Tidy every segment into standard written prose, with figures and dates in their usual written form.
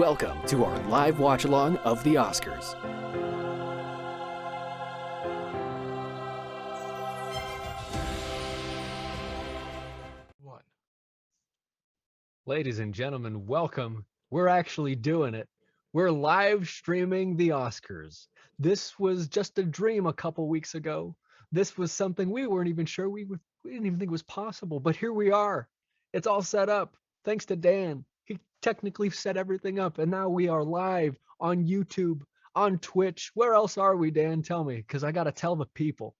Welcome to our live watch-along of the Oscars. Ladies and gentlemen, welcome. We're actually doing it. We're live streaming the Oscars. This was just a dream a couple weeks ago. This was something we weren't even sure we didn't even think was possible, but here we are. It's all set up. Thanks to Dan. He technically set everything up, and now we are live on YouTube, on Twitch. Where else are we, Dan? Tell me, because I got to tell the people.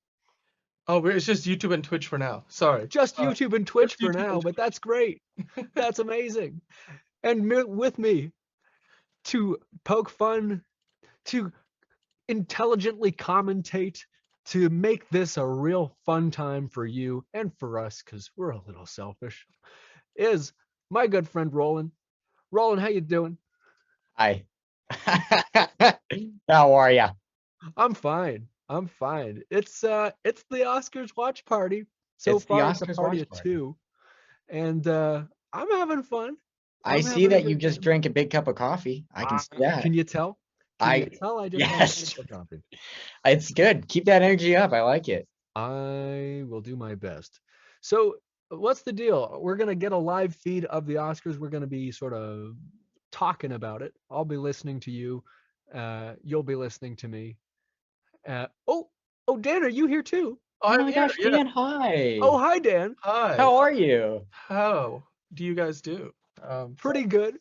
Oh, it's just YouTube and Twitch for now. Sorry. Just YouTube and Twitch for YouTube now, and but that's great. That's amazing. And with me to poke fun, to intelligently commentate, to make this a real fun time for you and for us, because we're a little selfish, is my good friend Rolan. Rolan, how you doing? Hi. How are ya? I'm fine. It's the Oscars watch party. So It's the far, it's a Oscars party watch of party. two. And I'm having fun. I I'm see having a that you good just time. drank a big cup of coffee. I can see that. Can you tell? I I just yes. had a coffee. It's good. Keep that energy up. I like it. I will do my best. So, what's the deal? We're going to get a live feed of the Oscars. We're going to be sort of talking about it. I'll be listening to you. You'll be listening to me. Oh, Dan, are you here too? Oh I'm my here, gosh, yeah. Dan, hi. Oh, hi, Dan. Hi. How are you? How do you guys do? Pretty good.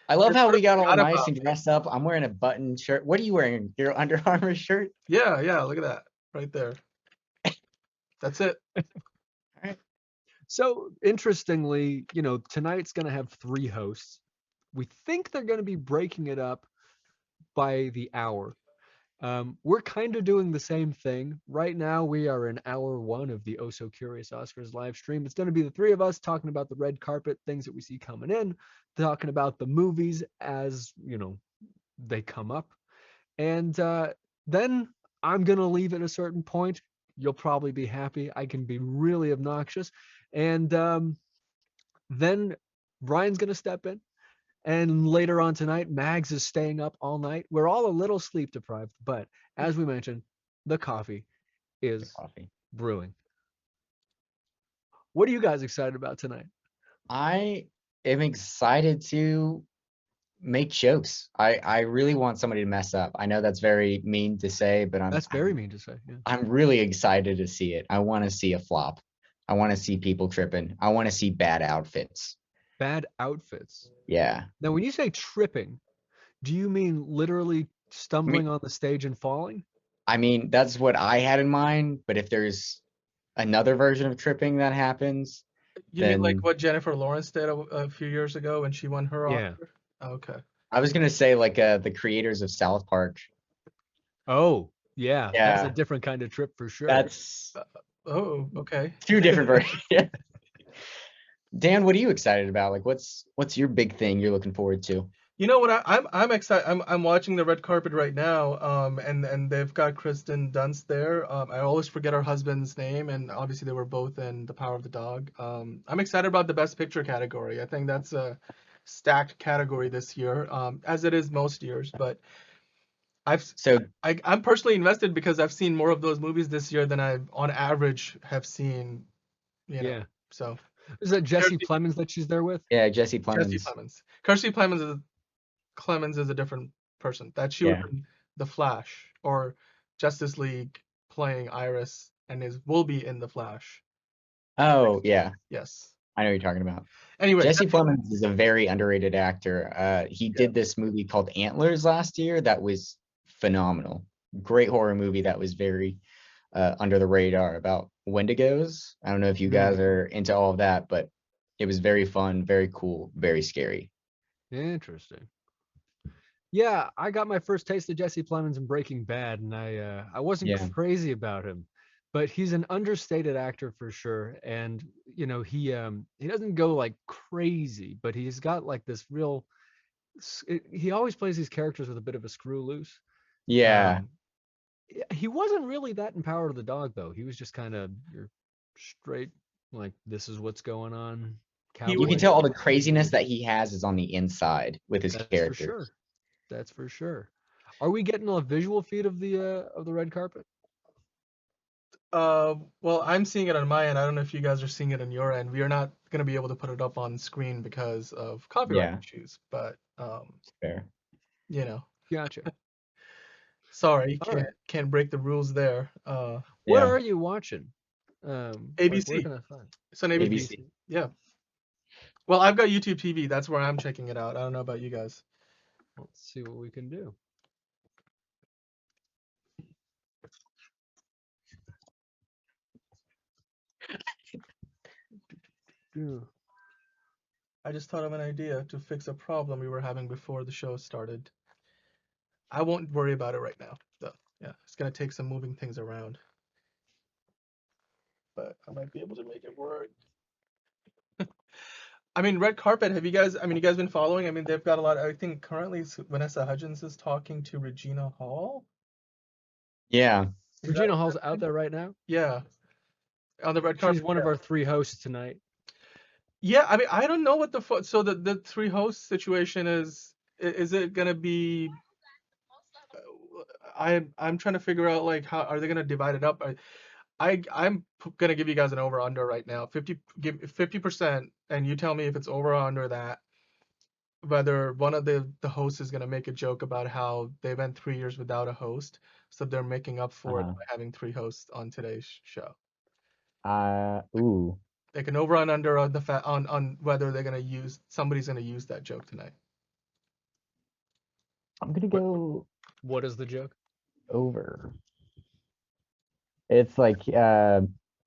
I love how we got all forgot nice about and dressed up. I'm wearing a button shirt. What are you wearing? Your Under Armour shirt? Yeah, look at that. Right there. That's it. So, interestingly, tonight's going to have 3 hosts. We think they're going to be breaking it up by the hour. We're kind of doing the same thing. Right now, we are in hour 1 of the Oh So Curious Oscars live stream. It's going to be the 3 of us talking about the red carpet, things that we see coming in, talking about the movies as, they come up. And then I'm going to leave at a certain point. You'll probably be happy. I can be really obnoxious. And then Brian's going to step in. And later on tonight, Mags is staying up all night. We're all a little sleep deprived, but as we mentioned, the coffee is brewing. What are you guys excited about tonight? I am excited to make jokes. I really want somebody to mess up. I know that's very mean to say, but That's very mean to say. Yeah. I'm really excited to see it. I want to see a flop. I want to see people tripping. I want to see bad outfits. Bad outfits. Yeah. Now, when you say tripping, do you mean literally stumbling on the stage and falling? I mean, that's what I had in mind, but if there's another version of tripping that happens, You mean like then what Jennifer Lawrence did a few years ago when she won her Oscar? Okay. I was gonna say like the creators of South Park. Oh, yeah. That's a Yeah. different kind of trip for sure. That's Oh, okay. 2 different versions. Yeah. Dan, what are you excited about? Like what's your big thing you're looking forward to? You know what? I'm excited. I'm watching the red carpet right now. And they've got Kristen Dunst there. I always forget her husband's name, and obviously they were both in The Power of the Dog. I'm excited about the Best Picture category. I think that's a stacked category this year, as it is most years. But I'm personally invested because I've seen more of those movies this year than I, on average, have seen. Yeah. So. Is that Jesse Plemons that she's there with? Yeah, Jesse Plemons. Jesse Plemons is a different person. That she was in The Flash or Justice League playing Iris and will be in The Flash. Oh, yeah. Yes. I know what you're talking about. Anyway, Jesse Plemons is a very underrated actor. He did this movie called Antlers last year that was phenomenal. Great horror movie that was very under the radar about Wendigos. I don't know if you guys are into all of that, but it was very fun, very cool, very scary. Interesting. Yeah, I got my first taste of Jesse Plemons in Breaking Bad, and I wasn't crazy about him, but he's an understated actor for sure. And he doesn't go like crazy, but he's got like this real. He always plays these characters with a bit of a screw loose. Yeah. He wasn't really that in Power of the Dog though. He was just kind of your straight like this is what's going on. He You can Cowboy tell all the boots. craziness that he has is on the inside with his That's for character. sure. That's for sure. Are we getting a visual feed of the red carpet? Well, I'm seeing it on my end. I don't know if you guys are seeing it on your end. We are not gonna be able to put it up on screen because of copyright Yeah. issues. But Fair. you know, Gotcha. sorry, All right. can't break the rules there. What Yeah. are you watching? Like, ABC. where can I find? It's on ABC. ABC. Yeah. Well, I've got YouTube TV. That's where I'm checking it out. I don't know about you guys. Let's see what we can do. Yeah. I just thought of an idea to fix a problem we were having before the show started. I won't worry about it right now, though. Yeah, it's gonna take some moving things around, but I might be able to make it work. I mean, red carpet. Have you guys? I mean, you guys been following? I mean, they've got a lot. I think currently Vanessa Hudgens is talking to Regina Hall. Yeah. Regina Hall's out there right now. Yeah, on the red carpet. She's one of our 3 hosts tonight. Yeah, I mean, I don't know what so the 3 host situation is. Is it gonna be? I'm trying to figure out like how are they gonna divide it up? I'm gonna give you guys an over under right now. 50%, and you tell me if it's over or under that. Whether one of the hosts is gonna make a joke about how they went 3 years without a host, so they're making up for it by having 3 hosts on today's show. Ooh. Like an over and under on the on whether they're gonna somebody's gonna use that joke tonight. I'm gonna go What is the joke? over. It's like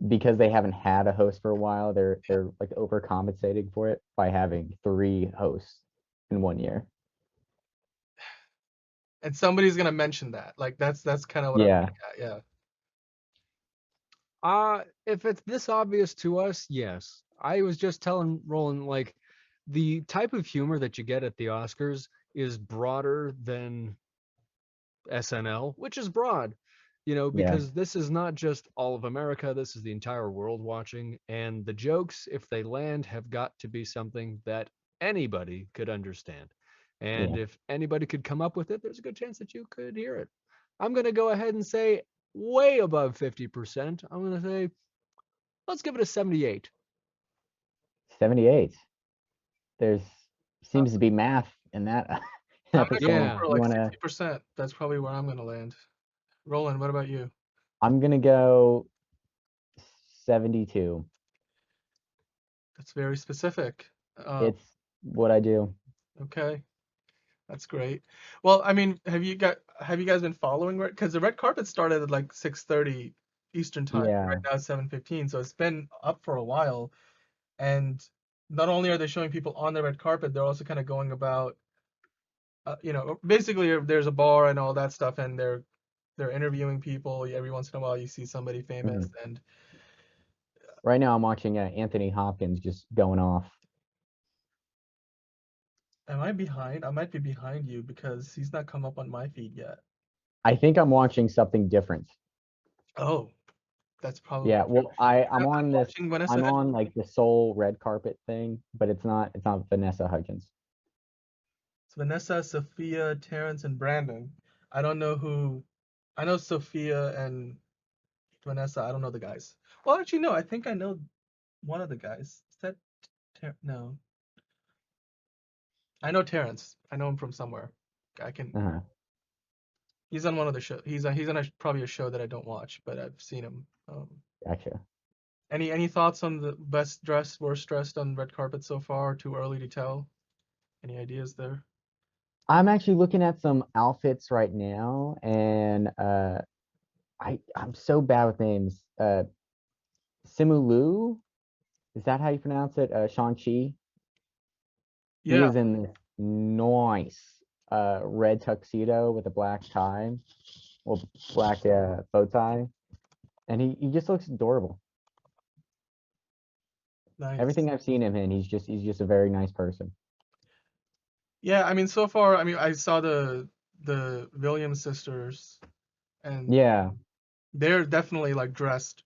because they haven't had a host for a while, they're like overcompensating for it by having 3 hosts in 1 year. And somebody's gonna mention that. Like that's kind of what Yeah. I'm getting at. Yeah. If it's this obvious to us, yes. I was just telling Roland, like, the type of humor that you get at the Oscars is broader than SNL, which is broad, Yeah. because this is not just all of America, this is the entire world watching, and the jokes, if they land, have got to be something that anybody could understand. And Yeah. if anybody could come up with it, there's a good chance that you could hear it. I'm going to go ahead and say way above 50%. I'm going to say, let's give it a 78. 78. There's seems to be math in that. I'm gonna go Yeah. for like 60%. That's probably where I'm gonna land. Roland, what about you? I'm gonna go 72. That's very specific. It's what I do. Okay, that's great. Well, I mean, have you guys been following it? Because the red carpet started at like 6:30 Eastern time. Yeah. Right now it's 7:15, so it's been up for a while. And not only are they showing people on the red carpet, they're also kind of going about, basically there's a bar and all that stuff, and they're interviewing people. Every once in a while, you see somebody famous, and Right now I'm watching Anthony Hopkins just going off. am I behind? I might be behind you because he's not come up on my feed yet. I think I'm watching something different. Oh, that's probably Yeah, well, I'm on this. watching Vanessa I'm Hudgens. on like the Soul red carpet thing, but it's not Vanessa Hudgens. It's Vanessa, Sophia, Terrence, and Brandon. I don't know who. I know Sophia and Vanessa. I don't know the guys. Well, actually, no. I think I know one of the guys. Is that no? I know Terrence. I know him from somewhere. I can. He's on one of the shows. He's on probably a show that I don't watch, but I've seen him. Gotcha. Any thoughts on the best dressed, worst dressed on red carpet so far? Too early to tell. Any ideas there? I'm actually looking at some outfits right now, and I'm so bad with names. Simu Liu, is that how you pronounce it? Shang-Chi. He Yeah. is in this nice red tuxedo with a black tie, well, black bow tie, and he just looks adorable. Nice. Everything I've seen him in, he's just a very nice person. Yeah, I mean, so far, I mean, I saw the Williams sisters, and Yeah, they're definitely like dressed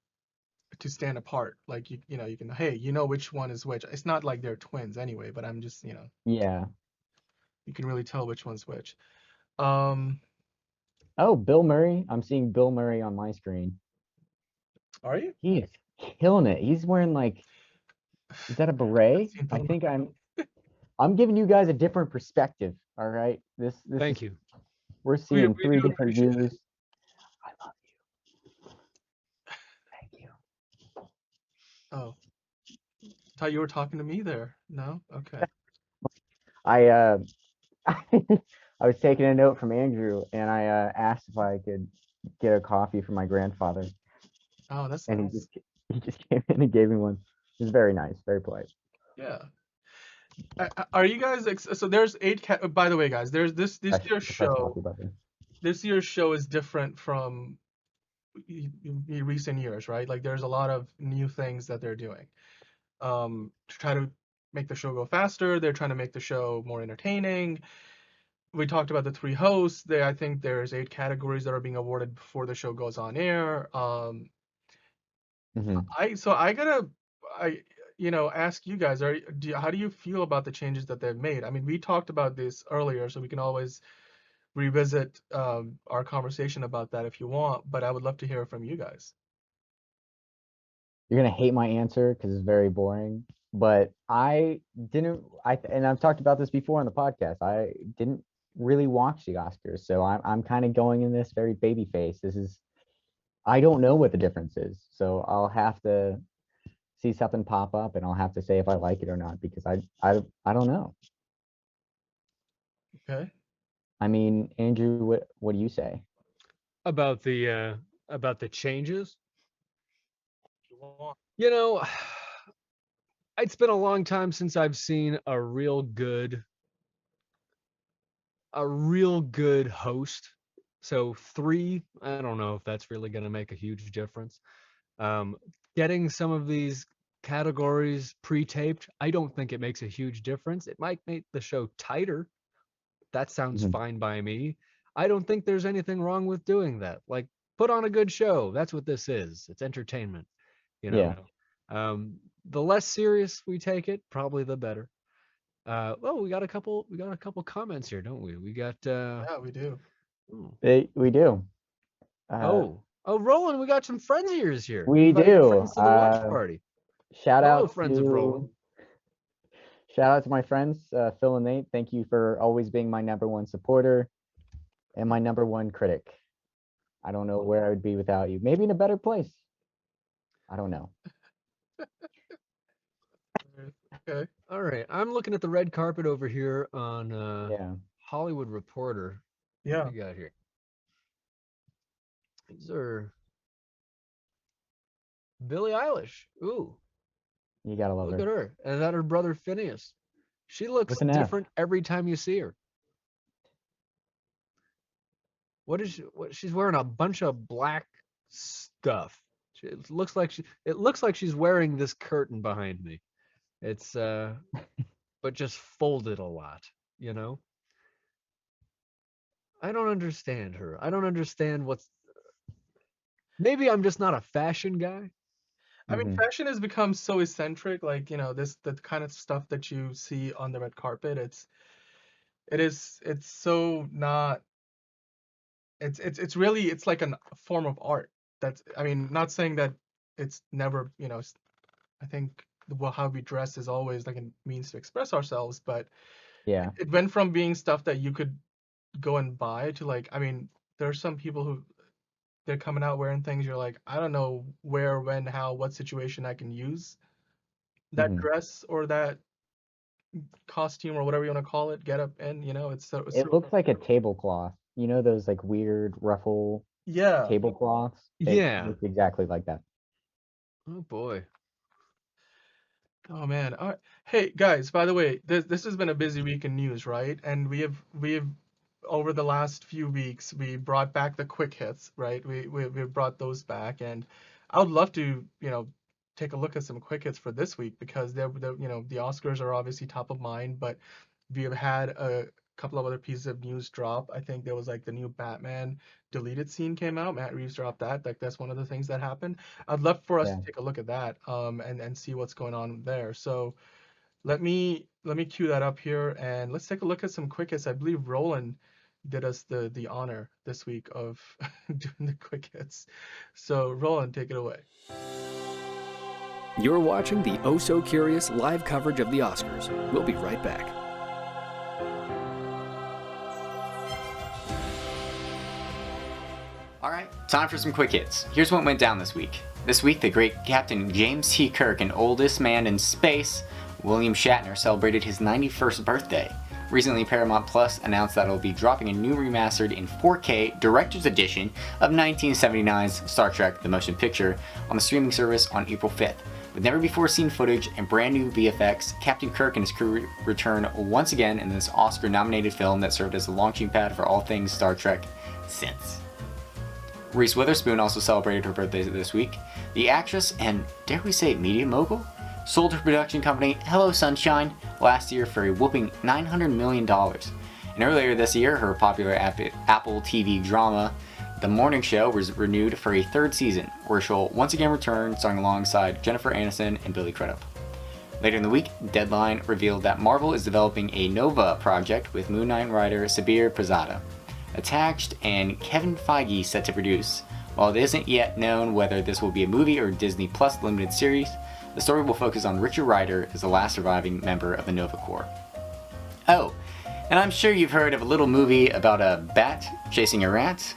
to stand apart. Like you know, you can, hey, you know which one is which. It's not like they're twins anyway, but I'm just, you know, Yeah. you can really tell which one's which. Um, Oh, Bill Murray. I'm seeing Bill Murray on my screen. are you? He is killing it. He's wearing like, is that a beret? Seen I Bill think I'm giving you guys a different perspective. All right. This Thank is you. we're We seeing we three do different appreciate it. views. I love you. Thank you. Oh, thought you were talking to me there. No? Okay. I I was taking a note from Andrew and I asked if I could get a coffee for my grandfather, Oh, that's and nice. he just came in and gave me one. It was very nice, very polite. Yeah. Are you guys so there's by the way, guys, there's this Fresh, year's the fresh show. coffee butter. This year's show is different from recent years, right? Like there's a lot of new things that they're doing. To try to make the show go faster, they're trying to make the show more entertaining. We talked about the three hosts. I think there's 8 categories that are being awarded before the show goes on air. Hmm. I gotta I ask you guys, how do you feel about the changes that they've made? I mean, we talked about this earlier, so we can always revisit our conversation about that if you want, but I would love to hear from you guys. You're gonna hate my answer because it's very boring. But I didn't. And I've talked about this before on the podcast. I didn't really watch the Oscars, so I'm kind of going in this very baby face. I don't know what the difference is, so I'll have to see something pop up, and I'll have to say if I like it or not because I don't know. Okay. I mean, Andrew, what do you say? About the changes. If you want. You know, it's been a long time since I've seen a real good host. So 3, I don't know if that's really going to make a huge difference. Um, Getting some of these categories pre-taped, I don't think it makes a huge difference. It might make the show tighter. That sounds Mhm. fine by me. I don't think there's anything wrong with doing that. Like, put on a good show. That's what this is. It's entertainment, you know. Yeah. The less serious we take it, probably the better. Oh, we got a couple comments here, don't we? We got Yeah, we do. oh, We do. Uh, oh, Roland, we got some friends of yours here. we Invite your do. friends to the watch party. Shout Hello, out friends of Roland. to shout out to my friends, Phil and Nate. Thank you for always being my #1 supporter and my #1 critic. I don't know where I would be without you. Maybe in a better place. I don't know. Okay. All right, I'm looking at the red carpet over here on Yeah. Hollywood Reporter. What Yeah. do we got here? These are Billie Eilish. Ooh, You gotta love look at her. her. And that her brother Phineas. She looks With an F. different every time you see her. What she's wearing a bunch of black stuff. It looks like she's wearing this curtain behind me. It's but just folded a lot, you know? I don't understand her. I don't understand maybe I'm just not a fashion guy. I mean, Mhm. fashion has become so eccentric, like, the kind of stuff that you see on the red carpet. It's so not it's really it's like a form of art. That's I mean, not saying that it's never, I think how we dress is always like a means to express ourselves, but Yeah. it went from being stuff that you could go and buy to, like, I mean, there's some people who they're coming out wearing things you're like, I don't know where, when, how, what situation I can use that Mhm. dress or that costume or whatever you want to call it, get up in, it's so It looks like a tablecloth. You know those like weird ruffle yeah. tablecloths? It Yeah. looks exactly like that. Oh boy. Oh man. All right. Hey guys, by the way, this has been a busy week in news, right? And we have over the last few weeks we brought back the quick hits, right? We brought those back, and I would love to, take a look at some quick hits for this week because the Oscars are obviously top of mind, but we have had a couple of other pieces of news drop. I think there was like the new Batman deleted scene came out. Matt Reeves dropped that. Like that's one of the things that happened. I'd love for us Yeah. to take a look at that and see what's going on there. So let me cue that up here and let's take a look at some quick hits. I believe Roland did us the honor this week of doing the quick hits. So Roland, take it away. You're watching the Oh So Curious live coverage of the Oscars. We'll be right back. All right, time for some quick hits. Here's what went down this week. This week, the great Captain James T. Kirk and oldest man in space, William Shatner, celebrated his 91st birthday. Recently, Paramount Plus announced that it'll be dropping a new remastered in 4K Director's Edition of 1979's Star Trek: The Motion Picture on the streaming service on April 5th. With never-before-seen footage and brand new VFX, Captain Kirk and his crew return once again in this Oscar-nominated film that served as a launching pad for all things Star Trek since. Reese Witherspoon also celebrated her birthday this week. The actress and, dare we say, media mogul, sold her production company, Hello Sunshine, last year for a whopping $900 million. And earlier this year, her popular Apple TV drama, The Morning Show, was renewed for a third season, where she'll once again return, starring alongside Jennifer Aniston and Billy Crudup. Later in the week, Deadline revealed that Marvel is developing a Nova project with Moon Knight writer Sabir Prasada attached and Kevin Feige set to produce. While it isn't yet known whether this will be a movie or Disney Plus limited series, the story will focus on Richard Rider as the last surviving member of the Nova Corps. Oh, and I'm sure you've heard of a little movie about a bat chasing a rat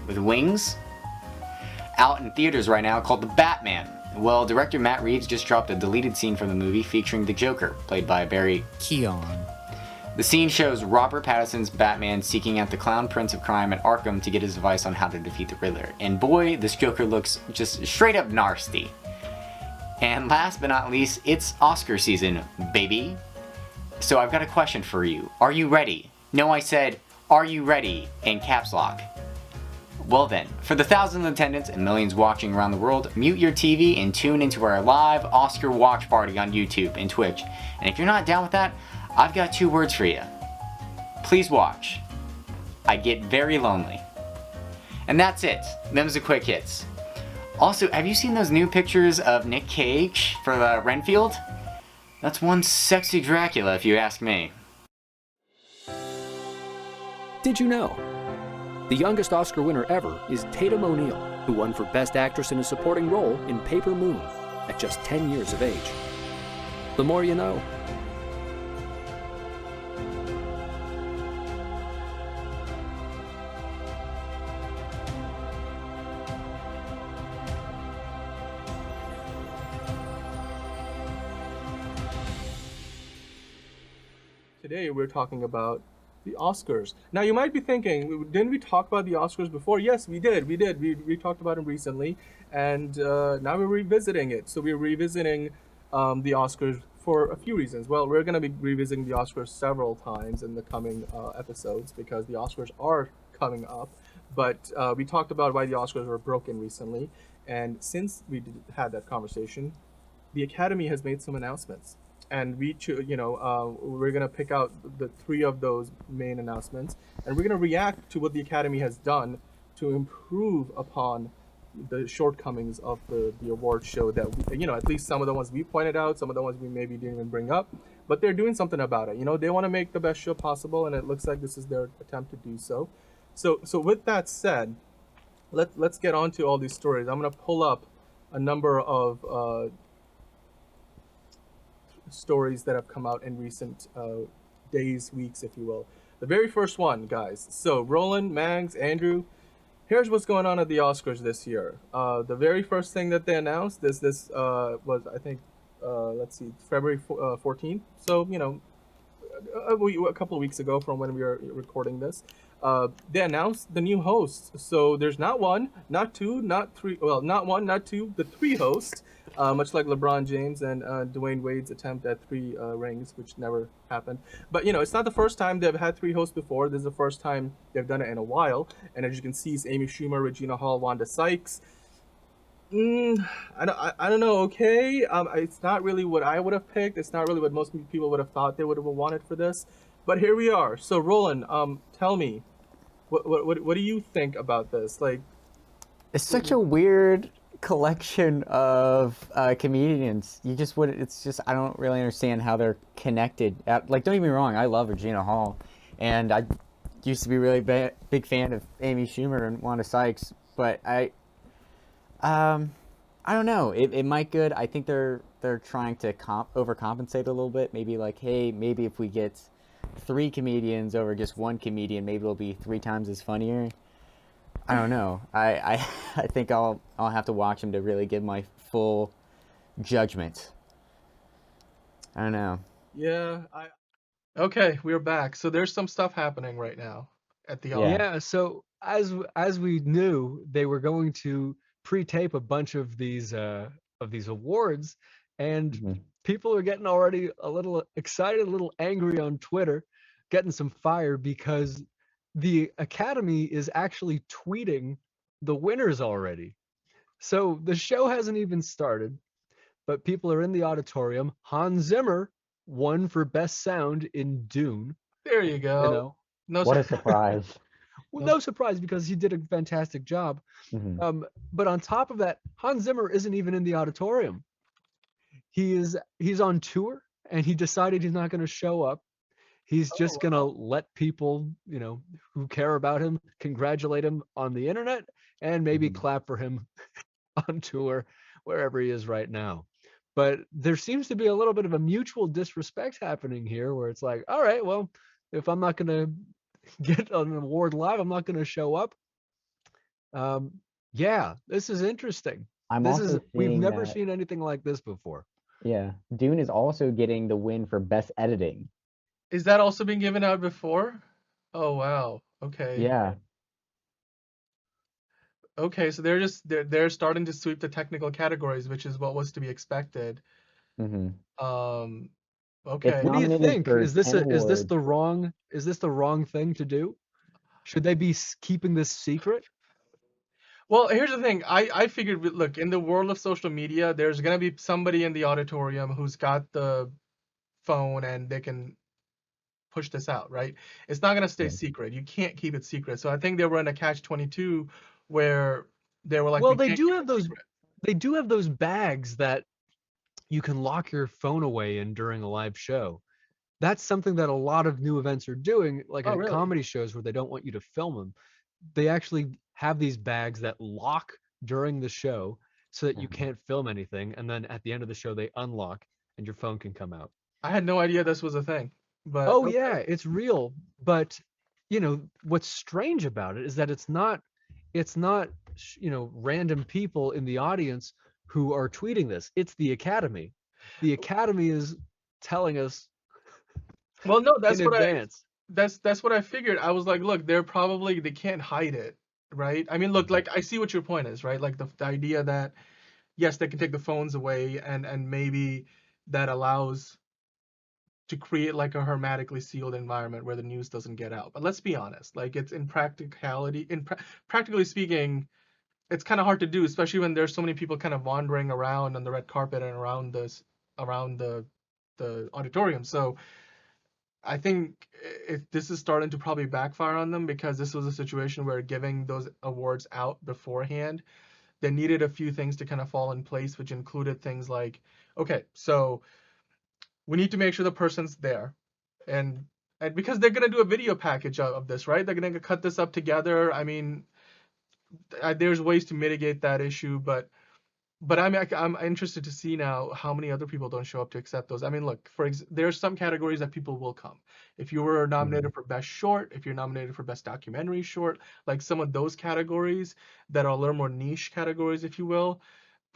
with wings out in theaters right now called The Batman. Well, director Matt Reeves just dropped a deleted scene from the movie featuring the Joker, played by Barry Keoghan. The scene shows Robert Pattinson's Batman seeking out the clown prince of crime at Arkham to get his advice on how to defeat the Riddler. And boy, this Joker looks just straight up nasty. And last but not least, it's Oscar season, baby. So I've got a question for you. Are you ready? No, I said, are you ready? In caps lock. Well then, for the thousands in attendance and millions watching around the world, mute your TV and tune into our live Oscar watch party on YouTube and Twitch. And if you're not down with that, I've got 2 words for you. Please watch. I get very lonely. And that's it. Them's the quick hits. Also, have you seen those new pictures of Nick Cage for the Renfield? That's one sexy Dracula, if you ask me. Did you know? The youngest Oscar winner ever is Tatum O'Neal, who won for Best Actress in a Supporting Role in Paper Moon at just 10 years of age. The more you know. Today we're talking about the Oscars. Now you might be thinking, didn't we talk about the Oscars before? Yes, we did. We talked about them recently, and now we're revisiting it. So we're revisiting the Oscars for a few reasons. Well, we're going to be revisiting the Oscars several times in the coming episodes because the Oscars are coming up. But we talked about why the Oscars were broken recently, and since we had that conversation, the Academy has made some announcements. And we're gonna pick out the 3 of those main announcements, and we're gonna react to what the Academy has done to improve upon the shortcomings of the award show. That at least some of the ones we pointed out, some of the ones we maybe didn't even bring up, but they're doing something about it. They want to make the best show possible, and it looks like this is their attempt to do so. So with that said, let's get on to all these stories. I'm gonna pull up a number of stories that have come out in recent days, weeks, if you will. The very first one, guys. So Roland, Mags, Andrew, here's what's going on at the Oscars this year. The very first thing that they announced was I think February 14th. So a couple of weeks ago from when we were recording this. They announced the new hosts. So there's not one, not two, not three. Well, not one, not two, the 3 hosts. Much like LeBron James and Dwayne Wade's attempt at 3 rings, which never happened. But it's not the first time they've had 3 hosts before. This is the first time they've done it in a while. And as you can see, it's Amy Schumer, Regina Hall, Wanda Sykes. I don't know. Okay, it's not really what I would have picked. It's not really what most people would have thought they would have wanted for this. But here we are. So Roland, tell me, what do you think about this? Like, It's such a weird collection of comedians. You just would. It's just I don't really understand how they're connected. Like, don't get me wrong, I love Regina Hall, and I used to be really big fan of Amy Schumer and Wanda Sykes. But I don't know. It might good. I think they're trying to overcompensate a little bit. Maybe like, hey, maybe if we get three comedians over just one comedian, maybe it'll be 3 times as funnier. I don't know. I think I'll have to watch him to really give my full judgment. I don't know. yeah, okay, we're back. So there's some stuff happening right now at the Yeah. Yeah, so as we knew, they were going to pre-tape a bunch of these awards, and Mhm. people are getting already a little excited, a little angry on Twitter, getting some fire because the Academy is actually tweeting the winners already. So the show hasn't even started, but people are in the auditorium. Hans Zimmer won for best sound in Dune, There you you go. know. No, What a surprise. Well, No. no surprise because he did a fantastic job. Mhm. But on top of that, Hans Zimmer isn't even in the auditorium. He's on tour and he decided he's not going to show up. He's Oh, just going to wow. let people, who care about him congratulate him on the internet and maybe Mhm. clap for him on tour wherever he is right now. But there seems to be a little bit of a mutual disrespect happening here where it's like, all right, well, if I'm not going to get an award live, I'm not going to show up. Um, yeah, this is interesting. I'm This is also we've seeing never that, seen anything like this before. yeah, Dune is also getting the win for best editing. Is that also been given out before? Oh, wow. Okay. Yeah. Okay, so they're starting to sweep the technical categories, which is what was to be expected. Mhm. Um, It's okay. What do you nominated think? for 10 awards. Is this the wrong thing to do? Should they be keeping this secret? Well, here's the thing. I figured, look, in the world of social media, there's gonna be somebody in the auditorium who's got the phone and they can push this out, right? It's not gonna stay Yeah. secret. You can't keep it secret. So I think they were in a catch-22 where they were like, Well, we can't keep it secret. they do have those bags that you can lock your phone away in during a live show. That's something that a lot of new events are doing, like Oh, at really? comedy shows where they don't want you to film them. They actually have these bags that lock during the show so that you Mhm. can't film anything, and then at the end of the show they unlock and your phone can come out. I had no idea this was a thing. But Oh okay. yeah, it's real. But what's strange about it is that it's not random people in the audience who are tweeting this. It's the Academy. The Academy is telling us Well, no, in advance. that's what I figured. I was like, look, they can't hide it, right? I mean, look, like I see what your point is, right? Like the idea that yes, they can take the phones away and maybe that allows to create like a hermetically sealed environment where the news doesn't get out. But let's be honest, like it's in practicality, practically speaking, it's kind of hard to do, especially when there's so many people kind of wandering around on the red carpet and around the auditorium. So I think this is starting to probably backfire on them because this was a situation where giving those awards out beforehand, they needed a few things to kind of fall in place, which included things like, okay, so we need to make sure the person's there, and because they're gonna do a video package of this, right? They're gonna cut this up together. I mean, there's ways to mitigate that issue, but I'm interested to see now how many other people don't show up to accept those. I mean, look, there's some categories that people will come. If you were Mhm. nominated for best short, if you're nominated for best documentary short, like some of those categories that are a little more niche categories, if you will,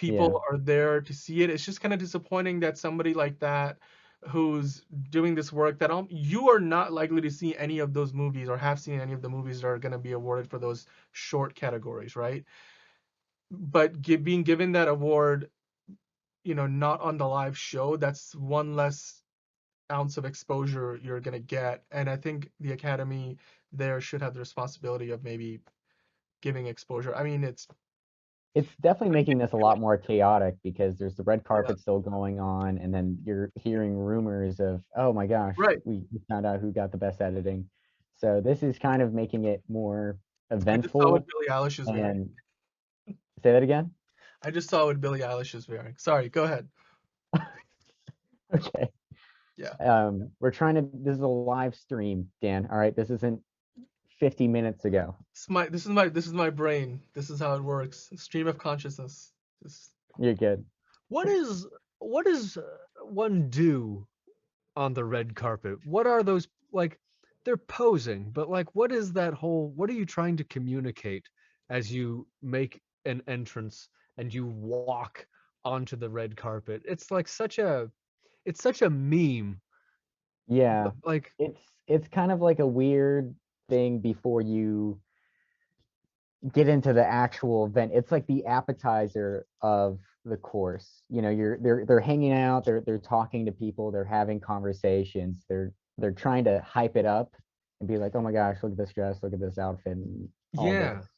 Yeah. people are there to see it. It's just kind of disappointing that somebody like that who's doing this work that you are not likely to see any of those movies or have seen any of the movies that are going to be awarded for those short categories, right? But being given that award, not on the live show, that's one less ounce of exposure you're going to get. And I think the Academy there should have the responsibility of maybe giving exposure. I mean, it's definitely making this a lot more chaotic because there's the red carpet still going on, and then you're hearing rumors of, oh my gosh, Right. we found out who got the best editing. So this is kind of making it more I just saw what eventful. Billie Eilish is wearing. And say that again. I just saw what Billie Eilish is wearing. Sorry, go ahead. Okay. Yeah. We're trying to. This is a live stream, Dan. All right. This isn't 50 minutes ago. This is my brain. This is how it works. Stream of consciousness. You're good. What does one do on the red carpet? What are those, like, they're posing, but like what is that whole, what are you trying to communicate as you make an entrance and you walk onto the red carpet? It's like such a meme. Yeah. Like, It's kind of like a weird thing before you get into the actual event. It's like the appetizer of the course. You know, they're hanging out, they're talking to people, they're having conversations, they're trying to hype it up and be like, oh my gosh, look at this dress, look at this outfit, and all yeah. this.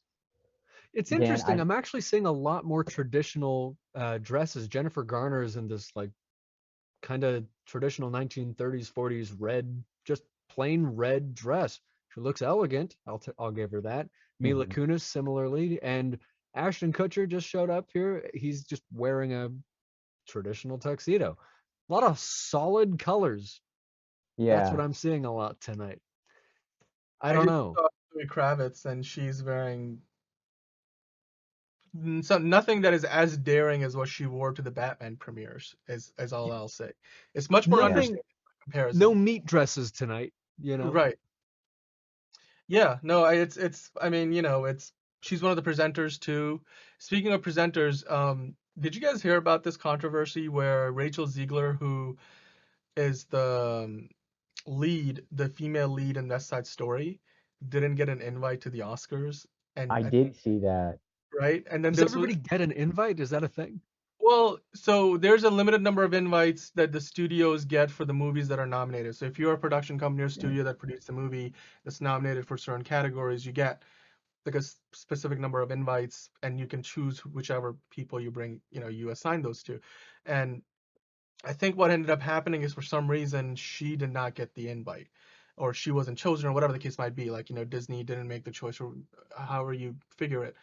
It's Dan, interesting. I'm actually seeing a lot more traditional dresses. Jennifer Garner is in this like kind of traditional 1930s, 40s red, just plain red dress. She looks elegant. I'll give her that. Mila Kunis similarly, and Ashton Kutcher just showed up here. He's just wearing a traditional tuxedo. A lot of solid colors. That's what I'm seeing a lot tonight. I don't know. Saw Zoe Kravitz, and she's wearing nothing that is as daring as what she wore to the Batman premieres. As all I'll say. It's much more understated in comparison. No meat dresses tonight. You know. Right. Yeah. No. It's. I mean, you know, she's one of the presenters too. Speaking of presenters, did you guys hear about this controversy where Rachel Ziegler, who is the female lead in West Side Story, didn't get an invite to the Oscars? And I did see that. Right, and then does everybody get an invite? Is that a thing? Well, so there's a limited number of invites that the studios get for the movies that are nominated. So if you're a production company or studio that produced a movie that's nominated for certain categories, you get like a specific number of invites, and you can choose whichever people you bring, you assign those to. And I think what ended up happening is for some reason she did not get the invite, or she wasn't chosen, or whatever the case might be. Like, Disney didn't make the choice, or however you figure it.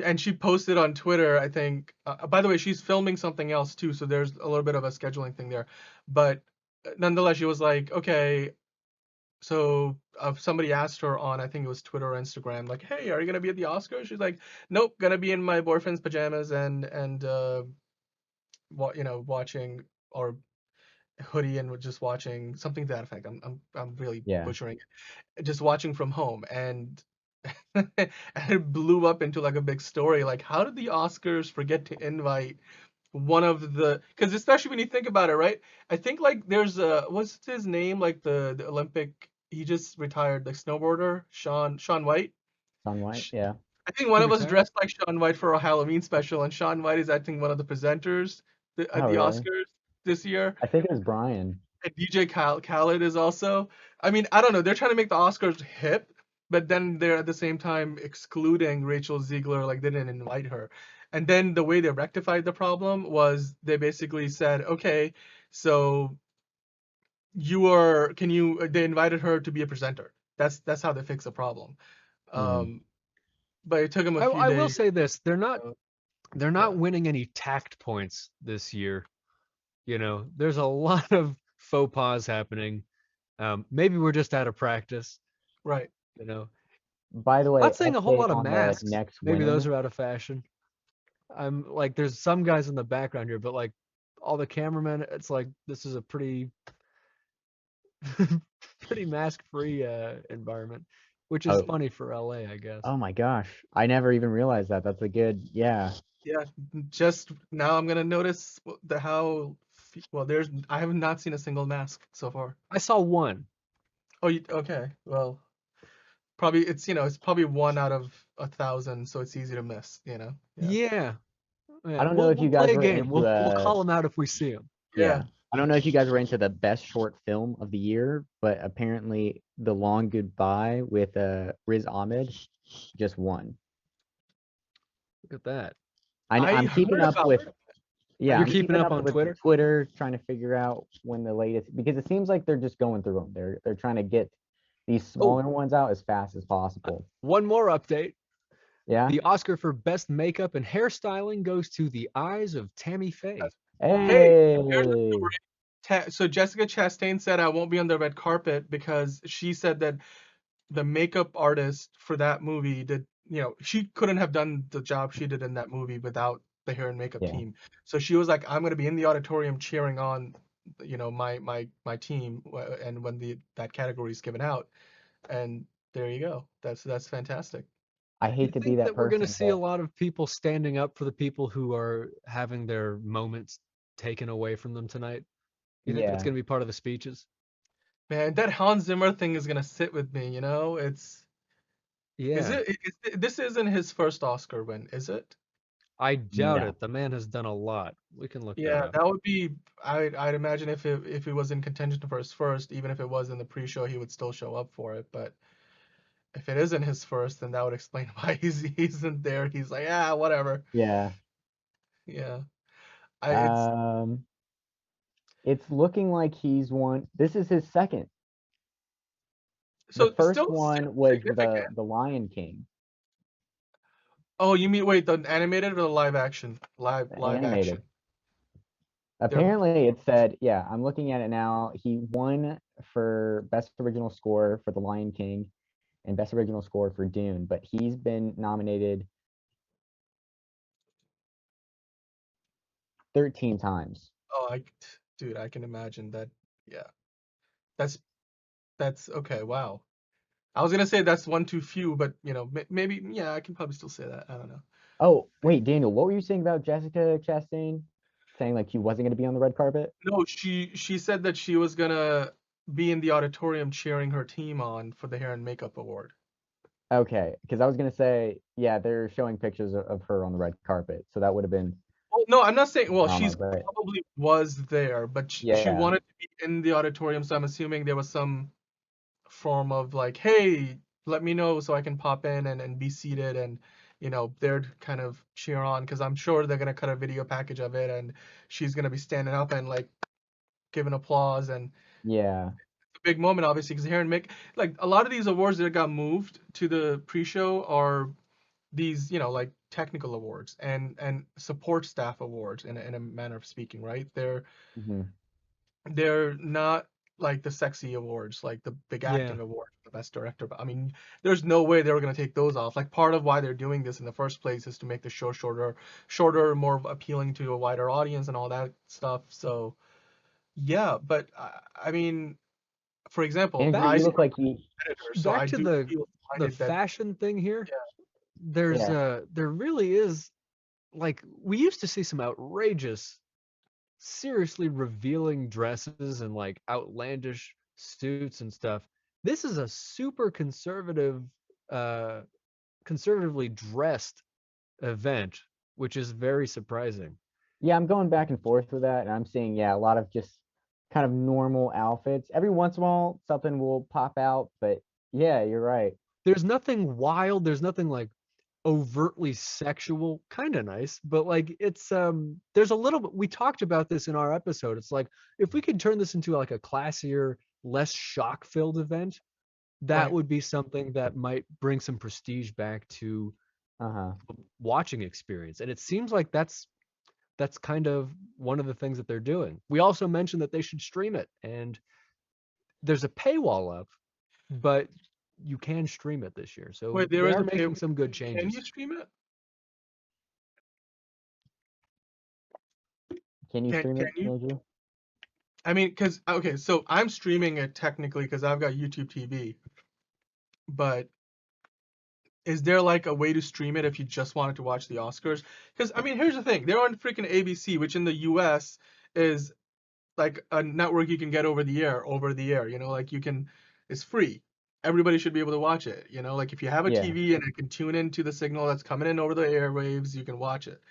And she posted on Twitter, I think, by the way, she's filming something else too, so there's a little bit of a scheduling thing there. But nonetheless, she was like, okay, so somebody asked her on, I think it was Twitter or Instagram, like, hey, are you going to be at the Oscars? She's like, nope, going to be in my boyfriend's pajamas and watching, or hoodie, and just watching something to that effect. I'm really butchering it. Just watching from home. And and it blew up into like a big story. Like, how did the Oscars forget to invite one of the? Because especially when you think about it, right? I think like there's what's his name? Like the Olympic, he just retired, like snowboarder, Shaun White. Shaun White, yeah. I think one of us dressed like Shaun White for a Halloween special, and Shaun White is, I think, one of the presenters at the really? Oscars this year. I think it was Brian. And DJ Khaled is also. I mean, I don't know. They're trying to make the Oscars hip, but then they're at the same time excluding Rachel Ziegler, like they didn't invite her. And then the way they rectified the problem was they basically said, okay, so they invited her to be a presenter. That's how they fix the problem. But it took them a few days. I will say this, they're not winning any tact points this year. There's a lot of faux pas happening. Maybe we're just out of practice. Right. By the way, not saying a whole lot of masks. Maybe those winner. are out of fashion. I'm like, there's some guys in the background here, but like all the cameramen, it's like this is a pretty mask-free environment, which is funny for LA, I guess. Oh my gosh, I never even realized that. That's a good, yeah. Yeah, just now I'm gonna notice I have not seen a single mask so far. I saw one. Oh, okay. Well, probably it's probably 1 out of 1,000, so it's easy to miss. Yeah. I don't know if you guys play a were game. into, we'll call them out if we see them. Yeah. I don't know if you guys were into the best short film of the year, but apparently The Long Goodbye with Riz Ahmed just won. Look at that. I'm keeping heard up about with. it. Yeah, You're I'm keeping up on with Twitter? Twitter, trying to figure out when the latest, because it seems like they're just going through them. They're trying to get these smaller ones out as fast as possible. One more update. Yeah. The Oscar for Best Makeup and Hairstyling goes to The Eyes of Tammy Faye. Hey. Here's the story. So Jessica Chastain said I won't be on the red carpet because she said that the makeup artist for that movie did, she couldn't have done the job she did in that movie without the hair and makeup Yeah. team. So she was like, I'm gonna be in the auditorium cheering on, my team, and when that category is given out, and there you go. That's fantastic. I You hate to be think that that we're going to person, see a but lot of people standing up for the people who are having their moments taken away from them tonight? You think that's yeah. going to be part of the speeches? Man, that Hans Zimmer thing is gonna sit with me. Is Yeah. this isn't his first Oscar win, is it? I doubt No. it. The man has done a lot. We can look that Yeah, up. that would be. I'd imagine if it was in contention for his first, even if it was in the pre-show, he would still show up for it. But if it isn't his first, then that would explain why he isn't there. He's like, whatever. Yeah. Yeah, It's looking like he's won. This is his second. so The first still one was significant. the Lion King, Oh, you mean wait, the animated or the live action? Live animated. action. Apparently, it said, yeah, I'm looking at it now. He won for Best Original Score for The Lion King and Best Original Score for Dune, but he's been nominated 13 times. Oh, dude, I can imagine that. Yeah, that's okay. Wow. I was gonna say that's one too few, but maybe I can probably still say that. I don't know. Oh, wait, Daniel, what were you saying about Jessica Chastain? Saying like she wasn't going to be on the red carpet? No, she said that she was gonna be in the auditorium cheering her team on for the hair and makeup award. Okay, because I was going to say, yeah, they're showing pictures of her on the red carpet, so that would have been Well, no, I'm not saying. Well, drama, she's but probably was there, but she yeah, wanted to be in the auditorium, so I'm assuming there was some form of like, hey, let me know so I can pop in and be seated, and they'd kind of cheer on, because I'm sure they're gonna cut a video package of it, and she's gonna be standing up and like giving applause, and yeah, it's a big moment, obviously, because hair and make, like, a lot of these awards that got moved to the pre-show are these, like, technical awards and support staff awards, in a manner of speaking, right? hmm They're not like the sexy awards, like the big acting Yeah. award for the best director. But I mean, there's no way they were gonna take those off. Like, part of why they're doing this in the first place is to make the show shorter, more appealing to a wider audience and all that stuff. So yeah, but I mean, for example, Andrew, I you am look like you. an editor, so Back I to do the feel the excited that fashion thing here. yeah, There really is, like, we used to see some outrageous, seriously revealing dresses and like outlandish suits and stuff. This is a super conservatively dressed event, which is very surprising. Yeah, I'm going back and forth with that, and I'm seeing, yeah, a lot of just kind of normal outfits. Every once in a while, something will pop out, but yeah, you're right. There's nothing wild, there's nothing like overtly sexual, kind of nice, but like it's there's a little bit, we talked about this in our episode. It's like if we could turn this into like a classier, less shock-filled event, that right. would be something that might bring some prestige back to Uh-huh. the watching experience. And it seems like that's kind of one of the things that they're doing. We also mentioned that they should stream it, and there's a paywall up, but you can stream it this year. So Wait, there they is are a pay. making some good Can changes. you stream it? Can you stream Can it, you? Andrew? I mean, because okay, so I'm streaming it technically because I've got YouTube TV, but is there like a way to stream it if you just wanted to watch the Oscars? Because I mean, here's the thing: they're on freaking ABC, which in the US is like a network you can get over the air. Like, it's free. Everybody should be able to watch it. Like, if you have a Yeah. TV and it can tune into the signal that's coming in over the airwaves, you can watch it.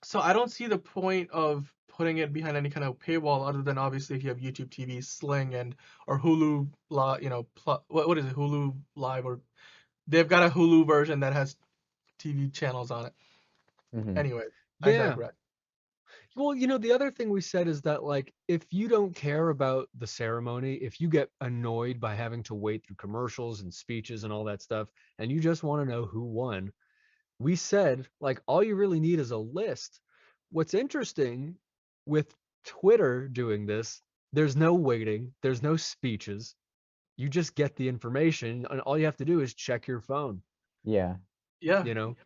So I don't see the point of putting it behind any kind of paywall, other than obviously if you have YouTube TV, Sling, or Hulu, what is it, Hulu Live, or they've got a Hulu version that has TV channels on it. Mhm. Anyway, I Yeah. digress. Well, the other thing we said is that, like, if you don't care about the ceremony, if you get annoyed by having to wait through commercials and speeches and all that stuff, and you just want to know who won, we said, like, all you really need is a list. What's interesting with Twitter doing this, there's no waiting, there's no speeches. You just get the information, and all you have to do is check your phone, Yeah. Yeah. you know?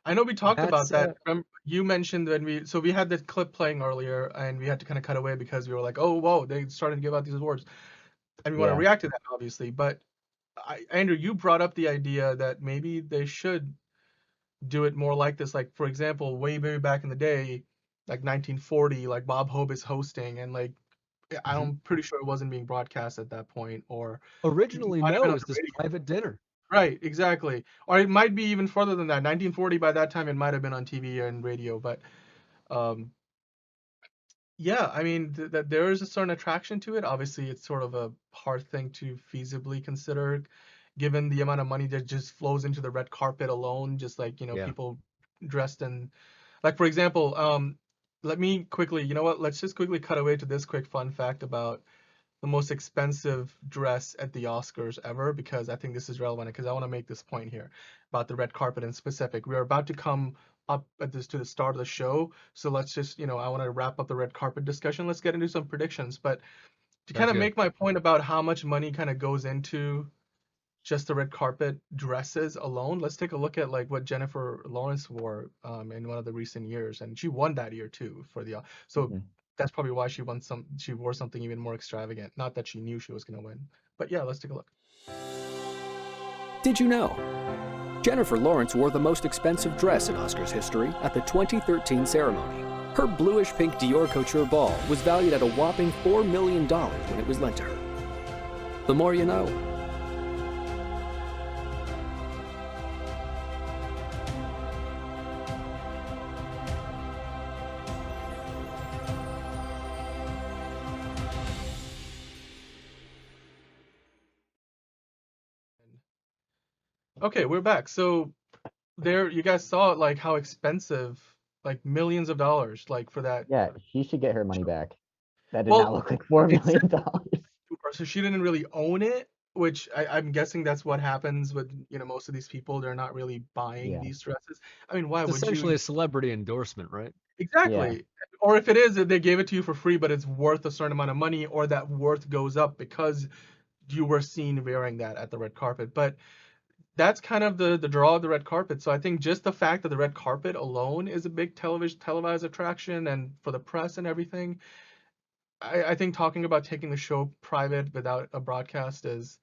I know we talked about That's that. You mentioned when we had this clip playing earlier, and we had to kind of cut away because we were like, oh, whoa, they started to give out these awards, and we want to Yeah. react to that, obviously. But Andrew, you brought up the idea that maybe they should do it more like this. Like, for example, way back in the day, like 1940, like Bob Hope is hosting, and like I'm pretty sure it wasn't being broadcast at that point, or Originally, might have been no, on it's the this radio. private dinner. Right, exactly. Or it might be even further than that. 1940, by that time, it might have been on TV and radio. But um, yeah, I mean, that there is a certain attraction to it. Obviously, it's sort of a hard thing to feasibly consider, given the amount of money that just flows into the red carpet alone. Just like, Yeah. people dressed in, like, for example, let me quickly, you know what? Let's just quickly cut away to this quick fun fact about the most expensive dress at the Oscars ever, because I think this is relevant, because I want to make this point here about the red carpet in specific. We are about to come up to the start of the show, so let's just, I want to wrap up the red carpet discussion. Let's get into some predictions, but to kind Sounds of good. make my point about how much money kind of goes into just the red carpet dresses alone, let's take a look at like what Jennifer Lawrence wore in one of the recent years, and she won that year too for the so Mhm. that's probably why she wore something even more extravagant. Not that she knew she was going to win, but yeah, let's take a look. Did you know? Jennifer Lawrence wore the most expensive dress in Oscars history at the 2013 ceremony. Her bluish-pink Dior couture ball was valued at a whopping $4 million when it was lent to her. The more you know. Okay, we're back. So there, you guys saw like how expensive, like millions of dollars, like for that. Yeah, she should get her money back. That did Well, not look like $4 it said million. so she didn't really own it, which I'm guessing that's what happens with most of these people. They're not really buying Yeah. these dresses. I mean, why It's would essentially you? a celebrity endorsement, right? Exactly. Or if it is, they gave it to you for free, but it's worth a certain amount of money, or that worth goes up because you were seen wearing that at the red carpet. But that's kind of the draw of the red carpet. So I think just the fact that the red carpet alone is a big televised attraction, and for the press and everything, I think talking about taking the show private without a broadcast is,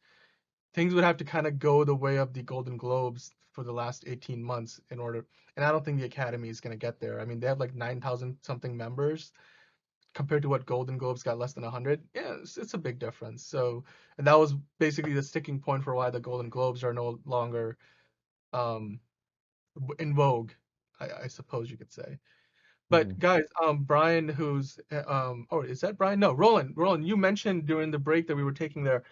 things would have to kind of go the way of the Golden Globes for the last 18 months in order. And I don't think the Academy is going to get there. I mean, they have like 9,000 something members compared to what Golden Globes got, less than 100. Yeah, it's a big difference. So, and that was basically the sticking point for why the Golden Globes are no longer in vogue, I suppose you could say. But guys, Brian, who's oh, is that Brian? No, Roland. Roland, you mentioned during the break that we were taking there,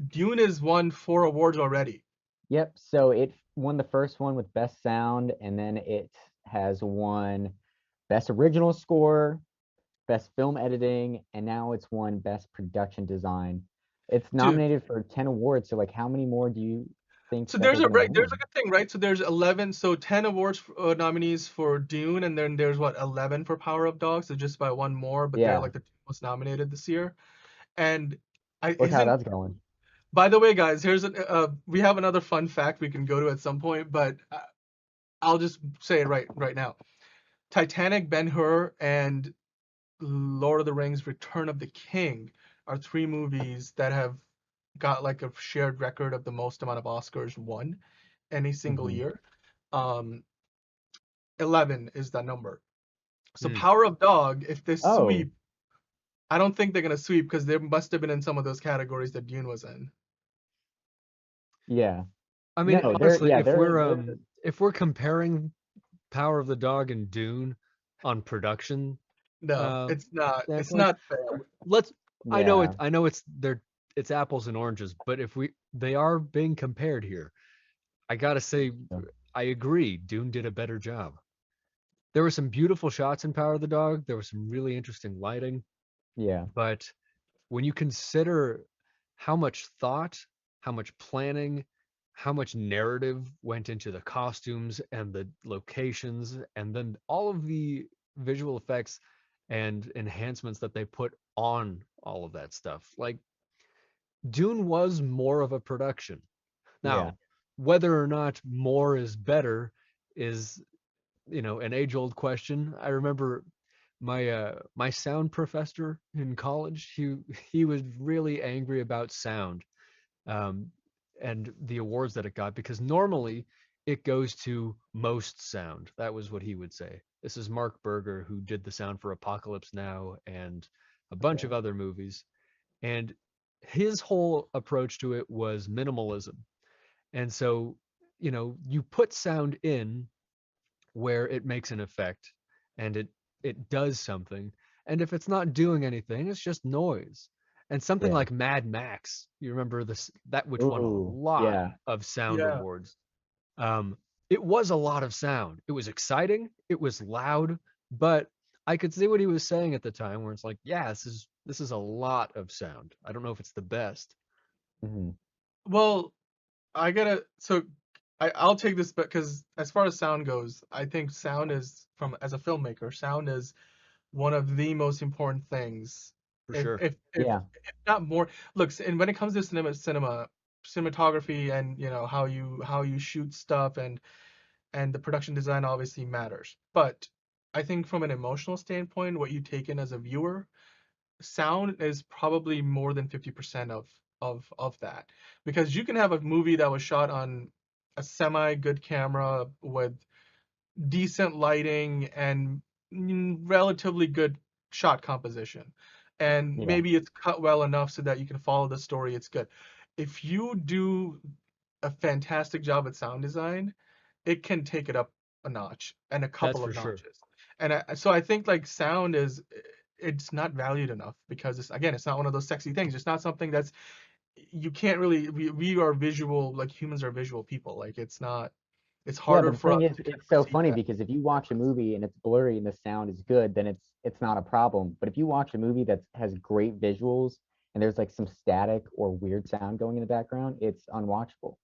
Dune has won 4 awards already. Yep. So it won the first one with Best Sound, and then it has won Best Original Score, Best Film Editing, and now it's won Best Production Design. It's nominated for 10 awards. So like, how many more do you think So that there's they're a gonna right, there's win? a good thing, right? So there's 11, so 10 awards nominees for Dune, and then there's what, 11 for Power of Dogs, so just by one more, but they're Yeah. like the two most nominated this year. And Look how that's going. by the way, guys, here's we have another fun fact we can go to at some point, but I'll just say it right now. Titanic, Ben-Hur, and Lord of the Rings: Return of the King are 3 movies that have got like a shared record of the most amount of Oscars won any single year. 11 is that number. So Power of Dog, if they sweep, I don't think they're gonna sweep because they must have been in some of those categories that Dune was in. Yeah. I mean, No, honestly, they're if we're comparing Power of the Dog and Dune on production, No, it's not. It's standpoint, not fair. I know yeah. it's apples and oranges, but if they are being compared here, I gotta say, I agree. Dune did a better job. There were some beautiful shots in Power of the Dog. There was some really interesting lighting, Yeah. but when you consider how much thought, how much planning, how much narrative went into the costumes and the locations, and then all of the visual effects and enhancements that they put on all of that stuff, like Dune was more of a production. Yeah. Now, whether or not more is better is, an age-old question. I remember my sound professor in college, he was really angry about sound, um, and the awards that it got, because normally it goes to most sound. That was what he would say. This is Mark Berger, who did the sound for Apocalypse Now and a bunch of Okay. other movies. And his whole approach to it was minimalism. And so, you put sound in where it makes an effect and it does something. And if it's not doing anything, it's just noise. And something Yeah. like Mad Max, you remember this, that which won a Ooh. lot Yeah. of sound Yeah. awards. It was a lot of sound. It was exciting, it was loud, but I could see what he was saying at the time, where it's like, yeah, this is a lot of sound. I don't know if it's the best. Hmm. Well, I'll take this, because as far as sound goes, I think sound is, from as a filmmaker, sound is one of the most important things. For If sure. if if, Yeah. if not more, look, and when it comes to cinematography, and how you shoot stuff, and the production design obviously matters. But I think from an emotional standpoint, what you take in as a viewer, sound is probably more than 50% of that, because you can have a movie that was shot on a semi good camera with decent lighting and relatively good shot composition, and Yeah. maybe it's cut well enough so that you can follow the story. It's good. If you do a fantastic job at sound design, it can take it up a notch and a That's couple for of sure. notches. And so I think, like, sound is, it's not valued enough, because it's not one of those sexy things. It's not something that's, you can't really, we are visual, like, humans are visual people. Like, it's Yeah, harder but the for us thing is, to kind it's of so perceive funny that. because if you watch a movie and it's blurry and the sound is good, then it's not a problem. But if you watch a movie that has great visuals and there's like some static or weird sound going in the background, it's unwatchable.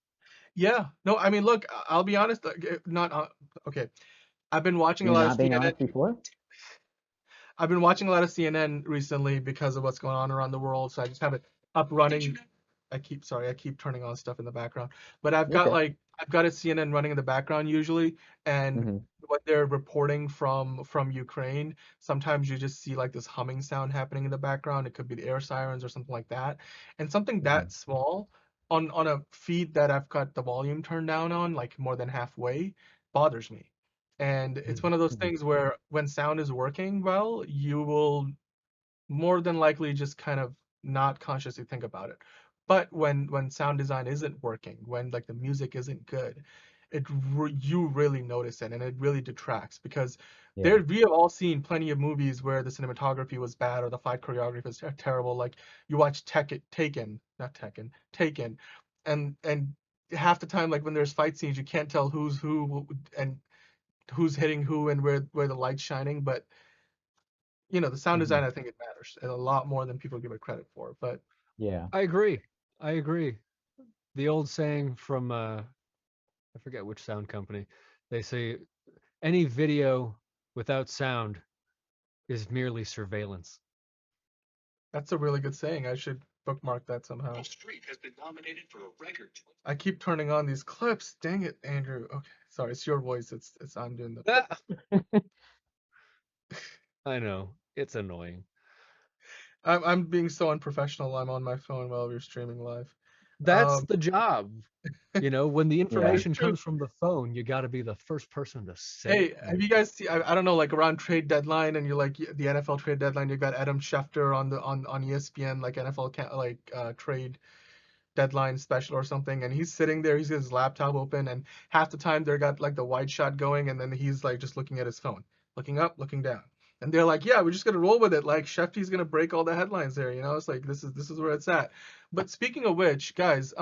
Yeah, no, I mean, look, I'll be honest, like, not okay. I've been watching Are a you lot of not being CNN. honest before? I've been watching a lot of CNN recently because of what's going on around the world, so I just have it up running. I keep turning on stuff in the background, but Okay. I've got a CNN running in the background usually, and Hmm. when they're reporting from Ukraine, sometimes you just see like this humming sound happening in the background. It could be the air sirens or something like that, and something Hmm. that small on a feed that I've got the volume turned down on, like more than halfway, bothers me. And it's one of those Hmm. things where when sound is working well, you will more than likely just kind of not consciously think about it. But when sound design isn't working, when like the music isn't good, you really notice it, and it really detracts, because Yeah. we have all seen plenty of movies where the cinematography was bad or the fight choreography was terrible. Like, you watch Taken, and half the time, like, when there's fight scenes, you can't tell who's who and who's hitting who and where the light's shining. But the sound Hmm. design, I think it matters, and a lot more than people give it credit for. But Yeah. I agree. I agree. The old saying from I forget which sound company. They say any video without sound is merely surveillance. that's a really good saying. I should bookmark that somehow. I keep turning on these clips. Dang it, Andrew. Okay, sorry, it's your voice. It's I'm doing the. Ah, I know. It's annoying. I'm being so unprofessional. I'm on my phone while we're streaming live. That's the job. When the Yeah. It's information true. comes from the phone, you got to be the first person to say it. Hey, have you guys seen? I don't know, like, around trade deadline, and you're like the NFL trade deadline. You got Adam Schefter on ESPN, like, NFL trade deadline special or something, and he's sitting there, he's got his laptop open, and half the time they got like the wide shot going, and then he's like just looking at his phone, looking up, looking down. And they're like, yeah, we're just gonna roll with it. Like, Shefty's gonna break all the headlines there. It's like, this is where it's at. But speaking of which, guys,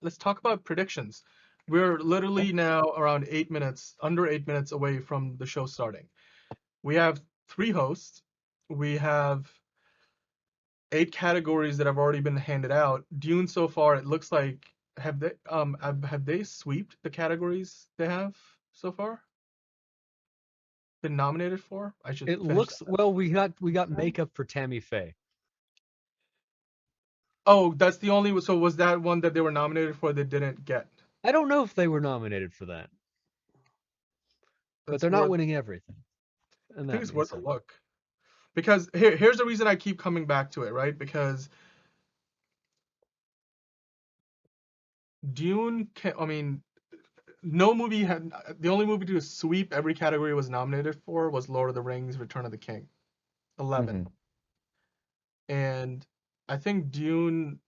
let's talk about predictions. We're literally now around 8 minutes, under 8 minutes away from the show starting. We have 3 hosts. We have 8 categories that have already been handed out. Dune so far, it looks like have they sweeped the categories they have so far? Been nominated for? I should It finish looks that. well. We got makeup for Tammy Faye. Oh, that's the only. So was that one that they were nominated for they didn't get? I don't know if they were nominated for that, but That's they're not worth, winning everything. And I that think it's means worth a something. look. Because here's the reason I keep coming back to it, right? Because Dune, I mean, no movie had, the only movie to sweep every category it was nominated for was Lord of the Rings: Return of the King, 11. And I think Dune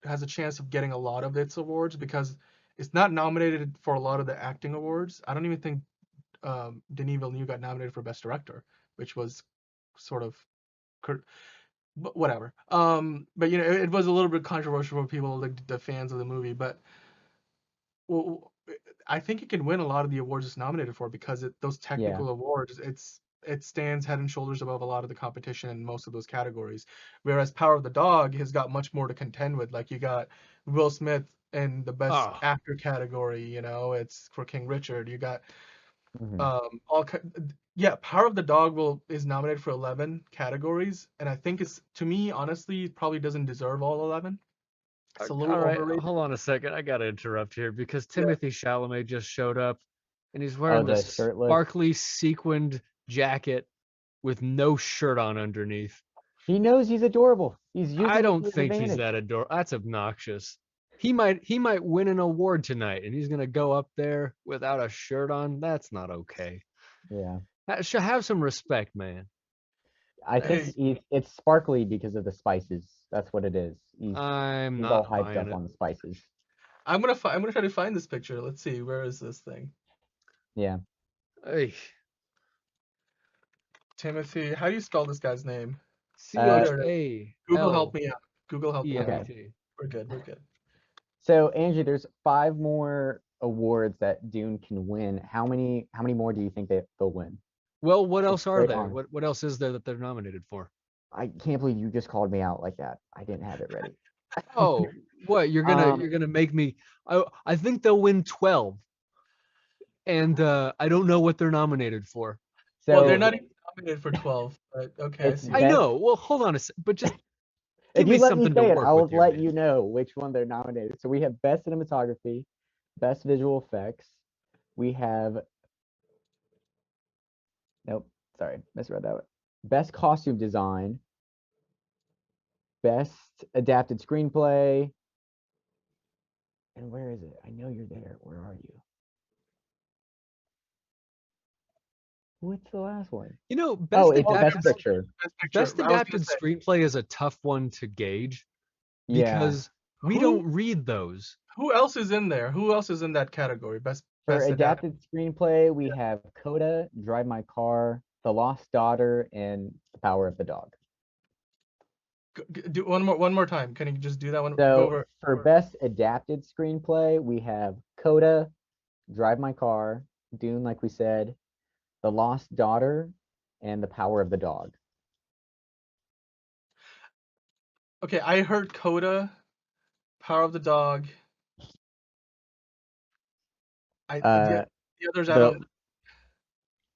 has a chance of getting a lot of its awards because it's not nominated for a lot of the acting awards. I don't even think Denis Villeneuve got nominated for Best Director, which was sort of but whatever. But you know, it was a little bit controversial for people, like the fans of the movie. But well, I think it can win a lot of the awards it's nominated for because those technical awards, it stands head and shoulders above a lot of the competition in most of those categories. Whereas Power of the Dog has got much more to contend with. Like you got Will Smith in the Best Oh, Actor category. You know, it's for King Richard. You got Power of the Dog is nominated for 11 categories, and I think it's, to me, honestly, it probably doesn't deserve all 11. It's a little all right. overrated. Hold on a second. I gotta interrupt here because Yeah. Timothy Chalamet just showed up, and he's wearing the this shirtless. sparkly sequined jacket with no shirt on underneath. He knows he's adorable. He's using I it don't to his think he's advantage. that adorable. That's obnoxious. He might win an award tonight, and he's gonna go up there without a shirt on. That's not okay. Yeah. Should have some respect, man. I Hey, think it's sparkly because of the spices. That's what it is. I'm He's all not hyped buying up it. on the spices. I'm gonna try to find this picture. Let's see, where is this thing? Yeah. Hey, Timothy, how do you spell this guy's name? Oh, there it is. CHALEMET. Google help me out. Google help me out. Okay. We're good. We're good. So Angie, there's 5 more awards that Dune can win. How many more do you think they'll win? Well, what Just else are straight there? on. What else is there that they're nominated for? I can't believe you just called me out like that. I didn't have it ready. Oh, what you're gonna make me? I think they'll win 12, and I don't know what they're nominated for. Well, they're So not even nominated for 12, but okay, I it's see. I best. know. Well, hold on a sec, but just If give you me let me something to say it, work I will with here, let man. you know which one they're nominated. So we have best cinematography, best visual effects. We have nope, sorry, misread that one. Best costume design, best adapted screenplay. And where is it? I know you're there. Where are you? What's the last one? You know, Oh, best it's best adapted picture. Best picture. best I was gonna adapted say, screenplay is a tough one to gauge Yeah. because we Who- don't read those. who else is in there? Who else is in that category? For Best adapted screenplay, we have Coda, Drive My Car, The Lost Daughter, and The Power of the Dog. Do one more time. Can you just do that one? Go So over. for best adapted screenplay, we have Coda, Drive My Car, Dune, like we said, The Lost Daughter, and The Power of the Dog. Okay, I heard Coda, Power of the Dog. The others I don't.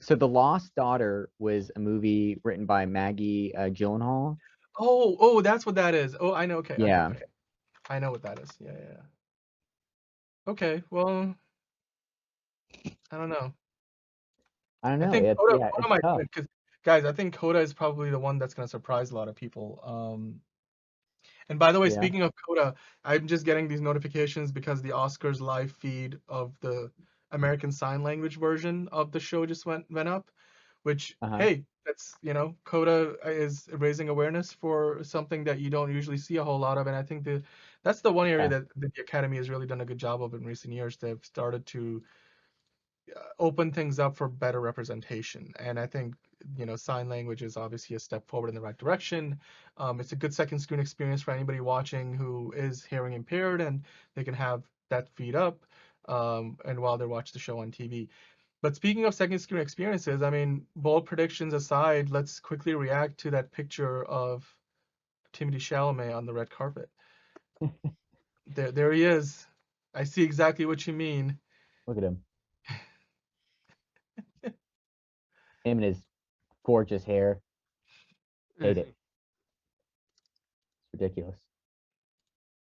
So The Lost Daughter was a movie written by Maggie Gyllenhaal. Oh, that's what that is. Oh, I know. Okay. Yeah. Okay. I know what that is. Yeah. Okay. Well, I don't know. I don't know. I think It's, Coda. yeah, Coda it's might tough. win because, guys, I think Coda is probably the one that's gonna surprise a lot of people. And by the way, Yeah. speaking of Coda, I'm just getting these notifications because the Oscars live feed of the American Sign Language version of the show just went up, which, hey, that's, Coda is raising awareness for something that you don't usually see a whole lot of. And I think that's the one area that the Academy has really done a good job of in recent years. They've started to open things up for better representation. And I think, sign language is obviously a step forward in the right direction. It's a good second screen experience for anybody watching who is hearing impaired, and they can have that feed up. and while they watch the show on TV. But speaking of second screen experiences, I mean, bold predictions aside, let's quickly react to that picture of Timothée Chalamet on the red carpet. There he is. I see exactly what you mean. Look at him. Him and his gorgeous hair. Hate it. It's ridiculous.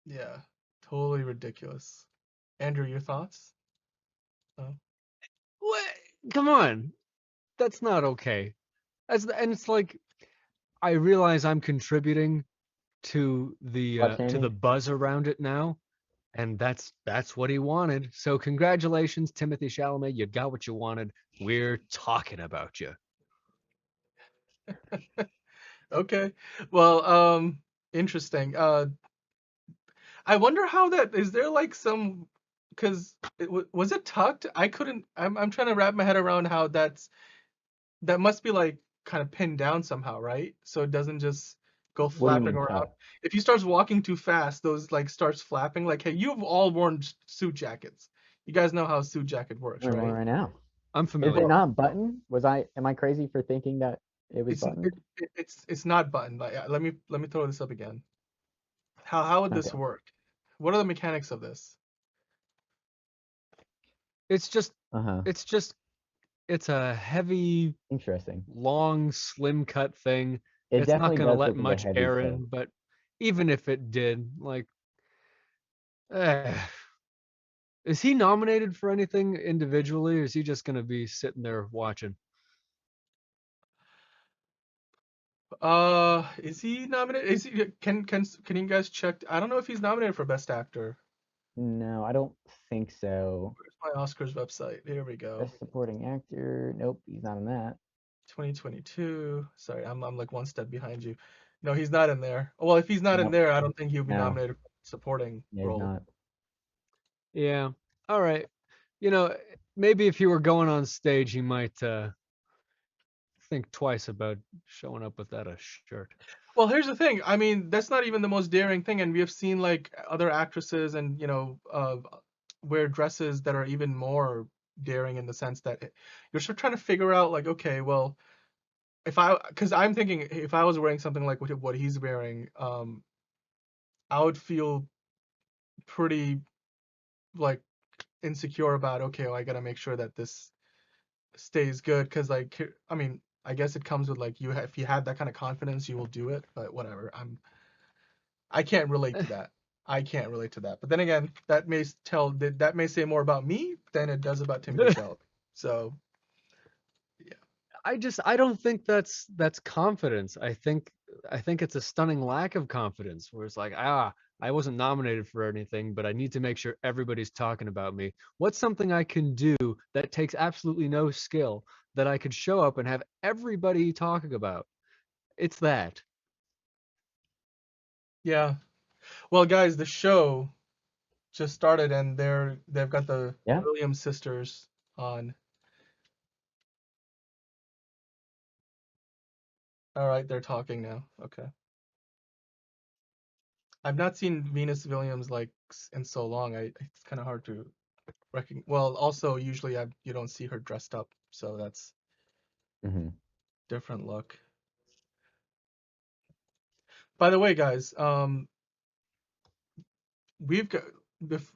Yeah, totally ridiculous. Andrew, your thoughts? What? Come on, that's not okay. And it's like, I realize I'm contributing to the Slut-shaming? buzz around it now, and that's what he wanted. So congratulations, Timothée Chalamet, you got what you wanted. We're talking about you. Okay. Well, interesting. I wonder how that is there like some because was it tucked? I couldn't. I'm trying to wrap my head around how that must be like kind of pinned down somehow, right? So it doesn't just go What do you flapping mean around. tucked? If he starts walking too fast, those like starts flapping. Like, hey, you've all worn suit jackets. You guys know how a suit jacket works, We're in one right? right now. I'm Is familiar. it not buttoned? Am I crazy for thinking that it was It's buttoned? it's not buttoned. Like, let me throw this up again. How would this Okay. work? What are the mechanics of this? It's just Uh-huh. it's a heavy, Interesting. long, slim cut thing. It It's not definitely gonna does let look like much a heavy air coat. in, but even if it did, like, eh, is he nominated for anything individually, or is he just gonna be sitting there watching? Is he nominated? Is he can you guys check? I don't know if he's nominated for Best Actor. No, I don't think so. Where's my Oscars website? Here we go. Best supporting actor. Nope, he's not in that. 2022. Sorry, I'm like one step behind you. No, he's not in there. Well, if he's not in Nope. there, I don't think he'll be No. nominated for supporting Yeah, he's role. not. Yeah. All right. Maybe if he were going on stage, he might think twice about showing up without a shirt. Well, here's the thing. I mean, that's not even the most daring thing, and we have seen like other actresses and wear dresses that are even more daring in the sense that you're sort of trying to figure out like, okay, well, because I'm thinking if I was wearing something like what he's wearing, I would feel pretty like insecure about, okay, well, I gotta make sure that this stays good, because like, I mean, I guess it comes with like if you have that kind of confidence, you will do it, but whatever. I can't relate to that. I can't relate to that. But then again, that may say more about me than it does about Timothée Chalamet. So I don't think that's confidence. I think it's a stunning lack of confidence where it's like, I wasn't nominated for anything, but I need to make sure everybody's talking about me. What's something I can do that takes absolutely no skill that I could show up and have everybody talking about? It's that. yeah. Well, guys, the show just started, and they've got the Yeah. Williams sisters on. All right, they're talking now. Okay. I've not seen Venus Williams like in so long. It's kind of hard to recognize. Well, also usually you don't see her dressed up, so that's Mm-hmm. different look. By the way, guys, we've got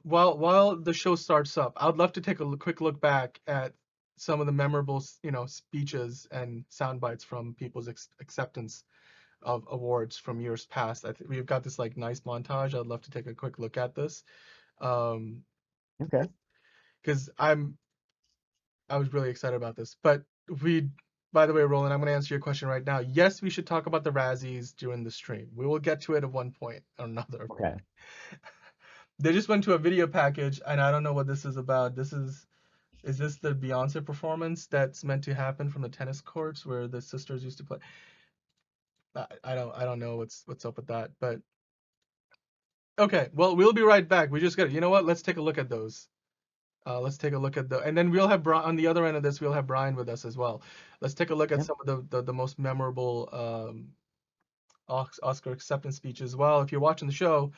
while the show starts up, I would love to take a quick look back at some of the memorable, speeches and sound bites from people's acceptance of awards from years past. I think we've got this like nice montage. I'd love to take a quick look at this, Okay. because I was really excited about this. But by the way, Roland, I'm going to answer your question right now. Yes, we should talk about the Razzies during the stream. We will get to it at one point or another. Okay. They just went to a video package, and I don't know what this is about. Is this the Beyonce performance that's meant to happen from the tennis courts where the sisters used to play? I don't know what's up with that, but okay. Well, we'll be right back. We just got, you know what? Let's take a look at those. Let's take a look at and then we'll have Brian on the other end of this. We'll have Brian with us as well. Let's take a look at Yep. some of the most memorable Oscar acceptance speeches. Well, if you're watching the show,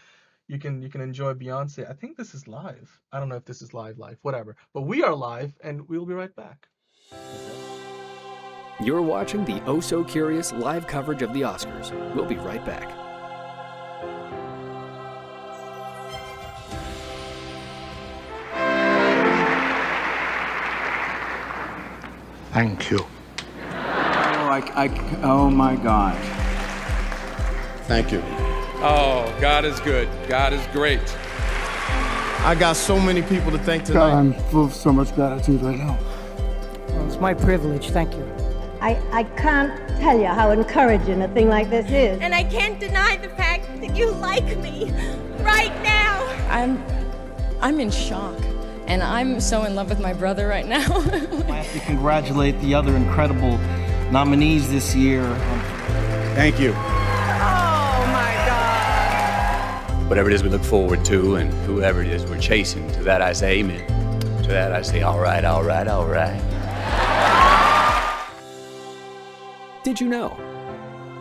you can enjoy Beyonce. I think this is live. I don't know if this is live, whatever. But we are live, and we'll be right back. You're watching the Oh So Curious live coverage of the Oscars. We'll be right back. Thank you. Oh my God. Thank you. Oh, God is good. God is great. I got so many people to thank tonight. I'm full of so much gratitude right now. Well, it's my privilege, thank you. I can't tell you how encouraging a thing like this is. And I can't deny the fact that you like me right now. I'm in shock, and I'm so in love with my brother right now. I have to congratulate the other incredible nominees this year. Thank you. Oh my God. Whatever it is we look forward to and whoever it is we're chasing, to that I say amen. To that I say, all right, all right, all right. Did you know?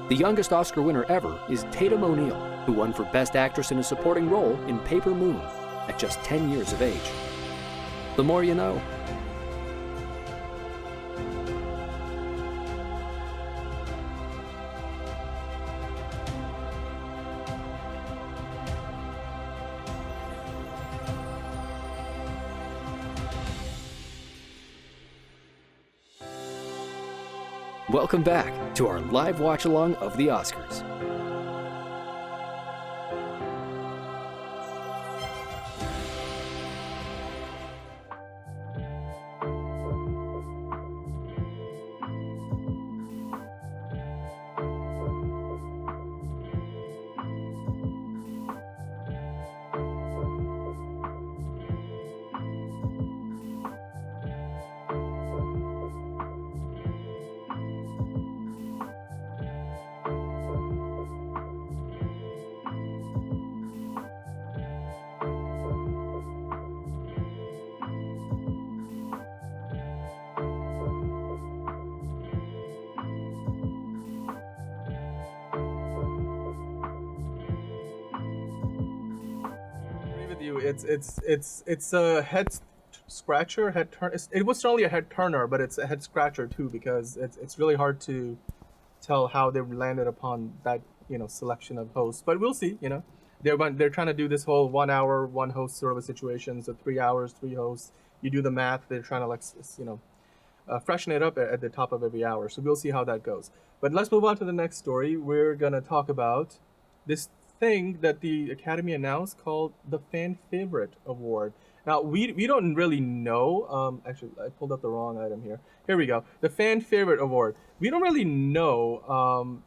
The youngest Oscar winner ever is Tatum O'Neal, who won for Best Actress in a Supporting Role in Paper Moon at just 10 years of age. The more you know. Welcome back to our live watch-along of the Oscars. It's a head scratcher, head turn. It was certainly a head turner, but it's a head scratcher too, because it's really hard to tell how they landed upon that selection of hosts. But we'll see. They're trying to do this whole 1 hour, one host sort of a situation. So 3 hours, 3 hosts. You do the math. They're trying to freshen it up at the top of every hour. So we'll see how that goes. But let's move on to the next story. We're gonna talk about this thing that the Academy announced called the Fan Favorite Award. Now, we don't really know. Actually, I pulled up the wrong item here. Here we go. The Fan Favorite Award. We don't really know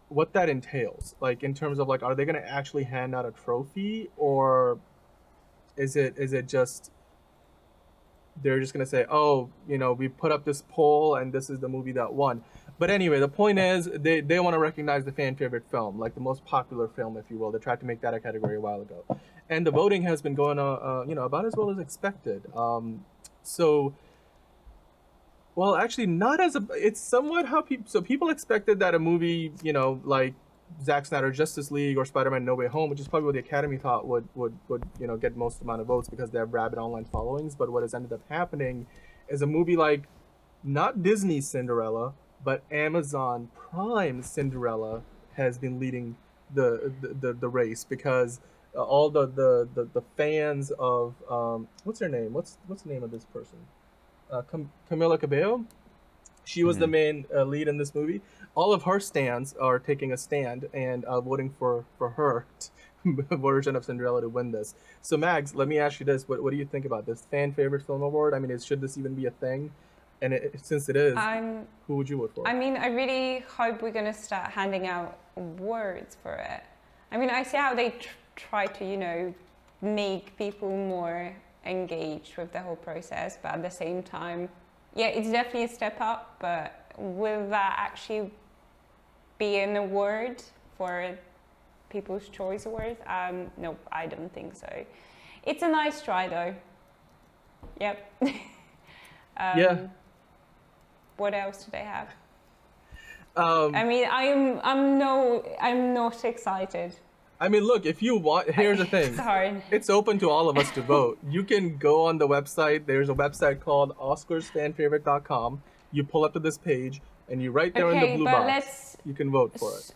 what that entails. Like, in terms of, like, are they going to actually hand out a trophy? Or is it just... they're just going to say, oh, we put up this poll and this is the movie that won. But anyway, the point is they want to recognize the fan favorite film, like the most popular film, if you will. They tried to make that a category a while ago. And the voting has been going about as well as expected. Well, actually not it's somewhat how people expected that a movie, like Zack Snyder Justice League or Spider-Man No Way Home, which is probably what the Academy thought would get most amount of votes because they have rabid online followings. But what has ended up happening is a movie like not Disney's Cinderella, but Amazon Prime Cinderella has been leading the race, because all the fans of what's her name? What's the name of this person? Camila Cabello. She was the main lead in this movie. All of her stands are taking a stand and voting for her version of Cinderella to win this. So Mags, let me ask you this: what do you think about this Fan Favorite Film Award? I mean, should this even be a thing? And since it is, who would you vote for? I mean, I really hope we're going to start handing out awards for it. I mean, I see how they try to, make people more engaged with the whole process, but at the same time, yeah, it's definitely a step up, but will that actually be an award for People's Choice Awards? No, I don't think so. It's a nice try, though. Yep. Yeah. What else do they have? I mean, I'm not excited. I mean, look, if you want, here's the thing. Sorry. It's open to all of us to vote. You can go on the website. There's a website called OscarsFanFavorite.com. You pull up to this page, and you right there in the blue box, you can vote for it.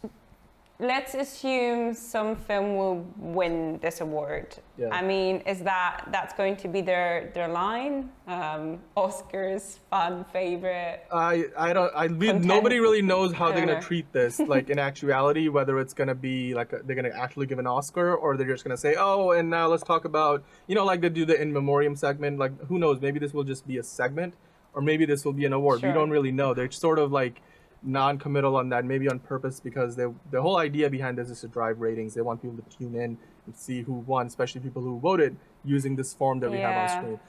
Let's assume some film will win this award. Yeah. I mean, that's going to be their line? Oscars fan favorite? Nobody really knows how they're gonna treat this. Like in actuality, whether it's gonna be like they're gonna actually give an Oscar, or they're just gonna say, oh, and now let's talk about, like they do the in memoriam segment. Like who knows? Maybe this will just be a segment, or maybe this will be an award. Sure. We don't really know. They're sort of like non-committal on that, maybe on purpose, because the whole idea behind this is to drive ratings. They want people to tune in and see who won, especially people who voted using this form that we have on screen.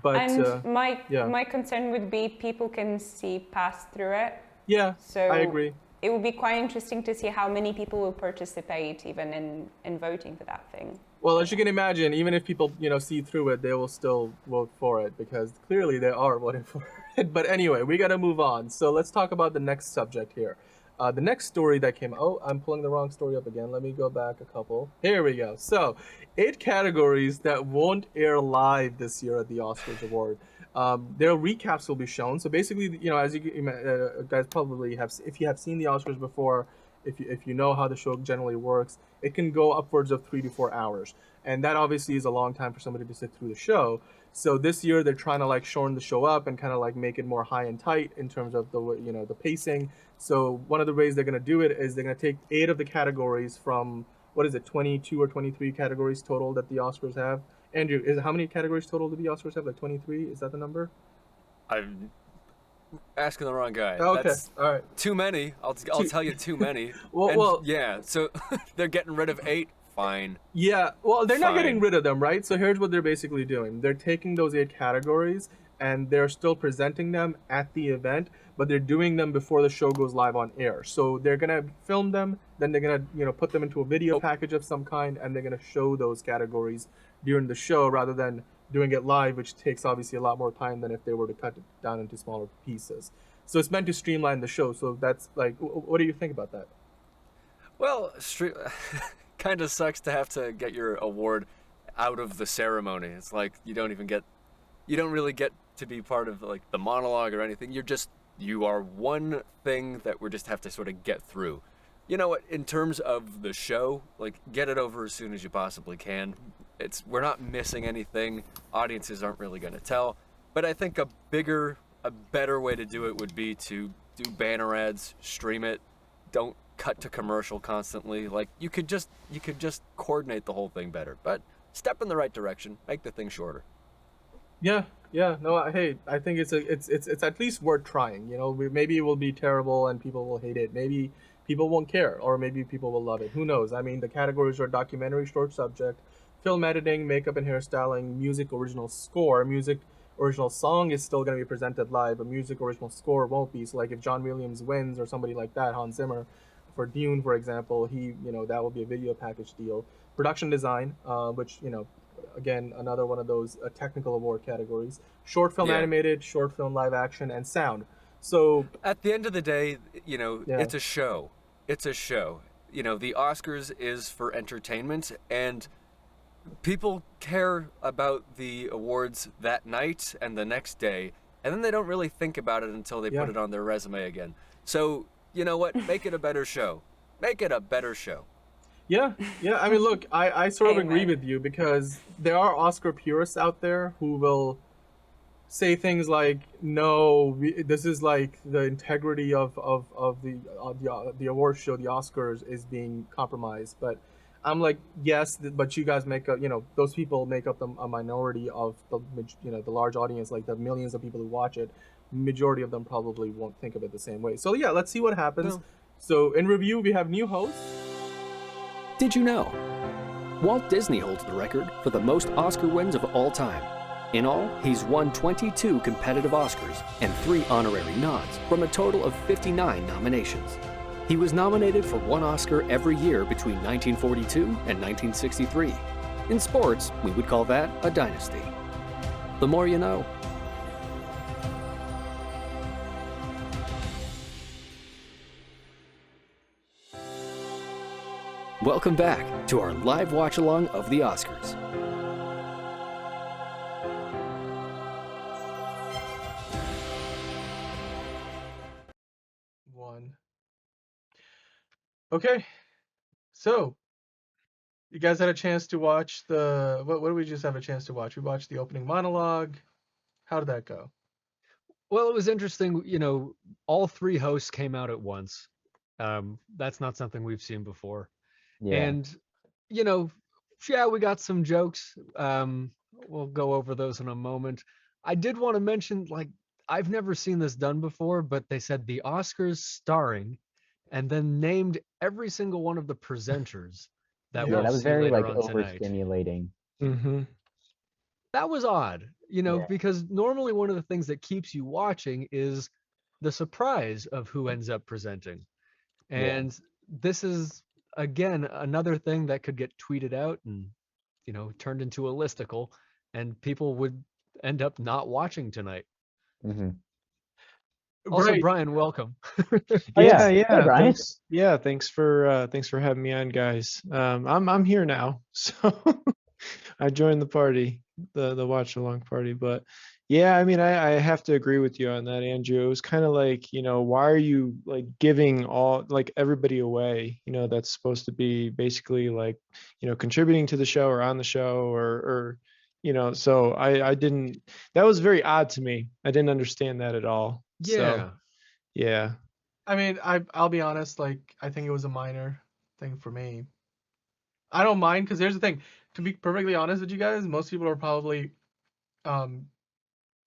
But and my concern would be people can see past through it. Yeah, so I agree. It would be quite interesting to see how many people will participate even in voting for that thing. Well, as you can imagine, even if people see through it, they will still vote for it, because clearly they are voting for it. But anyway, we got to move on. So let's talk about the next subject here. The next story that came. Oh, I'm pulling the wrong story up again. Let me go back a couple. Here we go. So 8 categories that won't air live this year at the Oscars Award. Their recaps will be shown. So basically, as you guys probably have, if you have seen the Oscars before, if you know how the show generally works, it can go upwards of 3 to 4 hours, and that obviously is a long time for somebody to sit through the show. So this year they're trying to like shorten the show up and kind of like make it more high and tight in terms of the pacing. So one of the ways they're going to do it is they're going to take 8 of the categories from 22 or 23 categories total that the Oscars have. Andrew, how many categories total do the Oscars have? Like 23? Is that the number? I'm asking the wrong guy. Okay, That's all right. Too many. I'll tell you too many. well, yeah. So they're getting rid of 8. Fine. Yeah. Well, they're not Fine. getting rid of them, right? So here's what they're basically doing. They're taking those 8 categories and they're still presenting them at the event, but they're doing them before the show goes live on air. So they're gonna film them, then they're gonna put them into a video package of some kind, and they're gonna show those categories during the show rather than doing it live, which takes obviously a lot more time than if they were to cut it down into smaller pieces. So it's meant to streamline the show. So that's like, what do you think about that? Well, kind of sucks to have to get your award out of the ceremony. It's like you don't really get to be part of like the monologue or anything. You are one thing that we just have to sort of get through. You know what? In terms of the show, like get it over as soon as you possibly can. We're not missing anything. Audiences aren't really going to tell. But I think a better way to do it would be to do banner ads, stream it. Don't cut to commercial constantly. Like you could just coordinate the whole thing better. But step in the right direction. Make the thing shorter. Yeah. No, hey, I think it's at least worth trying. Maybe it will be terrible and people will hate it. Maybe people won't care, or maybe people will love it. Who knows? I mean, the categories are documentary, short subject, film editing, makeup and hairstyling, music, original score. Music, original song is still going to be presented live, but music, original score won't be. So like if John Williams wins or somebody like that, Hans Zimmer, for Dune, for example, that will be a video package deal. Production design, which, again, another one of those technical award categories. Short film animated, short film live action, and sound. So at the end of the day, it's a show. It's a show. The Oscars is for entertainment, and people care about the awards that night and the next day, and then they don't really think about it until they put it on their resume again. So, you know what? Make it a better show. Make it a better show. Yeah. I mean, look, I sort of agree with you, because there are Oscar purists out there who will say things like, no, this is like the integrity of the award show, the Oscars, is being compromised. But I'm like, yes, but you guys make up, those people make up a minority of the large audience, like the millions of people who watch it. Majority of them probably won't think of it the same way. So yeah, let's see what happens. No. So in review, we have new hosts. Did you know? Walt Disney holds the record for the most Oscar wins of all time. In all, he's won 22 competitive Oscars and 3 honorary nods from a total of 59 nominations. He was nominated for 1 Oscar every year between 1942 and 1963. In sports, we would call that a dynasty. The more you know. Welcome back to our live watch-along of the Oscars. One. Okay, so you guys had a chance to watch the what did we just have a chance to watch? We watched the opening monologue. How did that go? Well, it was interesting. All three hosts came out at once. That's not something we've seen before. Yeah. And, we got some jokes. We'll go over those in a moment. I did want to mention, I've never seen this done before, but they said the Oscars starring, and then named every single one of the presenters that we'll that was see very later on tonight. overstimulating. Mm-hmm. That was odd, because normally one of the things that keeps you watching is the surprise of who ends up presenting. And this is, again, another thing that could get tweeted out and, turned into a listicle, and people would end up not watching tonight. Mm-hmm. Also, Right. Brian, welcome. Yeah. Yeah. Hey, Brian. Thanks for having me on, guys. I'm here now, so I joined the party, the watch along party. But yeah, I mean, I have to agree with you on that, Andrew. It was kind of like, why are you giving everybody away? That's supposed to be basically contributing to the show or on the show or So I didn't. That was very odd to me. I didn't understand that at all. Yeah. So, yeah. I mean, I'll be honest, I think it was a minor thing for me. I don't mind, because here's the thing. To be perfectly honest with you guys, most people are probably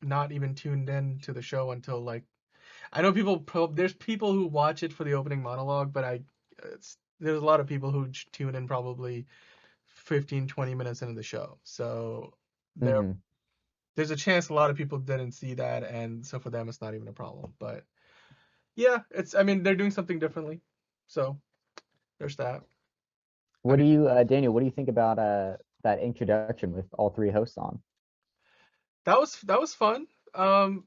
not even tuned in to the show until I know there's people who watch it for the opening monologue, but there's a lot of people who tune in probably 15-20 minutes into the show. So there's a chance a lot of people didn't see that, and so for them it's not even a problem. But yeah, they're doing something differently. So there's that. What do you, Daniel? What do you think about that introduction with all three hosts on? That was fun. I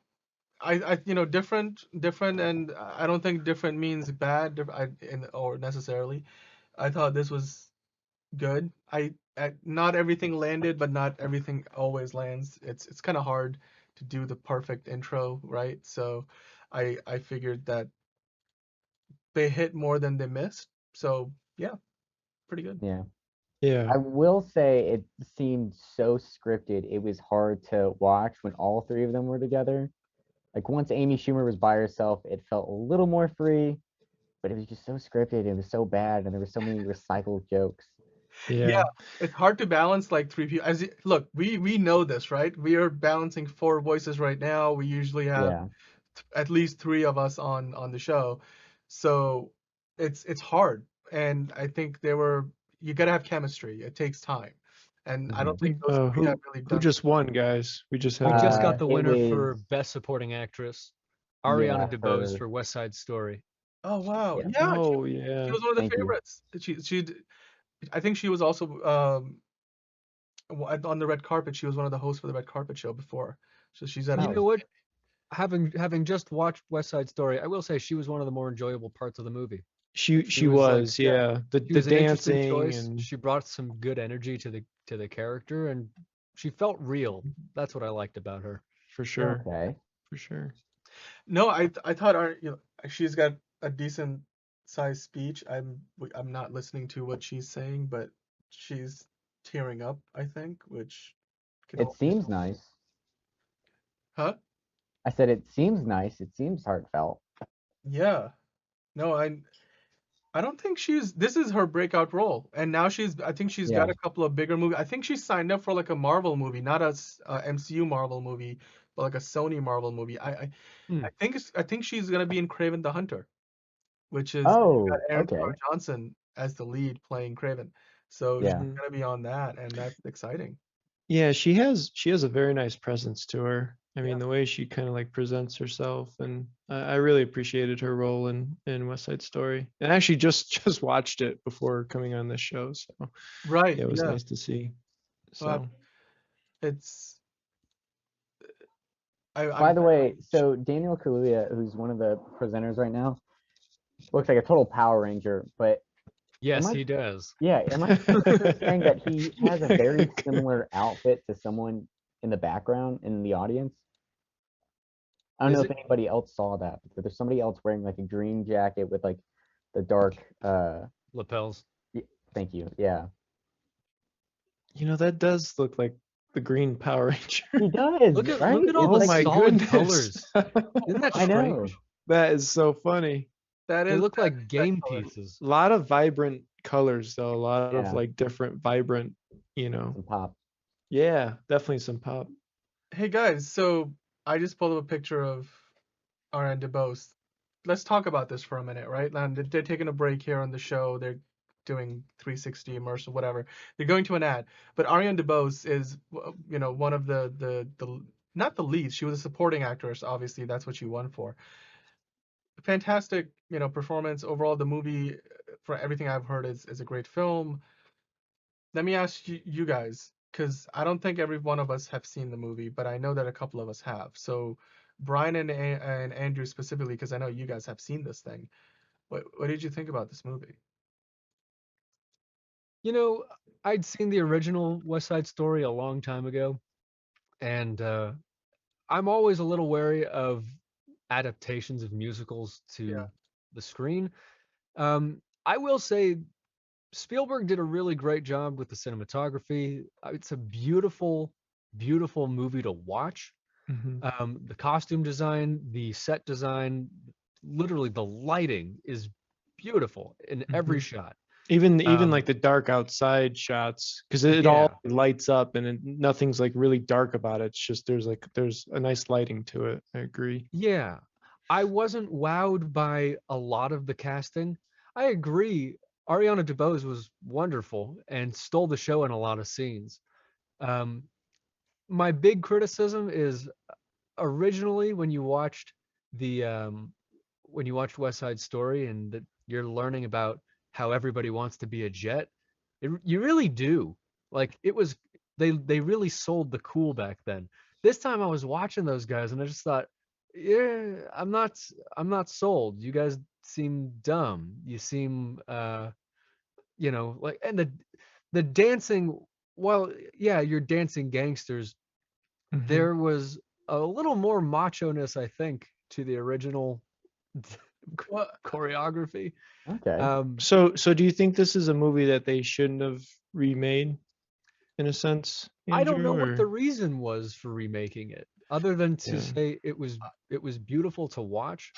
different, and I don't think different means bad or necessarily. I thought this was good. Not everything landed, but not everything always lands. It's kind of hard to do the perfect intro, right? So I figured that they hit more than they missed. So yeah, pretty good. Yeah. I will say it seemed so scripted. It was hard to watch when all three of them were together. Once Amy Schumer was by herself, it felt a little more free, but it was just so scripted. It was so bad, and there were so many recycled jokes. Yeah, it's hard to balance three people. Look, we know this, right? We are balancing 4 voices right now. We usually have at least 3 of us on the show, so it's hard. And I think you gotta have chemistry. It takes time, and I don't think those three have really done. Who just won, guys? We just got the winner for Best Supporting Actress, Ariana DeBose for West Side Story. Oh wow! Yeah. Yeah, Oh she yeah. was one of the favorites. I think she was also on the red carpet. She was one of the hosts for the red carpet show before, so she's at. You know what? Having just watched West Side Story, I will say she was one of the more enjoyable parts of the movie. She was, yeah. The was an interesting dancing choice. and She brought some good energy to the character, and she felt real. That's what I liked about her. for sure. Okay. For sure. No, I thought she's got a decent sized speech. I'm not listening to what she's saying, but she's tearing up, I think, which It seems nice. Huh? I said it seems nice. It seems heartfelt. Yeah. No, I don't think this is her breakout role, and now I think she's got a couple of bigger movies. I think she's signed up for a Marvel movie, not a MCU Marvel movie, but a Sony Marvel movie. I think she's gonna be in Kraven the Hunter, which is got Aaron Taylor Johnson as the lead playing Kraven. So she's gonna be on that, and that's exciting. Yeah, she has a very nice presence to her. I mean, the way she kind of presents herself, and I really appreciated her role in West Side Story. And I actually just watched it before coming on this show, so right, it was nice to see. So well, it's. By the way, so Daniel Kaluuya, who's one of the presenters right now, looks like a total Power Ranger, but Yes, Am I- he does. Yeah, am I saying that he has a very similar outfit to someone in the background in the audience? I don't Is know it? if anybody else saw that, but there's somebody else wearing like a green jacket with like the dark Lapels. thank you. Yeah. You know, that does look like the Green Power Ranger. He does, Look at right? look at all It's the Oh my solid goodness. colors. Isn't that I know. strange? That is so funny. That They is look that like is that game color. pieces. A lot of vibrant colors though, a lot of Yeah. like different vibrant, you know. Some pop. Yeah, definitely some pop. Hey guys, so I just pulled up a picture of Ariane DeBose. Let's talk about this for a minute, right? And they're taking a break here on the show. They're doing 360 immersive, whatever. They're going to an ad. But Ariane DeBose is, one of the not the leads. She was a supporting actress. Obviously, that's what she won for. Fantastic, performance overall. The movie, for everything I've heard, is a great film. Let me ask you guys, because I don't think every one of us have seen the movie, but I know that a couple of us have. So, Brian and Andrew specifically, because I know you guys have seen this thing. What did you think about this movie? I'd seen the original West Side Story a long time ago, and I'm always a little wary of adaptations of musicals to the screen. I will say Spielberg did a really great job with the cinematography. It's a beautiful, beautiful movie to watch. The costume design, the set design, literally the lighting is beautiful in every shot. Even like the dark outside shots, because it all lights up and nothing's like really dark about it. It's just there's a nice lighting to it. I agree. Yeah. I wasn't wowed by a lot of the casting. I agree. Ariana DeBose was wonderful and stole the show in a lot of scenes. My big criticism is originally when you watched West Side Story and that you're learning about how everybody wants to be a jet, you really do. Like it was they really sold the cool back then. This time I was watching those guys and I just thought, yeah, I'm not sold. You guys seem dumb. You seem like, and the dancing, well, yeah, you're dancing gangsters. There was a little more macho-ness, I think, to the original choreography. Okay. So do you think this is a movie that they shouldn't have remade, in a sense? I don't know Andrew, what or- the reason was for remaking it, other than to say it was beautiful to watch.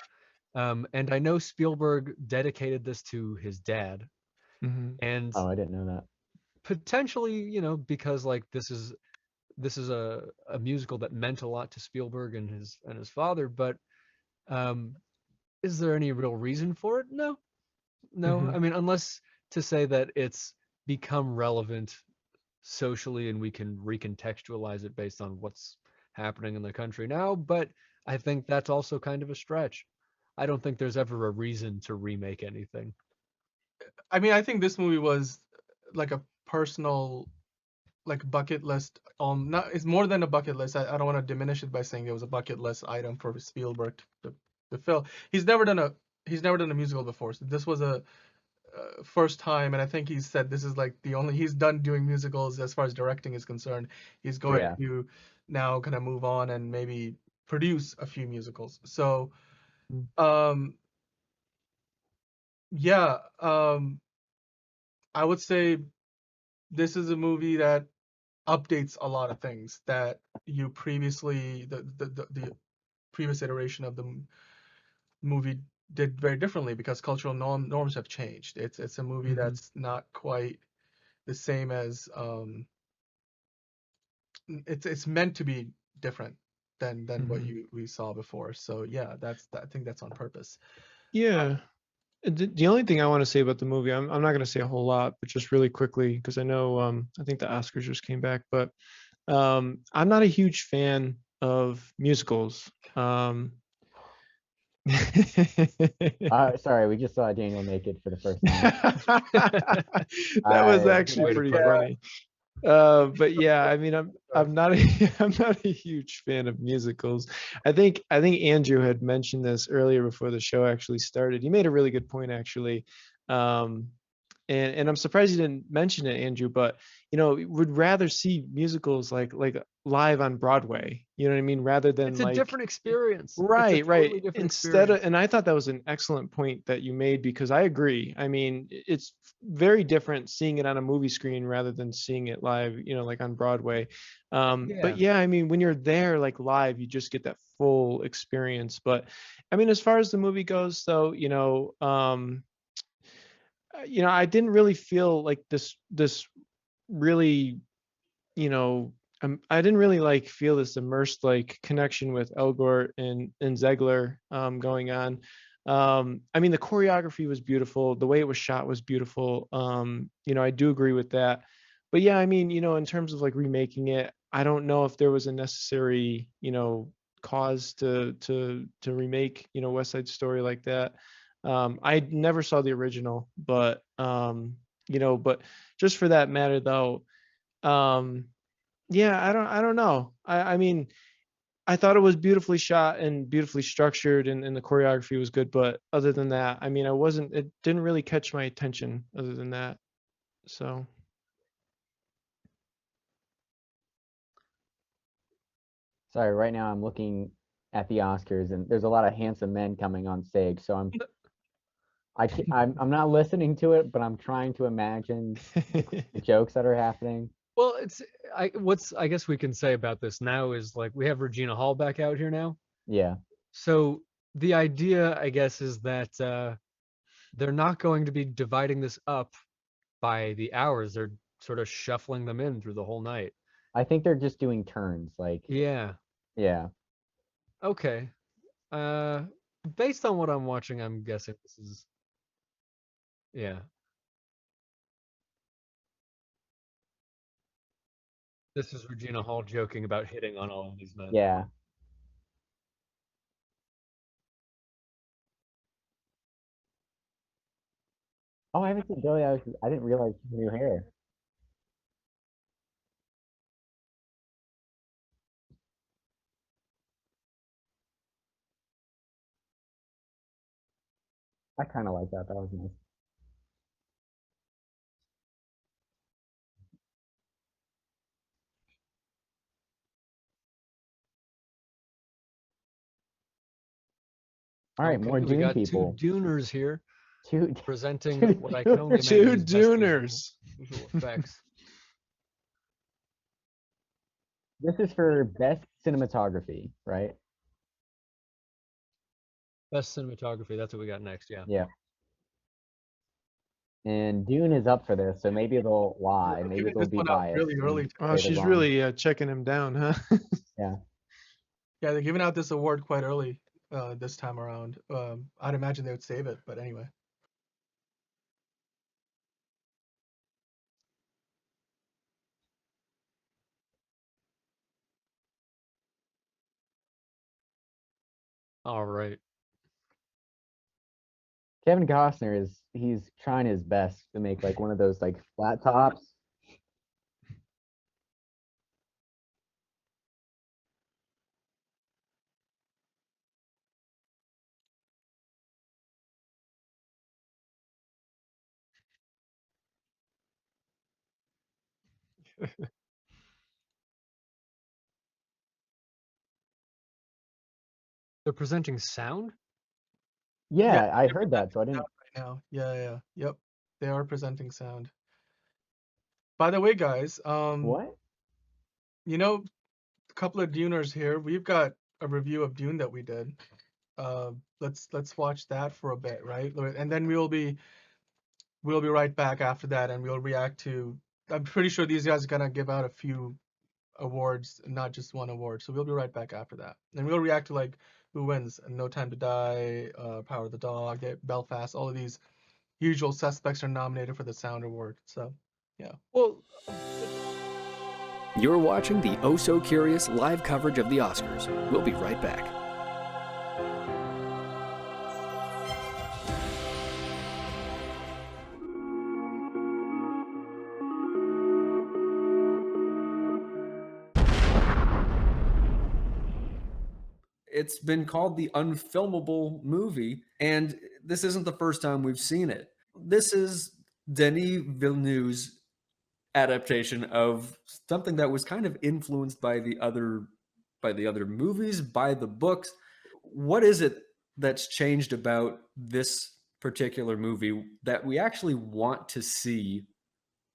And I know Spielberg dedicated this to his dad, and Oh, I didn't know that. potentially, because like this is a musical that meant a lot to Spielberg and his father. But is there any real reason for it? No. I mean, unless to say that it's become relevant socially and we can recontextualize it based on what's happening in the country now. But I think that's also kind of a stretch. I don't think there's ever a reason to remake anything. I mean, I think this movie was like a personal, like bucket list. Not it's more than a bucket list. I don't want to diminish it by saying it was a bucket list item for Spielberg to fill. He's never done a musical before, so this was a first time, and I think he said this is like the only he's done doing musicals as far as directing is concerned. He's going to now kind of move on and maybe produce a few musicals. So, I would say this is a movie that updates a lot of things that you previously the previous iteration of the movie did very differently because cultural norms have changed. It's a movie that's not quite the same as it's meant to be different than what we saw before. So yeah, I think that's on purpose. Yeah. The only thing I want to say about the movie, I'm not going to say a whole lot, but just really quickly, because I know I think the Oscars just came back, but I'm not a huge fan of musicals. Sorry, we just saw Daniel naked for the first time. That was actually pretty funny. But yeah, I mean, I'm not a huge fan of musicals. I think Andrew had mentioned this earlier before the show actually started. He made a really good point actually. and I'm surprised you didn't mention it, Andrew, but would rather see musicals like live on Broadway. You know what I mean? Rather than It's a different experience. Right, It's a totally right. different Instead of, experience. and I thought that was an excellent point that you made, because I agree. I mean, it's very different seeing it on a movie screen rather than seeing it live, like on Broadway. But yeah, I mean, when you're there like live, you just get that full experience. But I mean, as far as the movie goes, though, I didn't really feel like this really, I didn't really like feel this immersed like connection with Elgort and Zegler going on. I mean, the choreography was beautiful. The way it was shot was beautiful. I do agree with that. But yeah, I mean, in terms of like remaking it, I don't know if there was a necessary, cause to remake, West Side Story like that. I never saw the original, but but just for that matter though, yeah, I don't know. I mean, I thought it was beautifully shot and beautifully structured, and the choreography was good, but other than that, I mean, it didn't really catch my attention other than that. So Sorry, right now I'm looking at the Oscars, and there's a lot of handsome men coming on stage, so I'm not listening to it, but I'm trying to imagine the jokes that are happening. Well, I guess we can say about this now is like we have Regina Hall back out here now. Yeah. So the idea, I guess, is that they're not going to be dividing this up by the hours. They're sort of shuffling them in through the whole night. I think they're just doing turns, like. Yeah. Yeah. Okay. Based on what I'm watching, I'm guessing this is. Yeah. This is Regina Hall joking about hitting on all of these men. Yeah. Oh, I haven't seen Billie Eilish. I didn't realize she had new hair. I kind of like that. That was nice. All right, Okay, more we Dune got people. two Duners here presenting two what I can only Two imagine is best Duners. visual effects. This is for best cinematography, right? Best cinematography. That's what we got next. Yeah. Yeah. And Dune is up for this, so maybe they'll lie. Maybe they'll be biased. Really early. Oh, she's really checking him down, huh? Yeah. Yeah, they're giving out this award quite early this time around. I'd imagine they would save it, but anyway. All right. Kevin Costner he's trying his best to make like one of those like flat tops. They're presenting sound? Yeah, I heard that, so I didn't. Right now. Yeah. Yep. They are presenting sound. By the way, guys, What? A couple of Duners here. We've got a review of Dune that we did. Let's watch that for a bit, right? And then we'll be right back after that, and we'll react to. I'm pretty sure these guys are gonna give out a few awards, not just one award. So we'll be right back after that, and we'll react to like who wins, No Time to Die, Power of the Dog, Belfast. All of these usual suspects are nominated for the Sound Award. So, yeah. Well, you're watching the Oh So Curious live coverage of the Oscars. We'll be right back. It's been called the unfilmable movie, and this isn't the first time we've seen it. This is Denis Villeneuve's adaptation of something that was kind of influenced by the other movies, by the books. What is it that's changed about this particular movie that we actually want to see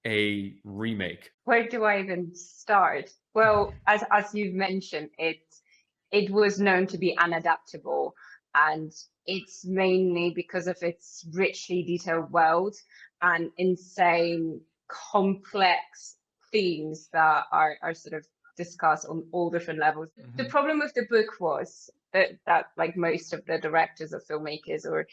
a remake? Where do I even start? Well, as you've mentioned, it was known to be unadaptable, and it's mainly because of its richly detailed world and insane, complex themes that are sort of discussed on all different levels. The problem with the book was that like most of the directors or filmmakers or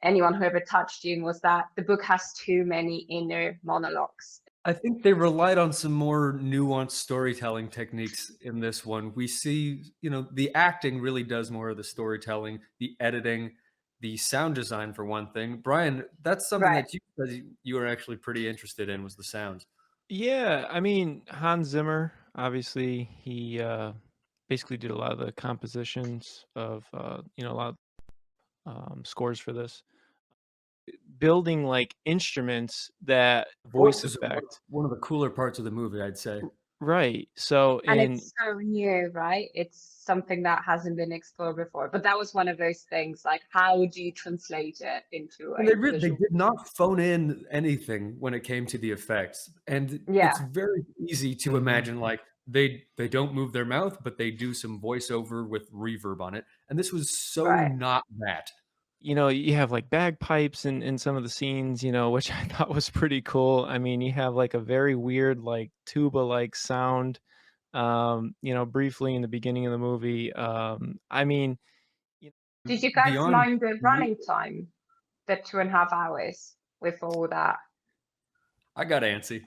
anyone who ever touched Dune was that the book has too many inner monologues. I think they relied on some more nuanced storytelling techniques in this one. We see, the acting really does more of the storytelling, the editing, the sound design for one thing. Brian, that's something Right. that you said you were actually pretty interested in, was the sounds. Yeah, I mean, Hans Zimmer, obviously, he basically did a lot of the compositions of, a lot of scores for this. Building like instruments that Voice voice is effect. one of the cooler parts of the movie, I'd say. Right. So And it's so new, right? It's something that hasn't been explored before. But that was one of those things, like, how do you translate it into a They visual? did not phone in anything when it came to the effects. And Yeah. it's very easy to imagine, like, they don't move their mouth, but they do some voiceover with reverb on it. And this was so not that. You have like bagpipes in some of the scenes, which I thought was pretty cool. I mean, you have like a very weird, like tuba-like sound, briefly in the beginning of the movie. I mean, Did you guys mind the running time? The 2.5 hours with all that? I got antsy.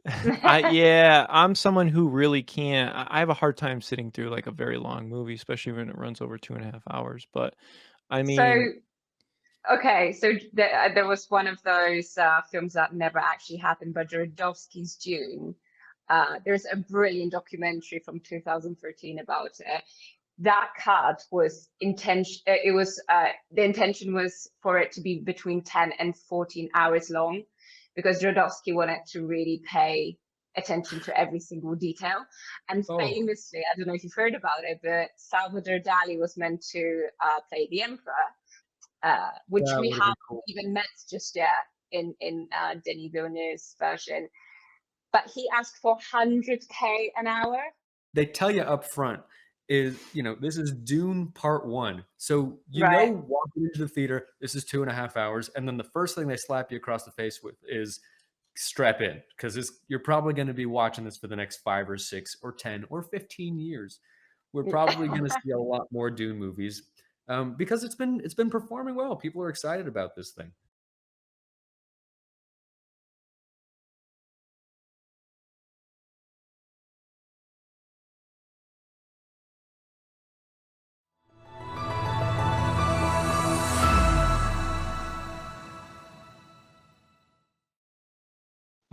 I'm someone who really can't. I have a hard time sitting through like a very long movie, especially when it runs over 2.5 hours. But I mean, so there was one of those films that never actually happened, but Jodorowsky's Dune. There's a brilliant documentary from 2013 about it. That cut was the intention was for it to be between 10 and 14 hours long, because Jodorowsky wanted to really pay attention to every single detail. And famously, I don't know if you've heard about it, but Salvador Dali was meant to play the Emperor, which we haven't even met just yet in Denis Villeneuve's version. But he asked for 100K an hour. They tell you up front, this is Dune Part 1. So walking into the theater, this is 2.5 hours. And then the first thing they slap you across the face with is strap in, because you're probably going to be watching this for the next 5 or 6 or 10 or 15 years. We're probably going to see a lot more Dune movies because it's been performing well. People are excited about this thing.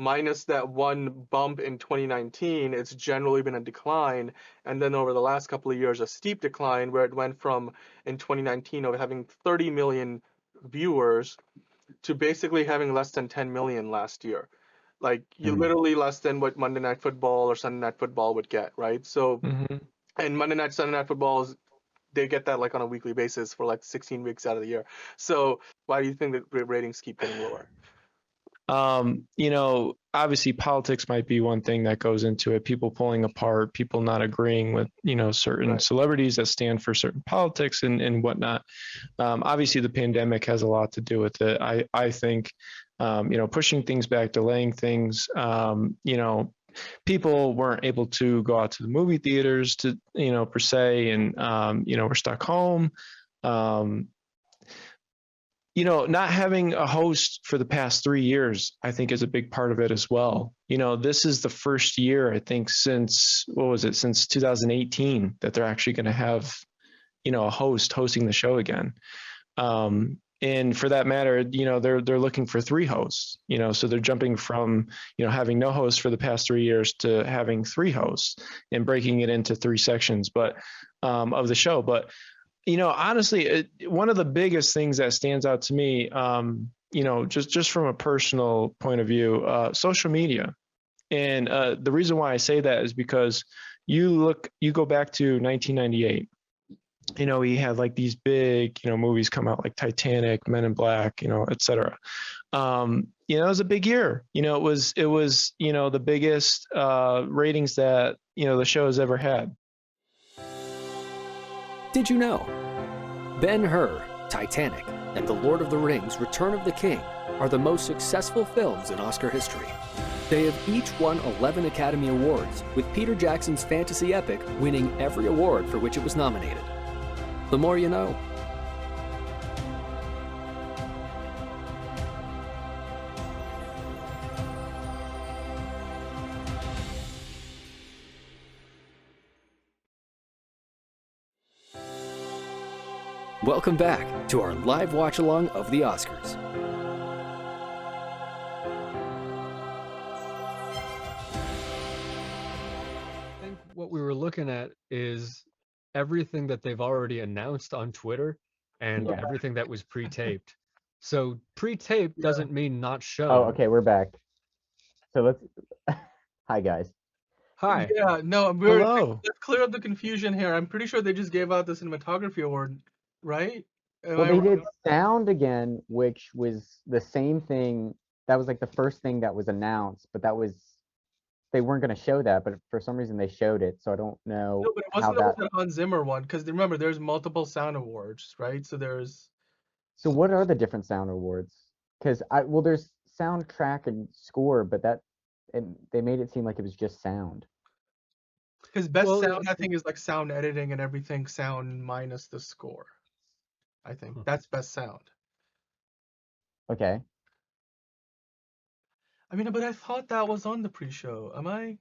Minus that one bump in 2019, it's generally been a decline. And then over the last couple of years, a steep decline, where it went from, in 2019, of having 30 million viewers to basically having less than 10 million last year. Like, literally less than what Monday Night Football or Sunday Night Football would get, right? So, and Monday Night, Sunday Night Football, they get that like on a weekly basis for like 16 weeks out of the year. So why do you think that ratings keep getting lower? Obviously politics might be one thing that goes into it. People pulling apart, people not agreeing with, certain celebrities that stand for certain politics and whatnot. Obviously the pandemic has a lot to do with it. I think, pushing things back, delaying things, people weren't able to go out to the movie theaters to, per se, and, we're stuck home. Not having a host for the past 3 years, I think, is a big part of it as well. This is the first year, I think, since 2018 that they're actually going to have, a host hosting the show again. And for that matter, they're looking for 3 hosts, so they're jumping from, having no host for the past 3 years to having 3 hosts and breaking it into 3 sections, of the show. But honestly, one of the biggest things that stands out to me, just from a personal point of view, social media. And the reason why I say that is because you go back to 1998. We had like these big, movies come out like Titanic, Men in Black, etc. It was a big year. It was the biggest ratings that the show has ever had. Did you know? Ben-Hur, Titanic, and The Lord of the Rings: Return of the King are the most successful films in Oscar history. They have each won 11 Academy Awards, with Peter Jackson's fantasy epic winning every award for which it was nominated. The more you know. Welcome back to our live watch-along of the Oscars. I think what we were looking at is everything that they've already announced on Twitter and everything that was pre-taped. So pre-taped doesn't mean not shown. Oh, okay, we're back. So let's. Hi, guys. Hi. Yeah, no, Hello. let's clear up the confusion here. I'm pretty sure they just gave out the cinematography award, right? Well, they did sound again, which was the same thing. That was like the first thing that was announced, but they weren't going to show that, but for some reason they showed it. So I don't know. No, but it wasn't the Hans Zimmer one, because remember, there's multiple sound awards, right? So there's. So what are the different sound awards? Because there's soundtrack and score, but they made it seem like it was just sound. Because best sound, I think, is like sound editing and everything sound minus the score. I think that's best sound. Okay. I mean, but I thought that was on the pre-show. Am I?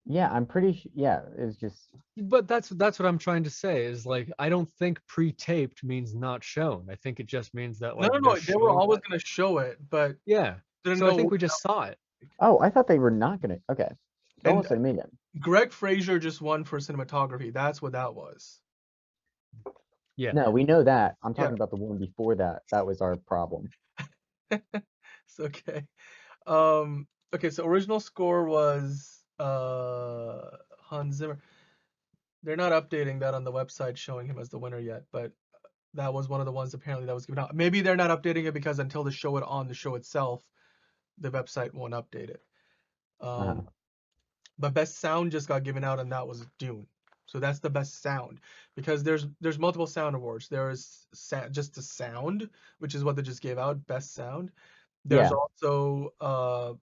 Yeah, I'm pretty sure. Yeah, it's just. But that's what I'm trying to say is like I don't think pre-taped means not shown. I think it just means that like No, they were always going to show it, but yeah. So I think we just saw it. Oh, I thought they were not going to. Okay. Don't listen to me then. Greg Fraser just won for cinematography. That's what that was. Yeah. No, we know that. I'm talking about the one before that. That was our problem. It's okay. Okay, so original score was Hans Zimmer. They're not updating that on the website showing him as the winner yet, but that was one of the ones apparently that was given out. Maybe they're not updating it because until they show it on the show itself, the website won't update it. But best sound just got given out, and that was Dune. So that's the best sound, because there's multiple sound awards. There is just the sound, which is what they just gave out, best sound. There's also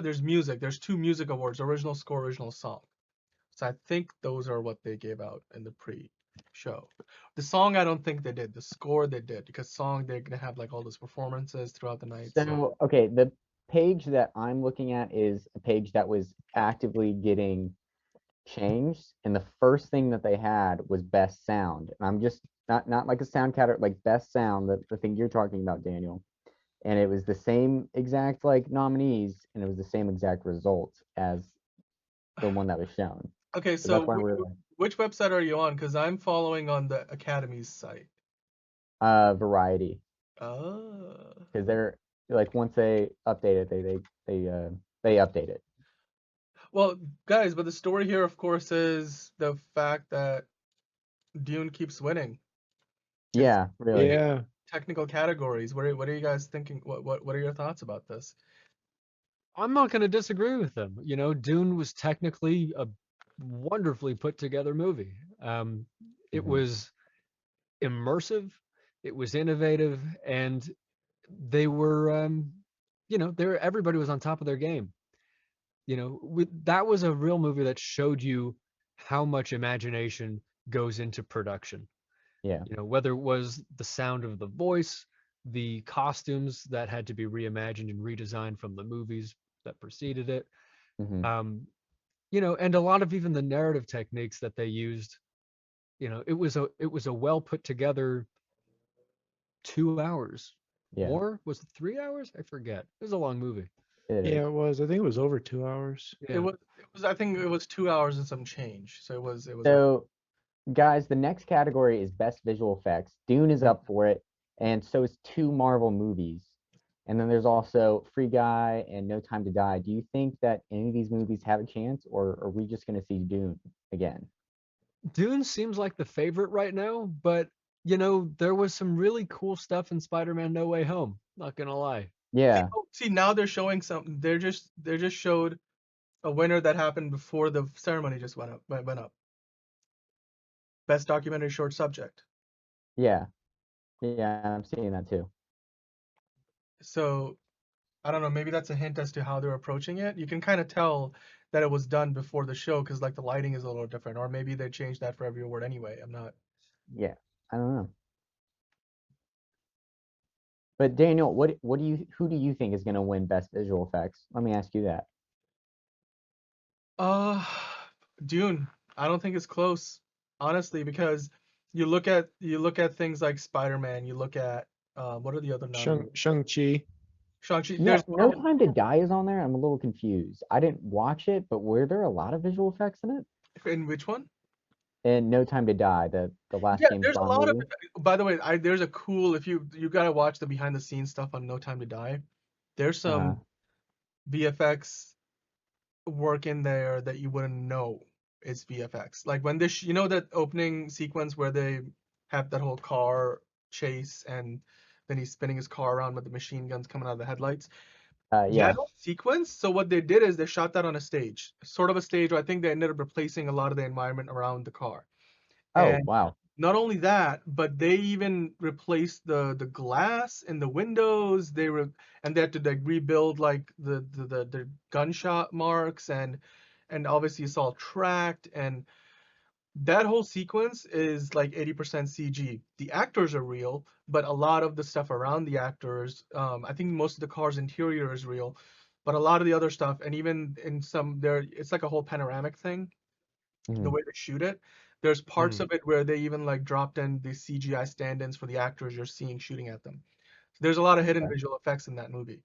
there's music. There's 2 music awards: original score, original song. So I think those are what they gave out in the pre-show. The song, I don't think they did. The score they did, because song they're gonna have like all those performances throughout the night. So okay, the page that I'm looking at is a page that was actively getting changed, and the first thing that they had was best sound. And I'm just not like a sound category, like best sound, the thing you're talking about, Daniel. And it was the same exact like nominees, and it was the same exact result as the one that was shown. Okay, so which website are you on? Because I'm following on the Academy's site. Variety. Oh. Because they're like, once they update it, they update it. Well, guys, but the story here, of course, is the fact that Dune keeps winning. Yeah, really. Yeah. Technical categories. What are you guys thinking? What are your thoughts about this? I'm not going to disagree with them. Dune was technically a wonderfully put together movie. It was immersive, it was innovative, and they were, everybody was on top of their game. That was a real movie that showed you how much imagination goes into production. Yeah. Whether it was the sound of the voice, the costumes that had to be reimagined and redesigned from the movies that preceded it. And a lot of even the narrative techniques that they used, it was a well put together 2 hours. Yeah. Or was it 3 hours? I forget. It was a long movie. Yeah, it was. I think it was over 2 hours. Yeah. It was. I think it was 2 hours and some change. So it was. So, guys, the next category is best visual effects. Dune is up for it, and so is 2 Marvel movies. And then there's also Free Guy and No Time to Die. Do you think that any of these movies have a chance, or are we just going to see Dune again? Dune seems like the favorite right now, but there was some really cool stuff in Spider-Man No Way Home. Not gonna lie. Yeah. See, now they're showing something. They just showed a winner that happened before the ceremony just went up. Best documentary short subject. Yeah. Yeah, I'm seeing that too. So, I don't know, maybe that's a hint as to how they're approaching it. You can kind of tell that it was done before the show because like the lighting is a little different, or maybe they changed that for every award anyway. I'm not. Yeah, I don't know. But Daniel, who do you think is going to win Best Visual Effects? Let me ask you that. Dune. I don't think it's close, honestly, because you look at things like Spider-Man. You look at what are the other Shang-Chi. Shang-Chi. Yeah, No Time to Die is on there. I'm a little confused. I didn't watch it, but were there a lot of visual effects in it? In which one? And No Time to Die, the last Yeah, James there's a Bond lot movie. of. By the way, there's a cool if you gotta watch the behind the scenes stuff on No Time to Die. There's some VFX work in there that you wouldn't know is VFX. Like when this, that opening sequence where they have that whole car chase and then he's spinning his car around with the machine guns coming out of the headlights. Yeah. That whole sequence. So what they did is they shot that on a stage, sort of a stage where I think they ended up replacing a lot of the environment around the car. Oh, And wow. not only that, but they even replaced the glass in the windows. And they had to like rebuild like the gunshot marks and obviously it's all tracked, and that whole sequence is like 80% CG. The actors are real, but a lot of the stuff around the actors, I think most of the car's interior is real, but a lot of the other stuff, and even in some there, it's like a whole panoramic thing, the way they shoot it. There's parts of it where they even like dropped in the CGI stand-ins for the actors you're seeing shooting at them. So there's a lot of hidden visual effects in that movie.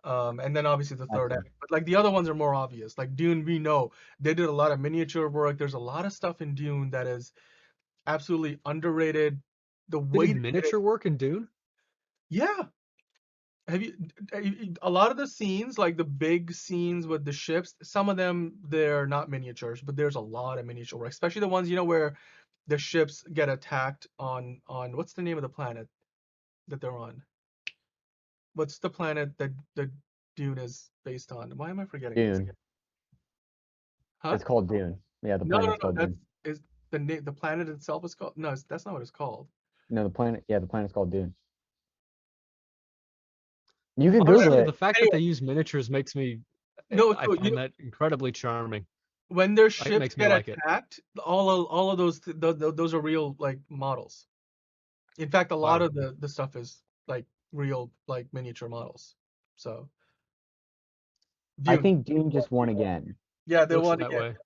And then obviously the third act. But like the other ones are more obvious. Like Dune, we know they did a lot of miniature work. There's a lot of stuff in Dune that is absolutely underrated. The They way did miniature work in Dune? Yeah. Have you a lot of the scenes, like the big scenes with the ships, some of them they're not miniatures, but there's a lot of miniature work, especially the ones where the ships get attacked on what's the name of the planet that they're on? What's the planet that the Dune is based on? Why am I forgetting this? Dune. Huh? It's called Dune. Yeah, the planet's called Dune. Is the planet itself is called? No, that's not what it's called. No, the planet's called Dune. You can Google it. The fact that they use miniatures makes me. I find that incredibly charming. When their ships makes me get like it. attacked, all of those are real like models. In fact, a lot of the stuff is like real like miniature models. So I think Dune just won again. Yeah, they Looks won that again. way.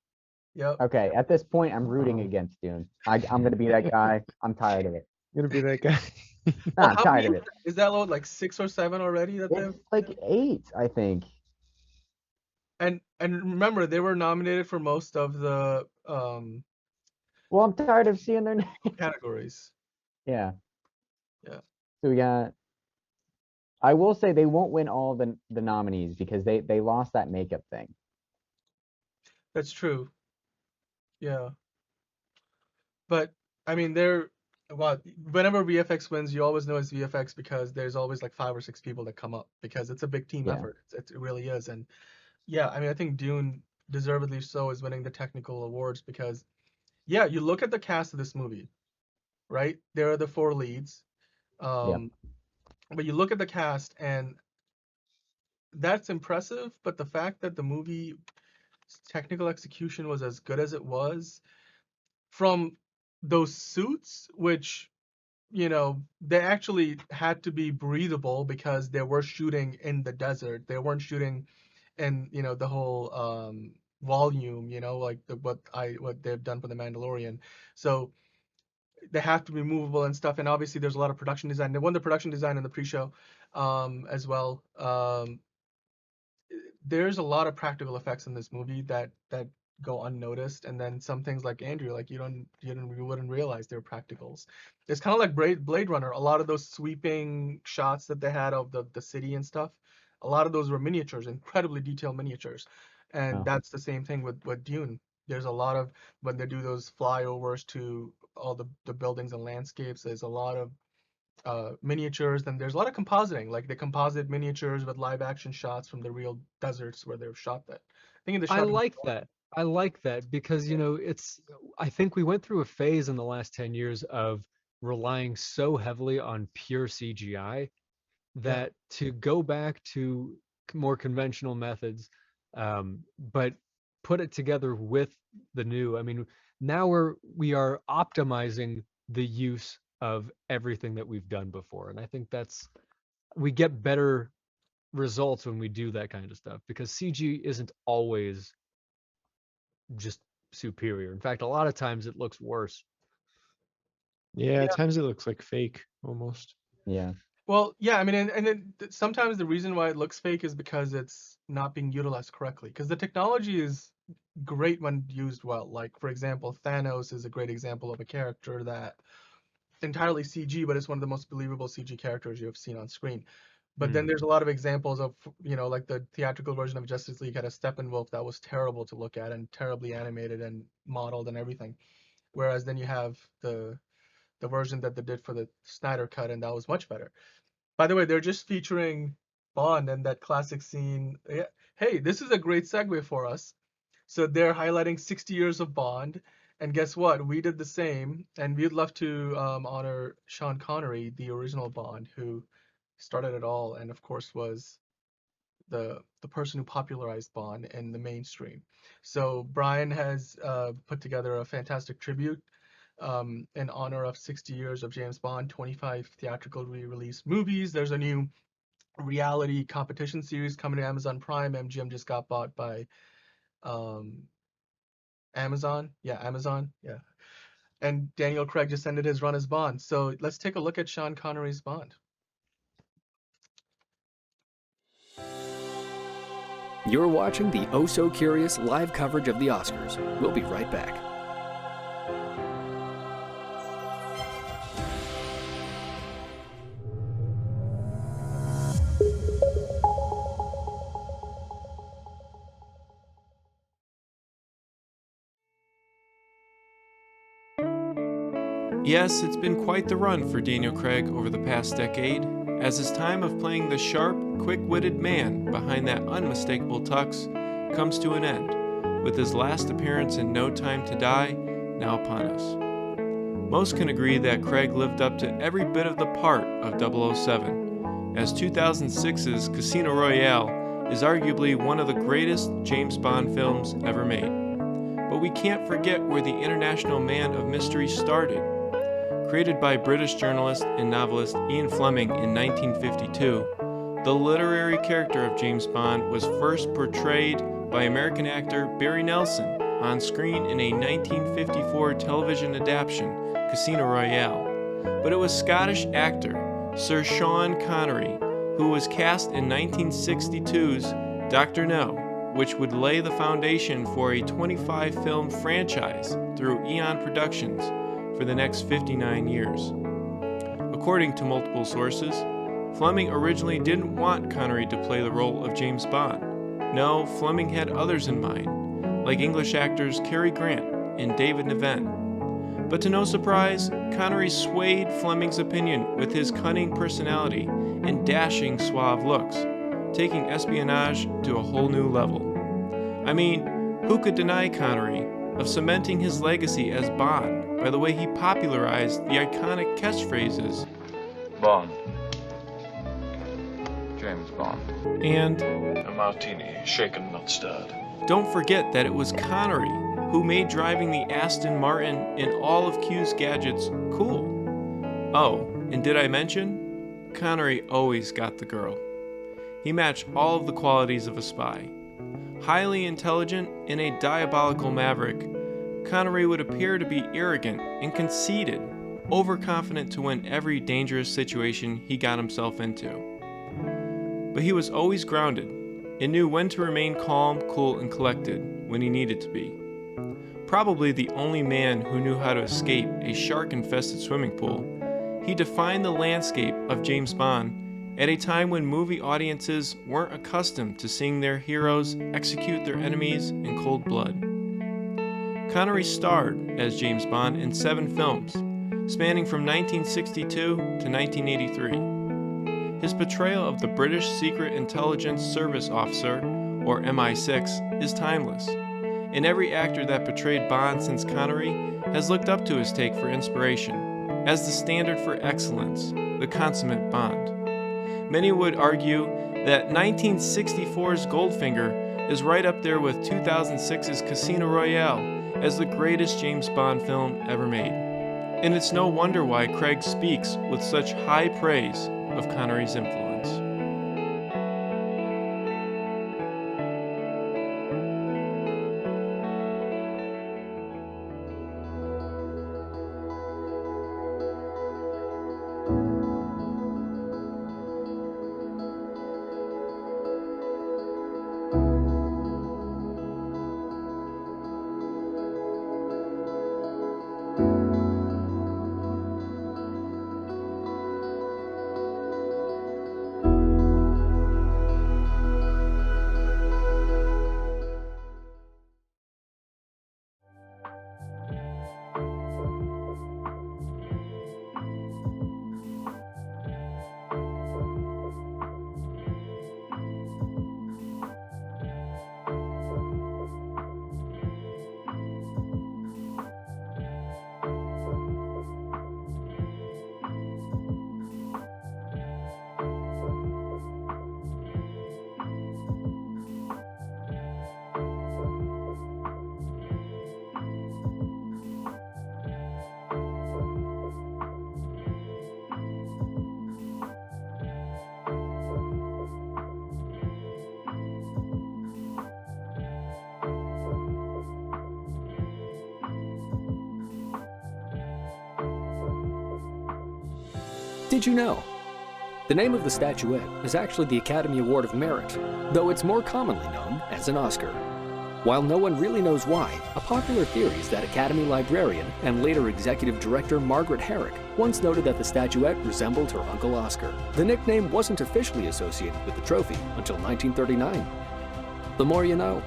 Yep. Okay, at this point, I'm rooting against Dune. I'm gonna be that guy. I'm tired of it. You're gonna be that guy. I'm tired of it. Is that low like 6 or 7 already? It's like 8, I think. And remember, they were nominated for most of the Well, I'm tired of seeing their name. categories. Yeah. Yeah. So we got. I will say they won't win all the nominees because they lost that makeup thing. That's true. Yeah. But I mean, whenever VFX wins, you always know it's VFX because there's always like 5 or 6 people that come up because it's a big team effort. It really is. And yeah, I mean, I think Dune, deservedly so, is winning the technical awards because, yeah, you look at the cast of this movie, right? There are the 4 leads. But you look at the cast and that's impressive. But the fact that the movie's technical execution was as good as it was, from those suits, which, they actually had to be breathable because they were shooting in the desert. They weren't shooting in, the whole volume, like what they've done for The Mandalorian. So they have to be movable and stuff. And obviously there's a lot of production design. They won the production design in the pre-show as well. There's a lot of practical effects in this movie that go unnoticed, and then some things like Andrew, like you wouldn't realize they're practicals. It's kind of like Blade Runner. A lot of those sweeping shots that they had of the city and stuff, a lot of those were miniatures, incredibly detailed miniatures, and that's the same thing with Dune. There's a lot of, when they do those flyovers to all the buildings and landscapes, there's a lot of miniatures, and there's a lot of compositing, like the composite miniatures with live action shots from the real deserts where they've shot that. I think in the I shot like that. I like that because, I think we went through a phase in the last 10 years of relying so heavily on pure CGI that to go back to more conventional methods, but put it together with the new. I mean, now we are optimizing the use of everything that we've done before, and I think we get better results when we do that kind of stuff because CG isn't always just superior. In fact, a lot of times it looks worse. Yeah, at times it looks like fake almost. Yeah. Well, yeah, I mean, and then sometimes the reason why it looks fake is because it's not being utilized correctly. Because the technology is great when used well. Like, for example, Thanos is a great example of a character that entirely CG, but it's one of the most believable CG characters you have seen on screen. But then there's a lot of examples of, like the theatrical version of Justice League had a Steppenwolf that was terrible to look at and terribly animated and modeled and everything. Whereas then you have the version that they did for the Snyder Cut, and that was much better. By the way, they're just featuring Bond and that classic scene. Hey, this is a great segue for us. So they're highlighting 60 years of Bond. And guess what? We did the same. And we'd love to honor Sean Connery, the original Bond, who started it all and, of course, was the person who popularized Bond in the mainstream. So Brian has put together a fantastic tribute in honor of 60 years of James Bond, 25 theatrical re-release movies. There's a new reality competition series coming to Amazon Prime. MGM just got bought by Amazon. Yeah, Amazon. Yeah. And Daniel Craig just ended his run as Bond. So let's take a look at Sean Connery's Bond. You're watching the Oh So Curious live coverage of the Oscars. We'll be right back. Yes, it's been quite the run for Daniel Craig over the past decade, as his time of playing the sharp, quick-witted man behind that unmistakable tux comes to an end, with his last appearance in No Time to Die now upon us. Most can agree that Craig lived up to every bit of the part of 007, as 2006's Casino Royale is arguably one of the greatest James Bond films ever made. But we can't forget where the international man of mystery started. Created by British journalist and novelist Ian Fleming in 1952, the literary character of James Bond was first portrayed by American actor Barry Nelson on screen in a 1954 television adaptation, Casino Royale. But it was Scottish actor Sir Sean Connery who was cast in 1962's Dr. No, which would lay the foundation for a 25-film franchise through Eon Productions for the next 59 years. According to multiple sources, Fleming originally didn't want Connery to play the role of James Bond. No, Fleming had others in mind, like English actors Cary Grant and David Niven. But to no surprise, Connery swayed Fleming's opinion with his cunning personality and dashing suave looks, taking espionage to a whole new level. I mean, who could deny Connery of cementing his legacy as Bond by the way he popularized the iconic catchphrases Bond. James Bond. And a martini, shaken not stirred. Don't forget that it was Connery who made driving the Aston Martin in all of Q's gadgets cool. Oh, and did I mention? Connery always got the girl. He matched all of the qualities of a spy. Highly intelligent and a diabolical maverick, Connery would appear to be arrogant and conceited, overconfident to win every dangerous situation he got himself into. But he was always grounded and knew when to remain calm, cool, and collected when he needed to be. probably the only man who knew how to escape a shark-infested swimming pool, he defined the landscape of James Bond at a time when movie audiences weren't accustomed to seeing their heroes execute their enemies in cold blood. Connery starred as James Bond in 7 films, spanning from 1962 to 1983. His portrayal of the British Secret Intelligence Service Officer, or MI6, is timeless, and every actor that portrayed Bond since Connery has looked up to his take for inspiration, as the standard for excellence, the consummate Bond. Many would argue that 1964's Goldfinger is right up there with 2006's Casino Royale as the greatest James Bond film ever made. And it's no wonder why Craig speaks with such high praise of Connery's influence. Did you know? The name of the statuette is actually the Academy Award of Merit, though it's more commonly known as an Oscar. While no one really knows why, a popular theory is that Academy librarian and later executive director Margaret Herrick once noted that the statuette resembled her Uncle Oscar. The nickname wasn't officially associated with the trophy until 1939. The more you know.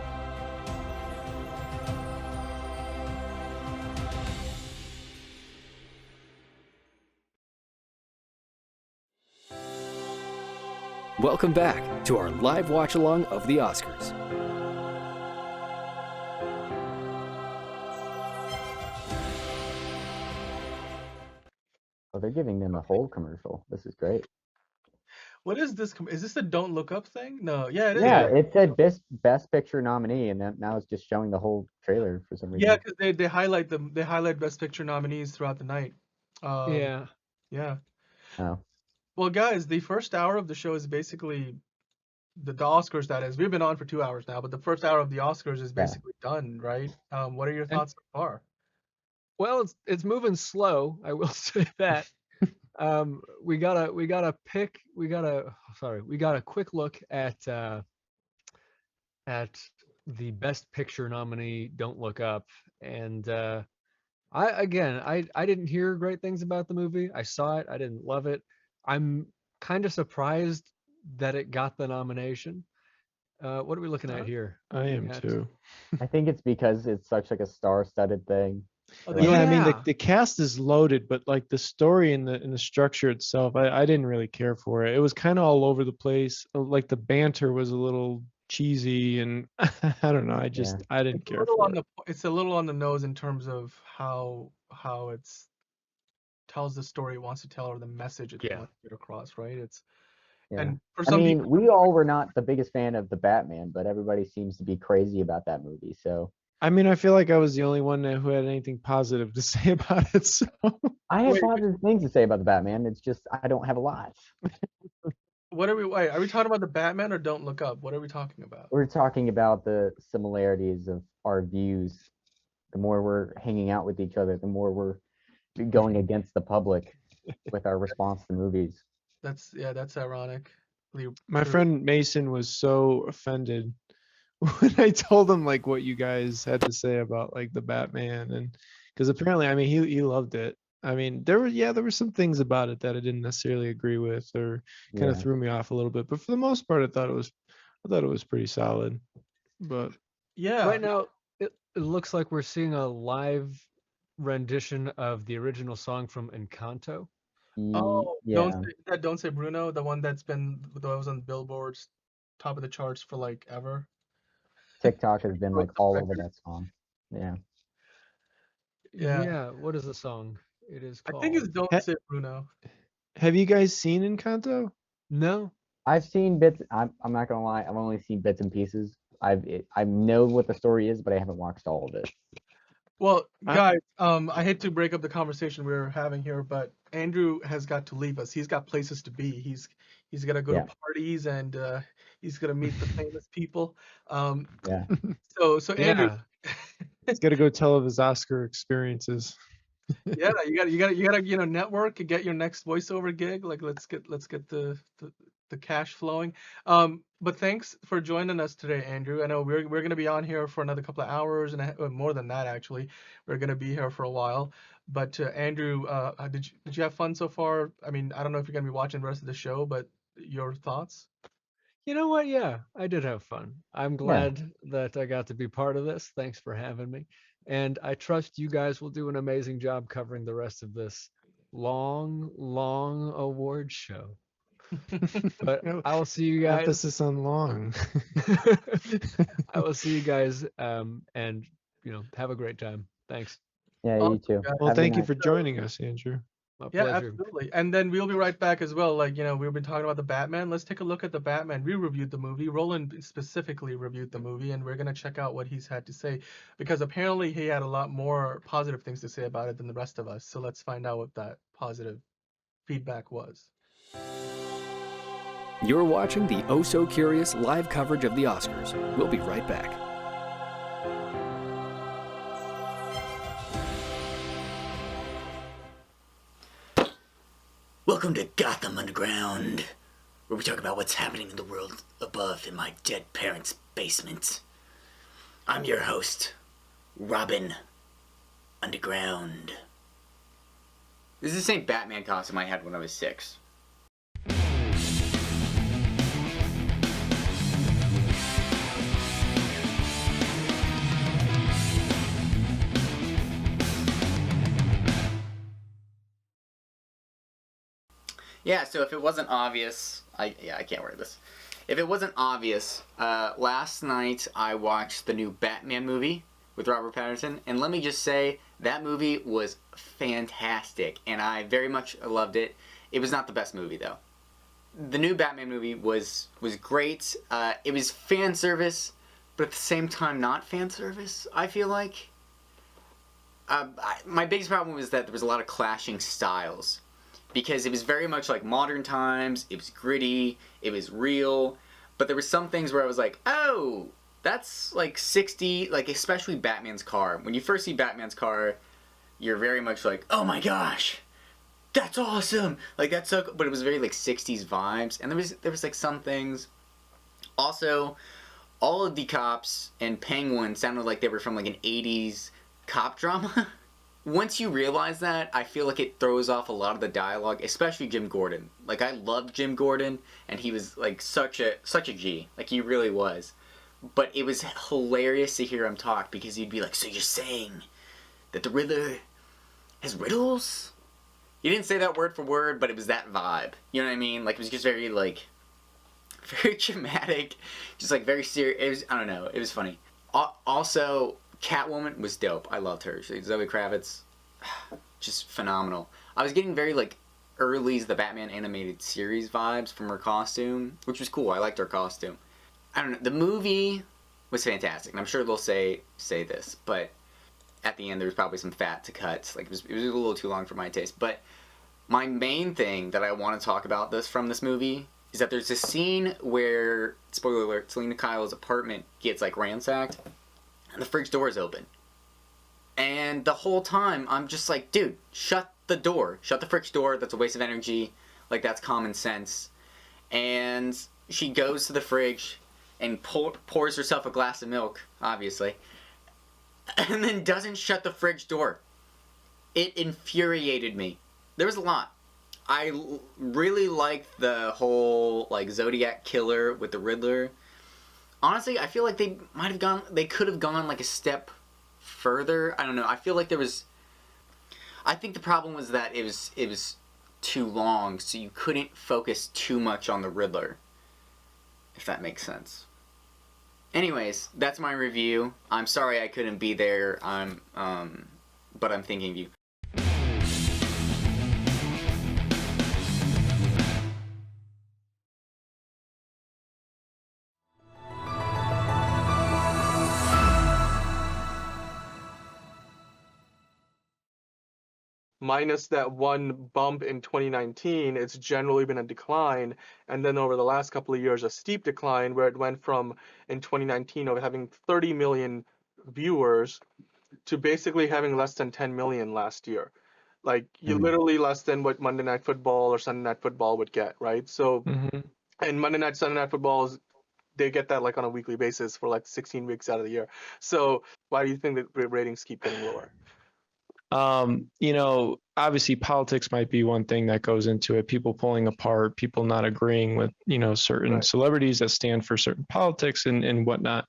Welcome back to our live watch-along of the Oscars. Oh, they're giving them a whole commercial. This is great. What is this? Is this a Don't Look Up thing? No, yeah, it is. Yeah, it said best picture nominee, and then now it's just showing the whole trailer for some reason. Yeah, because they highlight them. They highlight Best Picture nominees throughout the night. Yeah. Yeah. Oh. Well, guys, the first hour of the show is basically the Oscars. That is, we've been on for 2 hours now, but the first hour of the Oscars is basically done, right? What are your thoughts so far? Well, it's moving slow. I will say that. We got a quick look at the Best Picture nominee, Don't Look Up, and I didn't hear great things about the movie. I saw it. I didn't love it. I'm kind of surprised that it got the nomination. What are we looking at here? I am too. I think it's because it's such like a star-studded thing. Yeah, I mean the cast is loaded, but like the story and the structure itself, I didn't really care for it. It was kind of all over the place. Like the banter was a little cheesy, and I don't know. I didn't care for it. It's a little on the nose in terms of how it's tells the story it wants to tell or the message it wants to get across, right? And for some people, we all were not the biggest fan of the Batman, but everybody seems to be crazy about that movie. So I mean, I feel like I was the only one who had anything positive to say about it. So I have positive things to say about the Batman. It's just I don't have a lot. Are we talking about the Batman or Don't Look Up? What are we talking about? We're talking about the similarities of our views. The more we're hanging out with each other, the more we're going against the public with our response to movies. That's ironic. My friend Mason was so offended when I told him like what you guys had to say about like the Batman, and because apparently, I mean, he loved it. I mean, there were some things about it that I didn't necessarily agree with or kind of Yeah. threw me off a little bit, but for the most part, I thought it was pretty solid. But Yeah. Right now, it looks like we're seeing a live rendition of the original song from Encanto. Oh, Yeah. Don't Say Bruno, the one that was on Billboard's top of the charts for like ever. TikTok has been Broke like the all over record. that song. Yeah. Yeah. What is the song? It is I called. think it's Don't Ha- Say Bruno. have you guys seen Encanto? No. I've seen bits. I'm not gonna lie. I've only seen bits and pieces. I know what the story is, but I haven't watched all of it. Well, guys, I hate to break up the conversation we were having here, but Andrew has got to leave us. He's got places to be. He's got to go Yeah. to parties and he's going to meet the famous people. Yeah. So Andrew, Yeah. He's got to go tell of his Oscar experiences. yeah, you got to network and get your next voiceover gig. Like let's get the cash flowing. But thanks for joining us today, Andrew. I know we're going to be on here for another couple of hours and more than that actually. We're going to be here for a while. But Andrew, did you have fun so far? I mean, I don't know if you're going to be watching the rest of the show, but your thoughts? You know what? Yeah, I did have fun. I'm Yeah. glad that I got to be part of this. Thanks for having me. And I trust you guys will do an amazing job covering the rest of this long award show. But No, I will see you guys. emphasis on long. I will see you guys and have a great time. Thanks. Yeah. You Awesome, too. guys. Well, Have a good thank you night. for joining us, Andrew. My Yeah, pleasure. absolutely. And then we'll be right back as well. Like, we've been talking about the Batman. Let's take a look at the Batman. We reviewed the movie. Roland specifically reviewed the movie, and we're going to check out what he's had to say because apparently he had a lot more positive things to say about it than the rest of us. So let's find out what that positive feedback was. You're watching the Oh So Curious live coverage of the Oscars. We'll be right back. Welcome to Gotham Underground, where we talk about what's happening in the world above in my dead parents' basement. I'm your host, Rolan Underground. This is the same Batman costume I had when I was 6. Yeah, so if it wasn't obvious, I can't wear this. If it wasn't obvious, last night I watched the new Batman movie with Robert Pattinson, and let me just say, that movie was fantastic, and I very much loved it. It was not the best movie, though. The new Batman movie was great. It was fan service, but at the same time not fan service, I feel like. My biggest problem was that there was a lot of clashing styles. Because it was very much like modern times, it was gritty, it was real, but there were some things where I was like, oh, that's like 60, like especially Batman's car. When you first see Batman's car, you're very much like, oh my gosh, that's awesome, like that's so, but it was very like 60s vibes, and there was like some things. Also, all of the cops and Penguin sounded like they were from like an 80s cop drama. Once you realize that, I feel like it throws off a lot of the dialogue, especially Jim Gordon. Like, I loved Jim Gordon, and he was, like, such a G. Like, he really was. But it was hilarious to hear him talk, because he'd be like, so you're saying that the Riddler has riddles? He didn't say that word for word, but it was that vibe. You know what I mean? Like, it was just very, like, very dramatic, just, like, very serious. It was, I don't know, it was funny. Also, Catwoman was dope. I loved her. Zoe Kravitz, just phenomenal. I was getting very, like, early the Batman animated series vibes from her costume, which was cool. I liked her costume. I don't know. The movie was fantastic, and I'm sure they'll say this, but at the end there was probably some fat to cut. Like, it was a little too long for my taste. But my main thing that I want to talk about from this movie is that there's this scene where, spoiler alert, Selina Kyle's apartment gets, like, ransacked, and the fridge door is open. And the whole time, I'm just like, dude, shut the door. Shut the fridge door. That's a waste of energy. Like, that's common sense. And she goes to the fridge, and pours herself a glass of milk, obviously, and then doesn't shut the fridge door. It infuriated me. There was a lot. I really liked the whole like Zodiac killer with the Riddler. Honestly, I feel like they could have gone like a step further. I don't know. I feel like I think the problem was that it was too long, so you couldn't focus too much on the Riddler, if that makes sense. Anyways, that's my review. I'm sorry I couldn't be there. But I'm thinking of you. Minus that one bump in 2019, it's generally been a decline. And then over the last couple of years, a steep decline where it went from, in 2019, of having 30 million viewers to basically having less than 10 million last year. Like, you literally less than what Monday Night Football or Sunday Night Football would get, right? So, and Monday Night, Sunday Night Football, they get that like on a weekly basis for like 16 weeks out of the year. So why do you think that ratings keep getting lower? Obviously politics might be one thing that goes into it. People pulling apart, people not agreeing with, certain celebrities that stand for certain politics and whatnot.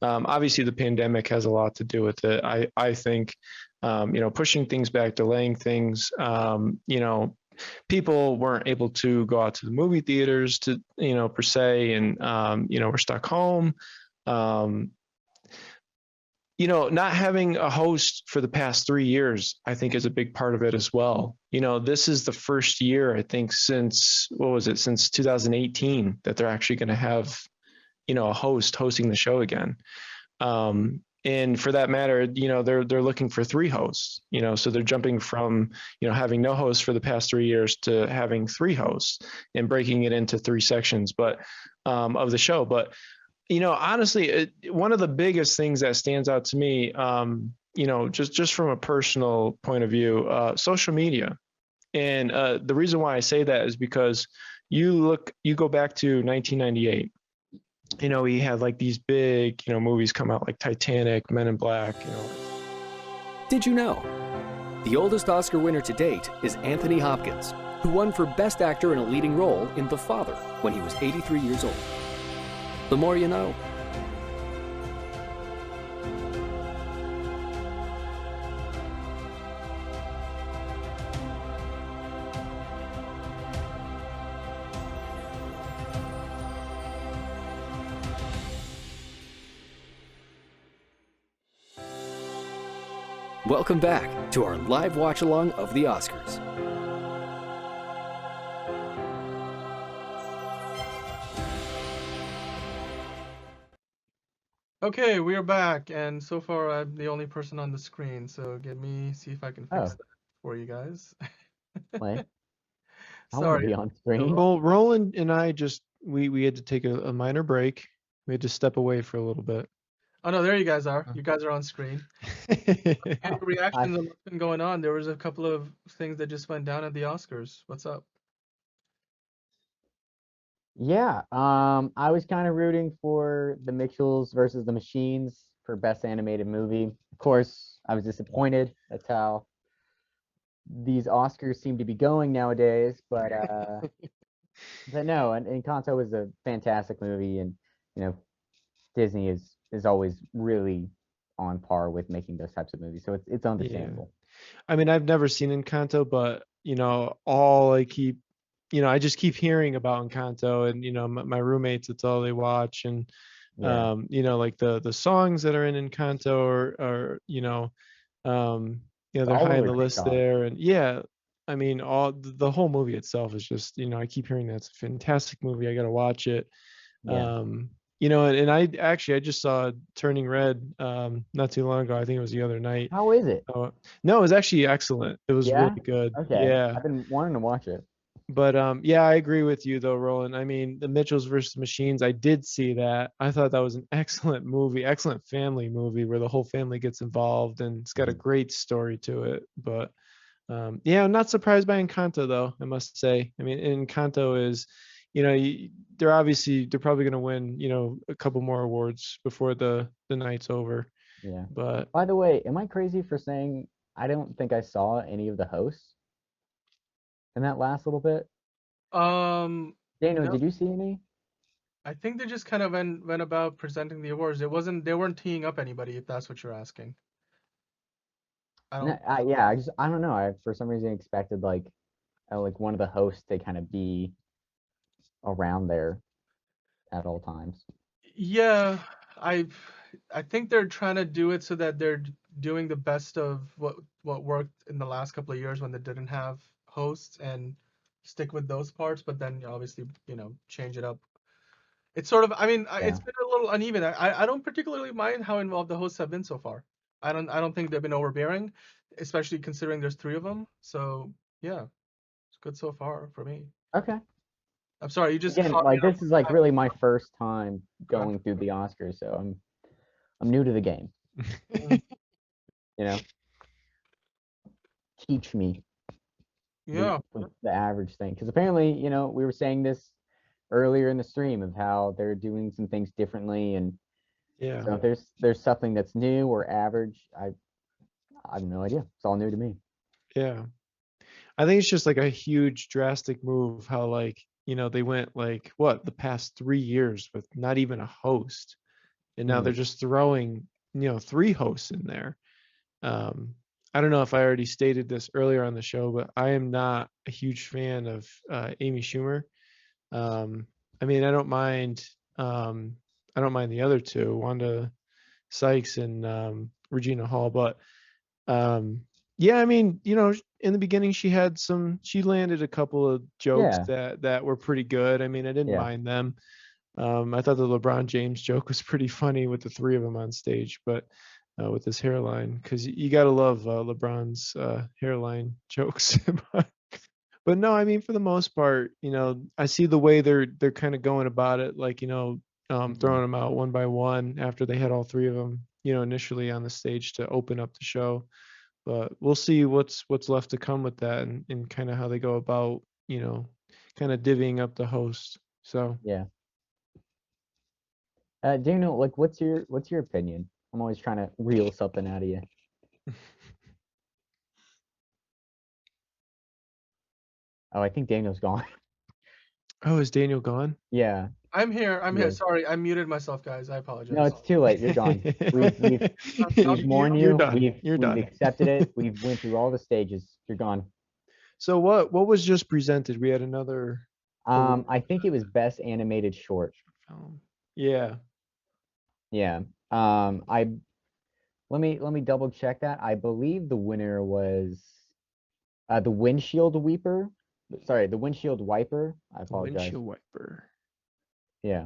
Obviously the pandemic has a lot to do with it. I think, pushing things back, delaying things, people weren't able to go out to the movie theaters per se. And, we're stuck home. Not having a host for the past 3 years, I think is a big part of it as well. This is the first year, I think, since 2018 that they're actually going to have, a host hosting the show again. And for that matter, they're looking for 3 hosts, so they're jumping from, having no host for the past 3 years to having 3 hosts and breaking it into 3 sections, of the show. But honestly, one of the biggest things that stands out to me, just from a personal point of view, social media. And the reason why I say that is because you go back to 1998. We had like these big, movies come out like Titanic, Men in Black. Did you know? The oldest Oscar winner to date is Anthony Hopkins, who won for Best Actor in a Leading Role in The Father when he was 83 years old. The more you know. Welcome back to our live watch-along of the Oscars. Okay, we are back, and so far I'm the only person on the screen, so see if I can fix that for you guys. Wait. I want Sorry. to be on screen. Well, Roland and I we had to take a minor break. We had to step away for a little bit. Oh no, there you guys are. You guys are on screen. Reactions on what's been going on. There was a couple of things that just went down at the Oscars. What's up? Yeah, I was kind of rooting for the Mitchells versus the Machines for Best Animated Movie. Of course, I was disappointed. That's how these Oscars seem to be going nowadays. But no, and Encanto was a fantastic movie, and Disney is always really on par with making those types of movies, so it's understandable. I mean, I've never seen Encanto, but all I keep. I just keep hearing about Encanto, and my roommates, it's all they watch, and like the songs that are in Encanto are they're high on the list there, and I mean the whole movie itself is just I keep hearing that it's a fantastic movie. I gotta watch it. And I just saw Turning Red not too long ago. I think it was the other night. How is it? No, it was actually excellent. It was really good. Okay. Yeah, I've been wanting to watch it. But I agree with you though, Roland. I mean, the Mitchells versus Machines, I did see that. I thought that was an excellent movie, excellent family movie where the whole family gets involved, and it's got a great story to it. But I'm not surprised by Encanto though, I must say. I mean, Encanto is, you know, they're probably going to win, you know, a couple more awards before the night's over. Yeah. But by the way, am I crazy for saying I don't think I saw any of the hosts in that last little bit? Daniel, No, did you see any? I think they just kind of went about presenting the awards. They weren't teeing up anybody, if that's what you're asking. I don't. I don't know. I for some reason expected like one of the hosts to kind of be around there at all times. Yeah, I think they're trying to do it so that they're doing the best of what worked in the last couple of years when they didn't have hosts and stick with those parts, but then obviously, change it up. It's sort of, it's been a little uneven. I don't particularly mind how involved the hosts have been so far. I don't think they've been overbearing, especially considering there's 3 of them. So yeah, it's good so far for me. Okay. I'm sorry, you just Again, caught like me this is like really my first time going through the Oscars, so I'm new to the game. Teach me. Yeah. The average thing, because apparently, we were saying this earlier in the stream of how they're doing some things differently, and so if there's something that's new or average, I have no idea. It's all new to me. Yeah, I think it's just like a huge drastic move how like, they went like the past 3 years with not even a host, and now they're just throwing 3 hosts in there. I don't know if I already stated this earlier on the show, but I am not a huge fan of Amy Schumer. I mean, I don't mind the other 2, Wanda Sykes and Regina Hall, but yeah, I mean, in the beginning she landed a couple of jokes that were pretty good. I mean, I didn't mind them. I thought the LeBron James joke was pretty funny with the 3 of them on stage, but with his hairline, because you got to love LeBron's hairline jokes. But no, I mean, for the most part, I see the way they're kind of going about it, like, throwing them out one by one after they had all 3 of them, initially on the stage to open up the show. But we'll see what's left to come with that, and kind of how they go about, kind of divvying up the host. So yeah. Daniel, like, what's your opinion? I'm always trying to reel something out of you. Oh, I think Daniel's gone. Oh, is Daniel gone? Yeah. I'm here. I'm here. Sorry, I muted myself, guys. I apologize. No, it's too late. You're gone. We've mourned you. We've accepted it. We've went through all the stages. You're gone. So what was just presented? We had another. I think it was best animated short. Yeah. Yeah. Let me double check that. I believe the winner was the Windshield Weeper. Sorry, the Windshield Wiper. I apologize. Windshield Wiper. Yeah.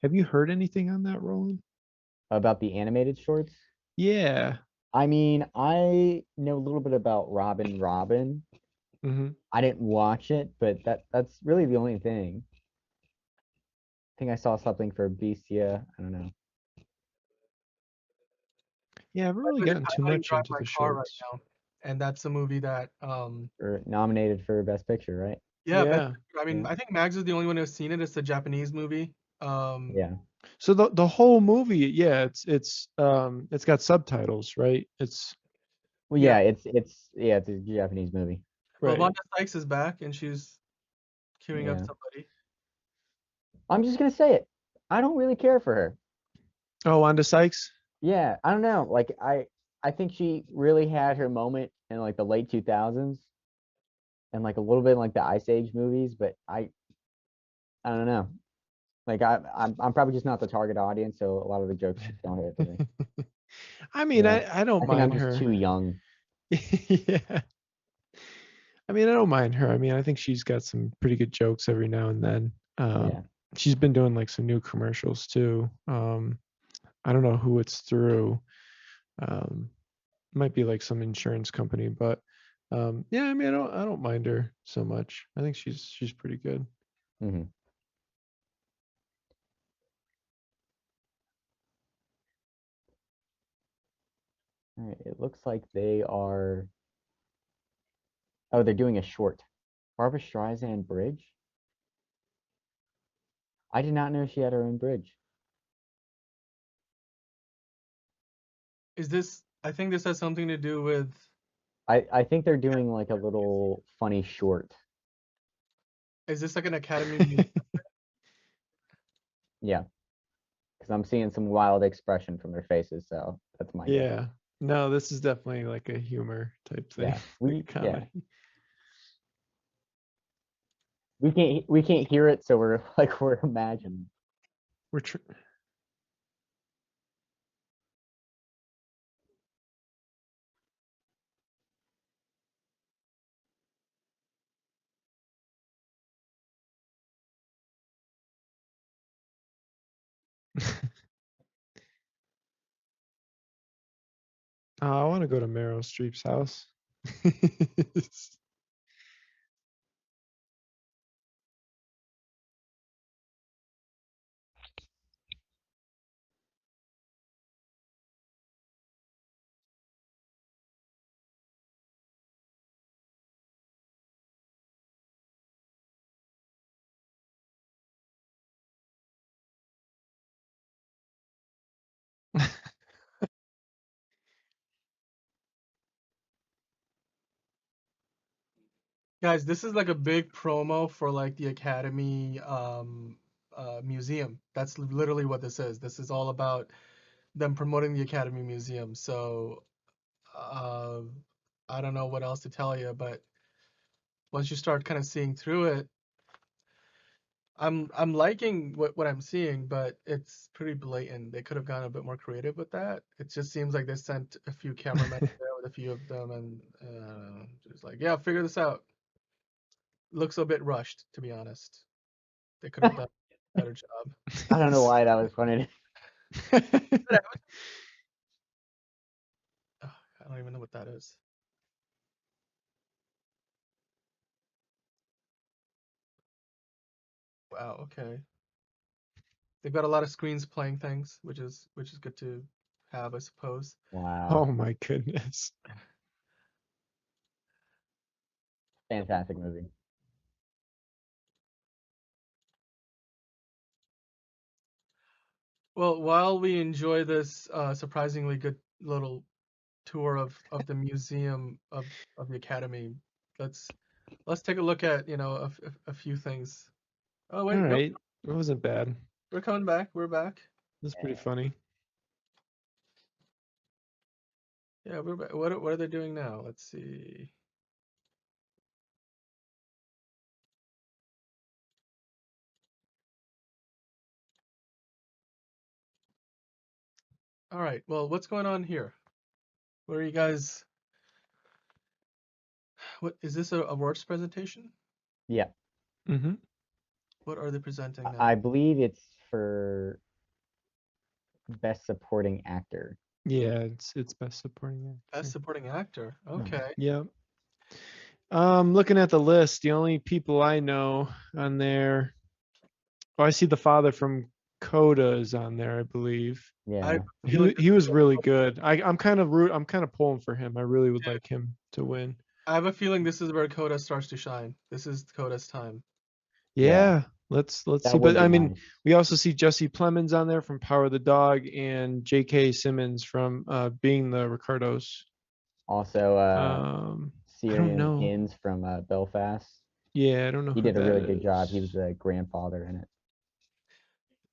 Have you heard anything on that, Roland? About the animated shorts? Yeah. I mean, I know a little bit about Robin. Mm-hmm. I didn't watch it, but that's really the only thing. I think I saw something for Beastia. I don't know. Yeah, I haven't really gotten too much into the shorts. Right now, and that's a movie that Or nominated for Best Picture, right? Yeah. I mean, I think Mags is the only one who's seen it. It's a Japanese movie. Yeah. So the whole movie, it's got subtitles, right? It's it's a Japanese movie. Well, Wanda Sykes is back and she's queuing up somebody. I'm just gonna say it. I don't really care for her. Oh, Wanda Sykes? Yeah, I don't know. Like I think she really had her moment in like the late 2000s and like a little bit in like the Ice Age movies, but I don't know. Like I'm probably just not the target audience, so a lot of the jokes just don't hit me. I mean, I don't mind her. I'm just too young. Yeah. I mean, I don't mind her. I mean, I think she's got some pretty good jokes every now and then. She's been doing like some new commercials too. I don't know who it's through. Might be like some insurance company, but yeah, I mean, I don't mind her so much. I think she's pretty good. Mm-hmm. All right, it looks like they are Oh, they're doing a short. Barbara Streisand Bridge? I did not know she had her own bridge. Is this? I think this has something to do with. I think they're doing like a little funny short. Is this like an Academy? Yeah. Because I'm seeing some wild expression from their faces, so that's my guess. Yeah. No, this is definitely like a humor type thing. Yeah. We Comedy. we can't hear it, so we're imagining. We're Oh, I want to go to Meryl Streep's house. Guys, this is like a big promo for like the Academy museum. That's literally what this is. This is all about them promoting the Academy Museum. So I don't know what else to tell you, but once you start kind of seeing through it, I'm liking what I'm seeing, but it's pretty blatant. They could have gone a bit more creative with that. It just seems like they sent a few cameramen there with a few of them, and just like, yeah, figure this out. Looks a bit rushed, to be honest. They could have done a better job. I don't know why that was funny. I don't even know what that is. Wow, okay. They've got a lot of screens playing things, which is good to have, I suppose. Wow. Oh my goodness. Fantastic movie. Well, while we enjoy this surprisingly good little tour of the museum of the Academy, let's take a look at a few things. Oh wait, All nope, right. It wasn't bad. we're coming back. We're back. That's pretty funny. Yeah, we're back. What are they doing now? Let's see. All right. Well, what's going on here? What are you guys? What is this, a awards presentation? Yeah. Mm-hmm. What are they presenting now? I believe it's for best supporting actor. Yeah, it's best supporting actor. Best supporting actor. Okay. Yep. Looking at the list, the only people I know on there. Oh, I see the father from Coda is on there, I believe. Yeah. He was really good. I'm kind of pulling for him. I really would like him to win. I have a feeling this is where Coda starts to shine. This is Coda's time. Yeah. Let's That see. would But be I mean, nice. we also see Jesse Plemons on there from Power of the Dog and J.K. Simmons from Being the Ricardos. Also, I don't know. Ciarán Hinds from Belfast. Yeah, I don't know. He who did a that really good job. is. He was the grandfather in it.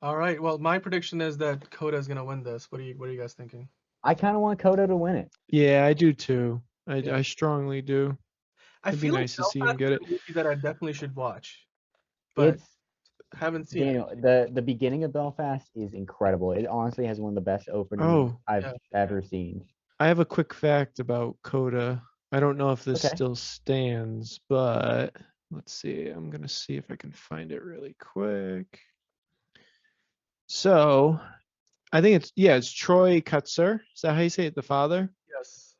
All right. Well, my prediction is that Coda is gonna win this. What are you guys thinking? I kind of want Coda to win it. Yeah, I do too. I strongly do. I It'd be feel nice to like see him get it. Belfast is a movie that I definitely should watch, but It's haven't seen Daniel. it. The beginning of Belfast is incredible. It honestly has one of the best openings I've ever seen. I have a quick fact about Coda. I don't know if this Okay. still stands, but let's see. I'm gonna see if I can find it really quick. So, I think it's Troy Kutzer. Is that how you say it? The father? Yes.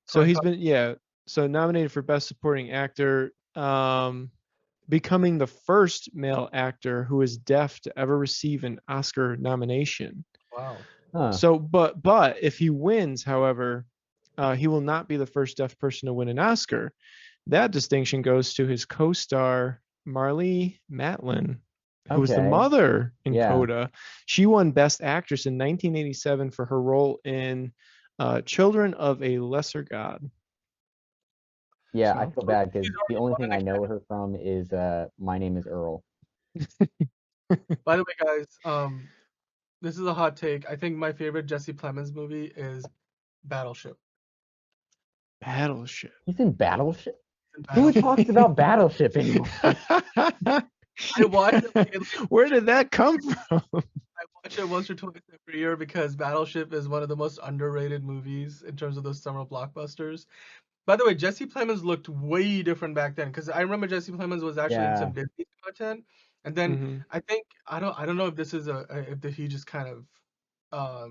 So Troy he's been so nominated for Best Supporting Actor, becoming the first male actor who is deaf to ever receive an Oscar nomination. Wow. Huh. So, but if he wins, however, he will not be the first deaf person to win an Oscar. That distinction goes to his co-star Marlee Matlin, who was the Okay. mother in Yeah. Coda. She won Best Actress in 1987 for her role in Children of a Lesser God. Yeah, I So- feel bad because the only thing I know her from is My Name is Earl. By the way, guys, this is a hot take. I think my favorite Jesse Plemons movie is Battleship. Battleship. He's in Battleship? In Who Battleship. talks about Battleship anymore? I watch it. Where did that come from? I watch it once or twice every year because Battleship is one of the most underrated movies in terms of those summer blockbusters. By the way, Jesse Plemons looked way different back then because I remember Jesse Plemons was actually in some Disney content, and then I think I don't know if this is if he just kind of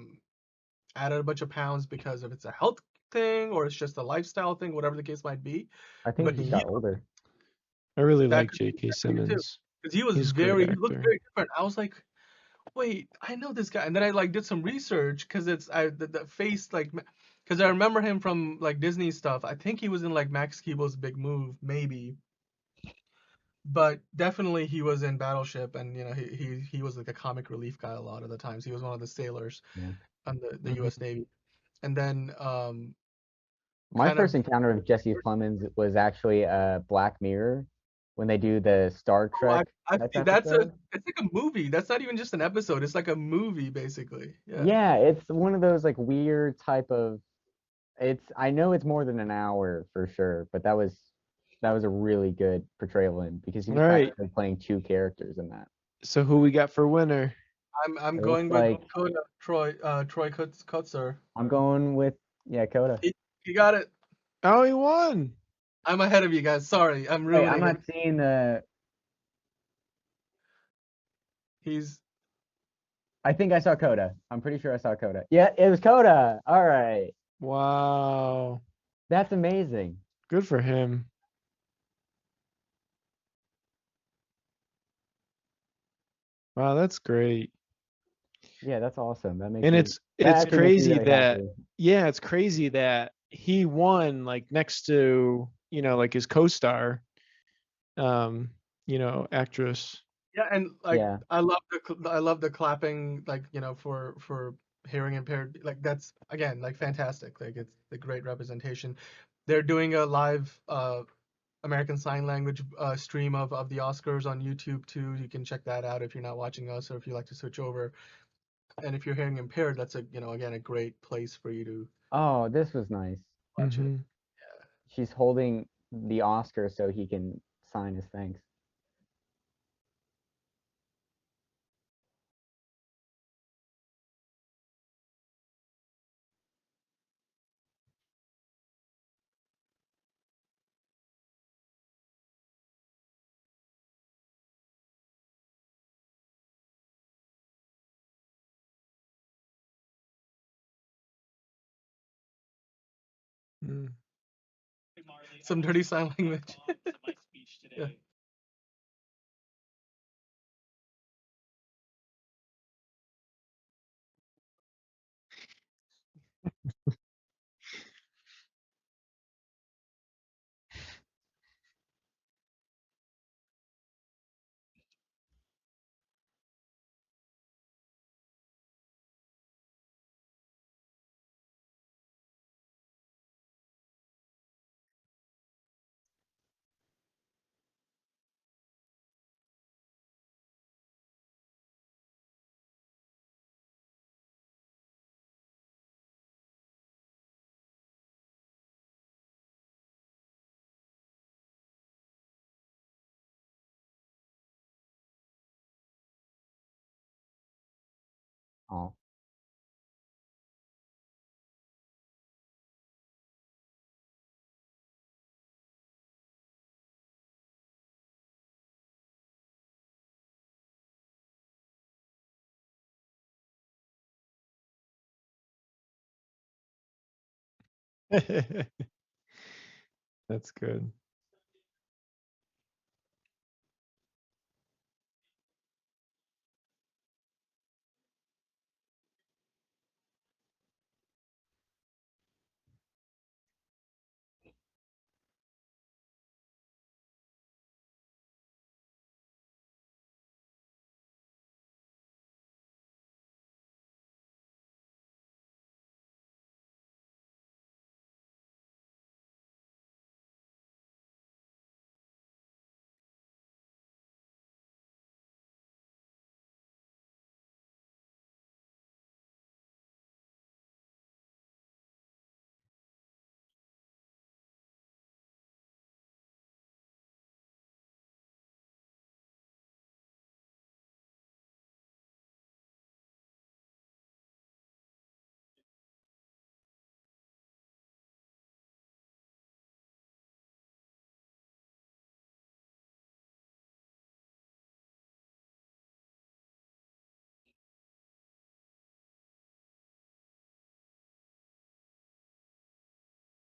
added a bunch of pounds because of it's a health thing or it's just a lifestyle thing, whatever the case might be. I think he got older. I really That like could be J.K. that too, Simmons. because he was He's a great he looked actor. very different. I was like, wait, I know this guy, and then I like did some research because it's the face like because I remember him from like Disney stuff. I think he was in like Max Keeble's Big Move, maybe, but definitely he was in Battleship, and you know he was like a comic relief guy a lot of the times. He was one of the sailors on the U.S. Navy, and then My kind first of encounter with Jesse Plemons was actually Black Mirror when they do the Star Trek that's episode. it's like a movie. That's not even just an episode. It's like a movie basically. Yeah, it's one of those like weird type of. I know it's more than an hour for sure, but that was a really good portrayal in because he was All right. actually playing two characters in that. So who we got for winner? I'm It going looks with like- Coda, Troy Kutzer. I'm going with Coda. He got it. Oh, he won. I'm ahead of you guys. Sorry, I'm Wait, ruining I'm not it. seeing the. I think I saw Coda. I'm pretty sure I saw Coda. Yeah, it was Coda. All right. Wow. That's amazing. Good for him. Wow, that's great. Yeah, that's awesome. That makes And me, it's that actually makes me crazy really that happy. it's crazy that he won like next to, like his co-star actress. Yeah, and like Yeah. I love the clapping, like for hearing impaired. Like that's again like fantastic. Like it's the great representation. They're doing a live American Sign Language stream of the Oscars on YouTube too. You can check that out if you're not watching us or if you like to switch over. And if you're hearing impaired, that's again a great place for you to Oh, this was nice. watch it. She's holding the Oscar so he can sign his thanks. Some dirty sign language. Yeah. Oh. That's good.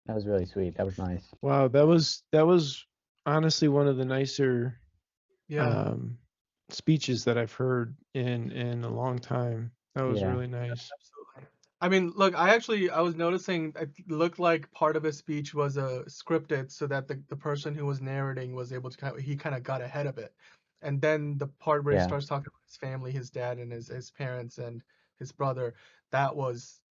That was really sweet. That was nice. Wow, that was honestly one of the nicer Yeah. speeches that I've heard in a long time. That was Yeah. really nice. Absolutely. I mean, look, I was noticing it looked like part of his speech was scripted so that the person who was narrating was able to he kind of got ahead of it. And then the part where he Yeah. starts talking about his family, his dad and his parents and his brother, that was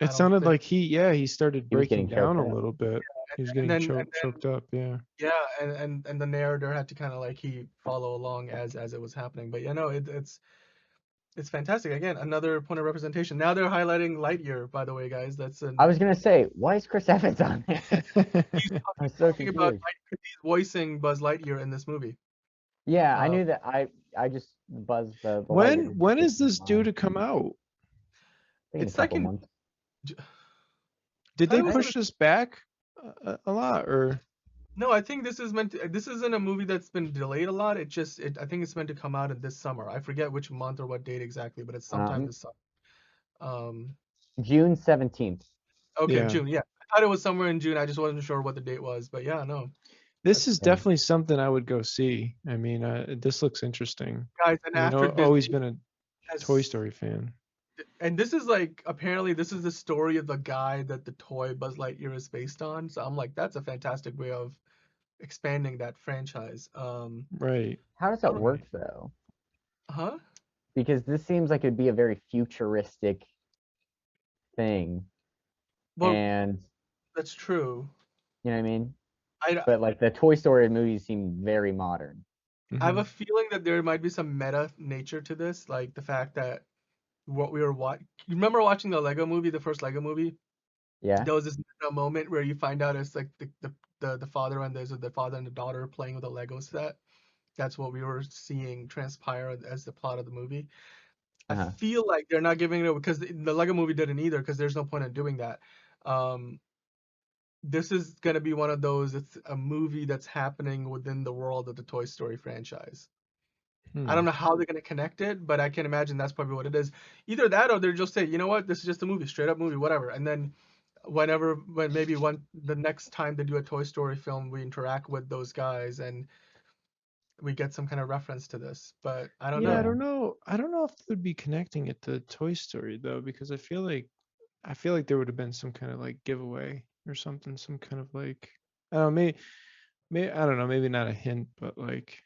I It don't sounded think like he started He was breaking getting down choked a up. little bit. He was and getting then choked up, yeah. yeah, and the narrator had to kind of like he follow along as it was happening. But yeah, no, it's fantastic. Again, another point of representation. Now they're highlighting Lightyear, by the way, guys. That's I was gonna say, why is Chris Evans on there? I'm so talking about confused. he's voicing Buzz Lightyear in this movie. Yeah, I knew that. I just buzzed the When is this due to come out? In a It's like couple in. months. Did thought they it was push this back a lot, or? No, I think this is this isn't a movie that's been delayed a lot. I think it's meant to come out in this summer. I forget which month or what date exactly, but it's sometime this summer. June 17th. Okay, Yeah. June. Yeah, I thought it was somewhere in June. I just wasn't sure what the date was, but yeah, no. This is definitely something I would go see. I mean, this looks interesting. Guys, and I mean, after Disney always been a has- Toy Story fan. And this is like apparently this is the story of the guy that the toy Buzz Lightyear is based on. So I'm like, that's a fantastic way of expanding that franchise. Right. How does that work though? Huh? Because this seems like it'd be a very futuristic thing. Well, and that's true. You know what I mean? I But like the Toy Story movies seem very modern. I have a feeling that there might be some meta nature to this, like the fact that what we were watching. You remember watching the Lego movie, the first Lego movie? Yeah. There was this moment where you find out it's like the father and the father and the daughter playing with a Lego set. That's what we were seeing transpire as the plot of the movie. I feel like they're not giving it because the Lego movie didn't either because there's no point in doing that. This is gonna be one of those. It's a movie that's happening within the world of the Toy Story franchise. I don't know how they're gonna connect it, but I can imagine that's probably what it is. Either that, or they're just say, you know what, this is just a movie, straight up movie, whatever. And then when the next time they do a Toy Story film, we interact with those guys and we get some kind of reference to this. But I don't know. I don't know. I don't know if they'd be connecting it to Toy Story though, because I feel like there would have been some kind of like giveaway or something, some kind of like I don't know, maybe I don't know, maybe not a hint, but like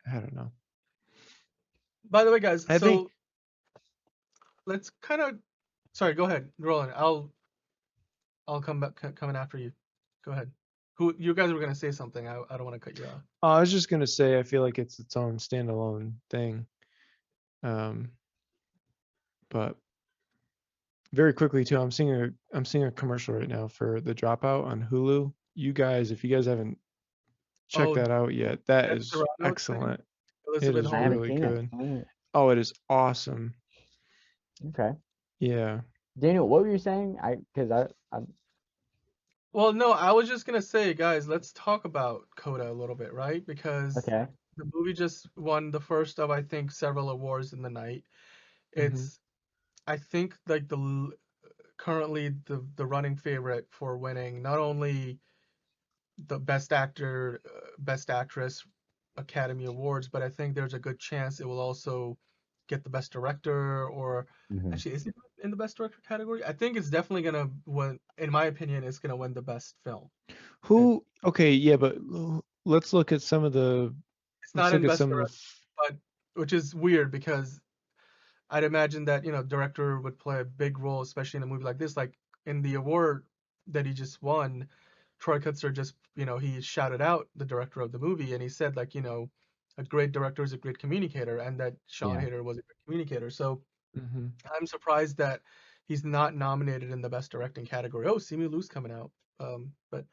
I don't know. By the way, guys, let's kind of. Sorry, go ahead, Roland. I'll come back coming after you. Go ahead. Who you guys were gonna say something? I don't want to cut you off. I was just gonna say I feel like it's its own standalone thing. But very quickly too, I'm seeing a commercial right now for The Dropout on Hulu. You guys, if you guys haven't checked that out yet, that is excellent. It is really good. Oh, it is awesome. Okay. Yeah. Daniel, what were you saying? Well, no, I was just gonna say, guys, let's talk about Coda a little bit, right? Because the movie just won the first of, I think, several awards in the night. It's, I think, like currently the running favorite for winning not only the Best Actor, Best Actress Academy Awards, but I think there's a good chance it will also get the Best Director, or actually, is it in the Best Director category? I think it's definitely gonna win. In my opinion, it's gonna win the Best Film. Okay, yeah, but let's look at some of the. It's not in Best Director, but which is weird because I'd imagine that director would play a big role, especially in a movie like this. Like in the award that he just won, Troy Kutzer just he shouted out the director of the movie, and he said like a great director is a great communicator, and that Sean Hayter was a great communicator. So I'm surprised that he's not nominated in the Best Directing category. Oh, Simu Liu's coming out. But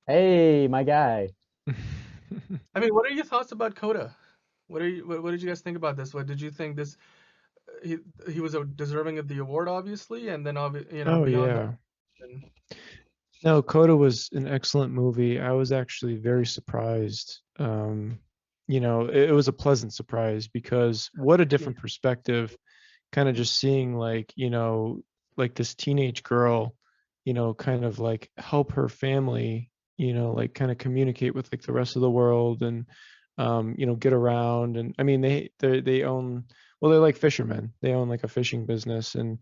hey, my guy. I mean, what are your thoughts about Coda? What did you guys think about this? What did you think this? He was deserving of the award, obviously, and then beyond that. No, Coda was an excellent movie. I was actually very surprised. It was a pleasant surprise because what a different perspective, kind of just seeing like this teenage girl kind of like help her family, like kind of communicate with like the rest of the world and, get around. And I mean, they own, well, they're like fishermen. They own like a fishing business. And,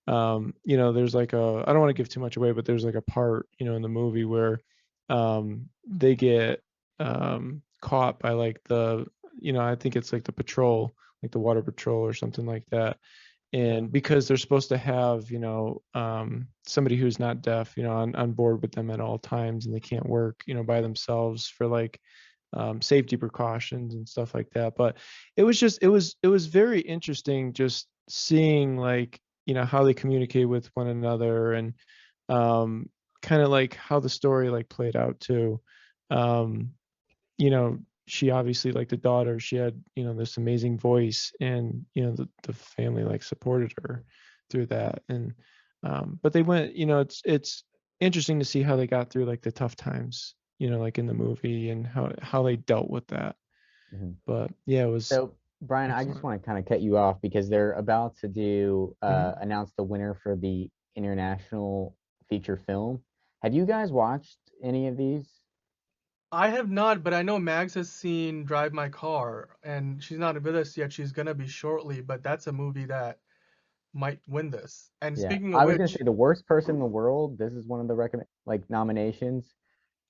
there's like I don't want to give too much away, but there's like a part, in the movie where they get caught by like I think it's like the patrol, like the water patrol or something like that. And because they're supposed to have, somebody who's not deaf, on board with them at all times, and they can't work, by themselves for like safety precautions and stuff like that. But it was very interesting just seeing like, how they communicate with one another, and kind of like how the story like played out too. She obviously, like the daughter, she had, this amazing voice, and, the family like supported her through that. And, but they went, it's interesting to see how they got through like the tough times, like in the movie, and how they dealt with that. But yeah, it was. So Brian, I just want to kind of cut you off because they're about to do announce the winner for the international feature film. Have you guys watched any of these? I have not, but I know Mags has seen Drive My Car, and she's not with us yet. She's gonna be shortly, but that's a movie that might win this. And speaking of I was which, gonna say the worst person in the world. This is one of the nominations.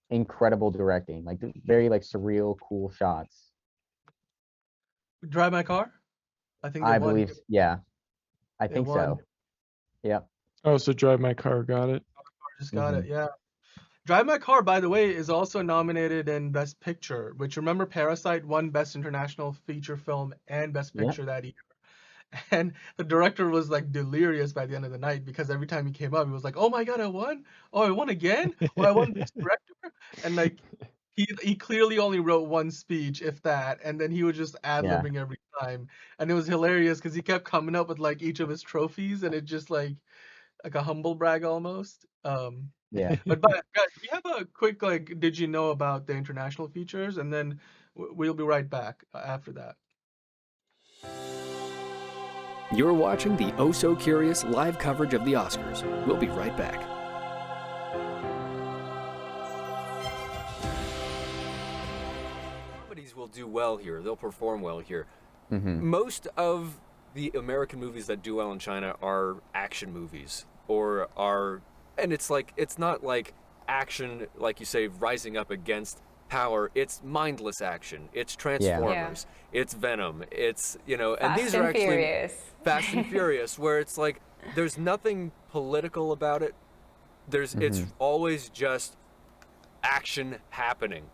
Incredible directing, like very like surreal, cool shots. Drive My Car? I think I believe, yeah, I They think won. so. Yep. Oh, so Drive My Car got it. Just got it, yeah. Drive My Car, by the way, is also nominated in Best Picture, which, remember, Parasite won Best International Feature Film and Best Yep. Picture that year. And the director was like delirious by the end of the night, because every time he came up, he was like, "Oh my God, I won! Oh, I won again! Oh, I won Best Director!" And like he clearly only wrote one speech, if that, and then he was just ad-libbing every time. And it was hilarious because he kept coming up with like each of his trophies, and it just like a humble brag almost. Yeah. But guys, we have a quick like, did you know about the international features, and then we'll be right back after that. You're watching the Oh So Curious live coverage of the Oscars. We'll be right back. Comedies will do well here. They'll perform well here. Mm-hmm. Most of the American movies that do well in China are action movies, or are, and it's like, it's not like action, like you say, rising up against power. It's mindless action. It's Transformers. It's Venom. It's, and these are actually Furious. Fast and Furious, where it's like there's nothing political about it. It's always just action happening,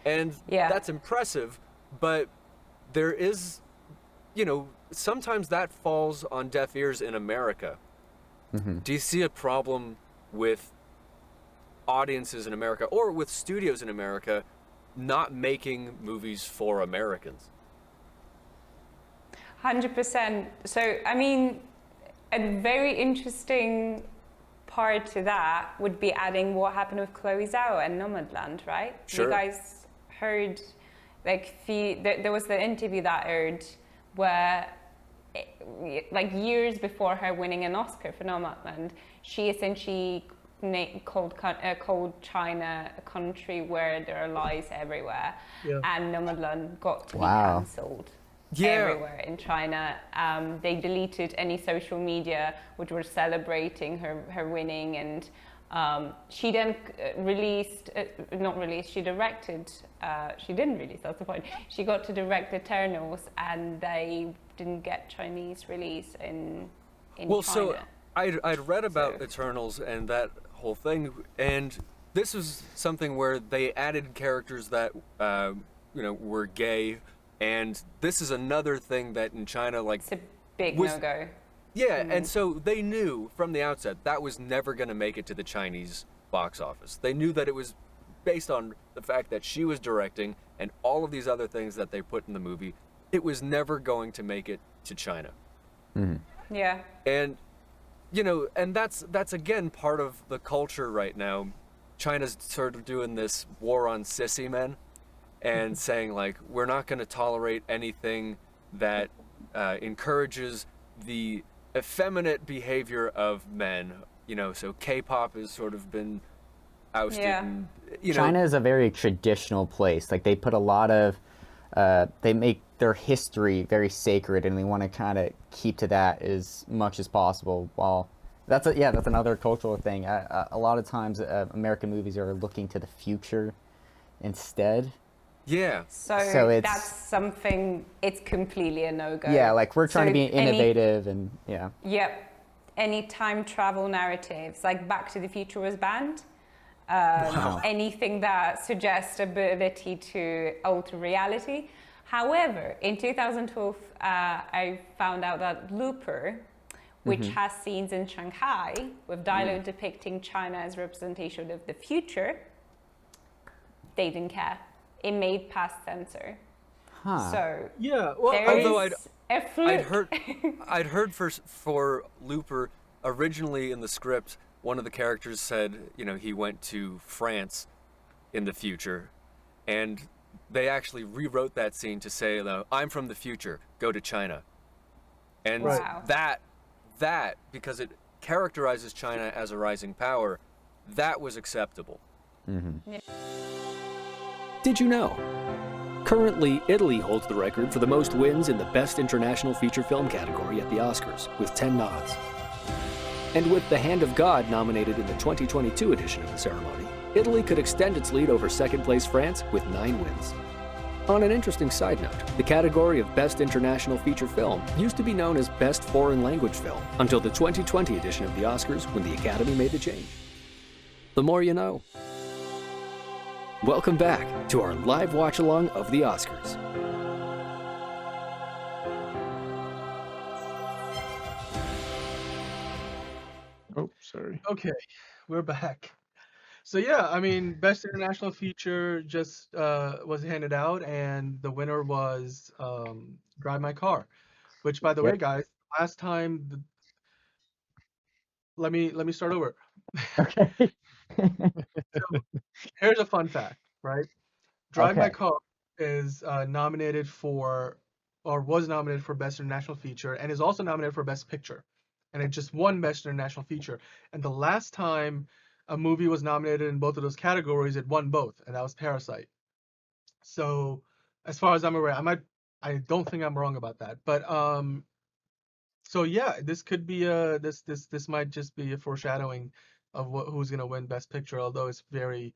and that's impressive. But there is, sometimes that falls on deaf ears in America. Do you see a problem with audiences in America, or with studios in America, not making movies for Americans? 100%. So, I mean, a very interesting part to that would be adding what happened with Chloe Zhao and Nomadland, right? Sure. You guys heard, like, there was the interview that aired where, like, years before her winning an Oscar for Nomadland, she essentially called China a country where there are lies everywhere, and Nomadland got to be cancelled everywhere in China. They deleted any social media which were celebrating her winning, and she then she directed, she didn't release, that's the point. She got to direct Eternals, and they didn't get Chinese release in China. So I'd read about Eternals and that whole thing, and this was something where they added characters that were gay, and this is another thing that in China, like, it's a big no-go. Yeah, and so they knew from the outset that was never going to make it to the Chinese box office. They knew that it was based on the fact that she was directing and all of these other things that they put in the movie. It was never going to make it to China. Yeah. And and that's again part of the culture right now. China's sort of doing this war on sissy men, and saying like, we're not going to tolerate anything that encourages the effeminate behavior of men, So K-pop has sort of been ousted. Yeah. And, China is a very traditional place. Like they put a lot of, they make their history very sacred, and they want to kind of keep to that as much as possible. While that's another cultural thing. A lot of times, American movies are looking to the future instead. Yeah. So it's, that's something. It's completely a no-go. Yeah, like we're trying to be innovative and yeah. Yep. Any time travel narratives, like Back to the Future was banned. Wow. Anything that suggests ability to alter reality. However, in 2012, I found out that Looper, which has scenes in Shanghai with dialogue depicting China as representation of the future, they didn't care. It made past censor. Huh. So yeah, well, although I'd heard for Looper originally in the script, one of the characters said, he went to France in the future, and they actually rewrote that scene to say, I'm from the future, go to China. And that, because it characterizes China as a rising power, that was acceptable. Yeah. Did you know? Currently, Italy holds the record for the most wins in the Best International Feature Film category at the Oscars, with 10 nods. And with The Hand of God nominated in the 2022 edition of the ceremony, Italy could extend its lead over second-place France with 9 wins. On an interesting side note, the category of Best International Feature Film used to be known as Best Foreign Language Film until the 2020 edition of the Oscars, when the Academy made the change. The more you know. Welcome back to our live watch-along of the Oscars. Oh, sorry. Okay, we're back. So yeah, I mean, Best International Feature just was handed out, and the winner was Drive My Car, which, by the way, guys, last time. Let me start over. Okay. So here's a fun fact, right? Drive My Car is nominated for, or was nominated for Best International Feature, and is also nominated for Best Picture, and it just won Best International Feature. And the last time a movie was nominated in both of those categories, it won both, and that was Parasite. So, as far as I'm aware, I don't think I'm wrong about that, but so yeah, this could be this might just be a foreshadowing of who's gonna win Best Picture, although it's very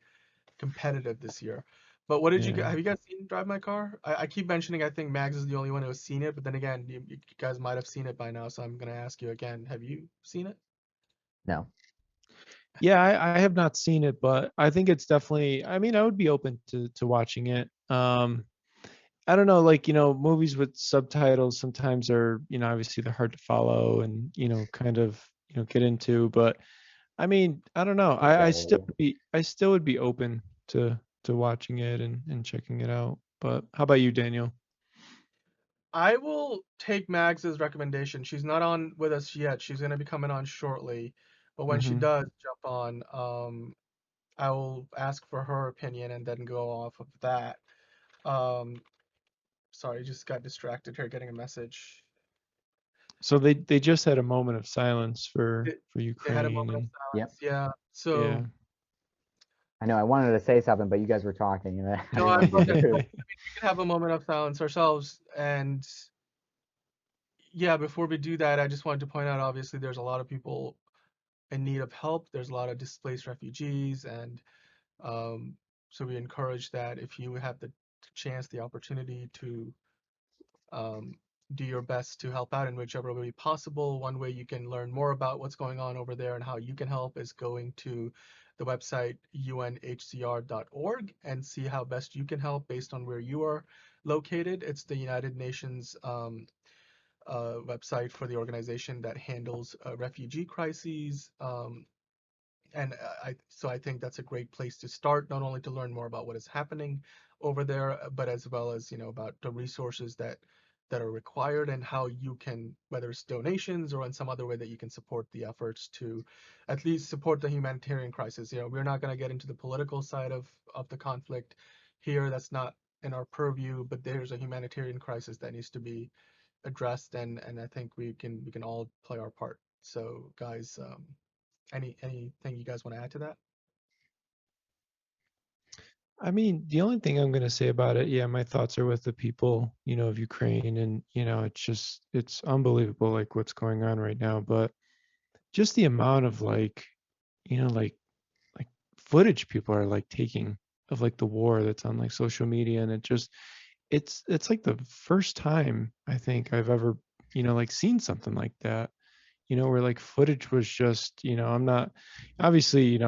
competitive this year. But what did you have you guys seen Drive My Car? I keep mentioning I think Mags is the only one who has seen it, but then again, you guys might have seen it by now, so I'm gonna ask you again. Have you seen it? No. Yeah, I have not seen it, but I think it's definitely. I mean, I would be open to watching it. I don't know, like movies with subtitles sometimes are obviously they're hard to follow and kind of get into. But I mean, I don't know. I still would be open to watching it and checking it out. But how about you, Daniel? I will take Mags's recommendation. She's not on with us yet. She's gonna be coming on shortly. But when she does jump on, I will ask for her opinion and then go off of that. Sorry, just got distracted here getting a message. So they just had a moment of silence for Ukraine. They had a moment of silence. Yeah. So. Yeah. I know I wanted to say something, but you guys were talking. And No, I mean, we can have a moment of silence ourselves. And yeah, before we do that, I just wanted to point out, obviously, there's a lot of people in need of help. There's a lot of displaced refugees. And so we encourage that if you have the chance, the opportunity to do your best to help out in whichever way possible. One way you can learn more about what's going on over there and how you can help is going to the website unhcr.org and see how best you can help based on where you are located. It's the United Nations website for the organization that handles refugee crises. And I think that's a great place to start, not only to learn more about what is happening over there, but as well as about the resources that are required and how you can, whether it's donations or in some other way that you can support the efforts to at least support the humanitarian crisis. We're not going to get into the political side of the conflict here. That's not in our purview, but there's a humanitarian crisis that needs to be addressed, and I think we can all play our part. So guys, Anything you guys want to add to that? I mean, the only thing I'm going to say about it, yeah, my thoughts are with the people, of Ukraine. And, it's unbelievable, like what's going on right now. But just the amount of like footage people are like taking of like the war that's on like social media. And it's like the first time I think I've ever, like seen something like that, where like footage was just, I'm not, obviously,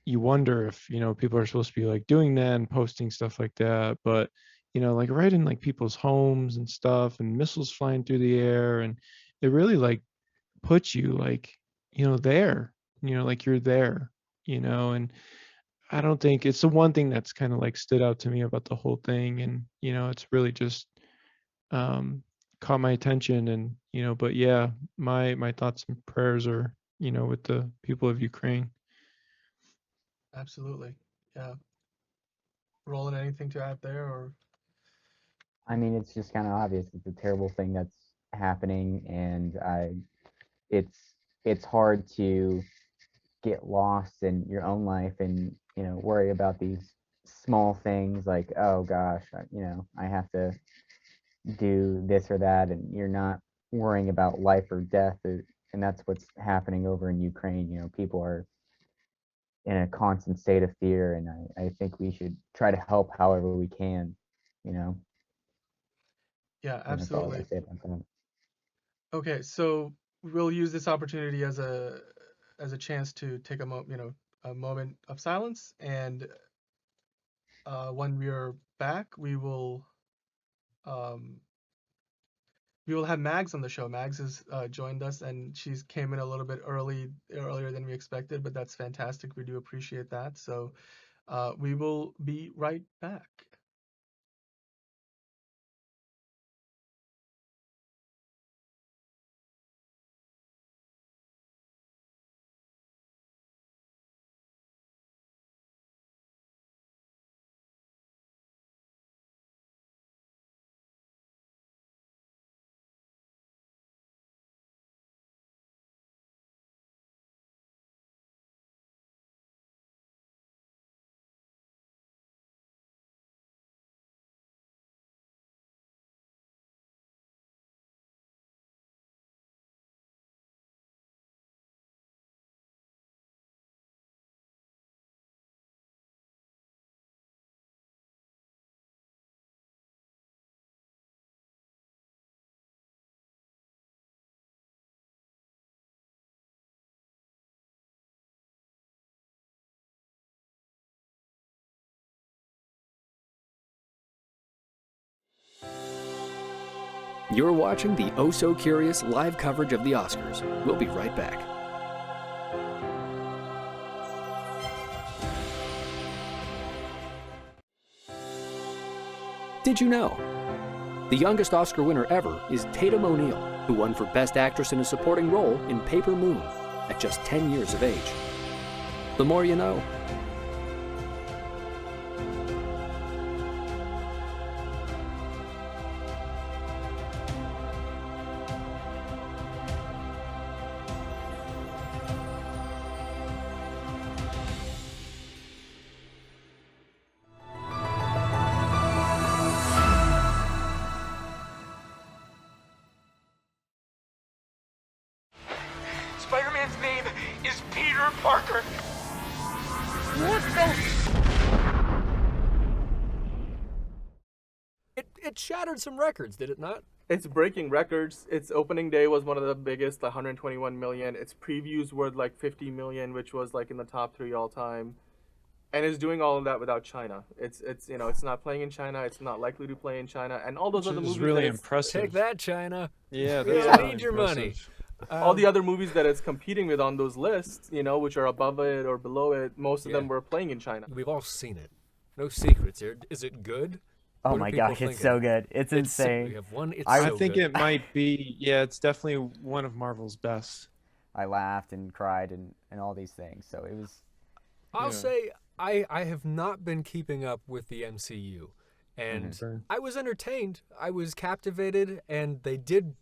you wonder if people are supposed to be like doing that and posting stuff like that, but like right in like people's homes and stuff, and missiles flying through the air, and it really like puts you like there, like you're there, and I don't think it's the one thing that's kind of like stood out to me about the whole thing. And it's really just um caught my attention. And but yeah, my thoughts and prayers are with the people of Ukraine. Absolutely. Yeah. Roland, anything to add there, or? I mean, it's just kind of obvious. It's a terrible thing that's happening, and it's hard to get lost in your own life and worry about these small things like, oh gosh, I have to do this or that, and you're not worrying about life or death. And that's what's happening over in Ukraine. People are in a constant state of fear, and I think we should try to help however we can. Yeah, And that's all I absolutely. say about that. Okay, so we'll use this opportunity as a chance to take a moment of silence, and when we are back, we will have Mags on the show. Mags has joined us, and she's came in a little bit earlier than we expected, but that's fantastic. We do appreciate that. So we will be right back. You're watching the Oh So Curious live coverage of the Oscars. We'll be right back. Did you know? The youngest Oscar winner ever is Tatum O'Neal, who won for Best Actress in a Supporting Role in Paper Moon at just 10 years of age. The more you know. Spider-Man's name is Peter Parker. What the? It shattered some records, did it not? It's breaking records. Its opening day was one of the biggest, 121 million. Its previews were like 50 million, which was like in the top 3 all time. And it's doing all of that without China. It's not playing in China. It's not likely to play in China. And all those other movies. Really impressive. Take that, China. Yeah, we that's need your money. All the other movies that it's competing with on those lists, which are above it or below it, most of them were playing in China. We've all seen it. No secrets here. Is it good? Oh my gosh, it's so good. It's insane. We have one. I think it might be. Yeah, it's definitely one of Marvel's best. I laughed and cried and all these things. So it was. I'll say I have not been keeping up with the MCU, and I was entertained. I was captivated, and they did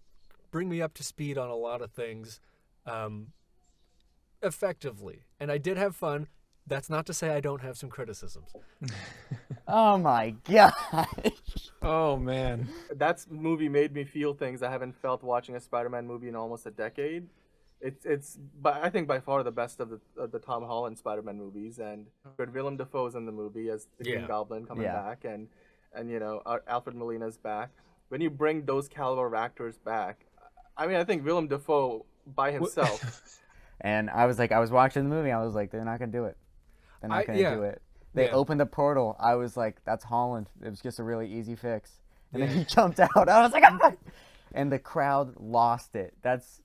bring me up to speed on a lot of things. effectively, and I did have fun. That's not to say I don't have some criticisms. Oh my gosh. Oh man. That movie made me feel things I haven't felt watching a Spider-Man movie in almost a decade. But I think by far the best of the Tom Holland Spider-Man movies, and Willem Dafoe's in the movie as the Green Goblin coming back, and Alfred Molina's back. When you bring those caliber of actors back, I mean, I think Willem Dafoe by himself. And I was watching the movie. I was like, they're not gonna do it. They're not gonna do it. They opened the portal. I was like, that's Holland. It was just a really easy fix. And then he jumped out. I was like, ah! And the crowd lost it. That's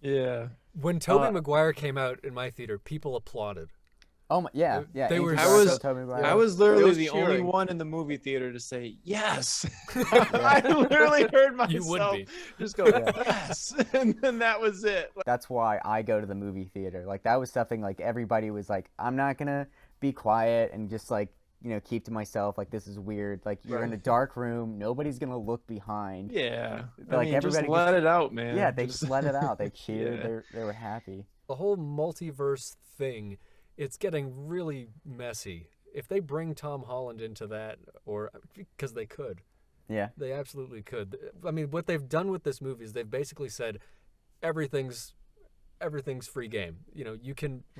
When Tobey Maguire came out in my theater, people applauded. Oh my, yeah. They were. I was literally the only one in the movie theater to say yes. I literally heard myself just go yes, and then that was it. That's why I go to the movie theater. Like that was something like everybody was like, I'm not gonna be quiet and just like keep to myself. Like this is weird. Like you're in a dark room. Nobody's gonna look behind. Yeah. Like everybody just let it out, man. Yeah, they just let it out. They cheered. They were happy. The whole multiverse thing. It's getting really messy. If they bring Tom Holland into that, or because they could, they absolutely could. I mean, what they've done with this movie is they've basically said everything's free game. We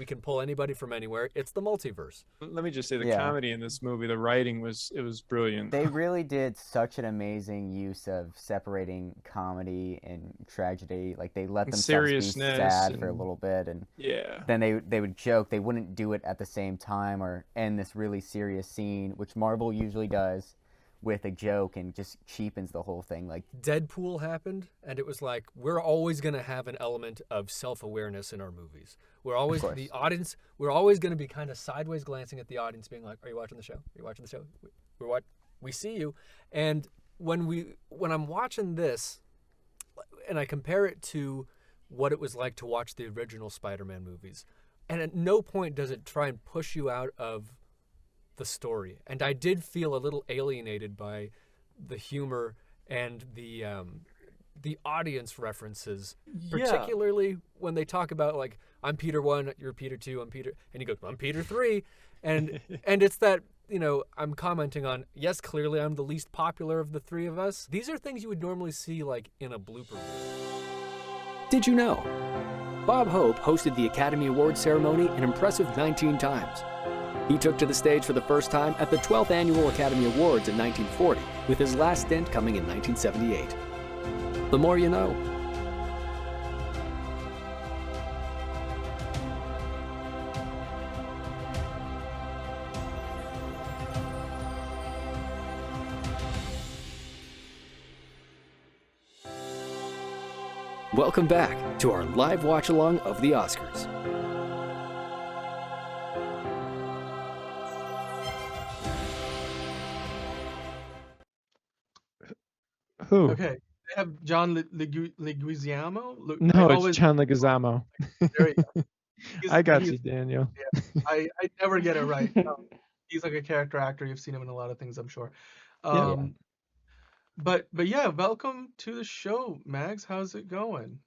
can pull anybody from anywhere. It's the multiverse. Let me just say the comedy in this movie, the writing was brilliant. They really did such an amazing use of separating comedy and tragedy. Like they let themselves be sad for a little bit, and then they would joke. They wouldn't do it at the same time or end this really serious scene, which Marvel usually does, with a joke and just cheapens the whole thing. Like Deadpool happened, and it was like, we're always going to have an element of self-awareness in our movies. We're always the audience. We're always going to be kind of sideways glancing at the audience, being like, "Are you watching the show? Are you watching the show? We see you." And when I'm watching this, and I compare it to what it was like to watch the original Spider-Man movies, and at no point does it try and push you out of the story. And I did feel a little alienated by the humor and the audience references, particularly when they talk about like, I'm Peter 1, you're Peter 2, I'm Peter, and he goes, I'm Peter 3, and it's that I'm commenting on, yes, clearly I'm the least popular of the three of us. These are things you would normally see like in a blooper reel. Did you know? Bob Hope hosted the Academy Awards ceremony an impressive 19 times. He took to the stage for the first time at the 12th Annual Academy Awards in 1940, with his last stint coming in 1978. The more you know. Welcome back to our live watch-along of the Oscars. Who? Okay, they have John Leguizamo. No, it's John Leguizamo. There you go. I got you, Daniel. Yeah, I never get it right. He's like a character actor. You've seen him in a lot of things, I'm sure. But yeah, welcome to the show, Mags. How's it going?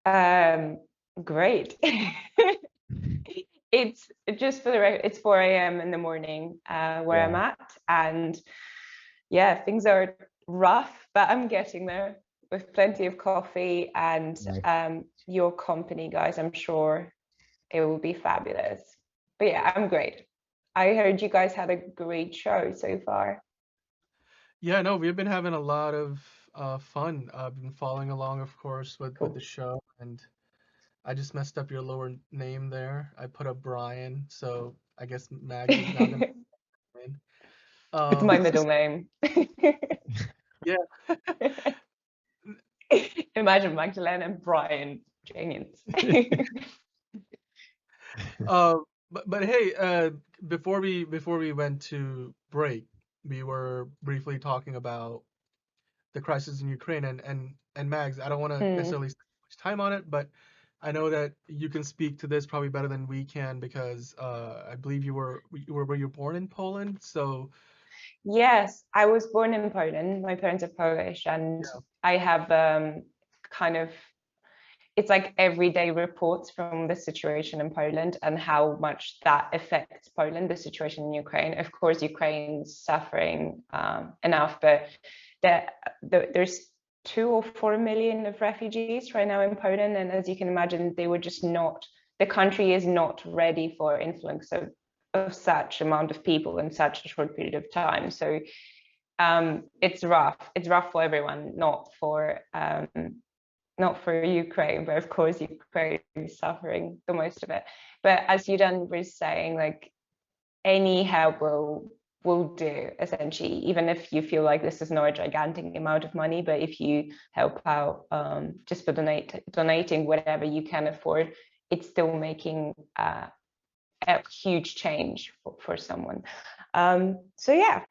Great. It's just for the record, it's 4 a.m. in the morning where I'm at, and things are rough, but I'm getting there with plenty of coffee and your company, guys. I'm sure it will be fabulous. But yeah, I'm great. I heard you guys had a great show so far. Yeah, no, we've been having a lot of fun. I've been following along, of course, with the show, and I just messed up your lower name there. I put up Brian, so I guess Mag is now gonna win. It's my middle name. Yeah. Imagine Magdalena and Brian Jennings. But hey, before we went to break, we were briefly talking about the crisis in Ukraine, and Mags, I don't want to necessarily spend much time on it, but I know that you can speak to this probably better than we can, because I believe you were born in Poland, so. Yes, I was born in Poland. My parents are Polish, and I have kind of it's like everyday reports from the situation in Poland and how much that affects Poland, the situation in Ukraine. Of course, Ukraine's suffering enough, but there's 2 or 4 million of refugees right now in Poland, and as you can imagine, they were just not. The country is not ready for influx of such amount of people in such a short period of time. So it's rough. It's rough for everyone, not for Ukraine, but of course Ukraine is suffering the most of it. But as Yudan was saying, like any help will do, essentially, even if you feel like this is not a gigantic amount of money, but if you help out just for donating whatever you can afford, it's still making a huge change for someone. So yeah,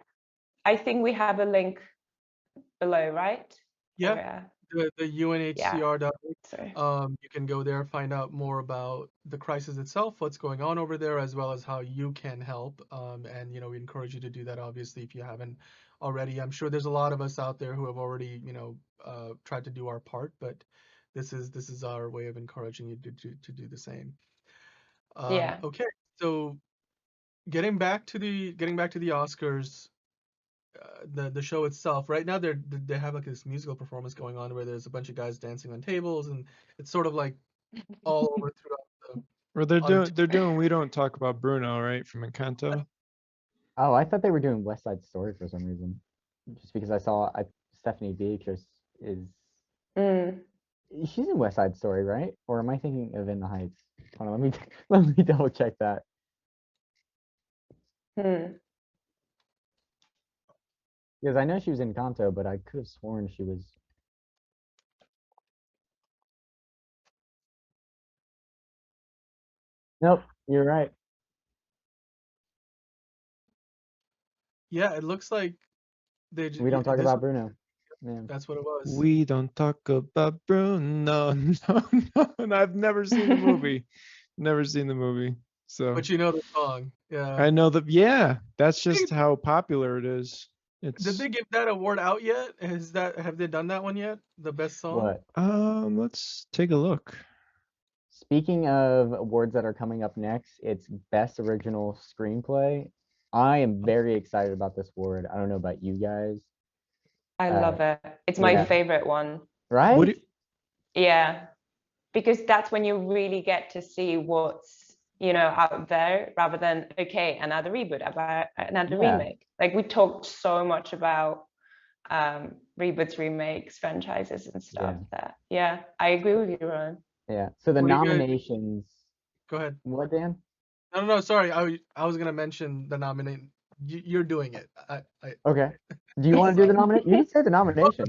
I think we have a link below, right? Yeah. Or, the UNHCR.org. You can go there, find out more about the crisis itself, what's going on over there, as well as how you can help. And we encourage you to do that, obviously, if you haven't already. I'm sure there's a lot of us out there who have already tried to do our part, but this is our way of encouraging you to do the same. Yeah. Okay, so getting back to the Oscars. The show itself, right now they have like this musical performance going on where there's a bunch of guys dancing on tables, and it's sort of like all over throughout Or they're doing We Don't Talk About Bruno, right, from Encanto. Oh, I thought they were doing West Side Story for some reason. Just because I saw Stephanie Beatrice is she's in West Side Story, right? Or am I thinking of In the Heights? Hold on, let me double check that. Because I know she was in Encanto, but I could have sworn she was. Nope, you're right. Yeah, it looks like We don't talk about Bruno. Yeah. That's what it was. We don't talk about Bruno. No. And I've never seen the movie. Never seen the movie. So. But you know the song. Yeah. I know that. Yeah, that's just how popular it is. Did they give that award out yet? Have they done that one yet? The best song? What? Let's take a look. Speaking of awards that are coming up next, it's Best Original Screenplay. I am very excited about this award. I don't know about you guys. I love it. It's my favorite one. Right? Yeah, because that's when you really get to see what's out there, rather than another reboot, about another remake. Like we talked so much about reboots, remakes, franchises, and stuff. I agree with you, Rolan. Yeah. So the nominations. Go ahead. What, Dan? No. Sorry, I was gonna mention the nomination. You're doing it. Okay. Do you want to do the nomination? You can say the nomination.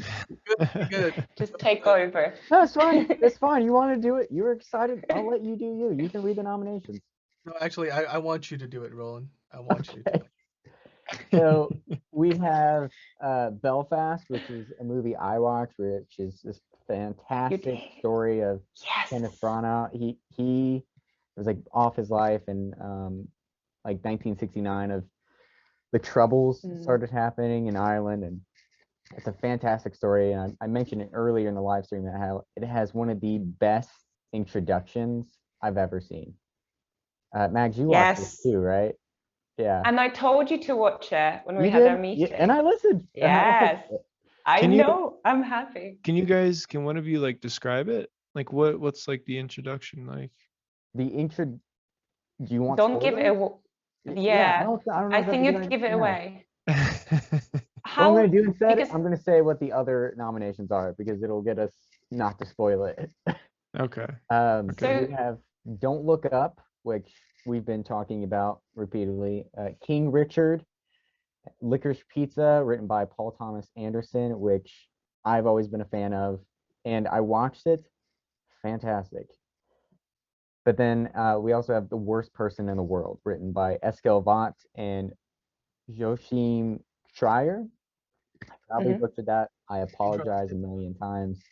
Good. Just take over. No, it's fine. It's fine. You want to do it. You're excited. I'll let you do you. You can read the nominations. No, actually, I want you to do it, Roland. I want you to. So we have Belfast, which is a movie I watched, which is this fantastic story of Kenneth Branagh. He was like off his life in like 1969 of the Troubles started happening in Ireland, and it's a fantastic story. And I mentioned it earlier in the live stream that how it has one of the best introductions I've ever seen. Mags, you watched this too, right? Yeah. And I told you to watch it when we had our meeting. Yeah, and I listened. Yes. I know. I'm happy. Can one of you like describe it? Like what's like the introduction like? The intro. Do you want? Don't give it away. Yeah. I don't know. I think you'd give it away. How? What I'm gonna do instead? I'm gonna say what the other nominations are because it'll get us not to spoil it. Okay. So we have Don't Look Up, which we've been talking about repeatedly. King Richard, Licorice Pizza, written by Paul Thomas Anderson, which I've always been a fan of, and I watched it. Fantastic. But then we also have The Worst Person in the World, written by Eskel Vaught and Joachim Trier. I probably butchered that. I apologize a million times.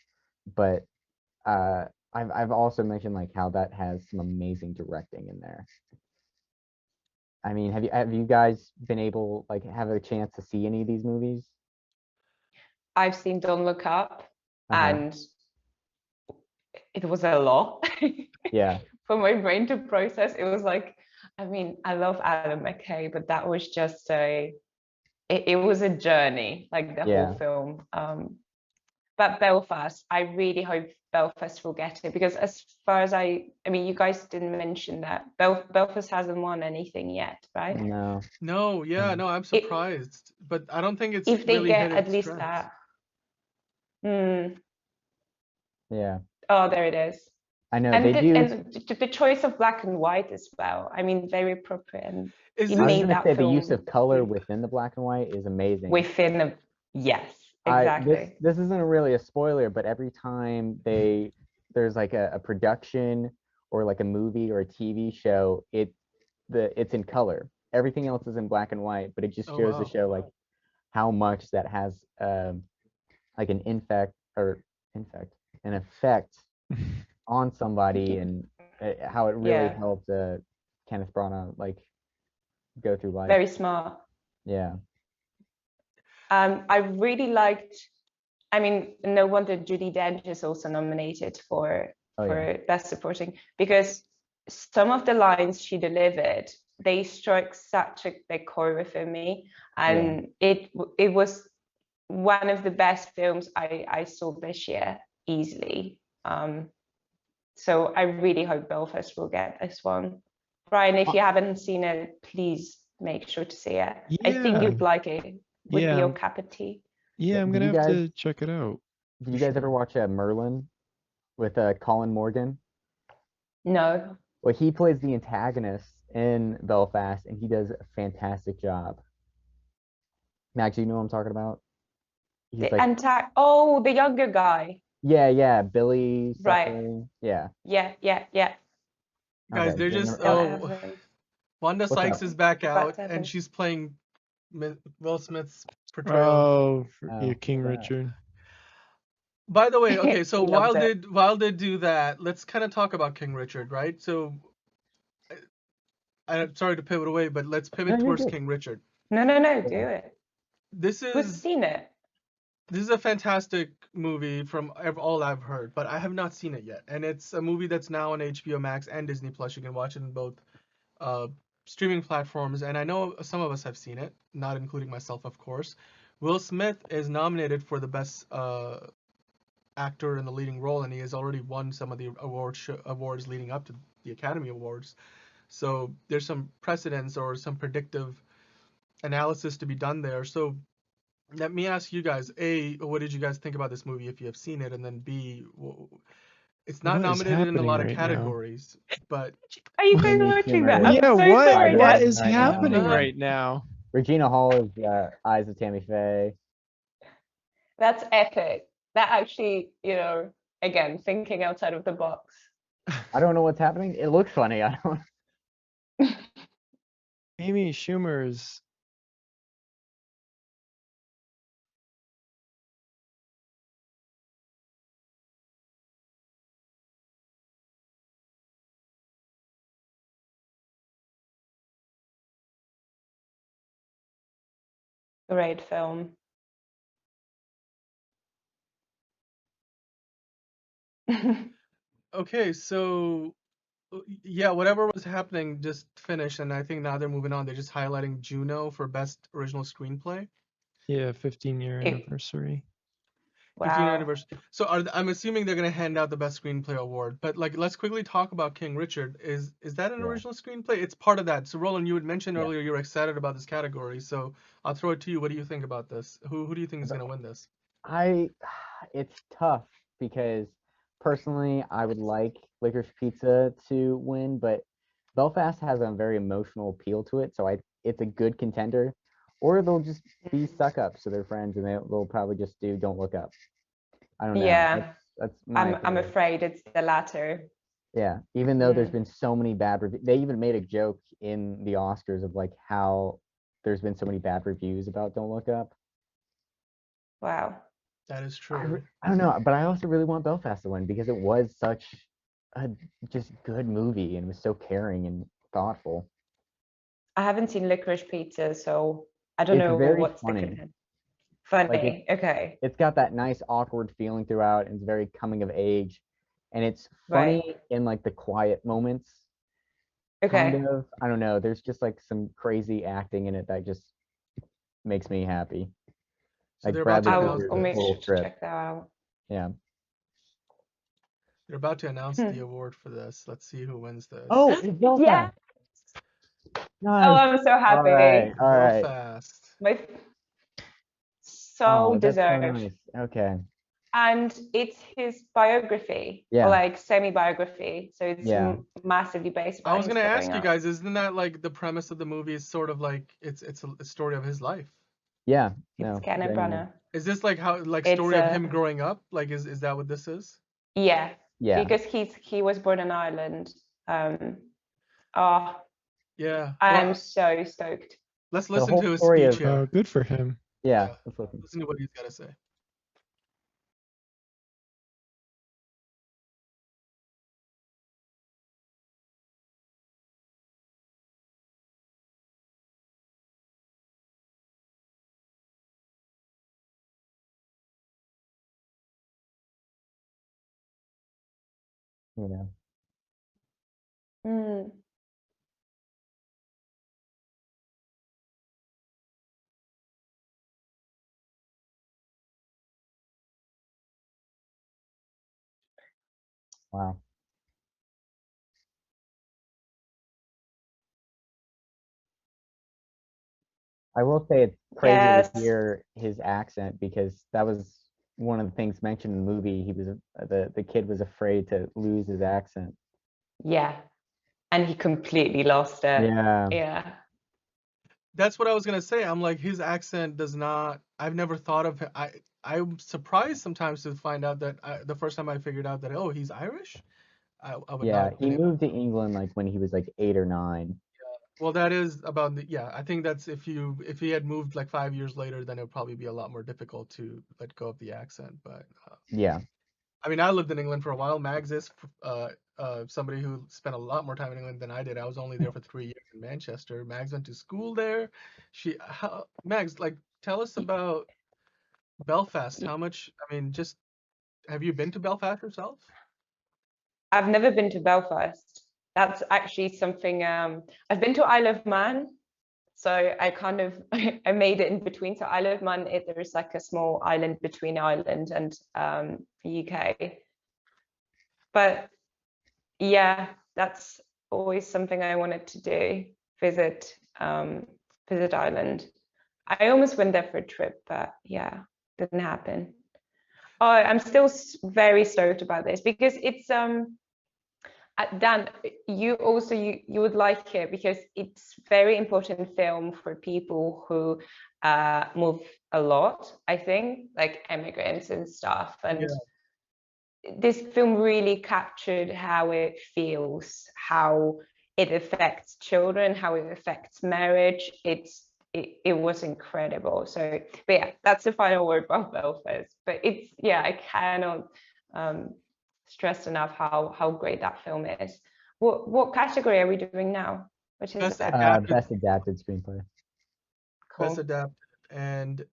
But I've also mentioned like how that has some amazing directing in there. I mean, have you guys been able like have a chance to see any of these movies? I've seen Don't Look Up, and it was a lot Yeah. for my brain to process. It was like, I mean, I love Adam McKay, but that was just it was a journey, like the whole film. But Belfast, I really hope Belfast will get it, because as far as I mean, you guys didn't mention that Belfast hasn't won anything yet, right? No. No, yeah, no, I'm surprised, but I don't think it's If they really get hit at its least strengths. that. Yeah. Oh, there it is. I know And they do. and the choice of black and white as well. I mean, very appropriate. And Is it I was made gonna that say the film use of color within the black and white is amazing. within a yes, exactly. This isn't really a spoiler, but every time there's like a production or like a movie or a TV show, it's in color. Everything else is in black and white, but it just goes to show like how much that has like an effect on somebody, and how it really helped Kenneth Branagh like go through life. Very smart. Yeah. I really liked. I mean, no wonder Judi Dench is also nominated for Best Supporting, because some of the lines she delivered, they struck such a big chord within me, and it was one of the best films I saw this year, easily. So I really hope Belfast will get this one. Brian, if you haven't seen it, please make sure to see it. I think you'd like it. Would be your cup of tea. Yeah, I'm gonna have to check it out. Did you guys ever watch Merlin with Colin Morgan? No. Well, he plays the antagonist in Belfast, and he does a fantastic job. Max, you know what I'm talking about? He's the younger guy. Yeah, Billy. Right. Something. Yeah. Yeah. Guys, they're just Wanda Sykes is back out, and she's playing Will Smith's portrayal. Oh, King Richard. By the way, okay, so while they do that, let's kind of talk about King Richard, right? So, I'm sorry to pivot away, but let's pivot towards King Richard. No, do it. We've seen it. This is a fantastic movie from all I've heard, but I have not seen it yet. And it's a movie that's now on HBO Max and Disney Plus. You can watch it in both streaming platforms. And I know some of us have seen it, not including myself, of course. Will Smith is nominated for the best actor in the leading role, and he has already won some of the awards leading up to the Academy Awards. So there's some precedence or some predictive analysis to be done there. So let me ask you guys, A, what did you guys think about this movie if you have seen it? And then B, it's not nominated in a lot of categories, but... Are you guys watching that? Yeah, sorry, what is happening right now? Regina Hall is Eyes of Tammy Faye. That's epic. That actually, again, thinking outside of the box. I don't know what's happening. It looks funny. I don't... Amy Schumer's... Great film. Okay, so yeah, whatever was happening just finished, and I think now they're moving on. They're just highlighting Juno for Best Original Screenplay. Yeah, 15-year anniversary. 15-year anniversary. So I'm assuming they're gonna hand out the Best Screenplay award. But let's quickly talk about King Richard. Is that an original screenplay? It's part of that. So Roland, you had mentioned earlier you were excited about this category. So I'll throw it to you. What do you think about this? Who do you think is gonna win this? It's tough because personally I would like Licorice Pizza to win, but Belfast has a very emotional appeal to it, so it's a good contender. Or they'll just be suck-ups to their friends, and they'll probably just do Don't Look Up. I don't know. Yeah, that's my I'm afraid it's the latter. Yeah, even though there's been so many bad reviews. They even made a joke in the Oscars of like how there's been so many bad reviews about Don't Look Up. Wow. That is true. I don't know, but I also really want Belfast to win because it was such a just good movie and was so caring and thoughtful. I haven't seen Licorice Pizza, so I don't know what's funny. Funny, like okay. It's got that nice awkward feeling throughout, and it's very coming of age. and it's Right. funny in like the quiet moments. Okay. Kind of. I don't know. There's just like some crazy acting in it that just makes me happy. So Like they're about to Bradley announce Cooper's I'll make whole sure to trip. check that out. Yeah. They're about to announce the award for this. Let's see who wins this. Oh, it's Belfast. Yeah. Nice. Oh, I'm so happy. All right. Belfast. My so Oh, that's so deserved. nice. Okay. And it's his biography, Yeah. or like semi-biography. So it's Yeah. massively based I about was his gonna growing ask you up. guys, isn't that like the premise of the movie is sort of like it's a story of his life? Yeah. It's No. Kenneth genuinely. Branagh. Is this like how like It's story of him growing up? Like is that what this is? Yeah. Yeah. Because he was born in Ireland. Oh, Yeah. I Well, am so stoked. let's The listen whole to his story speech of- here. Oh, good for him. Yeah. Let's listen. Listen to what he's got to say. You know. Mm. Wow. I will say it's crazy Yes. to hear his accent because that was one of the things mentioned in the movie. He was the kid was afraid to lose his accent. Yeah. And he completely lost it. Yeah. Yeah. That's what I was gonna say. I'm like his accent does not. I've never thought of him. I'm surprised sometimes to find out that the first time I figured out that oh he's Irish. I would Yeah. not. have He been able- moved to England like when he was like 8 or 9. Well, that is about the yeah. I think that's if he had moved like 5 years later, then it would probably be a lot more difficult to let go of the accent. But Yeah. I mean, I lived in England for a while. Mags is somebody who spent a lot more time in England than I did. I was only there for 3 years in Manchester. Mags went to school there. Mags, like, tell us about Belfast. How much? I mean, just have you been to Belfast yourself? I've never been to Belfast. That's actually something I've been to Isle of Man. So I kind of I made it in between. So Isle of Man, there's like a small island between Ireland and the UK. But yeah, that's always something I wanted to do, visit Ireland. I almost went there for a trip, but yeah, didn't happen. Oh, I'm still very stoked about this because it's Dan, you also you would like it because it's very important film for people who move a lot, I think, like immigrants and stuff. And this film really captured how it feels, how it affects children, how it affects marriage. It was incredible. So, but yeah, that's the final word about Belfast. But it's I cannot stress enough how great that film is. What category are we doing now? Which is Best adapted. Best adapted screenplay. Cool. Best adapted, and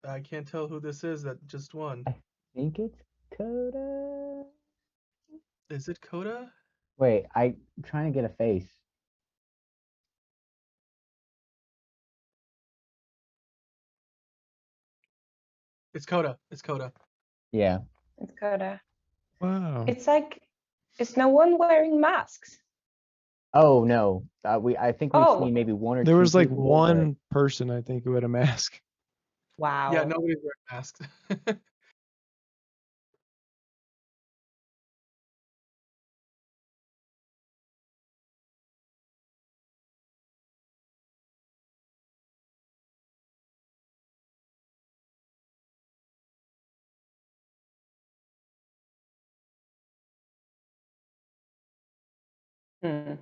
I can't tell who this is that just won. I think it's Coda. Is it Coda? Wait, I'm trying to get a face. It's Coda. It's Coda. Yeah. It's Coda. Wow. It's like, is no one wearing masks? Oh no, I think we've seen maybe one or two. There was like people, one person I think who had a mask. Wow. Yeah, nobody's wearing masks. Hmm.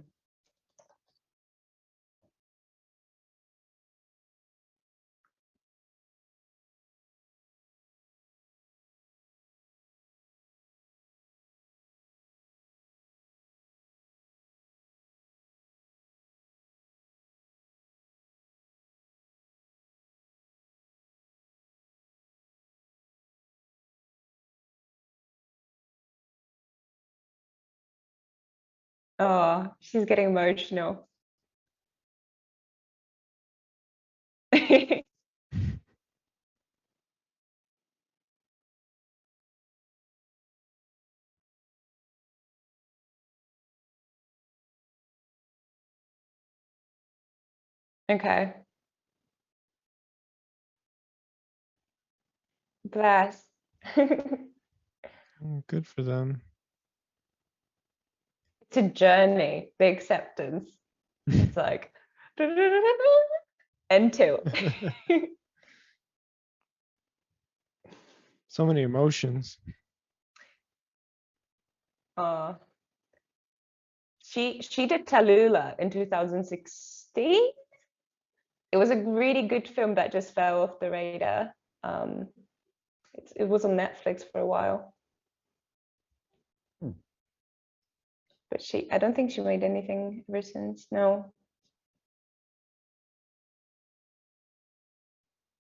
Oh, she's getting emotional. Okay. Bless. Good for them. It's a journey, the acceptance. It's like and two. So many emotions. She did Tallulah in 2016. It was a really good film that just fell off the radar. It was on Netflix for a while. But I don't think she made anything ever since. No.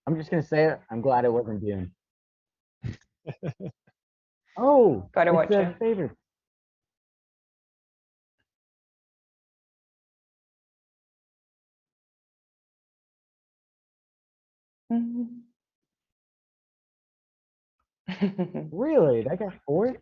I'm just gonna say it. I'm glad it wasn't Dune. Oh, Gotta watch it's it. a favorite. Really? That got 4?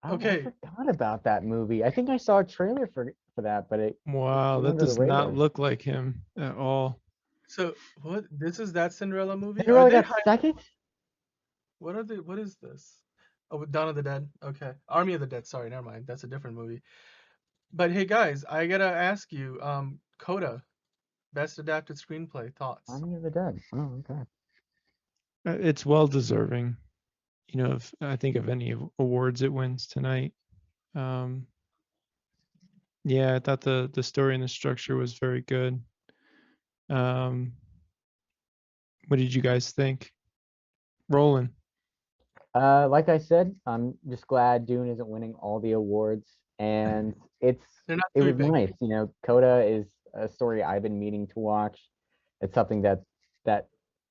Okay. I forgot about that movie. I think I saw a trailer for that, but it Wow, went that under the does not radar. look like him at all. So what? This is that Cinderella movie? Cinderella Are they got second? What are they? What is this? Oh, Dawn of the Dead. Okay, Army of the Dead. Sorry, never mind. That's a different movie. But hey, guys, I gotta ask you, Coda, best adapted screenplay thoughts. Army of the Dead. Oh, okay. It's well deserving. You know, if I think of any awards it wins tonight. Yeah, I thought the story and the structure was very good. What did you guys think? Roland. Like I said, I'm just glad Dune isn't winning all the awards, and it was nice. You know, Coda is a story I've been meaning to watch. It's something that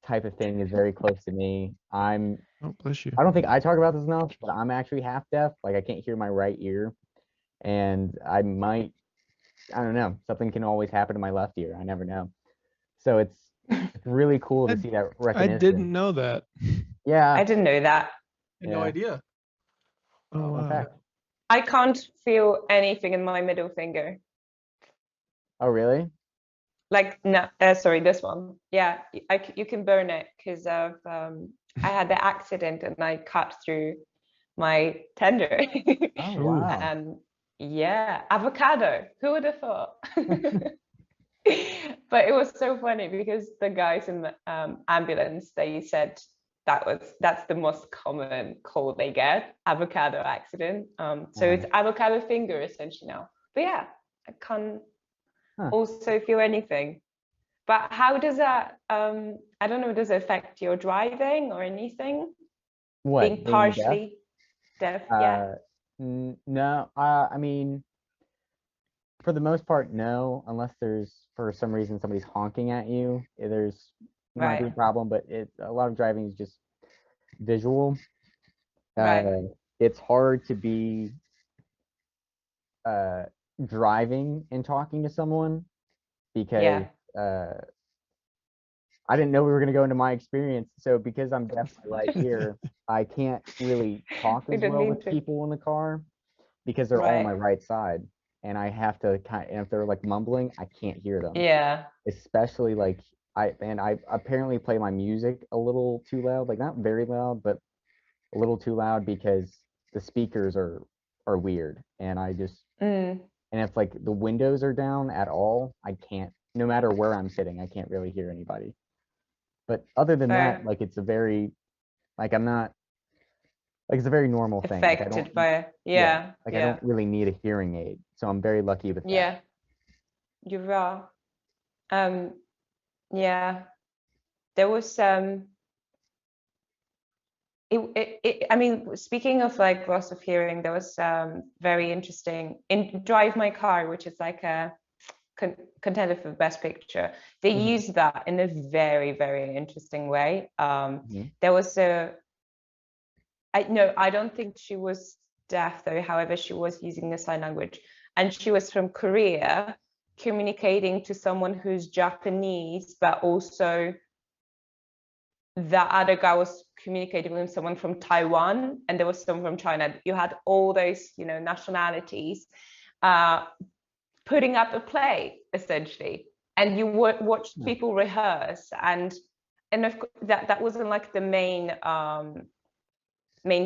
type of thing is very close to me. Oh, bless you. I don't think I talk about this enough, but I'm actually half deaf. Like I can't hear my right ear, and I don't know, something can always happen to my left ear. I never know. So it's really cool to see that recognition. I didn't know that. Yeah. I didn't know that. No idea. Oh, wow. I can't feel anything in my middle finger. Oh, really? Like, no, sorry, this one. Yeah, you can burn it because of I had the accident and I cut through my tender. Oh, wow. And yeah, avocado. Who would have thought? But it was so funny because the guys in the ambulance, they said that's the most common call they get, avocado accident. So it's avocado finger essentially now. But yeah, I can't also feel anything. But how does that I don't know, does it affect your driving or anything? What, being partially deaf? Yeah. No, I mean, for the most part, no, unless there's for some reason somebody's honking at you. There's might be a problem, but a lot of driving is just visual. It's hard to be driving and talking to someone because I didn't know we were going to go into my experience. So because I'm deaf right here, I can't really talk as well with people in the car because they're all on my right side. And I have to and if they're like mumbling, I can't hear them. Yeah. Especially like I apparently play my music a little too loud, like not very loud, but a little too loud because the speakers are weird. And I just, and if like the windows are down at all, I can't, no matter where I'm sitting, I can't really hear anybody. But other than that, like it's a very, like I'm not, like it's a very normal thing. Affected by it. Yeah. I don't really need a hearing aid. So I'm very lucky with that. Yeah. You are. Yeah. There was I mean, speaking of like loss of hearing, there was very interesting in Drive My Car, which is like a contender for Best Picture. They used that in a very, very interesting way. There was I don't think she was deaf though. However, she was using the sign language, and she was from Korea, communicating to someone who's Japanese, but also the other guy was communicating with someone from Taiwan, and there was someone from China. You had all those, nationalities putting up a play essentially, and you watched people rehearse, and of course that wasn't like the main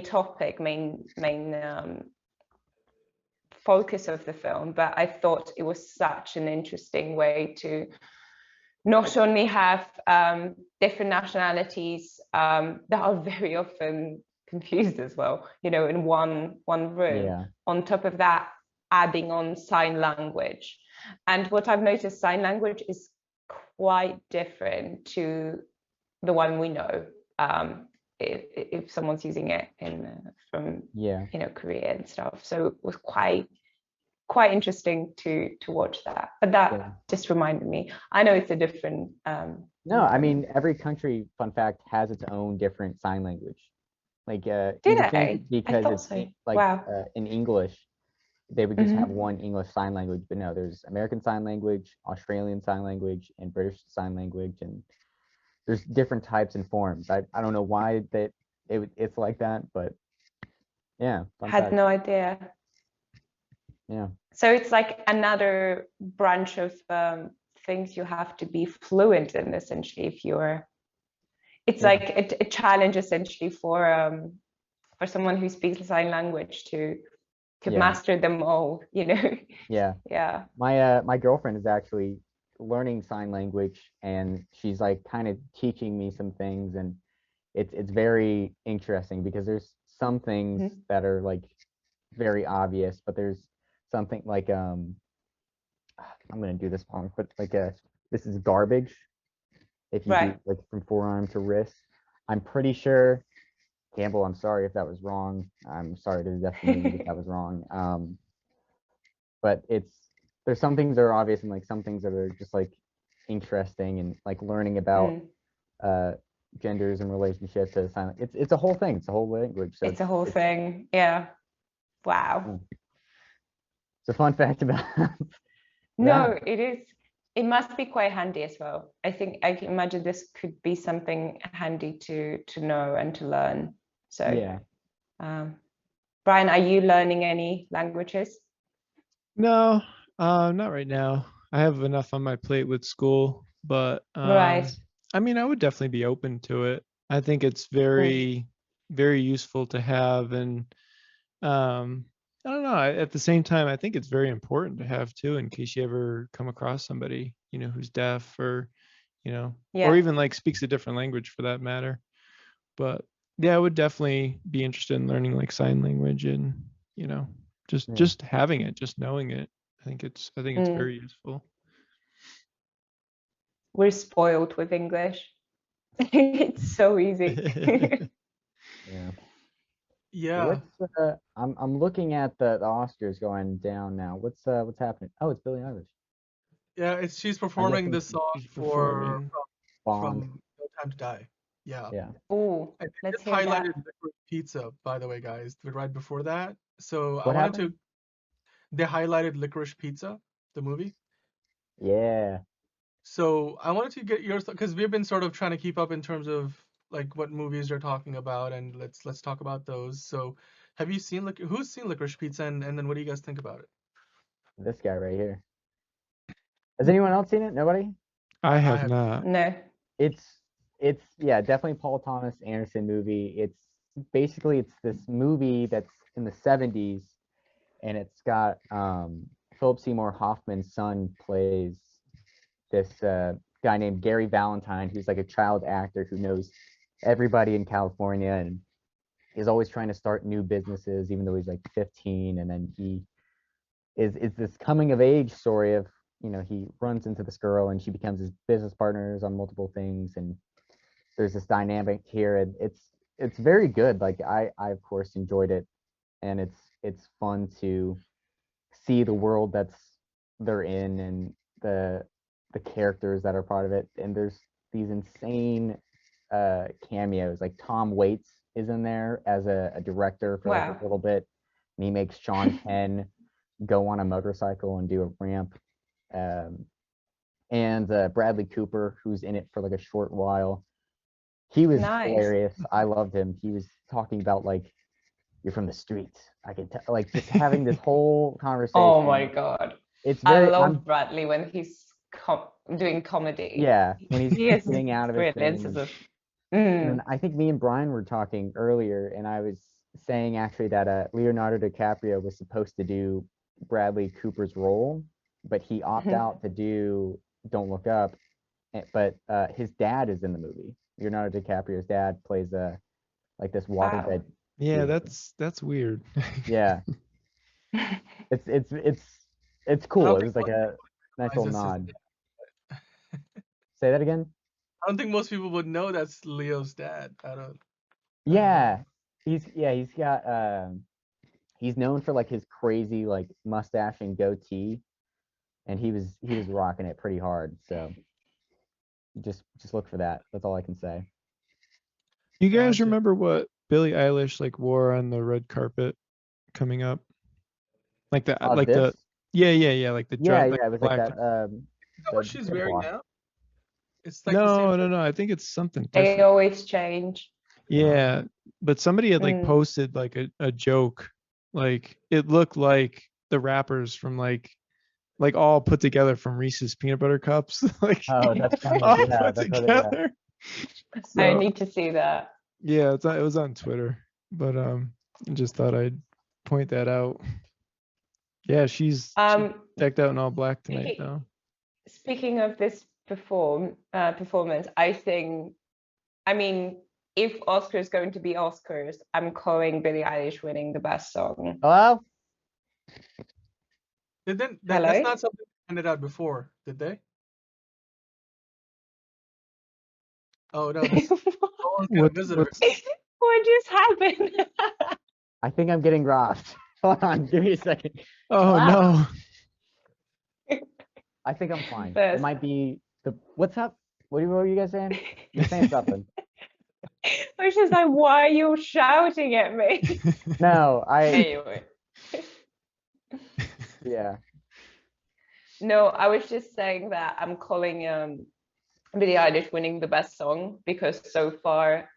topic, main focus of the film, but I thought it was such an interesting way to not only have different nationalities that are very often confused as well, in one room. Yeah. On top of that, adding on sign language. And what I've noticed, sign language is quite different to the one we know. If someone's using it from Korea and stuff, so it was quite interesting to watch that. But that just reminded me. I know it's a different. No, I mean every country, fun fact, has its own different sign language. Like do they? Because it's so. like Wow. In English, they would just have one English sign language, but no, there's American Sign Language, Australian Sign Language, and British Sign Language, and there's different types and forms. I don't know why it's like that, but yeah. Had no idea. Yeah. So it's like another branch of things you have to be fluent in, essentially. If you're, it's like a challenge essentially for someone who speaks sign language to master them all. Yeah. Yeah. My girlfriend is actually learning sign language, and she's like kind of teaching me some things, and it's very interesting because there's some things that are like very obvious, but there's something like I'm gonna do this wrong, but like this is garbage. If you do like from forearm to wrist, I'm pretty sure. Campbell, I'm sorry if that was wrong. I'm sorry to the definition if that was wrong. But there's some things that are obvious and like some things that are just like interesting, and like learning about genders and relationships to silent. It's a whole thing. It's a whole language. So it's a whole thing. Yeah. Wow. It's a fun fact about. No, it is. It must be quite handy as well. I think I can imagine this could be something handy to know and to learn. So yeah. Brian, are you learning any languages? No, not right now. I have enough on my plate with school, but right. I mean, I would definitely be open to it. I think it's very, very useful to have, and I don't know. At the same time, I think it's very important to have too, in case you ever come across somebody, who's deaf or, or even like speaks a different language for that matter. But yeah, I would definitely be interested in learning like sign language, and, just having it, just knowing it. I think it's very useful. We're spoiled with English. It's so easy. Yeah. I'm looking at the Oscars going down now. What's happening? Oh, it's Billie Eilish. Yeah, she's performing this song from No Time to Die. Yeah. Yeah. Oh, let's highlighted Licorice Pizza, by the way, guys. Right before that. So they highlighted Licorice Pizza, the movie. Yeah. So I wanted to get yours, because we've been sort of trying to keep up in terms of like what movies you're talking about, and let's talk about those. So have you seen who's seen Licorice Pizza, and then what do you guys think about it? This guy right here. Has anyone else seen it? Nobody? I have not. No. It's definitely Paul Thomas Anderson movie. It's this movie that's in the 70s, and it's got Philip Seymour Hoffman's son plays this guy named Gary Valentine, who's like a child actor who knows everybody in California, and he's always trying to start new businesses even though he's like 15. And then he is this coming of age story of, he runs into this girl and she becomes his business partners on multiple things, and there's this dynamic here, and it's very good. Like I of course enjoyed it, and it's fun to see the world they're in, and the characters that are part of it, and there's these insane cameos. Like Tom Waits is in there as a director for like Wow. a little bit, and he makes Sean Penn go on a motorcycle and do a ramp. And Bradley Cooper, who's in it for like a short while. He was Nice. hilarious. I loved him. He was talking about like, you're from the streets. I could tell, like, just having this whole conversation. Oh my god. It's I very. love Bradley when he's doing comedy. Yeah, when he's He is getting out of his brilliant thing. as a And I think me and Brian were talking earlier, and I was saying actually that Leonardo DiCaprio was supposed to do Bradley Cooper's role, but he opted out to do Don't Look Up. But his dad is in the movie. Leonardo DiCaprio's dad plays like this waterbed. Yeah, that's weird. Yeah, it's cool. It was like a nice little nod. Say that again. I don't think most people would know that's Leo's dad. I don't. Yeah, he's got he's known for like his crazy like mustache and goatee, and he was rocking it pretty hard. So just look for that. That's all I can say. You guys remember what Billie Eilish like wore on the red carpet coming up? Like the like this? yeah like the dress. It was black like that. Is that what she's wearing now? It's like no. I think it's something different. They always change. Yeah, but somebody had like posted like a joke, like it looked like the wrappers from like all put together from Reese's peanut butter cups, like oh, that's funny. all Yeah, put that's together. I need to see that. Yeah, it was on Twitter, but I just thought I'd point that out. Yeah, she's decked out in all black tonight though. Speaking of this performance, I mean, if Oscar is going to be Oscars, I'm calling Billie Eilish winning the best song. Hello? That's not something they handed out before, did they? Oh no. What just happened? I think I'm getting robbed. Hold on, give me a second. Oh no. I think I'm fine. First. It might be what's up? What were you guys saying? You're saying something. I was just like, why are you shouting at me? No, Anyway. Yeah. No, I was just saying that I'm calling Billie Eilish winning the best song because so far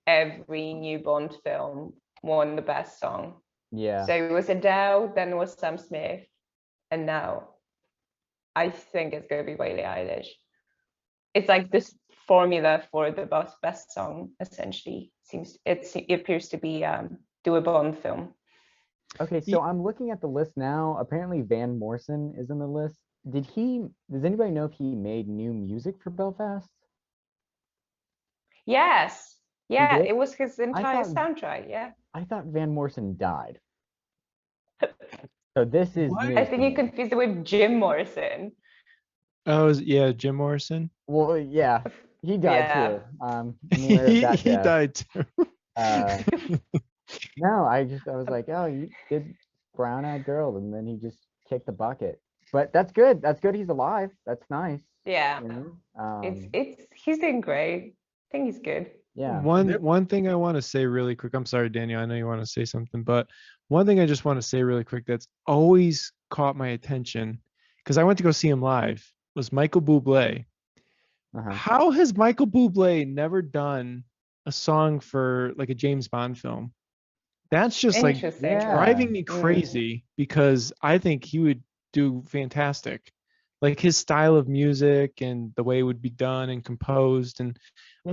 every new Bond film won the best song. Yeah. So it was Adele, then it was Sam Smith, and now I think it's going to be Billie Eilish. It's like this formula for the best song essentially it appears to be do a Bond film. Okay, so I'm looking at the list now. Apparently Van Morrison is in the list. Does anybody know if he made new music for Belfast? Yes. Yeah, did? it was his entire thought- soundtrack, yeah. I thought Van Morrison died. So this is I think you confused it with Jim Morrison. Oh, yeah, Jim Morrison. Well, yeah, he died Yeah. too. I'm aware of that He death. died too. No, I was like, oh, you did Brown-Eyed Girl, and then he just kicked the bucket. But that's good. That's good. He's alive. That's nice. Yeah. You know? He's doing great. I think he's good. Yeah. One thing I want to say really quick. I'm sorry, Daniel. I know you want to say something, but one thing I just want to say really quick that's always caught my attention because I went to go see him live was Michael Bublé. How has Michael Bublé never done a song for like a James Bond film? That's just like driving me crazy because I think he would do fantastic. Like his style of music and the way it would be done and composed, and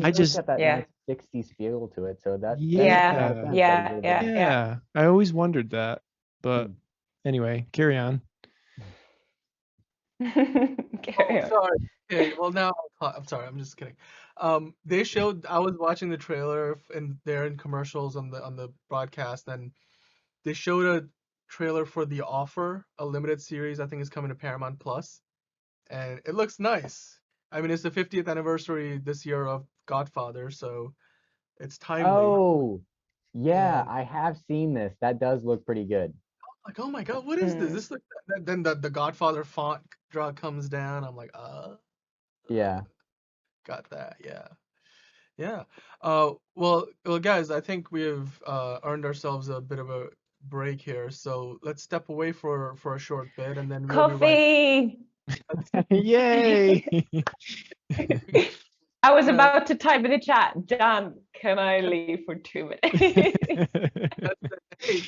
I just got that nice 60s feel to it. So that yeah. I always wondered that, but anyway, carry on. Sorry. Okay, well now I'm sorry. I'm just kidding. They showed. I was watching the trailer and they're in commercials on the broadcast, and they showed a trailer for The Offer, a limited series. I think is coming to Paramount Plus, and it looks nice. I mean, it's the 50th anniversary this year of Godfather, so it's timely. Oh, yeah, I have seen this. That does look pretty good. Like, oh my god, what is this? This looks then the Godfather font draw comes down. I'm like, Yeah. got that. Yeah. Yeah. Well, guys, I think we have earned ourselves a bit of a break here. So let's step away for a short bit, and then we'll be right. Coffee! Yay! I was about to type in the chat, Dan, can I leave for 2 minutes? Hey,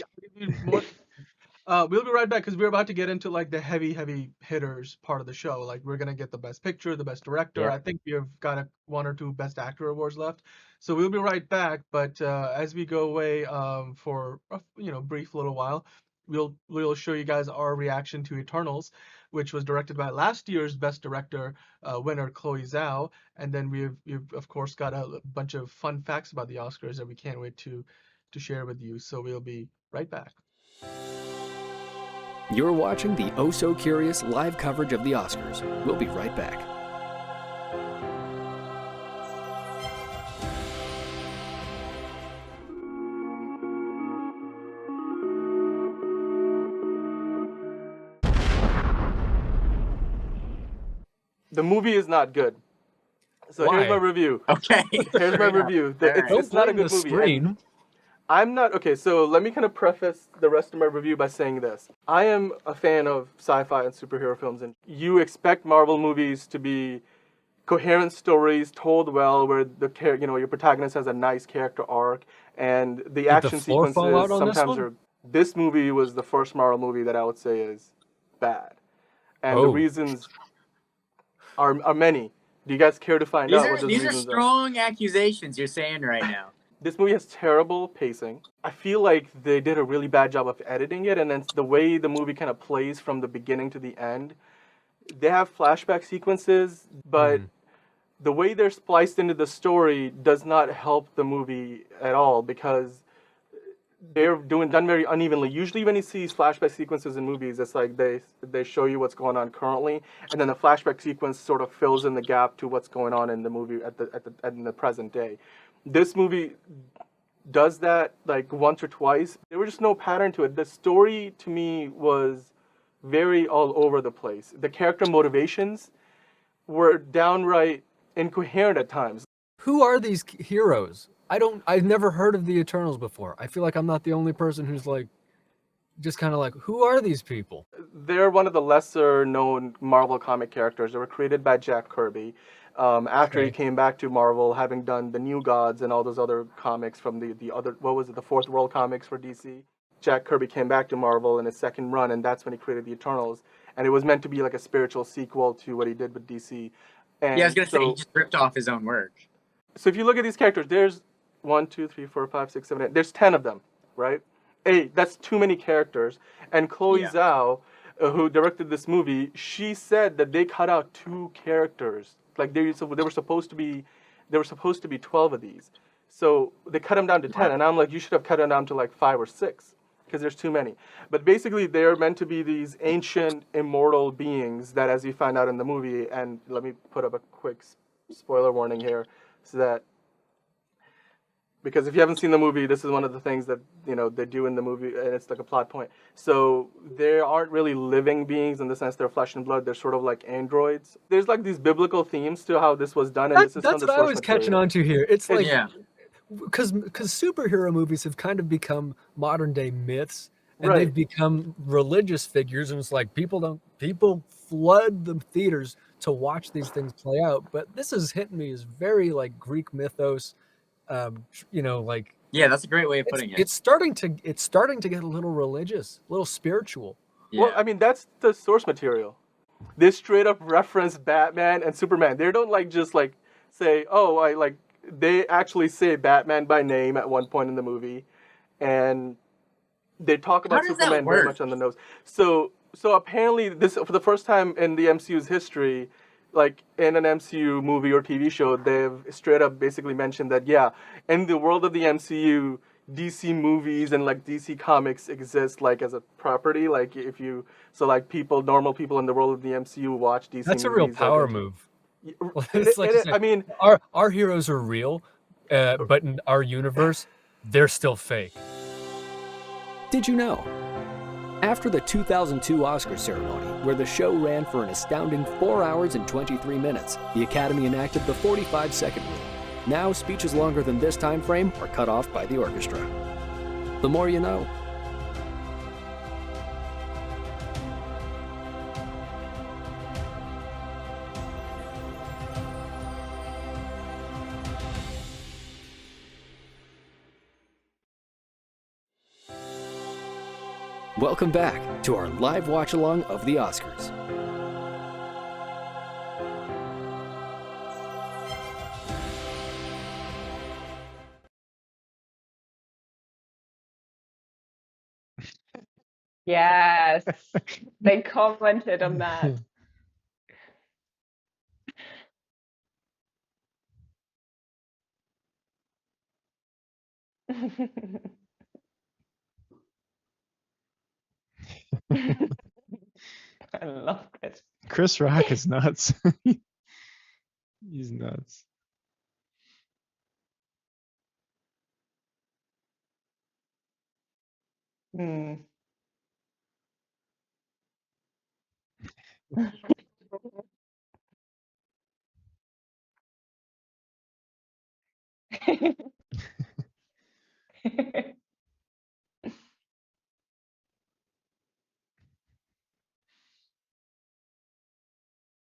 we'll be right back because we're about to get into like the heavy hitters part of the show. Like we're gonna get the best picture, the best director. Yeah. I think we have got 1 or 2 best actor awards left. So we'll be right back. But as we go away for a brief little while, we'll show you guys our reaction to Eternals, which was directed by last year's Best Director winner Chloe Zhao, and then we've of course got a bunch of fun facts about the Oscars that we can't wait to share with you. So we'll be right back. You're watching the Oh So Curious live coverage of the Oscars. We'll be right back. The movie is not good. So Why? here's my review. Okay. Here's my review. It's not a good movie. And I'm not okay. So let me kind of preface the rest of my review by saying this: I am a fan of sci-fi and superhero films, and you expect Marvel movies to be coherent stories told well, where your protagonist has a nice character arc, and the action sequences sometimes are. This movie was the first Marvel movie that I would say is bad, and the reasons are many. Do you guys care to find out what those reasons are? These are strong accusations you're saying right now. This movie has terrible pacing. I feel like they did a really bad job of editing it, and then the way the movie kind of plays from the beginning to the end. They have flashback sequences, but the way they're spliced into the story does not help the movie at all, because they're done very unevenly. Usually when you see these flashback sequences in movies, it's like they show you what's going on currently, and then the flashback sequence sort of fills in the gap to what's going on in the movie in the present day. This movie does that like once or twice. There was just no pattern to it. The story to me was very all over the place. The character motivations were downright incoherent at times. Who are these heroes? I've never heard of the Eternals before. I feel like I'm not the only person who's like, just kind of like, who are these people? They're one of the lesser known Marvel comic characters. They were created by Jack Kirby. After he came back to Marvel, having done the New Gods and all those other comics from the other, the Fourth World comics for DC. Jack Kirby came back to Marvel in his second run, and that's when he created the Eternals. And it was meant to be like a spiritual sequel to what he did with DC. And I was going to say, he just ripped off his own work. So if you look at these characters, there's 1, 2, 3, 4, 5, 6, 7, 8. There's 10 of them, right? 8. That's too many characters. And Chloe Zhao, who directed this movie, she said that they cut out 2 characters. Like there were supposed to be 12 of these. So they cut them down to 10, and I'm like, you should have cut them down to like 5 or 6, because there's too many. But basically, they're meant to be these ancient, immortal beings that, as you find out in the movie, and let me put up a quick spoiler warning here, so that, because if you haven't seen the movie, this is one of the things that they do in the movie, and it's like a plot point. So they aren't really living beings in the sense they're flesh and blood. They're sort of like androids. There's like these biblical themes to how this was done, and this is that's what I was catching on to here. It's like, because superhero movies have kind of become modern day myths, and they've become religious figures, and it's like people flood the theaters to watch these things play out. But this is hitting me as very like Greek mythos. That's a great way of putting it. It's starting to get a little religious, a little spiritual. Well, I mean, that's the source material. They straight up reference Batman and Superman. They don't just say, they actually say Batman by name at one point in the movie, and they talk about Superman very much on the nose. So apparently this, for the first time in the MCU's history, like in an MCU movie or TV show, they've straight up basically mentioned that, in the world of the MCU, DC movies and like DC comics exist like as a property. Like normal people in the world of the MCU watch DC movies. That's a real power move. It's our heroes are real, but in our universe, they're still fake. Did you know? After the 2002 Oscar ceremony, where the show ran for an astounding 4 hours and 23 minutes, the Academy enacted the 45-second rule. Now, speeches longer than this time frame are cut off by the orchestra. The more you know. Welcome back to our live watch-along of the Oscars. Yes, they commented on that. I love Chris. Chris Rock is nuts. He's nuts. Hmm.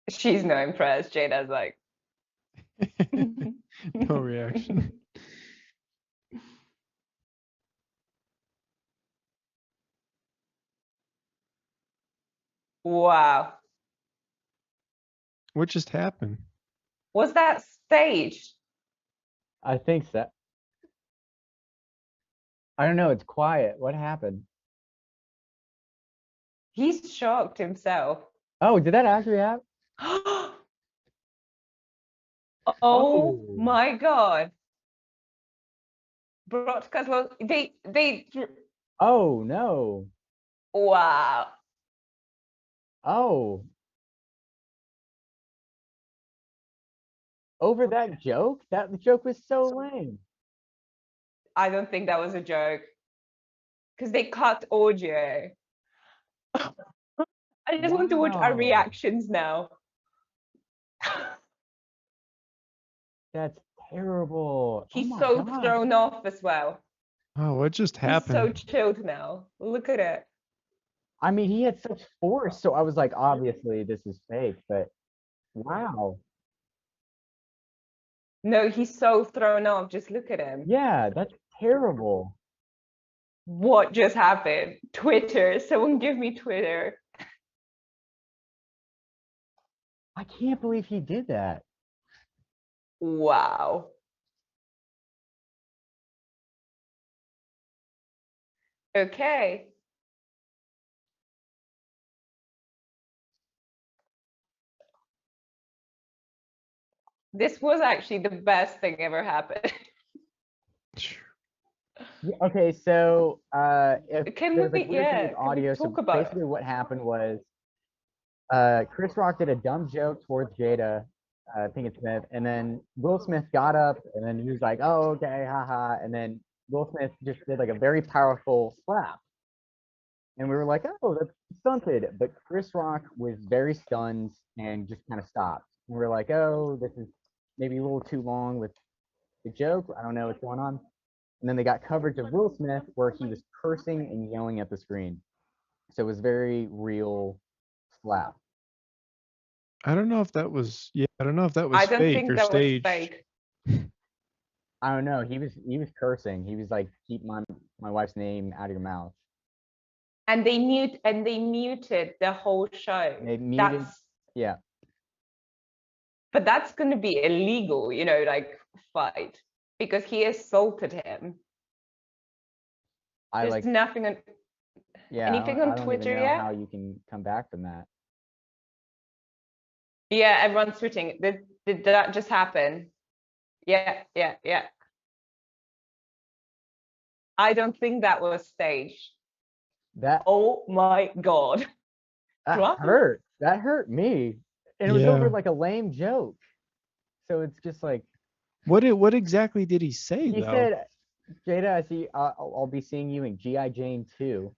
She's not impressed. Jada's like, No reaction. wow. What just happened? Was that staged? I think so. I don't know. It's quiet. What happened? He's shocked himself. Oh, did that actually happen? Oh my god. Broadcast, well, they, Oh, no. wow. Oh. Over that joke? That joke was so lame. I don't think that was a joke. Because they cut audio. I just want to watch our Wow. reactions now. That's terrible. He's Oh my so God. thrown off as well. Oh, what just He's happened? so chilled now. Look at it. I mean, he had such force, so I was like, obviously this is fake, but wow. No, he's so thrown off. Just look at him. Yeah, that's terrible. What just happened? Twitter. Someone give me Twitter. I can't believe he did that. Wow. Okay. This was actually the best thing ever happened. Yeah, okay, so if Can there's we, like weird thing yeah, with can we audio, so talk about it? basically what happened was Chris Rock did a dumb joke towards Jada Pinkett-Smith, and then Will Smith got up and then he was like, oh, okay, haha, and then Will Smith just did like a very powerful slap. And we were like, oh, that's stunted. But Chris Rock was very stunned and just kind of stopped. And we were like, oh, this is maybe a little too long with the joke. I don't know what's going on. And then they got coverage of Will Smith where he was cursing and yelling at the screen. So it was very real slap. I don't know if that was I don't know if that was I don't fake think or that staged. was fake. I don't know. He was cursing. He was like, keep my wife's name out of your mouth. And they muted the whole show. They muted. Yeah. But that's going to be illegal, you know, like fight, because he assaulted him. There's nothing on. Yeah. Anything on Twitter even know yet? how you can come back from that. Yeah, everyone's tweeting. Did that just happen? Yeah. I don't think that was staged. That. Oh my god. That hurt. That hurt me. And it was over like a lame joke. So it's just like. What exactly did he say He though? said, Jada, I see. I'll be seeing you in G.I. Jane 2.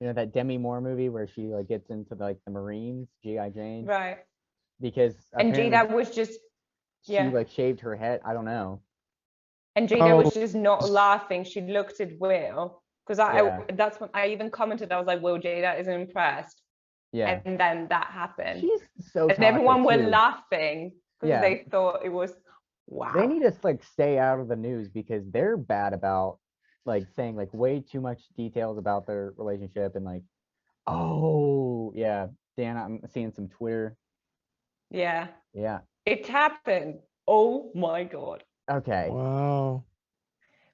You know that Demi Moore movie where she like gets into the Marines, G.I. Jane, Right. because And apparently Jada was just she like shaved her head. I don't know. And Jada was just not laughing. She looked at Will because that's when I even commented. I was like, "Will, Jada isn't impressed." Yeah. And then that happened. She's so and everyone were too. laughing because they thought it was wow. They need to like stay out of the news because they're bad about like saying like way too much details about their relationship and like, oh yeah, Dan, I'm seeing some Twitter. Yeah. Yeah. It happened. Oh my God. Okay. Wow.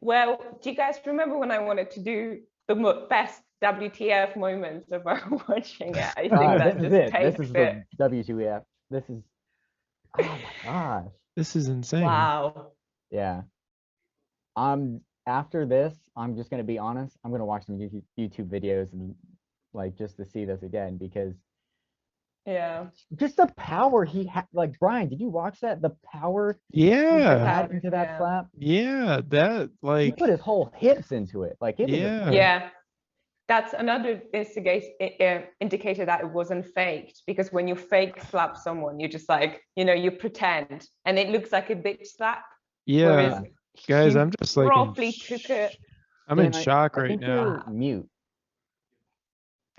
Well, do you guys remember when I wanted to do the best WTF moments of watching it? I think that this just is it. takes This is it. the WTF. This is. Oh my gosh. This is insane. Wow. Yeah. After this, I'm just gonna be honest. I'm gonna watch some YouTube videos and like just to see this again because. Yeah. Just the power he had. Like Brian, did you watch that? The power. Yeah. He had into that slap. Yeah, that like. He put his whole hips into it. Like it was. Yeah. That's another indicator that it wasn't faked because when you fake slap someone, you just like you pretend and it looks like a bitch slap. Yeah. Guys, I'm just like. Properly took it. I'm in shock right think now. You're mute.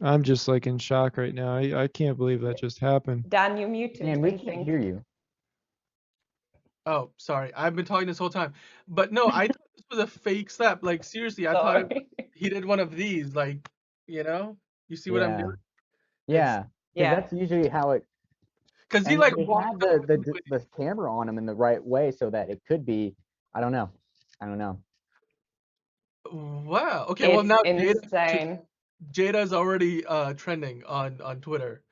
I'm just like in shock right now. I can't believe that just happened. Dan, you muted. Man, we can't hear you. Oh, sorry. I've been talking this whole time. But no, I thought this was a fake slap. Like, seriously, I thought he did one of these. Like, you see what I'm doing? Yeah. That's usually how it. Because he they like had the camera on him in the right way so that it could be. I don't know. Wow. Okay. Well, now insane. Jada's already trending on Twitter.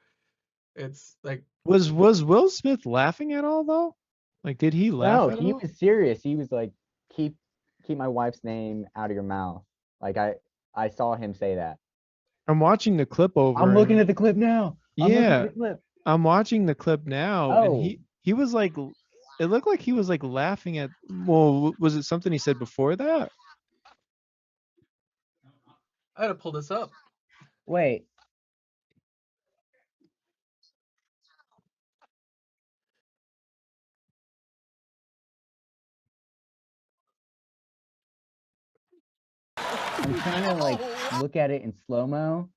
It's like was Will Smith laughing at all though? Like, did he laugh? No, he was serious. He was like, keep my wife's name out of your mouth. Like I saw him say that. I'm watching the clip over. I'm looking at the clip now. I'm watching the clip now, and he was like, it looked like he was like laughing at. Well, was it something he said before that? I had to pull this up. Wait. I'm trying to like look at it in slow-mo.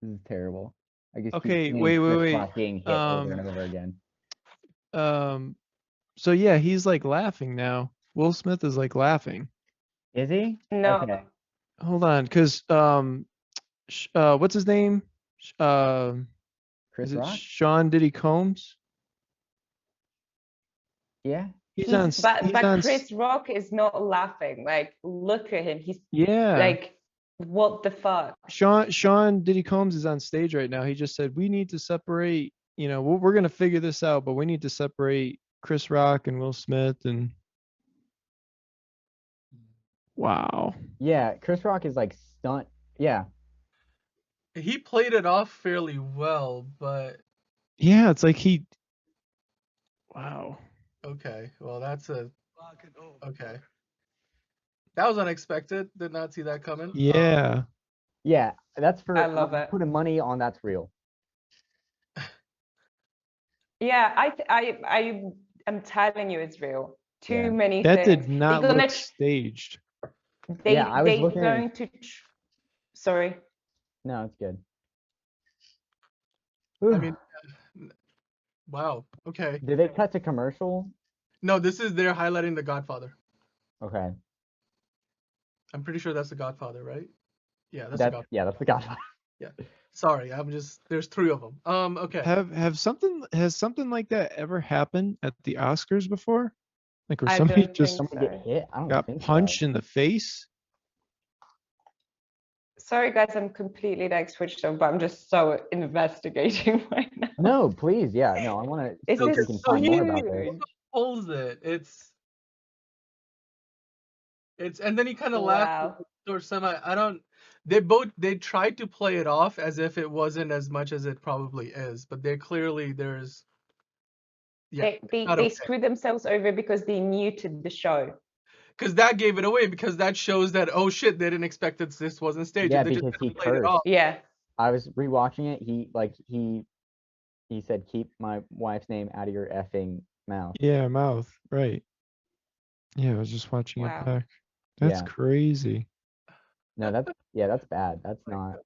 This is terrible. I guess. Okay, wait. Being hit over and over again. So yeah, he's like laughing now. Will Smith is like laughing. Is he? No. Okay. Hold on, because what's his name? Chris Rock? Sean Diddy Combs? Yeah. But Chris Rock is not laughing. Like, look at him. He's like, what the fuck? Sean Diddy Combs is on stage right now. He just said, we need to separate, we're going to figure this out, but we need to separate Chris Rock and Will Smith. And wow. Yeah, Chris Rock is like stunt. Yeah. He played it off fairly well, but yeah, it's like wow. Okay, well okay. That was unexpected. Did not see that coming. Yeah. Yeah, that's for. I love it. Putting money on that's real. Yeah, I am telling you, it's real. Too many that things. Did not look staged. I was looking going to. Sorry. No, it's good. I mean, wow. Okay. Did they cut to commercial? No, they're highlighting The Godfather. Okay. I'm pretty sure that's The Godfather, right? Yeah, that's The Godfather. Yeah, that's The Godfather. Yeah. Sorry, there's three of them. Okay. Has something like that ever happened at the Oscars before? Like where somebody just get hit? I don't got think punched in the face? Sorry guys, I'm completely like switched on, but I'm just so investigating right now. No, please, yeah, no, I want to see if we can find more about this. Holds it. It's and then he kind of laughed or semi. They tried to play it off as if it wasn't as much as it probably is, but they clearly they screwed themselves over because they muted the show. because that gave it away, because that shows that, oh shit, they didn't expect that this wasn't staged. Yeah, They just because he played it cursed. off. Yeah. I was rewatching it. He said, "Keep my wife's name out of your effing mouth." Yeah, mouth. Right. Yeah, I was just watching Wow. it back. That's Yeah. crazy. No, that's bad. That's not.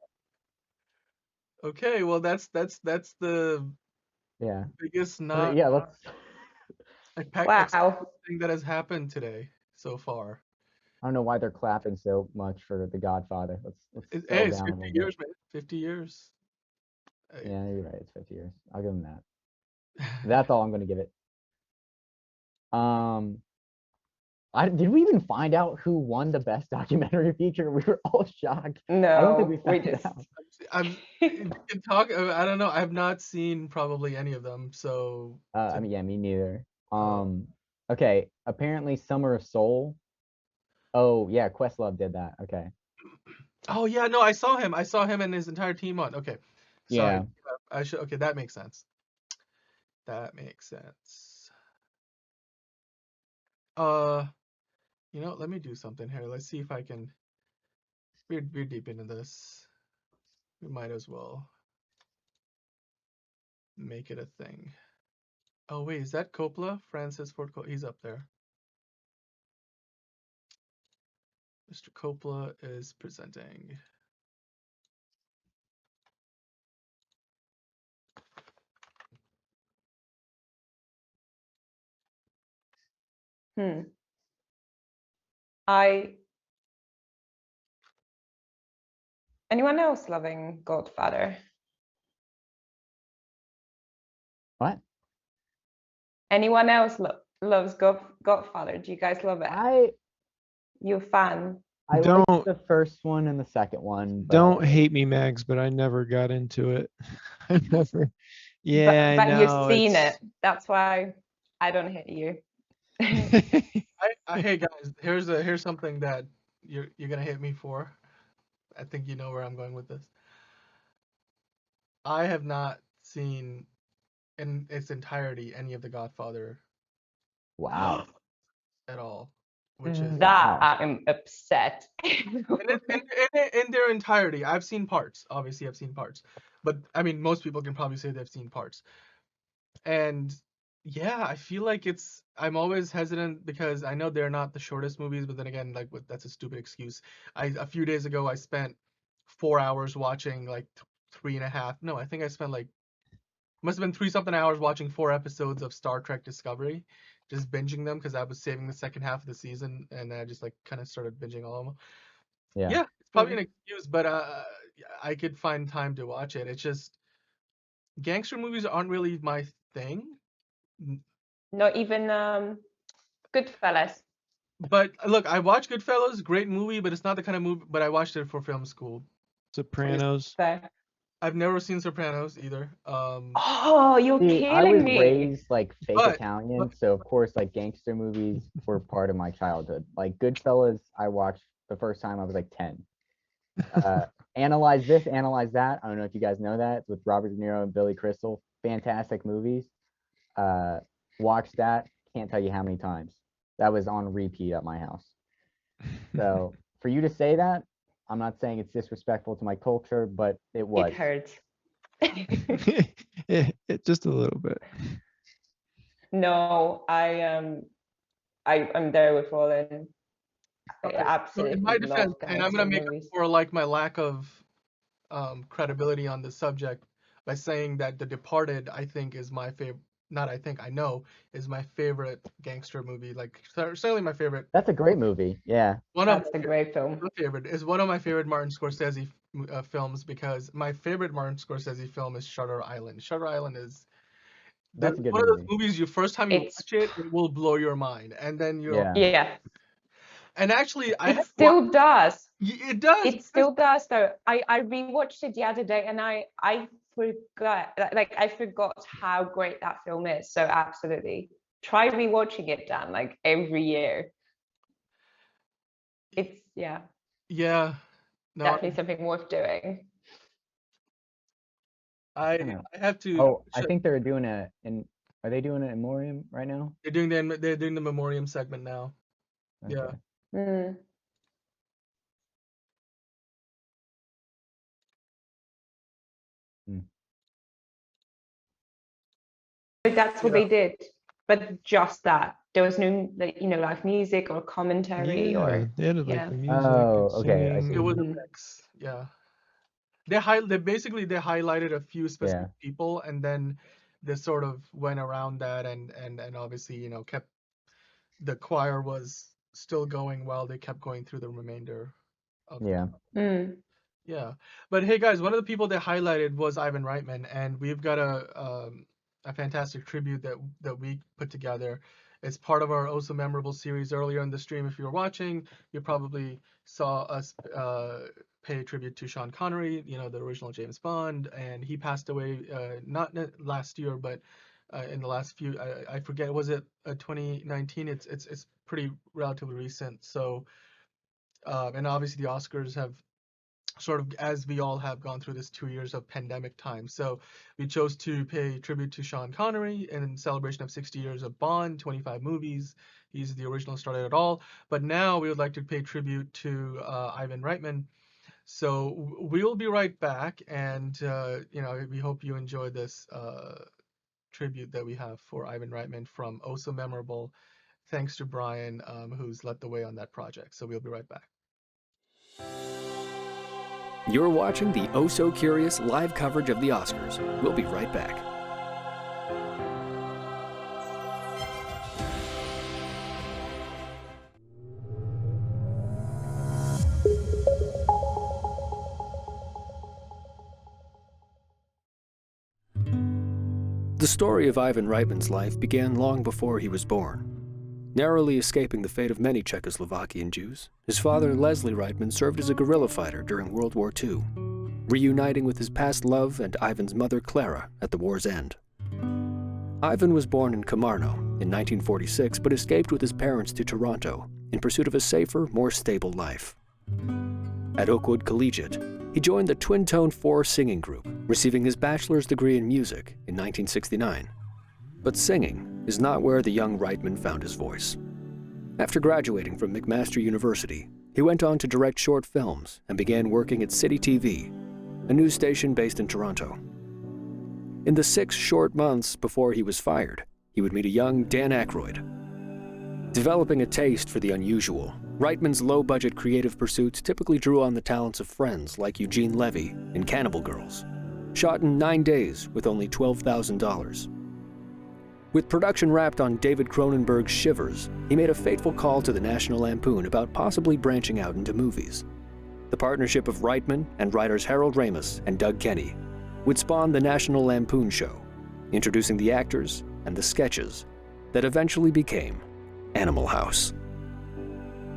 Okay, well that's the Yeah. biggest Yeah, let's. Wow. thing that has happened today so far. I don't know why they're clapping so much for The Godfather. Let's Hey, settle it's down 50 a little years, bit. man. 50 years. Yeah, you're right. It's 50 years. I'll give him that. That's all I'm gonna give it. Did we even find out who won the best documentary feature? We were all shocked. I don't think we No, found we it just. out. You can talk. I don't know. I have not seen probably any of them. So. I mean, yeah, me neither. Okay. Apparently, Summer of Soul. Oh yeah, Questlove did that. Okay. Oh yeah, no, I saw him. I saw him and his entire team on. Okay. Sorry. Yeah. I should. Okay, that makes sense. That makes sense. Let me do something here. Let's see if I can. We're deep into this. We might as well make it a thing. Oh wait, is that Coppola? Francis Ford Coppola. He's up there. Mr. Coppola is presenting. Anyone else loving Godfather? What? Anyone else loves Godfather? Do you guys love it? You a fan? I Don't- liked the first one and the second one. But Don't hate me, Mags, but I never got into it. I never. Yeah, but I know. you've seen it's- it. That's why I don't hate you. Hey guys, here's something that you're gonna hit me for. I think you know where I'm going with this. I have not seen in its entirety any of the Godfather. Wow. At all, which is That I'm upset. in their entirety. I've seen parts. Obviously, I've seen parts, but I mean, most people can probably say they've seen parts. And yeah, I feel like I'm always hesitant because I know they're not the shortest movies, but then again, like that's a stupid excuse. A few days ago I spent 4 hours watching like 3.5. No, I think I spent like must have been 3-something hours watching 4 episodes of Star Trek Discovery, just binging them because I was saving the second half of the season, and I just like kind of started binging all of them. Yeah, it's probably an excuse, but I could find time to watch it. It's just gangster movies aren't really my thing. Not even Goodfellas. But look, I watched Goodfellas, great movie, but it's not the kind of movie. But I watched it for film school. Sopranos. I've never seen Sopranos either. Oh, you're See, I killing was me. raised like fake Italian, so of course like gangster movies were part of my childhood. Like Goodfellas, I watched the first time I was like 10. Analyze this, analyze that. I don't know if you guys know that. It's with Robert De Niro and Billy Crystal. Fantastic movies. Watched that. Can't tell you how many times. That was on repeat at my house. So for you to say that, I'm not saying it's disrespectful to my culture, but it was. It hurts. It just a little bit. No, I'm there with Rolan. I absolutely in my defense, love and I'm gonna gangster make movies. up for like my lack of credibility on this subject by saying that The Departed, I think, is my favorite. Not I think, I know is my favorite gangster movie. Like certainly my favorite. That's a great movie. Yeah. That's a great film. Favorite is one of my favorite Martin Scorsese films because my favorite Martin Scorsese film is Shutter Island. Shutter Island is That's a good one of those movie. movies. First time you watch it, it will blow your mind, and then you're Yeah. And actually, It still does. It does. It still does, though. I rewatched it the other day, and I forgot, like I forgot how great that film is. So absolutely, try rewatching it, Dan. Like every year. It's Yeah. No, definitely something worth doing. I have to. Oh, I think they're doing are they doing an in memoriam right now? They're doing the memoriam segment now. Yeah. Mm. But that's what Yeah. they did, but just that. There was no, like, live music or commentary Yeah, or they added like yeah. the music Oh, and okay, I singing. see. It was a and- mix. Yeah. They highlighted a few specific Yeah. people, and then they sort of went around that, and obviously kept the choir was still going while they kept going through the remainder of Yeah. yeah. But hey guys, one of the people they highlighted was Ivan Reitman, and we've got a fantastic tribute that we put together. It's part of our Also Memorable series. Earlier in the stream, if you were watching, you probably saw us pay tribute to Sean Connery, the original James Bond, and he passed away not last year, but in the last few, I forget, was it 2019? It's pretty relatively recent. So, and obviously the Oscars have sort of, as we all have gone through this 2 years of pandemic time. So we chose to pay tribute to Sean Connery in celebration of 60 years of Bond, 25 movies. He's the original started it all. But now we would like to pay tribute to Ivan Reitman. So we'll be right back, and we hope you enjoy this tribute that we have for Ivan Reitman from Oh So Memorable. Thanks to Brian, who's led the way on that project. So we'll be right back. You're watching the Oh So Curious live coverage of the Oscars. We'll be right back. The story of Ivan Reitman's life began long before he was born. Narrowly escaping the fate of many Czechoslovakian Jews, his father, Leslie Reitman, served as a guerrilla fighter during World War II, reuniting with his past love and Ivan's mother, Clara, at the war's end. Ivan was born in Komarno in 1946, but escaped with his parents to Toronto in pursuit of a safer, more stable life. At Oakwood Collegiate, he joined the Twin Tone 4 singing group, receiving his bachelor's degree in music in 1969. But singing is not where the young Reitman found his voice. After graduating from McMaster University, he went on to direct short films and began working at City TV, a news station based in Toronto. In the 6 short months before he was fired, he would meet a young Dan Aykroyd. Developing a taste for the unusual, Reitman's low-budget creative pursuits typically drew on the talents of friends like Eugene Levy in Cannibal Girls, shot in 9 days with only $12,000. With production wrapped on David Cronenberg's Shivers, he made a fateful call to the National Lampoon about possibly branching out into movies. The partnership of Reitman and writers Harold Ramis and Doug Kenney would spawn the National Lampoon Show, introducing the actors and the sketches that eventually became Animal House.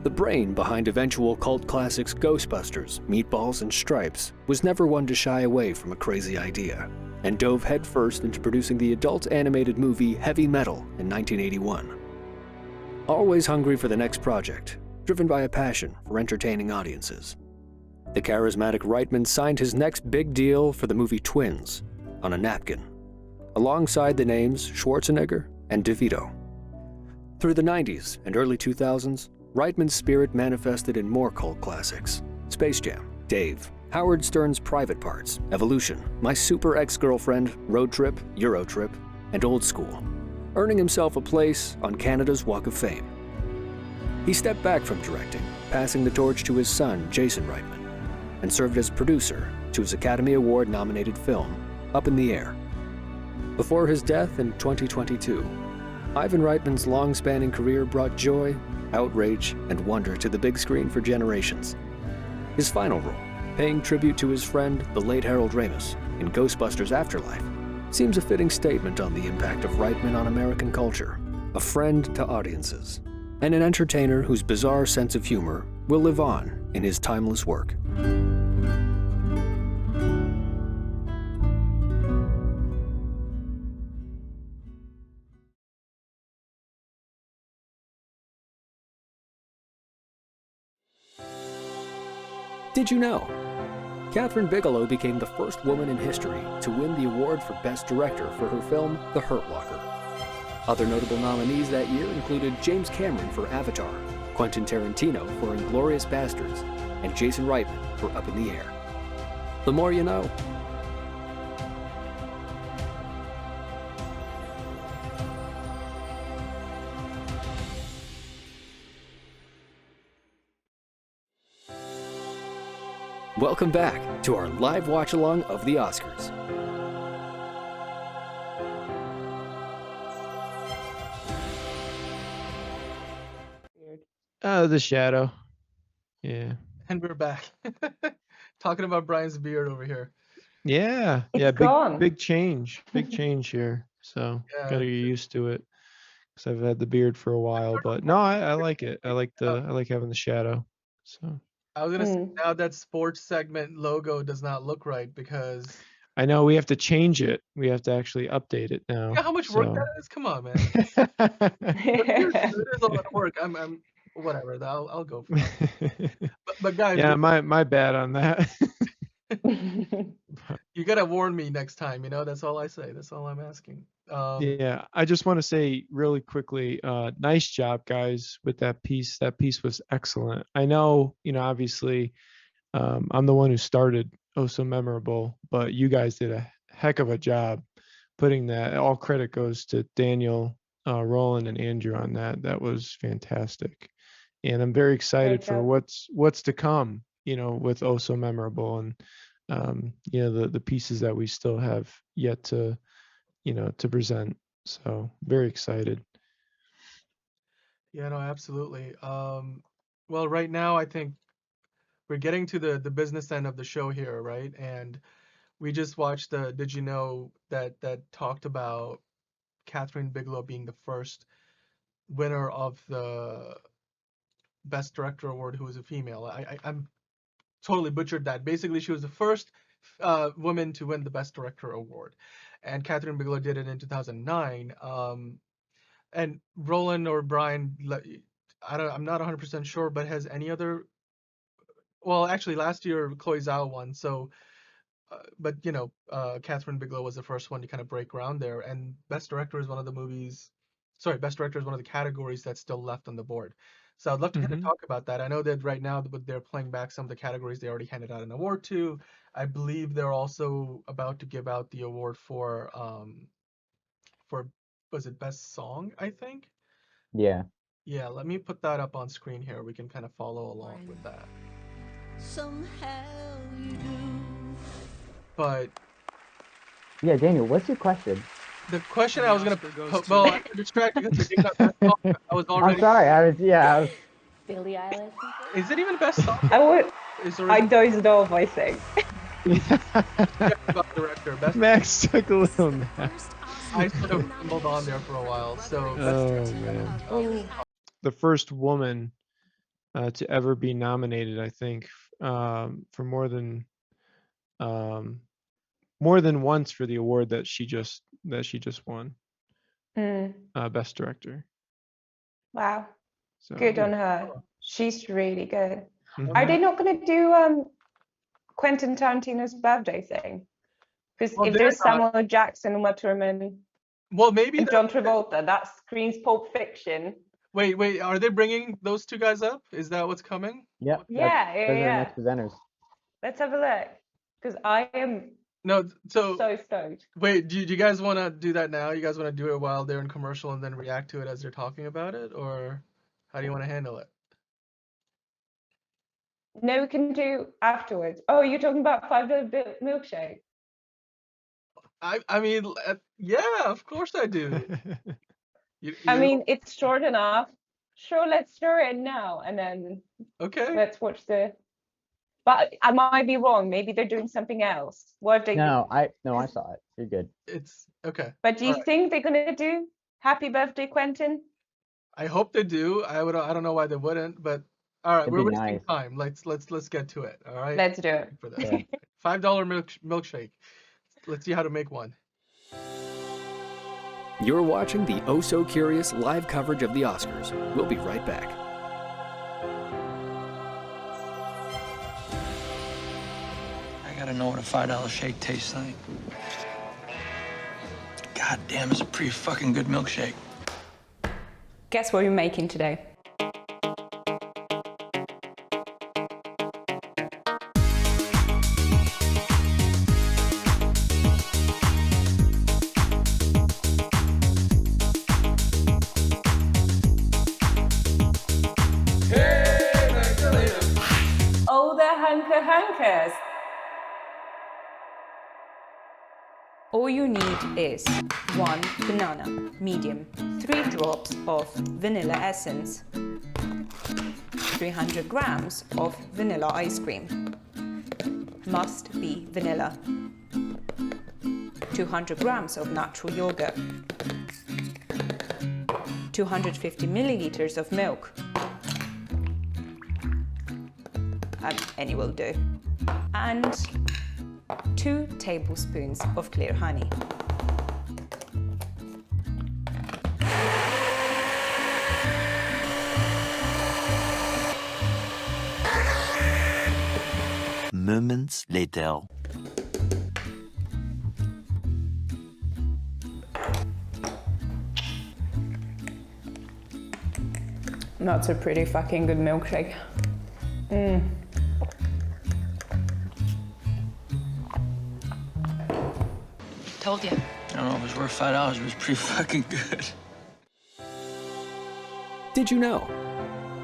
The brain behind eventual cult classics Ghostbusters, Meatballs, and Stripes was never one to shy away from a crazy idea, and dove headfirst into producing the adult animated movie Heavy Metal in 1981. Always hungry for the next project, driven by a passion for entertaining audiences, the charismatic Reitman signed his next big deal for the movie Twins on a napkin, alongside the names Schwarzenegger and DeVito. Through the 90s and early 2000s, Reitman's spirit manifested in more cult classics: Space Jam, Dave, Howard Stern's Private Parts, Evolution, My Super Ex-Girlfriend, Road Trip, Euro Trip, and Old School, earning himself a place on Canada's Walk of Fame. He stepped back from directing, passing the torch to his son, Jason Reitman, and served as producer to his Academy Award-nominated film, Up in the Air. Before his death in 2022, Ivan Reitman's long-spanning career brought joy, outrage, and wonder to the big screen for generations. His final role, paying tribute to his friend, the late Harold Ramis, in Ghostbusters Afterlife, seems a fitting statement on the impact of Reitman on American culture, a friend to audiences, and an entertainer whose bizarre sense of humor will live on in his timeless work. Did you know? Catherine Bigelow became the first woman in history to win the award for Best Director for her film, The Hurt Locker. Other notable nominees that year included James Cameron for Avatar, Quentin Tarantino for Inglourious Basterds, and Jason Reitman for Up in the Air. The more you know. Welcome back to our live watch-along of the Oscars. The Shadow. Yeah. And we're back. Talking about Brian's beard over here. Yeah. It's Yeah. gone. Big change. Big change here. So Yeah. gotta get used to it. Because I've had the beard for a while. But no, I like it. I like having the shadow. So I was gonna say now that sports segment logo does not look right because I know we have to change it. We have to actually update it now. you know how much work so. that is. Come on, man. It is a lot of work. I'm whatever. I'll go for it. But guys, Yeah, my bad on that. you gotta warn me next time. You know, that's all I say. That's all I'm asking. Yeah, I just want to say really quickly, nice job, guys, with that piece. That piece was excellent. I know, obviously, I'm the one who started Oh So Memorable, but you guys did a heck of a job putting that. All credit goes to Daniyal, Rolan, and Andrew on that. That was fantastic, and I'm very excited for what's to come. With Oh So Memorable, and the pieces that we still have yet to to present. So very excited. Yeah, no, absolutely. Well, right now I think we're getting to the business end of the show here, right? And we just watched the Did You Know that talked about Catherine Bigelow being the first winner of the Best Director award who was a female. I'm totally butchered that. Basically, she was the first woman to win the Best Director award, and Catherine Bigelow did it in 2009. And Roland or Brian, I'm not 100% sure, but has any other? Well, actually, last year Chloe Zhao won. So, but Catherine Bigelow was the first one to kind of break ground there. And Best Director is one of the Best Director is one of the categories that's still left on the board. So I'd love to kind of talk about that. I know that right now they're playing back some of the categories they already handed out an award to. I believe they're also about to give out the award for was it Best Song, I think? Yeah. Yeah, let me put that up on screen here. We can kind of follow along with that. Somehow you do. But Yeah, Daniel, what's your question? the question I was gonna well, I got distracted because they got Best Song. I was already. I'm sorry. I was. Billie Eilish. Is it even Best Song? I dozed off, I think. Director, Best. Max took a little nap. I sort of stumbled on there for a while. So. Oh man. The first woman to ever be nominated, I think, for more than once for the award that she just won. Best Director. Wow. So, Good yeah. on her. She's really good. Mhm. Are they not going to do Quentin Tarantino's birthday thing? Because if there's Samuel Jackson, Uma Thurman, maybe John Travolta, that screams Pulp Fiction. Wait, are they bringing those two guys up? Is that what's coming? Yep. Yeah. Those are the next presenters. Let's have a look. Because I am so stoked. Wait, do you guys want to do that now? You guys want to do it while they're in commercial and then react to it as they're talking about it? Or how do you want to handle it? No, we can do afterwards. Oh, you're talking about $5 milkshake? I mean, yeah, of course I do. I mean, it's short enough. Sure, let's stir it now, and then let's watch the. But I might be wrong. Maybe they're doing something else. What they? No, I saw it. You're good. It's okay. But do you think they're gonna do Happy Birthday, Quentin? I hope they do. I don't know why they wouldn't, but all right, It'd we're be wasting nice. time. Let's get to it. All right. Let's do it. For that. $5 milkshake. Let's see how to make one. You're watching the Oh So Curious live coverage of the Oscars. We'll be right back. I gotta know what a $5 shake tastes like. God damn, it's a pretty fucking good milkshake. Guess what we're making today? the hunkers? All you need is 1 banana, medium, 3 drops of vanilla essence, 300 grams of vanilla ice cream. Must be vanilla. 200 grams of natural yogurt. 250 milliliters of milk. Any will do. And 2 tablespoons of clear honey. Moments later. That's a pretty fucking good milkshake. Told you. I don't know, it was worth $5. It was pretty fucking good. Did you know?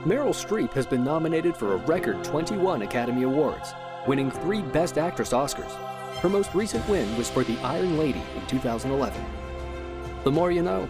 Meryl Streep has been nominated for a record 21 Academy Awards, winning 3 Best Actress Oscars. Her most recent win was for The Iron Lady in 2011. The more you know.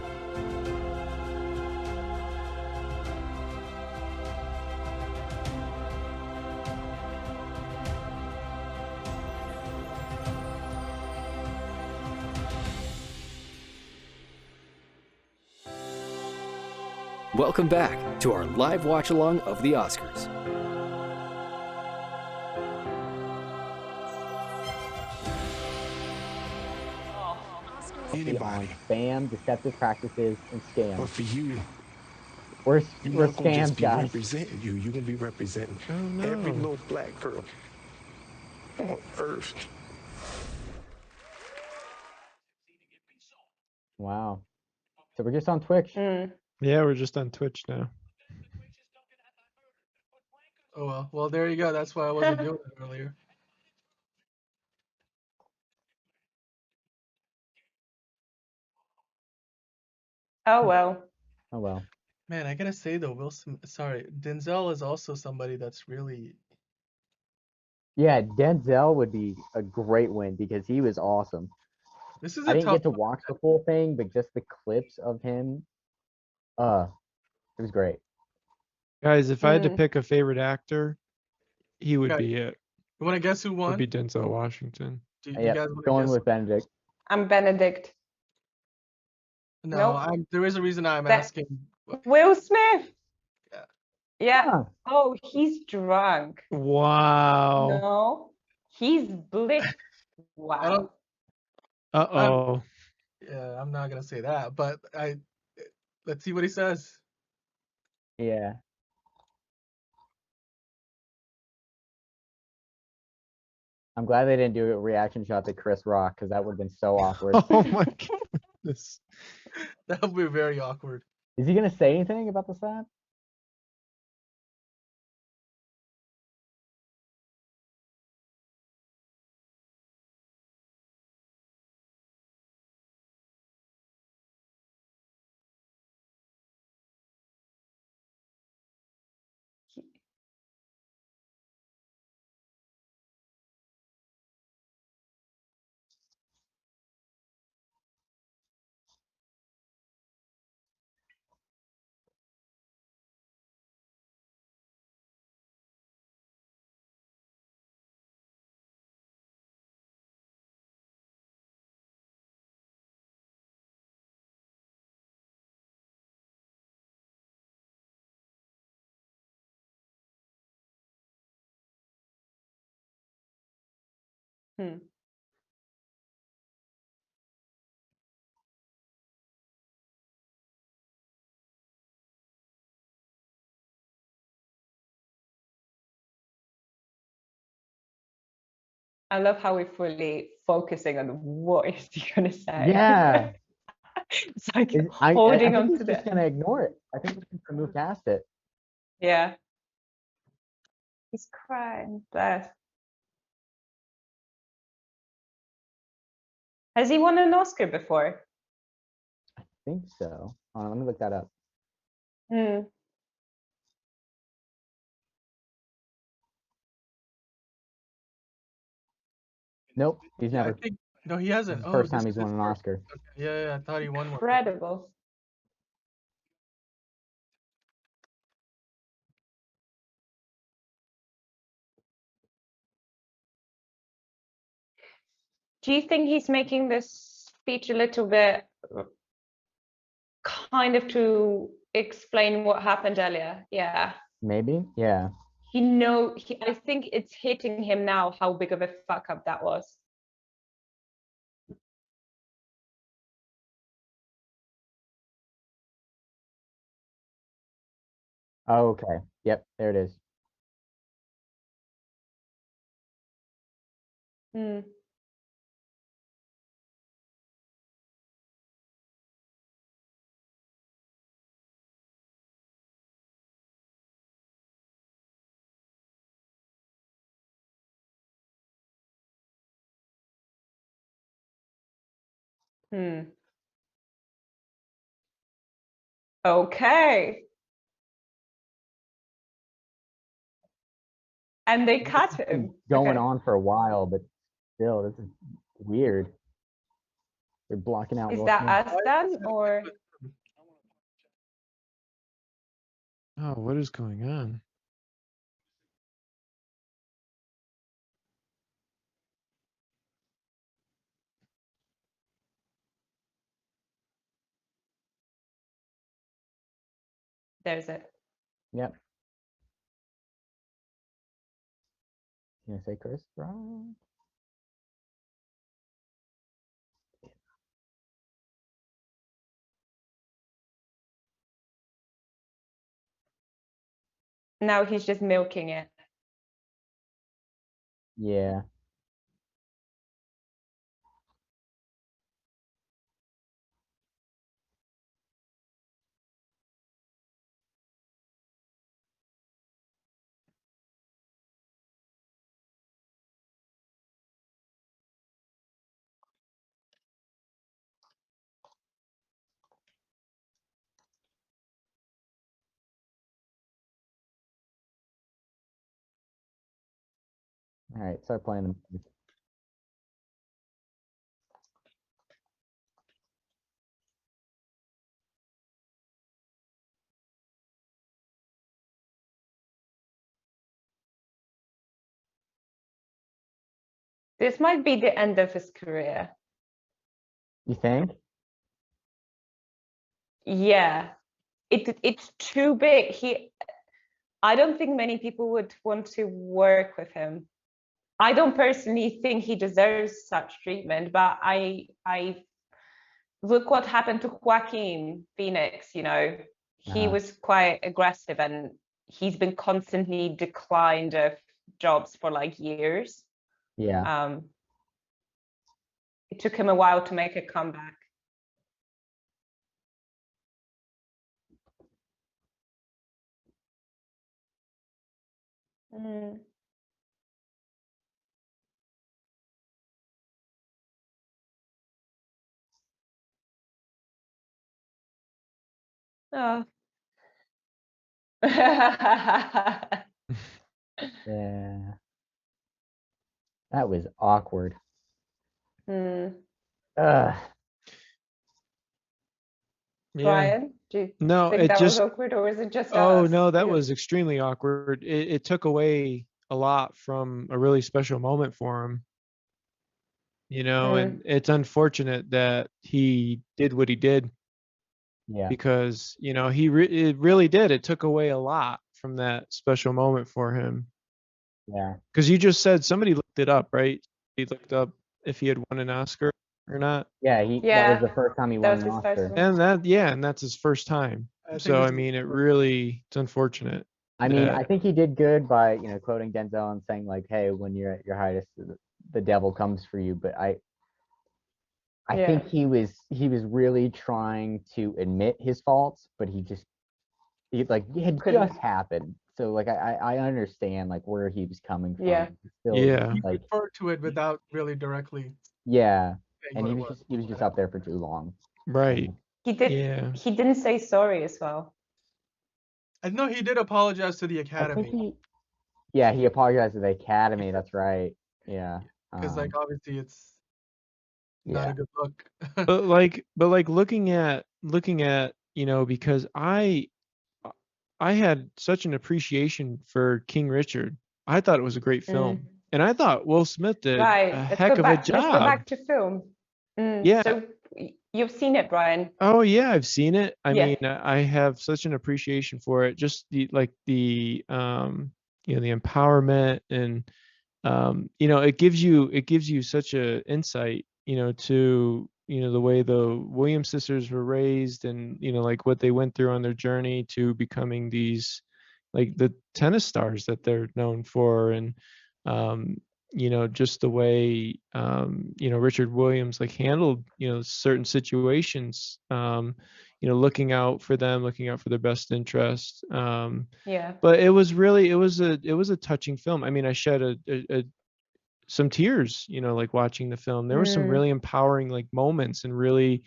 Welcome back to our live watch-along of the Oscars. On spam, deceptive practices, and scams. But for you, we're not gonna just scams, be guys. representing you. You're gonna be representing every little black girl on earth. Wow. So we're just on Twitch. Yeah, we're just on Twitch now. Oh well. Well, there you go. That's why I wasn't doing it earlier. Oh well. Oh well. Man, I gotta say though, Denzel is also somebody that's really. Yeah, Denzel would be a great win because he was awesome. This is I a didn't tough get to watch the full thing, but just the clips of him, it was great. Guys, if I had to pick a favorite actor, he would Okay. be it. You want to guess who won? Would be Denzel Washington. Do you Yeah, guys want to going guess? with Benedict. I'm Benedict. No, Nope. there is a reason I'm That- asking. Will Smith. Yeah. Yeah. Huh. Oh, he's drunk. Wow. No, he's blitzed. Wow. Uh-oh. Yeah, I'm not gonna say that, but let's see what he says. Yeah. I'm glad they didn't do a reaction shot to Chris Rock because that would have been so awkward. Oh my goodness. That would be very awkward. Is he gonna say anything about the slap? I love how we're fully focusing on what is he gonna say. Yeah. It's like I holding think on he's to just that. gonna ignore it. I think he's gonna move past it. Yeah. He's crying. Bless. Has he won an Oscar before? I think so. Hold on, let me look that up. Nope, he's I never. think no, he hasn't. This is the Oh, first this time is he's won his an first. Oscar. Okay. Yeah, I thought he won one. Incredible. Do you think he's making this speech a little bit kind of to explain what happened earlier? Yeah. Maybe, yeah. I think it's hitting him now how big of a fuck up that was. Oh, okay. Yep, there it is. Hmm. Hmm. Okay. And they cut him. Going Okay. on for a while, but still, this is weird. They're blocking out Is Will that Smith. us then, or? Oh, what is going on? There's it. Yep. You gonna say Chris Brown? Now he's just milking it. Yeah. All right, start playing the music. This might be the end of his career. You think? Yeah. It's too big. I don't think many people would want to work with him. I don't personally think he deserves such treatment, but I look what happened to Joaquin Phoenix, he was quite aggressive and he's been constantly declined of jobs for like years. Yeah. It took him a while to make a comeback. Mm. Oh. Yeah. That was awkward. Hmm. Ugh. Yeah. Brian, do you No, think it that just. was awkward, or was it just Oh us? no, that Because- was extremely awkward. It took away a lot from a really special moment for him. And it's unfortunate that he did what he did. Yeah. Because it really did. It took away a lot from that special moment for him. Yeah. Because you just said somebody looked it up, right? He looked up if he had won an Oscar or not. Yeah, that was the first time he won an Oscar. And that's his first time. So I mean, it's unfortunate. I mean, I think he did good by, quoting Denzel and saying like, "Hey, when you're at your highest, the devil comes for you." But I think he was really trying to admit his faults, but it just happened. So like I understand like where he was coming from. Yeah. Still, He like, referred to it without really directly. yeah, saying and what he was just up there for too long. Right. He did. Yeah. He didn't say sorry as well. I know he did apologize to the I Academy. think he apologized to the Academy. That's right. Yeah. because like obviously it's not Yeah. a good look. But like looking at because I had such an appreciation for King Richard. I thought it was a great film, and I thought Will Smith did Right. a Let's go heck of a back. Let's go job. back to film. Yeah. So you've seen it, Brian? Oh yeah, I've seen it. I Yeah. mean, I have such an appreciation for it. Just the the empowerment and it gives you such a insight, to the way the Williams sisters were raised and like what they went through on their journey to becoming these like the tennis stars that they're known for and um just the way Richard Williams like handled certain situations, looking out for them, looking out for their best interest. Yeah. But it was really it was a touching film. I mean, I shed some tears, like watching the film. There were some really empowering like moments and really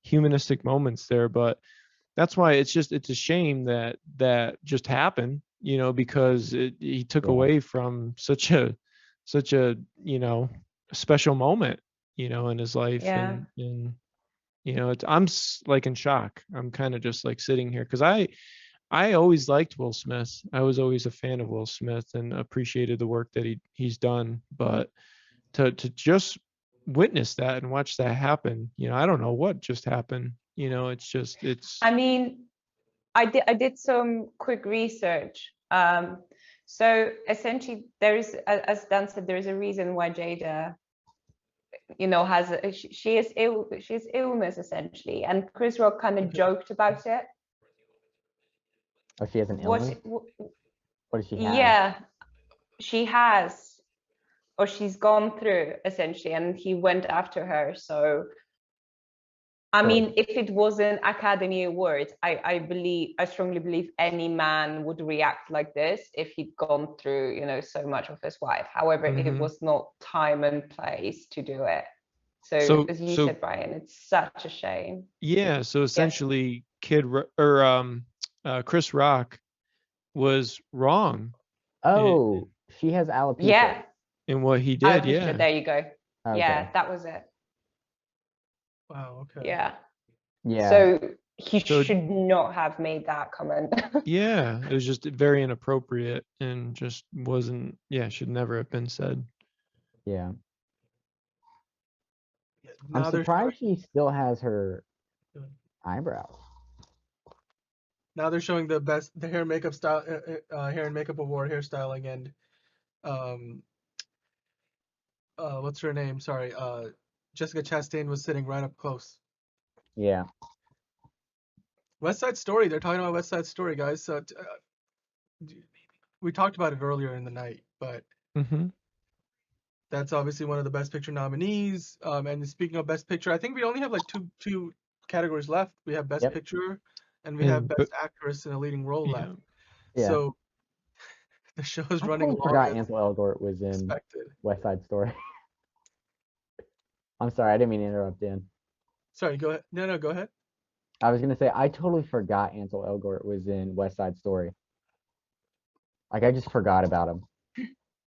humanistic moments there, but that's why it's a shame that just happened, because he took away from such a special moment, in his life. Yeah. And like in shock. I'm kind of just like sitting here because I always liked Will Smith. I was always a fan of Will Smith and appreciated the work that he's done. But to just witness that and watch that happen, I don't know what just happened. It's. I mean, I did some quick research. So essentially, there is, as Dan said, there is a reason why Jada, she is ill. She has illness essentially, and Chris Rock kind of joked about it. Oh, she has an illness? What does she have? Yeah, she has, or she's gone through essentially, and he went after her. So, I mean, if it was an Academy Award, I strongly believe any man would react like this if he'd gone through, so much of his wife. However, it was not time and place to do it. So as you said, Brian, it's such a shame. Yeah. So essentially, Chris Rock was wrong. Oh, she has alopecia. Yeah. In what he did. Yeah. There you go. Okay. Yeah, that was it. Wow. Okay. Yeah. Yeah. So he should not have made that comment. Yeah, it was just very inappropriate and just wasn't. Yeah, should never have been said. Yeah. I'm surprised she still has her eyebrows. Now they're showing the hair and makeup style, hair and makeup award, hairstyling, and what's her name? Sorry, Jessica Chastain was sitting right up close. Yeah. West Side Story. They're talking about West Side Story, guys. So we talked about it earlier in the night, but that's obviously one of the Best Picture nominees. And speaking of Best Picture, I think we only have like two categories left. We have Best Picture, and we have Best Actress in a Leading Role left. Yeah. So the show is running long. I forgot Ansel Elgort was in West Side Story. I'm sorry, I didn't mean to interrupt, Dan. Sorry, go ahead. No, go ahead. I was gonna say I totally forgot Ansel Elgort was in West Side Story. Like I just forgot about him.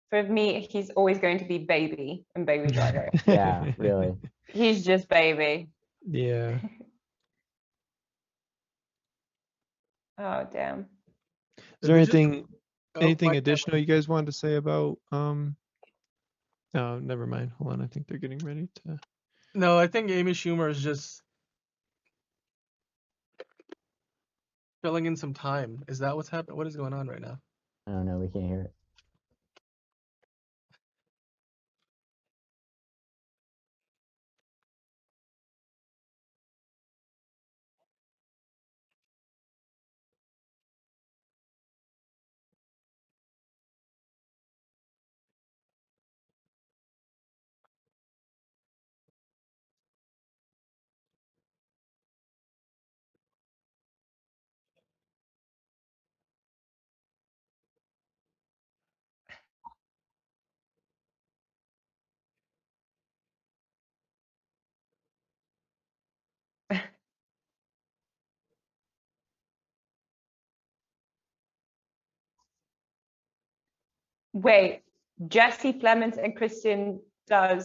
For me, he's always going to be Baby and Baby Driver. Yeah, really. He's just Baby. Yeah. Oh damn. Is there anything additional you guys wanted to say about No, never mind. Hold on, I think they're getting ready to. No, I think Amy Schumer is just filling in some time. Is that what's happening? What is going on right now? I don't know. We can't hear it. Wait, Jesse Plemons and Kristen are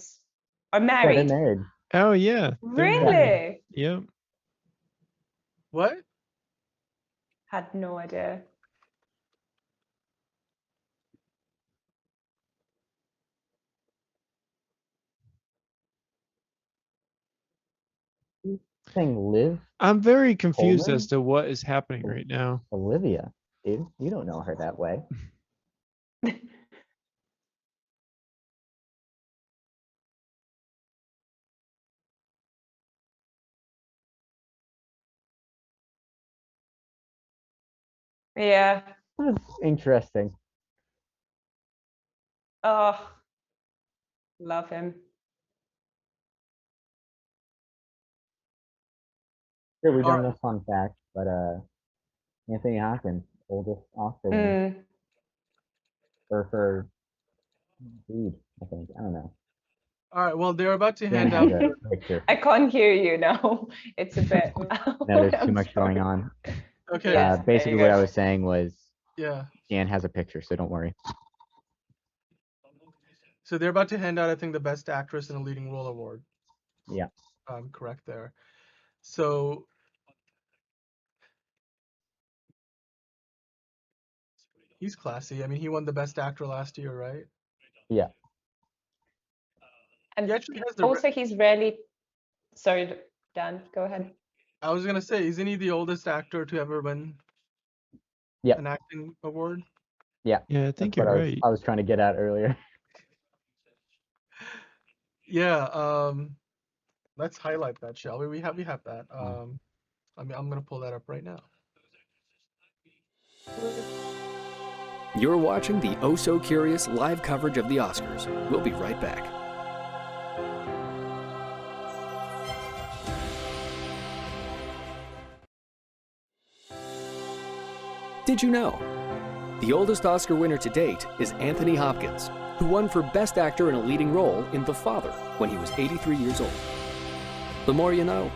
Yeah, married. they're married. Oh yeah. they're married. Really? Yep. What? Had no idea. Saying Liv I'm very confused Coleman? as to what is happening right now. Olivia, dude. You don't know her that way. Yeah. That's interesting. Oh, love him. Sure, we don't know fun fact, but Anthony Hopkins, oldest Oscar winner. Or for dude, I think. I don't know. All right. Well, they're about to Dan hand out. has a picture. I can't hear you now. It's a bit loud. No, there's too I'm much sorry. going on. Okay. Yes, Basically, there you what go. I was saying was Yeah. Dan has a picture, so don't worry. So they're about to hand out, I think, the Best Actress in a Leading Role award. Yeah. Correct there. So he's classy. I mean, he won the Best Actor last year, right? Yeah. And He actually has the. also, he's rarely. Sorry, Dan, go ahead. I was gonna say, isn't he the oldest actor to ever win Yeah. an acting award? Yeah. Yeah, I think That's what you're right. I was trying to get at earlier. Yeah. Let's highlight that, shall we? We have that. I'm gonna pull that up right now. You're watching the Oh So Curious live coverage of the Oscars. We'll be right back. Did you know? The oldest Oscar winner to date is Anthony Hopkins, who won for Best Actor in a Leading Role in The Father when he was 83 years old. The more you know.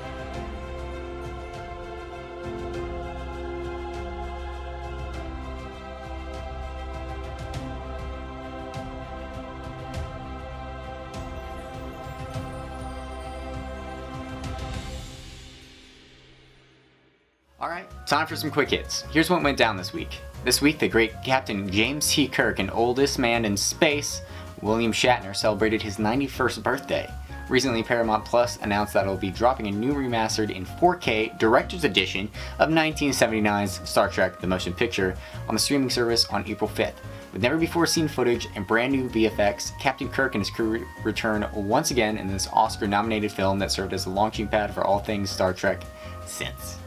All right, time for some quick hits. Here's what went down this week. This week, the great Captain James T. Kirk and oldest man in space, William Shatner, celebrated his 91st birthday. Recently, Paramount Plus announced that it'll be dropping a new remastered in 4K Director's Edition of 1979's Star Trek The Motion Picture on the streaming service on April 5th. With never-before-seen footage and brand new VFX, Captain Kirk and his crew return once again in this Oscar-nominated film that served as a launching pad for all things Star Trek since.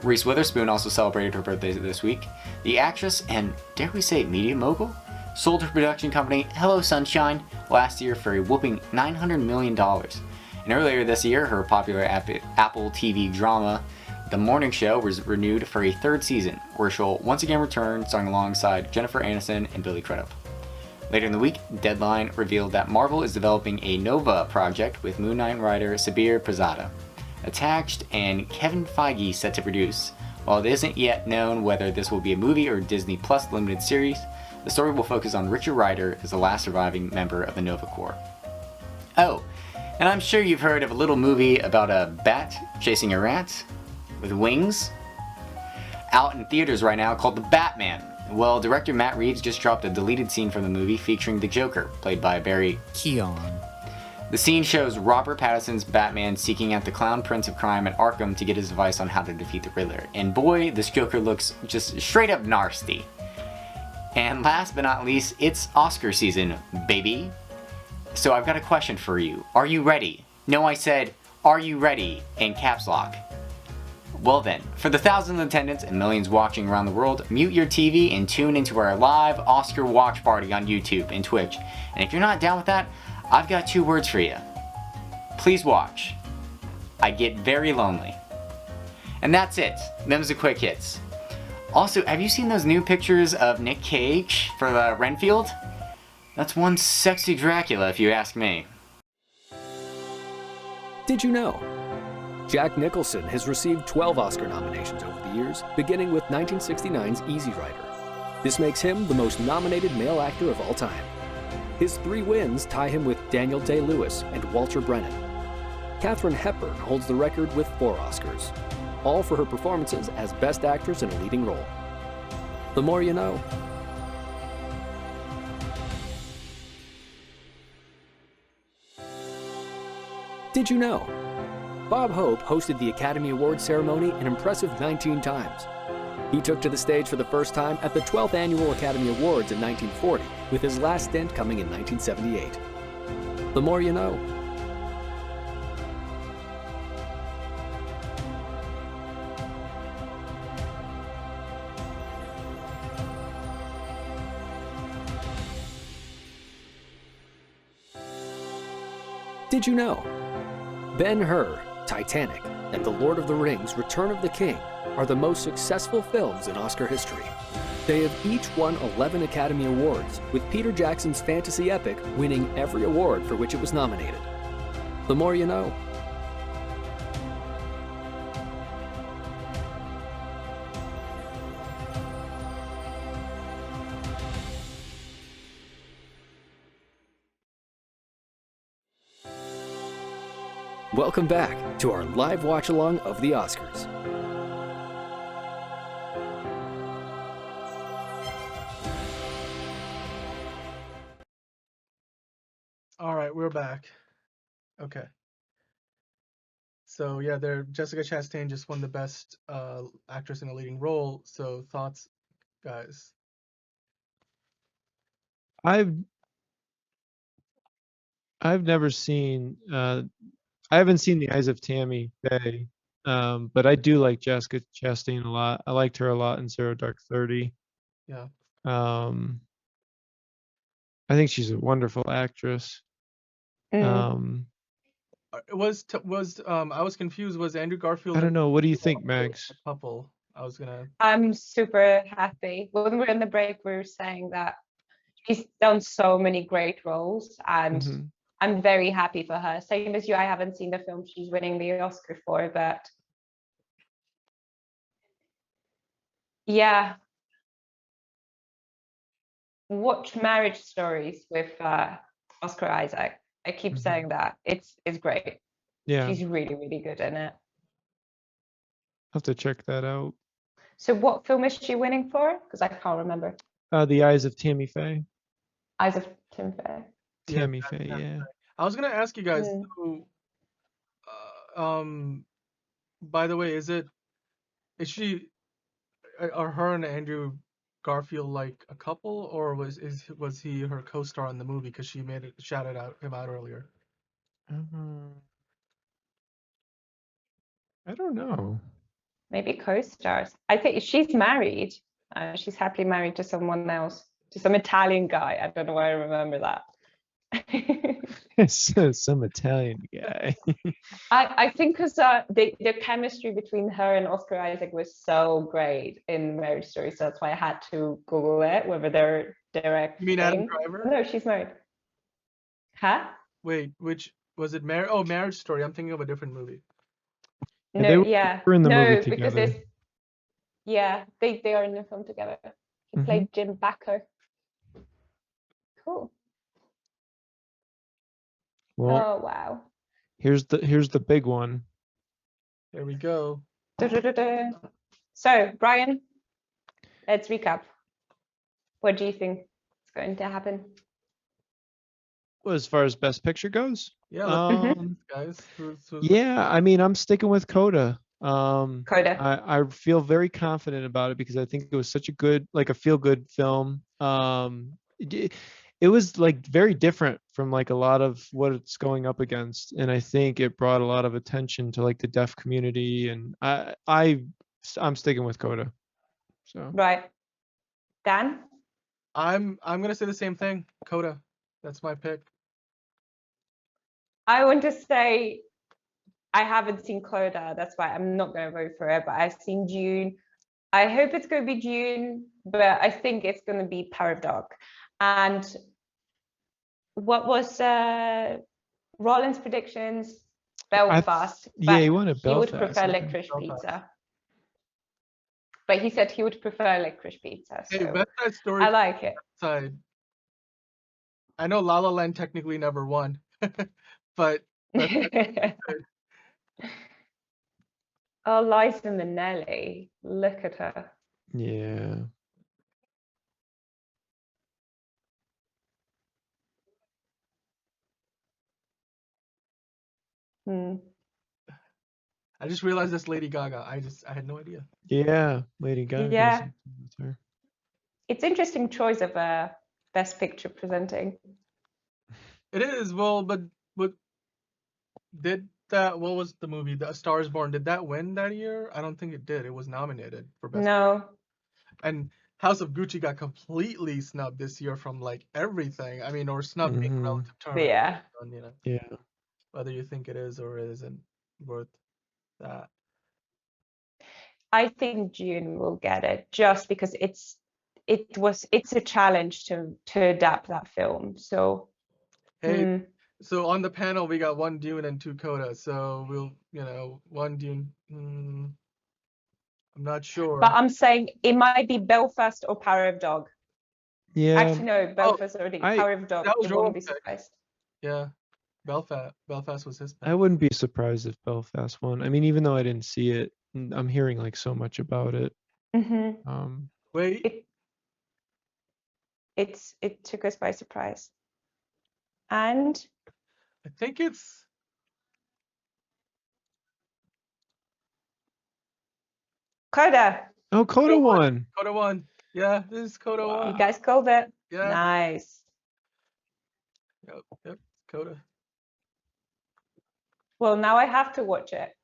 Reese Witherspoon also celebrated her birthday this week. The actress and, dare we say, media mogul, sold her production company Hello Sunshine last year for a whopping $900 million. And earlier this year, her popular Apple TV drama, The Morning Show, was renewed for a third season, where she'll once again return starring alongside Jennifer Aniston and Billy Crudup. Later in the week, Deadline revealed that Marvel is developing a Nova project with Moon Knight writer Sabir Pirzada attached and Kevin Feige set to produce. While it isn't yet known whether this will be a movie or Disney Plus limited series, the story will focus on Richard Rider as the last surviving member of the Nova Corps. Oh, and I'm sure you've heard of a little movie about a bat chasing a rat with wings out in theaters right now called The Batman. Well, director Matt Reeves just dropped a deleted scene from the movie featuring the Joker, played by Barry Keoghan. The scene shows Robert Pattinson's Batman seeking out the clown prince of crime at Arkham to get his advice on how to defeat the Riddler. And boy, this Joker looks just straight up nasty. And last but not least, it's Oscar season, baby. So I've got a question for you. Are you ready? No, I said, are you ready? In caps lock. Well then, for the thousands in attendance and millions watching around the world, mute your TV and tune into our live Oscar watch party on YouTube and Twitch. And if you're not down with that, I've got 2 words for you. Please watch. I get very lonely. And that's it. Them's the quick hits. Also, have you seen those new pictures of Nick Cage for the Renfield? That's one sexy Dracula, if you ask me. Did you know? Jack Nicholson has received 12 Oscar nominations over the years, beginning with 1969's Easy Rider. This makes him the most nominated male actor of all time. His 3 wins tie him with Daniel Day-Lewis and Walter Brennan. Katharine Hepburn holds the record with 4 Oscars, all for her performances as Best Actress in a Leading Role. The more you know. Did you know? Bob Hope hosted the Academy Awards ceremony an impressive 19 times. He took to the stage for the first time at the 12th Annual Academy Awards in 1940, with his last stint coming in 1978. The more you know. Did you know? Ben-Hur, Titanic, and The Lord of the Rings: Return of the King are the most successful films in Oscar history. They have each won 11 Academy Awards, with Peter Jackson's fantasy epic winning every award for which it was nominated. The more you know. Welcome back to our live watch-along of the Oscars. All right, we're back. Okay. So yeah, Jessica Chastain just won the Best Actress in a Leading Role. So thoughts, guys? I've never seen. I haven't seen The Eyes of Tammy Faye, but I do like Jessica Chastain a lot. I liked her a lot in Zero Dark 30. Yeah. I think she's a wonderful actress. I was confused. Was Andrew Garfield? I don't know. What do you think, Max? A couple. I was gonna. I'm super happy. When we were in the break, we were saying that she's done so many great roles, and I'm very happy for her. Same as you, I haven't seen the film she's winning the Oscar for, but yeah. Watch Marriage Stories with Oscar Isaac. I keep saying that. It's great. Yeah. She's really, really good in it. Have to check that out. So what film is she winning for? Because I can't remember. The Eyes of Tammy Faye. Eyes of Tim Faye. Tammy Faye, yeah. I was gonna ask you guys. By the way, are her and Andrew Garfield like a couple, or was he her co-star in the movie because she shouted him out earlier? I don't know. Maybe co-stars. I think she's married. She's happily married to someone else, to some Italian guy. I don't know why I remember that. Some Italian guy. I think because the chemistry between her and Oscar Isaac was so great in Marriage Story, so that's why I had to Google it, whether they're direct. You mean Adam Driver? No, she's married. Huh? Wait, which was it? Marriage Story. I'm thinking of a different movie. No, they were in the movie because together. they are in the film together. He played Jim Bakker. Cool. Well, oh wow. Here's the big one. There we go. So, Brian, let's recap. What do you think is going to happen? Well, as far as Best Picture goes? Yeah, guys. Yeah, I mean, I'm sticking with Coda. Coda. I feel very confident about it because I think it was such a good, like a feel-good film. It was like very different from like a lot of what it's going up against, and I think it brought a lot of attention to like the deaf community, and I'm sticking with Coda. So right. Dan? I'm gonna say the same thing. Coda. That's my pick. I want to say I haven't seen Coda, that's why I'm not going to vote for it, but I've seen Dune. I hope it's going to be Dune, but I think it's going to be Paradox. And what was Roland's predictions? Belfast. Yeah, he wanted He would Belfast. prefer licorice pizza. But he said he would prefer licorice pizza. So Hey, West Side Story. I like it. Side. I know La La Land technically never won, but Oh, Liza Minnelli. Look at her. Yeah. Hmm. I just realized that's Lady Gaga. I had no idea. Yeah. Lady Gaga. Yeah. It's interesting choice of a Best Picture presenting. It is, well, but did that, what was the movie? The A Star is Born, did that win that year? I don't think it did. It was nominated for Best No. And House of Gucci got completely snubbed this year from like everything. I mean, or snubbed being a relative term. Yeah. You know, Yeah. whether you think it is or it isn't worth that. I think June will get it just because it's a challenge to adapt that film. So Hey, so on the panel we got 1 Dune and 2 Coda. So we'll, 1 Dune. I'm not sure. But I'm saying it might be Belfast or Power of Dog. Yeah. Actually, no, Belfast already. Power of Dog. That was It won't Rolan's be pick. surprised. Yeah, Belfast was his pick. I wouldn't be surprised if Belfast won. I mean, even though I didn't see it, I'm hearing like so much about it. Mm-hmm. Wait. It took us by surprise. And I think it's Coda. Oh, Coda won. Coda won. Yeah, this is Coda won. You guys called it. Yeah. Nice. Yep, Coda. Well, now I have to watch it.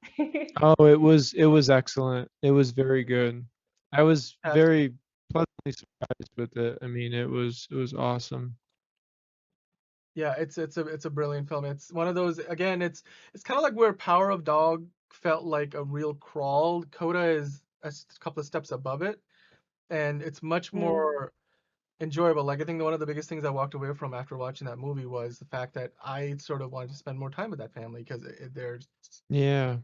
Oh, it was excellent. It was very good. I was very pleasantly surprised with it. I mean, it was awesome. Yeah, it's a brilliant film. It's one of those, again, it's kind of like where Power of Dog felt like a real crawl. Coda is a couple of steps above it, and it's much more enjoyable. Like, I think one of the biggest things I walked away from after watching that movie was the fact that I sort of wanted to spend more time with that family because there's Yeah.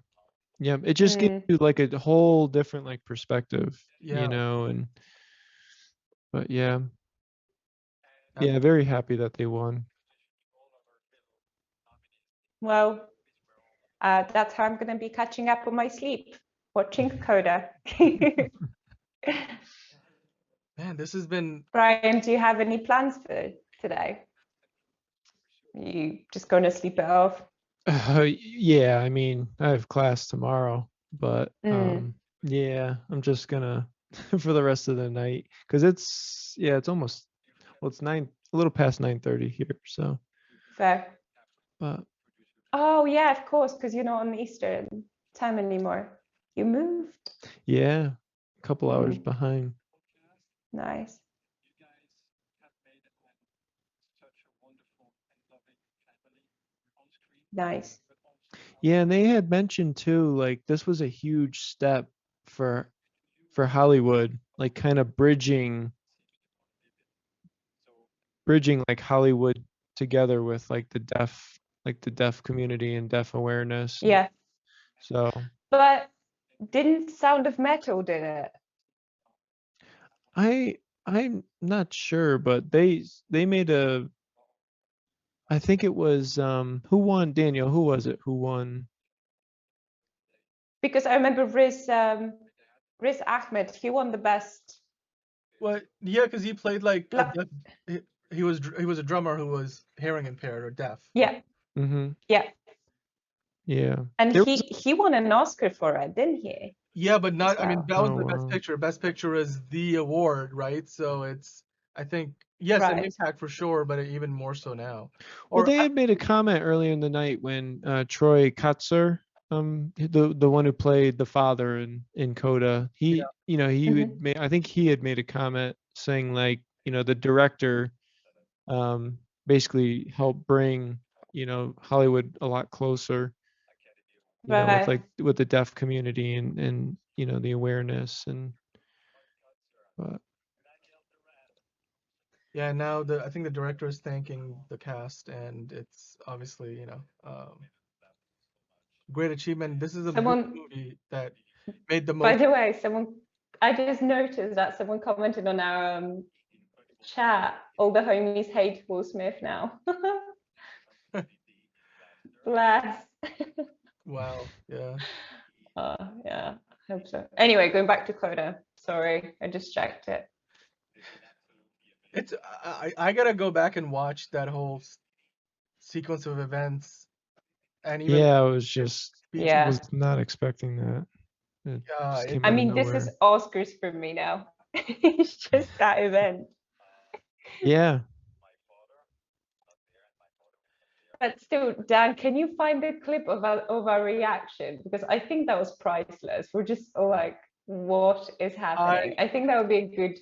Yeah, it just gives you like a whole different like perspective, Yeah. and but yeah. Yeah, very happy that they won. Well, that's how I'm going to be catching up on my sleep, watching Coda. Man, this has been. Brian, do you have any plans for today? You just going to sleep it off? Yeah, I mean, I have class tomorrow, but yeah, I'm just gonna for the rest of the night because it's almost it's a little past 9:30 here, so. Fair. But oh yeah, of course, because you're not on Eastern time anymore. You moved. Yeah, a couple hours behind. Nice. Nice. Yeah, and they had mentioned too, like this was a huge step for Hollywood, like kind of bridging like Hollywood together with like the deaf community and deaf awareness. Yeah. So. But didn't Sound of Metal did it? I'm not sure, but they made a. I think it was who won, Daniel? Who was it? Who won? Because I remember Riz Ahmed. He won the best. Well, yeah, because he played like he was a drummer who was hearing impaired or deaf. Yeah. Mm-hmm. Yeah. Yeah. And he won an Oscar for it, didn't he? Yeah, but not. I mean, that was Oh, the best picture. Best picture is the award, right? So it's. I think yes, an impact for sure, but even more so now. Well, they had made a comment earlier in the night when Troy Kotsur, the one who played the father in Coda, he would made, I think he had made a comment saying like, the director basically helped bring, Hollywood a lot closer, with like with the deaf community and the awareness and but yeah, now I think the director is thanking the cast, and it's obviously great achievement. This is a movie that made the most. By the way, I just noticed that someone commented on our Chat. All the homies hate Will Smith now. Bless. Wow. Yeah. Yeah, I hope so. Anyway, going back to Coda. Sorry, I just checked it. It's I gotta go back and watch that whole sequence of events, and even Yeah, I was just Yeah. was not expecting that. It just came I out of mean, this nowhere. is Oscars for me now. It's just that event. Yeah. But still, Dan, can you find the clip of our reaction? Because I think that was priceless. We're just all like, what is happening? I think that would be a good.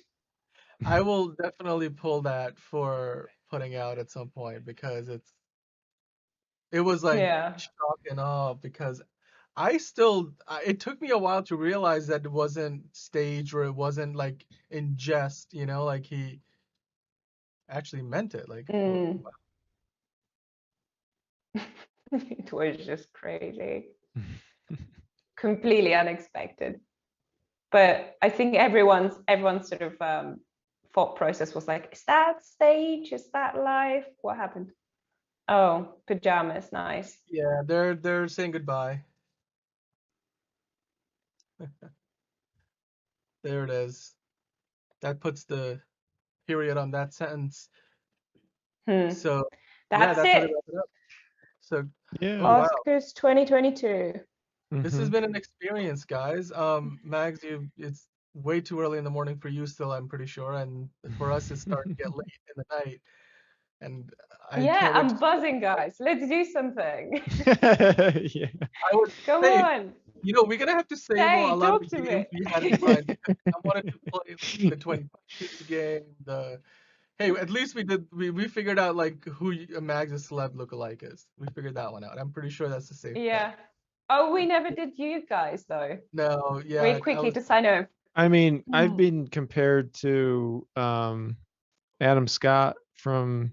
I will definitely pull that for putting out at some point because it was like Yeah. shock and awe because it took me a while to realize that it wasn't staged or it wasn't like in jest, like he actually meant it. Like, wow. It was just crazy. Completely unexpected. But I think everyone's sort of thought process was like, is that stage? Is that live? What happened? Oh, pajamas, nice. Yeah, they're saying goodbye. There it is. That puts the period on that sentence. So That's how to it. wrap it up. So yeah. Oh, wow. Oscars 2022. This has been an experience, guys. Mags, it's way too early in the morning for you still, I'm pretty sure, and for us it's starting to get late in the night. And I Yeah, can't wait I'm buzzing, guys. Let's do something. Yeah. I would Come say, on. we're gonna have to save Hey, a lot talk of to the me. games we had in mind. Because I wanted to play the 20 Kids game. Hey, at least we figured out like who Mags' celeb lookalike is. We figured that one out. I'm pretty sure that's the safe bet. Yeah. Oh, we never did you guys though. No, yeah. Wait quickly to sign off. I mean, I've been compared to Adam Scott from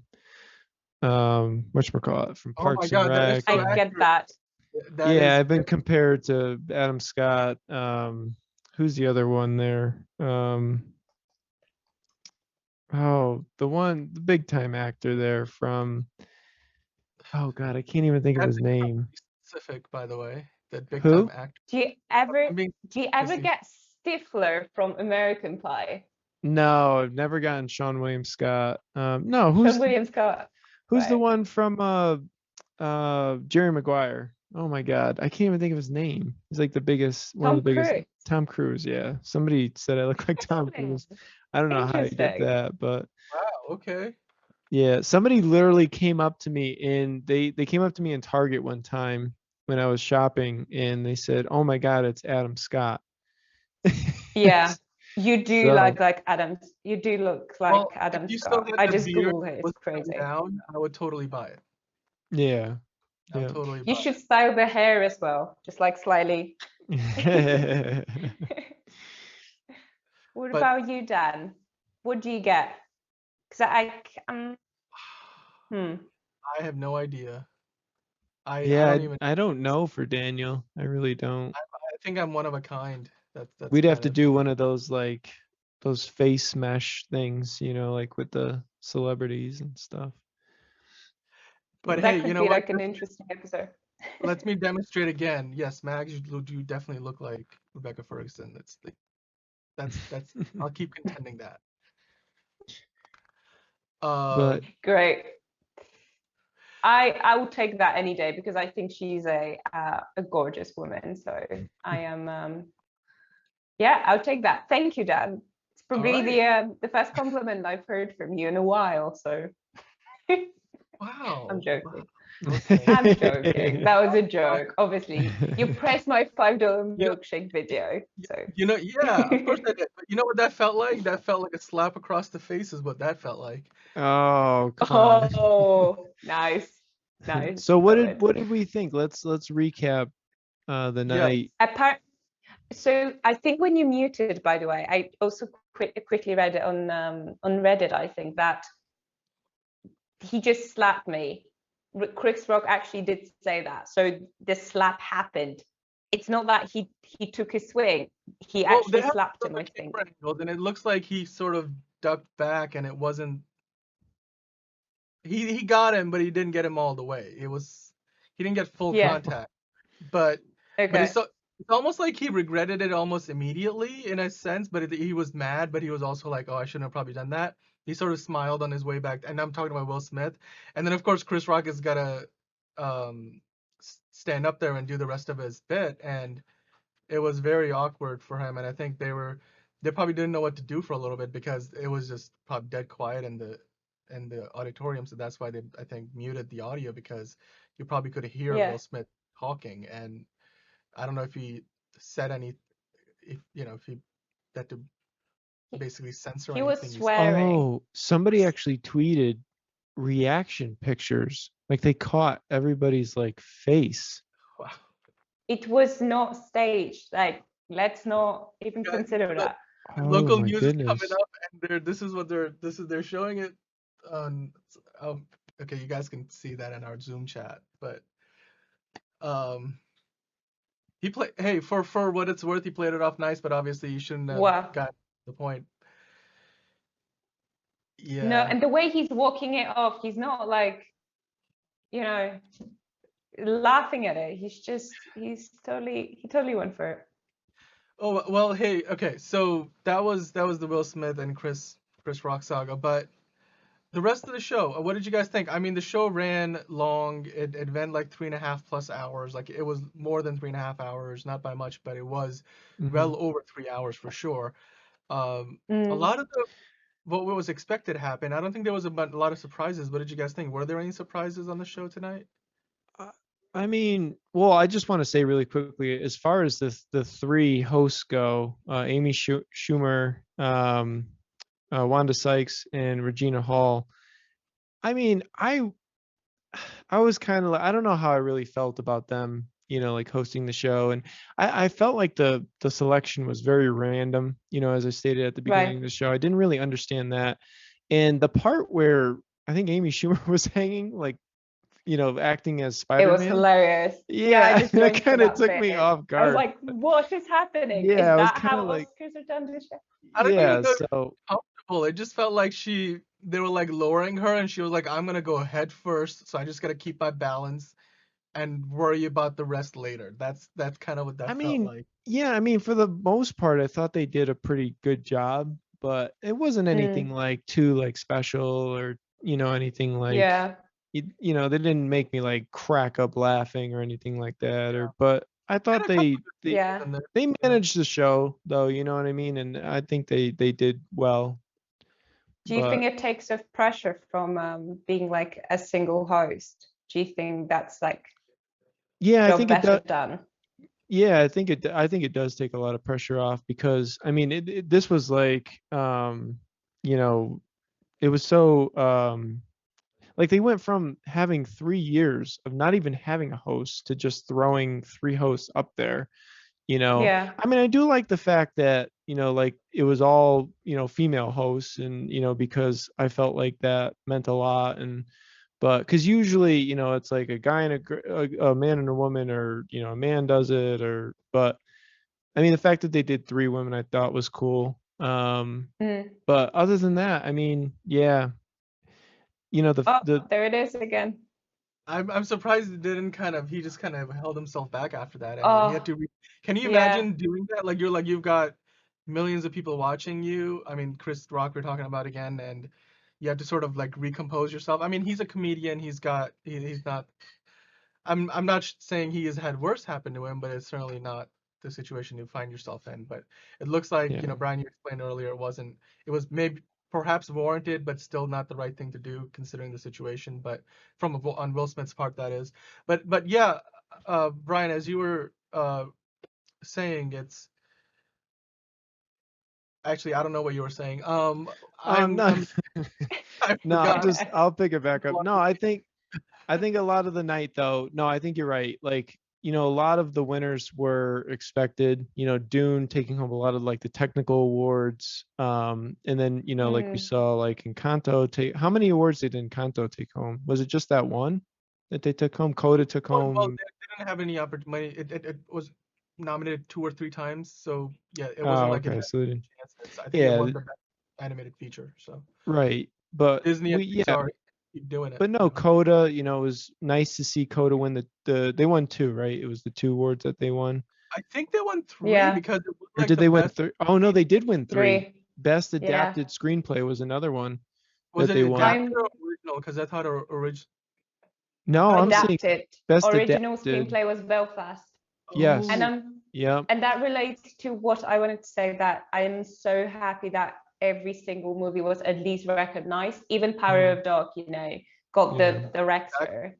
whatchamacallit, from Oh my Parks God, and that is Rec. so I get accurate. that. That Yeah, is- I've been compared to Adam Scott. Who's the other one there? The big time actor there from. Oh God, I can't even think of his name. specific, by the way. That big Who? time actor. Do you ever being get Stifler from American Pie? No, I've never gotten Sean William Scott. No, who's Sean William Scott. who's the Right. one from Jerry Maguire? Oh my God, I can't even think of his name. He's like the biggest, one of the biggest. Cruise. Tom Cruise, yeah. Somebody said I look like Tom Cruise. I don't know how you get Interesting. that, but Wow, okay. yeah, somebody literally came up to me they came up to me in Target one time when I was shopping and they said, "Oh my God, it's Adam Scott." Yeah. You do So- like Adam. You do look like Adam If you still Scott. had I the just beard googled it. It's was crazy. down, I would totally buy it. Yeah. I'll Yeah. totally You buy should style the hair as well, just like slightly. What But- about you, Dan? What do you get? Because I have no idea. I Yeah, don't even. I don't know for Daniel. I really don't. I think I'm one of a kind. That's We'd have kind to of- do one of those like those face mesh things, like with the celebrities and stuff. But that hey, could you know be what? like an interesting episode. Let me demonstrate again. Yes, Mags, you definitely look like Rebecca Ferguson. That's. I'll keep contending that. But Great. I will take that any day because I think she's a gorgeous woman. So I am. Yeah, I'll take that. Thank you, Dan. It's probably the first compliment I've heard from you in a while. So. Wow. I'm joking. Okay. I'm joking. That was a joke. Obviously, you pressed my $5 milkshake video. So Yeah, of course I did. But you know what that felt like? That felt like a slap across the face is what that felt like. oh, come on. Oh, nice. Nice. So what Love did we think? Let's recap the night. So I think when you muted, by the way, I also quickly read it on Reddit. I think that he just slapped me. Chris Rock actually did say that. So the slap happened. It's not that he took a swing. He actually slapped him, I think. And it looks like he sort of ducked back, and it wasn't. He got him, but he didn't get him all the way. He didn't get full contact, but it's almost like he regretted it almost immediately in a sense. But he was mad, but he was also like, oh, I shouldn't have probably done that. He sort of smiled on his way back, and I'm talking about Will Smith, and then of course Chris Rock has got to stand up there and do the rest of his bit, and it was very awkward for him, and I think they probably didn't know what to do for a little bit because it was just probably dead quiet in the auditorium, so that's why they, I think, muted the audio, because you probably could hear Will Smith talking, and I don't know if he said if he had to basically censor anything. He was swearing. Oh, somebody actually tweeted reaction pictures. Like they caught everybody's like face. Wow. It was not staged. Like, let's not even consider that. Local news is coming up, and this is they're showing it on. Okay, you guys can see that in our Zoom chat, but he played. Hey, for what it's worth, he played it off nice, but obviously you shouldn't have got the point. Yeah. No, and the way he's walking it off, he's not like, laughing at it. He totally went for it. Oh well, hey, okay, so that was the Will Smith and Chris Rock saga, but the rest of the show, what did you guys think? I mean, the show ran long. It went like 3.5+ hours. Like it was more than 3.5 hours, not by much, but it was well over 3 hours for sure. A lot of what was expected happened. I don't think there was a lot of surprises. What did you guys think? Were there any surprises on the show tonight? I mean, well, I just want to say really quickly, as far as the three hosts go, Amy Schumer, Wanda Sykes, and Regina Hall. I mean, I was kind of like, I don't know how I really felt about them, like hosting the show, and I felt like the selection was very random, as I stated at the beginning of the show. I didn't really understand that, and the part where I think Amy Schumer was hanging, like, acting as Spider-Man. It was hilarious. Yeah, that kind of took me off guard. I was like, what is happening? Yeah, is that how Oscars are done this year? I don't even know so comfortable. It just felt like they were like lowering her, and she was like, I'm gonna go head first, so I just gotta keep my balance and worry about the rest later. That's kind of what that felt like. Yeah, I mean, for the most part, I thought they did a pretty good job, but it wasn't anything like too like special or anything like they didn't make me like crack up laughing or anything like that. But I thought they managed the show though, you know what I mean, and I think they did well. Do you think it takes off pressure from being like a single host? Do you think that's like I think better done? Yeah, I think it does take a lot of pressure off, because I mean this was like it was so like they went from having 3 years of not even having a host to just throwing 3 hosts up there. I mean, I do like the fact that like it was all female hosts, and because I felt like that meant a lot. But because usually it's like a guy and a man and a woman, or a man does it, but I mean the fact that they did 3 women I thought was cool. But other than that, I mean, yeah. There it is again. I'm surprised it didn't he just kind of held himself back after that. And he had to can you imagine doing that? Like you've got millions of people watching you. I mean, Chris Rock we're talking about again, and you have to sort of like recompose yourself. I mean, he's a comedian. He's not. I'm not saying he has had worse happen to him, but it's certainly not the situation you find yourself in. But it looks like Brian, you explained earlier, it was maybe perhaps warranted, but still not the right thing to do considering the situation. But on Will Smith's part, that is. But yeah, Brian, as you were saying, it's actually I don't know what you were saying. I'll pick it back up. No, I think a lot of the night though. No, I think you're right. Like, a lot of the winners were expected, Dune taking home a lot of like the technical awards. And then, like we saw like Encanto how many awards did Encanto take home? Was it just that one that they took home? Coda took home. Well, they didn't have any opportunity. It was nominated 2 or 3 times. So yeah, it wasn't like it had chances. I think it won the animated feature. So Right, but Disney and yeah, Pixar keep doing it. but no, Coda. You know, it was nice to see Coda win the. They won 2, right? It was the 2 awards that they won. I think they won 3 Yeah. because it was Or like did the they win best. 3? Oh no, they did win 3. 3. Best Yeah. adapted screenplay was another one Was that it they won. adapted or original? Because I thought original. No, I'm saying Adapted. best Original adapted. screenplay was Belfast. Yes. And Yeah. and that relates to what I wanted to say, that I am so happy that every single movie was at least recognized. Even Power of Dog, you know, got the Rexer.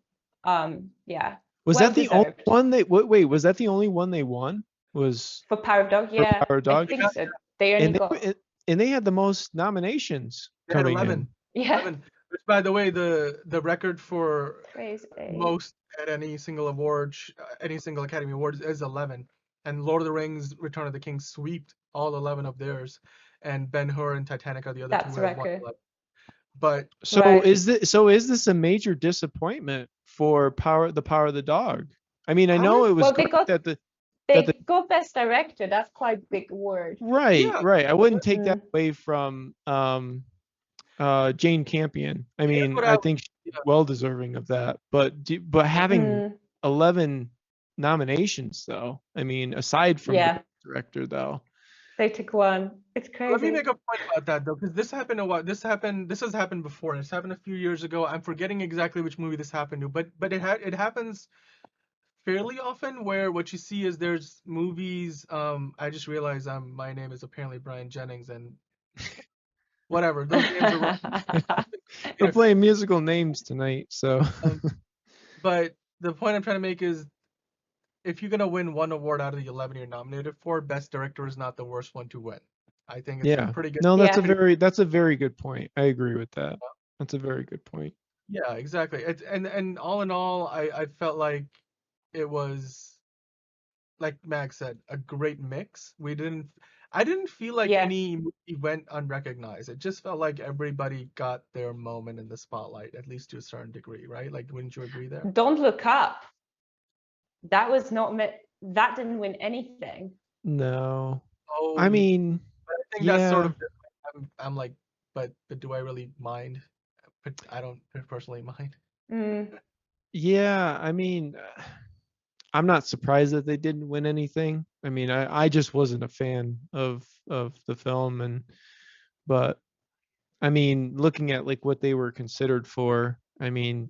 Yeah. Was well that the only deserved. one they wait, was that the only one they won? Was For Power of Dog? for Yeah. Power of I Dog? think so. They only got And they had the most nominations They had coming 11. in. Yeah. 11. Which, by the way, the record for Crazy. most at any single award, any single Academy Awards is 11. And Lord of the Rings, Return of the King sweeped all 11 of theirs, and Ben-Hur and Titanic are the other That's two. a That won record. 11. But So Right. is this a major disappointment for the Power of the Dog? I mean, I know it was Well, they great got that the they got Best Director. That's quite a big award. right, right. I wouldn't take that Mm. away from Jane Campion. I mean, what I I- think she's well deserving of that. But having Mm. 11 nominations though. I mean, aside from Yeah. Best Director though. They took one. It's crazy. let me make a point about that though, because this happened a while. This has happened before. It's happened a few years ago. I'm forgetting exactly which movie this happened to, but it happens fairly often where what you see is there's movies. I just realized my name is apparently Brian Jennings, and whatever. Those names are wrong. We're playing musical names tonight, so But the point I'm trying to make is, if you're gonna win one award out of the 11 you're nominated for, Best Director is not the worst one to win. I think it's yeah. a pretty good. No, that's a very good point. I agree with that. That's a very good point. Yeah, exactly. And all in all, I felt like it was, like Mag said, a great mix. I didn't feel like any movie went unrecognized. It just felt like everybody got their moment in the spotlight, at least to a certain degree, right? Like, wouldn't you agree there? Don't Look Up. That was not that didn't win anything. No. Oh, I mean, but I think yeah. that's sort of. I'm like, but do I really mind? But I don't personally mind. Mm. Yeah, I mean, I'm not surprised that they didn't win anything. I mean, I just wasn't a fan of the film, but I mean, looking at like what they were considered for, I mean,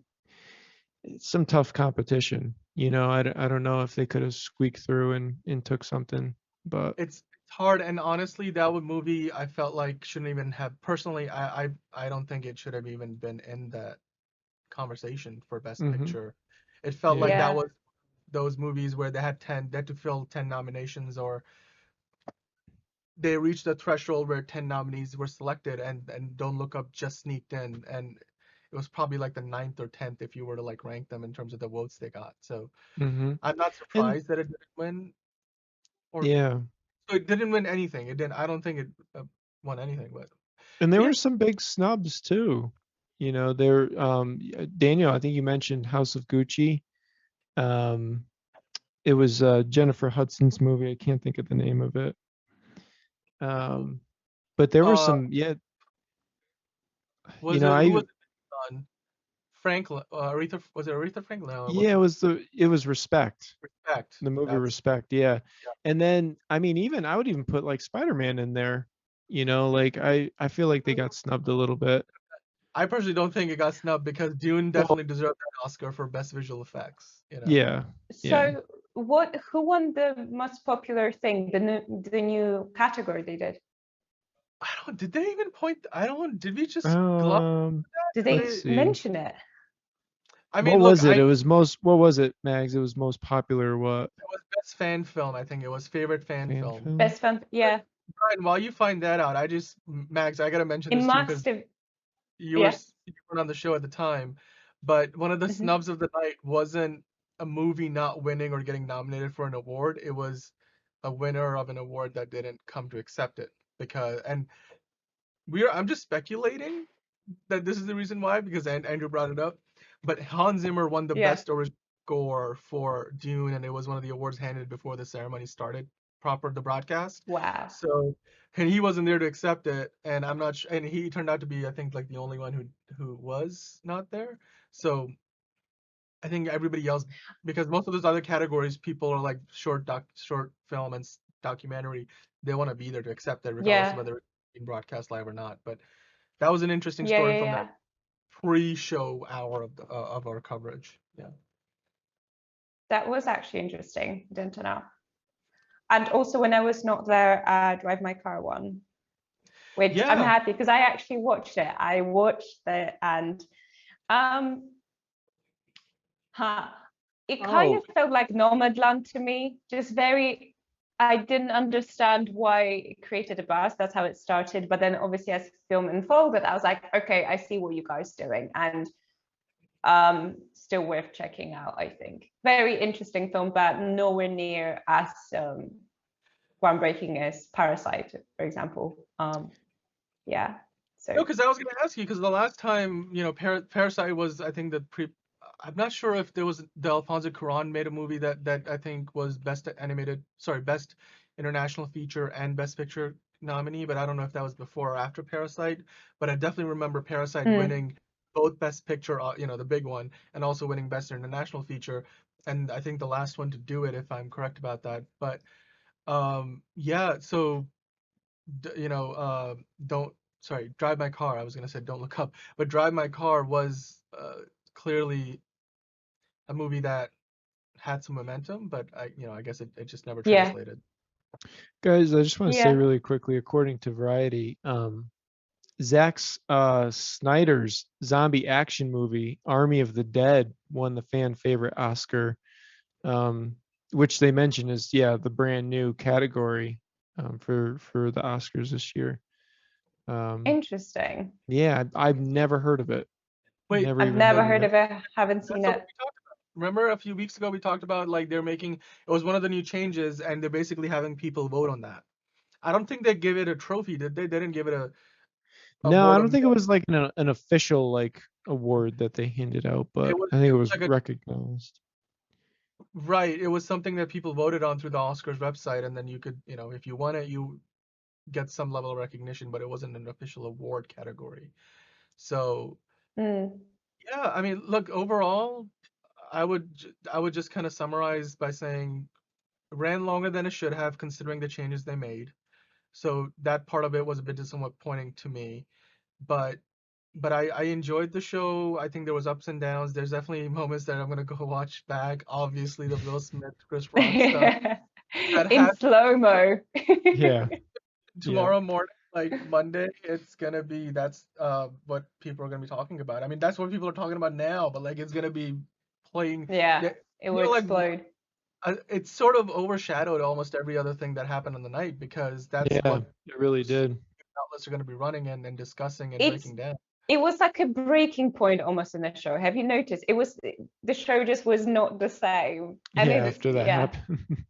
it's some tough competition. You know, I don't know if they could have squeaked through and took something, but It's hard, and honestly, that movie I felt like shouldn't even have. Personally, I don't think it should have even been in that conversation for Best Mhm. Picture. It felt Yeah. like that Yeah. was those movies where they had to fill 10 nominations, or they reached the threshold where 10 nominees were selected, and Don't Look Up just sneaked in, and it was probably like the 9th or 10th if you were to like rank them in terms of the votes they got. So Mhm. I'm not surprised that it didn't win. Or yeah. So it didn't win anything. It didn't. I don't think it won anything, but And there yeah. were some big snubs too. You know, there Daniel, I think you mentioned House of Gucci. It was Jennifer Hudson's movie. I can't think of the name of it. But there were some, yeah. Was You know, it, who was it on? Frankel, Aretha, was it Aretha Frankel? No, it yeah, wasn't. it was Respect. Respect. The movie That's- Respect, yeah. And then I mean, I would even put like Spider-Man in there. You know, like I feel like they got snubbed a little bit. I personally don't think it got snubbed because Dune definitely deserved an Oscar for best visual effects. You know. Yeah. Yeah. So who won the most popular thing? The new category they did. Did they even point? Did we just? Did they let's see. mention it? I mean, what look, was it? It was what was it, Mags? It was most popular what? It was best fan film. I think it was favorite fan film. Best fan, yeah. Brian, while you find that out, Mags, I gotta mention It this too must because have. you weren't on the show at the time, but one of the snubs of the night wasn't a movie not winning or getting nominated for an award. It was a winner of an award that didn't come to accept it I'm just speculating that this is the reason why, because Andrew brought it up, but Hans Zimmer won the best original score for Dune, and it was one of the awards handed before the ceremony started. the broadcast. Wow. So, and he wasn't there to accept it, and I'm not and he turned out to be, I think, like the only one who was not there. So I think everybody else, because most of those other categories, people are like short film and documentary, they want to be there to accept that regardless of whether it's being broadcast live or not. But that was an interesting story from that pre-show hour of our coverage. Yeah. That was actually interesting. Didn't know. And also when I was not there, Drive My Car won, which I'm happy because I actually watched it. I watched it and it kind of felt like Nomadland to me. Just very, I didn't understand why it created a buzz. That's how it started. But then obviously as the film unfolded, I was like, okay, I see what you guys are doing. And still worth checking out, I think. Very interesting film, but nowhere near as groundbreaking as Parasite, for example. Yeah. So. No, because I was going to ask you, because the last time, Parasite was, I think I'm not sure if there was the Alfonso Cuarón made a movie that I think was best international feature and best picture nominee, but I don't know if that was before or after Parasite. But I definitely remember Parasite winning both best picture, the big one, and also winning best international feature. And I think the last one to do it, if I'm correct about that. But so Drive My Car. I was gonna say Don't Look Up, but Drive My Car was clearly a movie that had some momentum, but I guess it just never translated. Guys, I just want to say really quickly, according to Variety, Zack Snyder's zombie action movie Army of the Dead won the fan favorite Oscar, which they mention is the brand new category for the Oscars this year. Interesting. Yeah, I've never heard of it. Wait, I've never heard of it. Haven't seen it. Remember a few weeks ago we talked about like it was one of the new changes, and they're basically having people vote on that. I don't think they give it a trophy, did they? They didn't give it a no, I don't think it was like an official like award that they handed out, but I think it was like recognized. Right, it was something that people voted on through the Oscars website, and then you could, if you won it, you get some level of recognition, but it wasn't an official award category. So yeah, I mean, look, overall, I would just kind of summarize by saying ran longer than it should have, considering the changes they made. So that part of it was a bit disappointing to me, but I enjoyed the show. I think there was ups and downs. There's definitely moments that I'm gonna go watch back. Obviously, the Will Smith, Chris Rock stuff. In slow-mo. Yeah. Tomorrow morning, like Monday, it's gonna be that's what people are gonna be talking about. I mean, that's what people are talking about now, but like it's gonna be playing. Yeah, it will explode. It's sort of overshadowed almost every other thing that happened on the night, because that's what it really did. Outlets are gonna be running and discussing and breaking down. It was like a breaking point almost in the show. Have you noticed? The show just was not the same. And after that happened.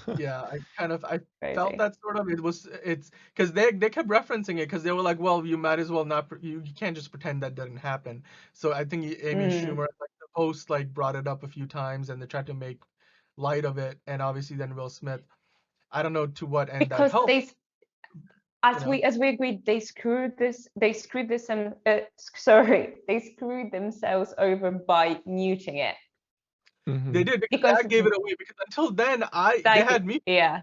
I felt that sort of it's because they kept referencing it, because they were like, well, you might as well not, you can't just pretend that didn't happen. So I think Amy Schumer, like the host, like brought it up a few times, and they tried to make light of it, and obviously then Will Smith, I don't know to what end that helped. As we agreed, they screwed themselves over by muting it. They did, because that gave it away, because until then they had me but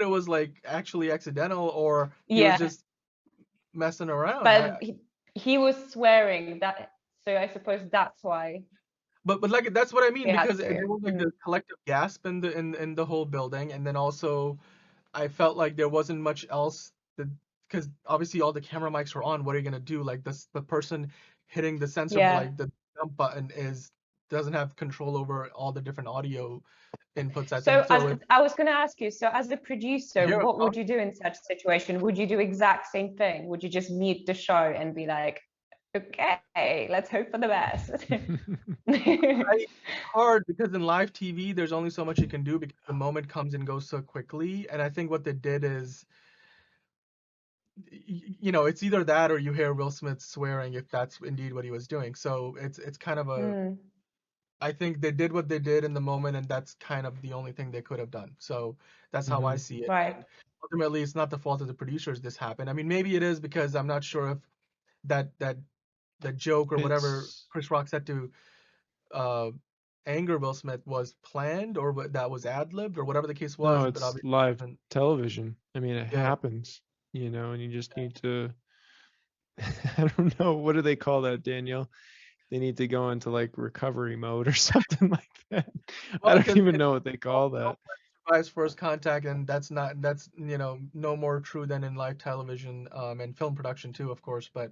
it was like actually accidental, or he was just messing around. But he was swearing that, so I suppose that's why. But like that's what I mean, because there was like the collective gasp in the whole building, and then also I felt like there wasn't much else because obviously all the camera mics were on. What are you gonna do? Like the person hitting the sensor, like the jump button, doesn't have control over all the different audio inputs. I was going to ask you, so as a producer, what would you do in such a situation? Would you do exact same thing? Would you just mute the show and be like, okay, let's hope for the best? It's hard, because in live TV, there's only so much you can do, because the moment comes and goes so quickly. And I think what they did is, it's either that or you hear Will Smith swearing, if that's indeed what he was doing. So it's kind of I think they did what they did in the moment, and that's kind of the only thing they could have done. So that's how I see it. Right. And ultimately, it's not the fault of the producers this happened. I mean, maybe it is because I'm not sure if that joke or whatever It's Chris Rock said to anger Will Smith was planned or that was ad-libbed or whatever the case was, no, but it's obviously live wasn't. television. I mean, it Yeah. happens, and you just need to. I don't know, what do they call that, Daniel? They need to go into like recovery mode or something like that. I Well, don't because even know what they call that. survives first contact, and that's no more true than in live television and film production too, of course. But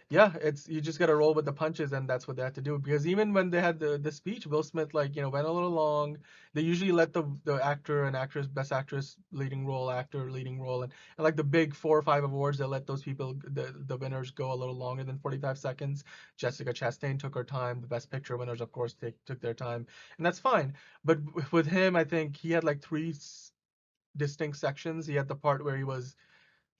yeah, it's you just gotta roll with the punches, and that's what they had to do. Because even when they had the speech, Will Smith went a little long. They usually let the actor and actress, best actress, leading role, actor, leading role, and like the big 4 or 5 awards, they let those people, the winners, go a little longer than 45 seconds. Jessica Chastain took her time. The best picture winners, of course, took their time, and that's fine. But with him, I think he had like 3 distinct sections. He had the part where he was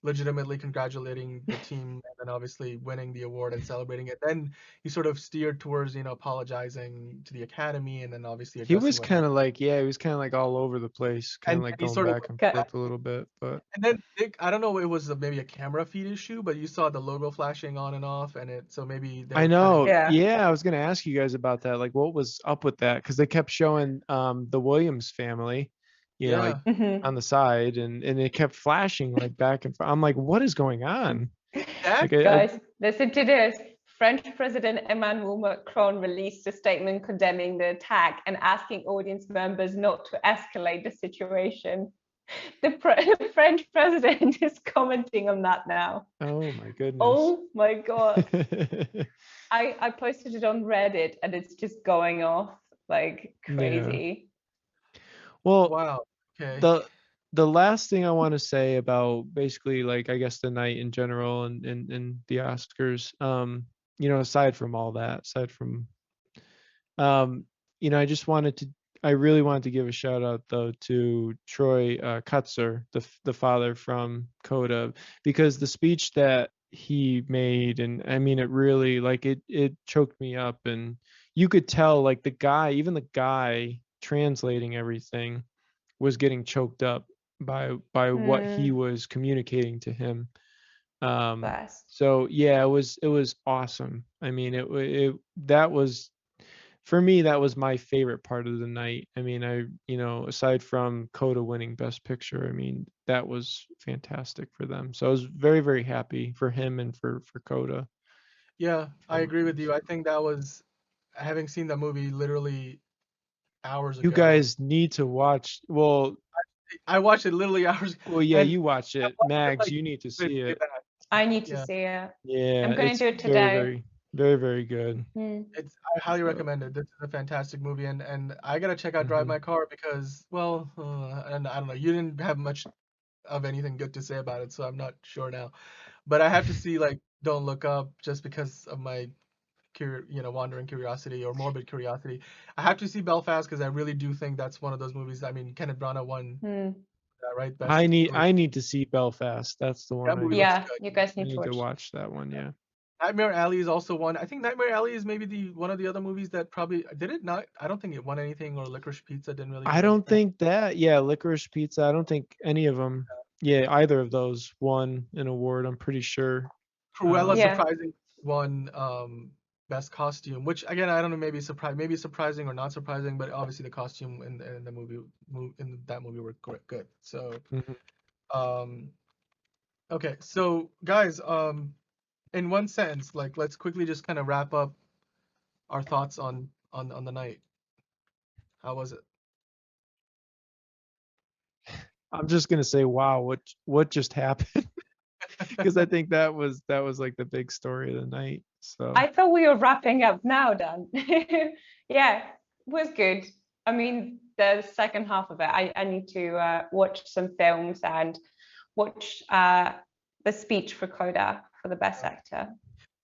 legitimately congratulating the team and then obviously winning the award and celebrating it. Then he sort of steered towards, apologizing to the Academy and then obviously He addressing was what kind happened. of like, yeah, he was kind of like all over the place, kind of And like he going sort of back and went back. forth a little bit. But And then I don't know, it was maybe a camera feed issue, but you saw the logo flashing on and off, and so maybe they I were kind know, of yeah, I was gonna ask you guys about that. Like, what was up with that? Because they kept showing the Williams family, like yeah. on the side, and it kept flashing like back and forth. I'm like, what is going on? That Like, Guys, listen to this. French President Emmanuel Macron released a statement condemning the attack and asking audience members not to escalate the situation. The French president is commenting on that now. oh my goodness. Oh my God. I posted it on Reddit and it's just going off like crazy. Well, wow. Okay. the last thing I want to say about basically, like, I guess the night in general and the Oscars, aside from all that, aside from I really wanted to give a shout out though to Troy Kutzer, the father from Coda, because the speech that he made, and I mean, it really, like, it choked me up, and you could tell, like, even the guy translating everything was getting choked up by what he was communicating to him. So yeah, it was awesome. I mean, that was, for me, that was my favorite part of the night. I mean, aside from Coda winning Best Picture, I mean, that was fantastic for them. So I was very, very happy for him and for Coda. Yeah, I agree with you. I think that was, having seen that movie literally hours ago. You guys need to watch. Well, I watched it literally hours. Well, yeah, and you watch it, Mags. You need to see it. I need to see it. Yeah, I'm gonna it's do it very, today. very, very, very good. I highly recommend it. This is a fantastic movie, and I gotta check out Drive My Car because, well, and I don't know, you didn't have much of anything good to say about it, so I'm not sure now. But I have to see like Don't Look Up just because of my wandering curiosity or morbid curiosity. I have to see Belfast because I really do think that's one of those movies. I mean, Kenneth Branagh won that, right? Best I need to see Belfast. That's the one. That movie Yeah, looks good. you guys I need need to to watch. watch that one. Yeah. Nightmare Alley is also one. I think Nightmare Alley is maybe one of the other movies that probably did it not. I don't think it won anything, or Licorice Pizza didn't really. I don't think that. Yeah, Licorice Pizza. I don't think any of them. Yeah, either of those won an award. I'm pretty sure. Cruella surprising won best costume, which again I don't know, maybe surprising or not surprising, but obviously the costume in the movie in that movie were good. So, okay, so guys, in one sentence, like, let's quickly just kind of wrap up our thoughts on the night. How was it? I'm just gonna say, wow, what just happened? Because I think that was like the big story of the night. So I thought we were wrapping up now, Dan. Yeah, it was good. I mean, the second half of it, I need to watch some films and watch the speech for Coda for the best actor.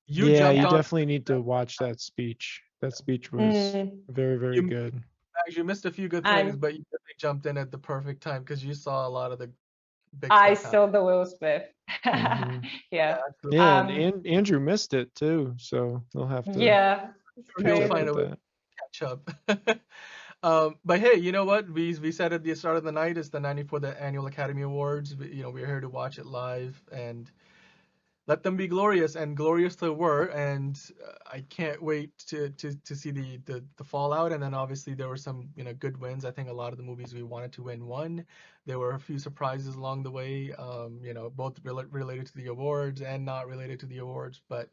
you definitely need to watch that speech. That speech was very, very good. You missed a few good things, but you definitely jumped in at the perfect time because you saw a lot of the big I stuff saw the Will Smith. Yeah. Yeah, and Andrew missed it too, so he'll have to. Yeah. He'll find a way. catch up. But hey, you know what? We said at the start of the night, it's the 94th Annual Academy Awards. We're here to watch it live and let them be glorious, and glorious they were. And I can't wait to see the fallout. And then obviously there were some good wins. I think a lot of the movies we wanted to win won. There were a few surprises along the way. Both related to the awards and not related to the awards. But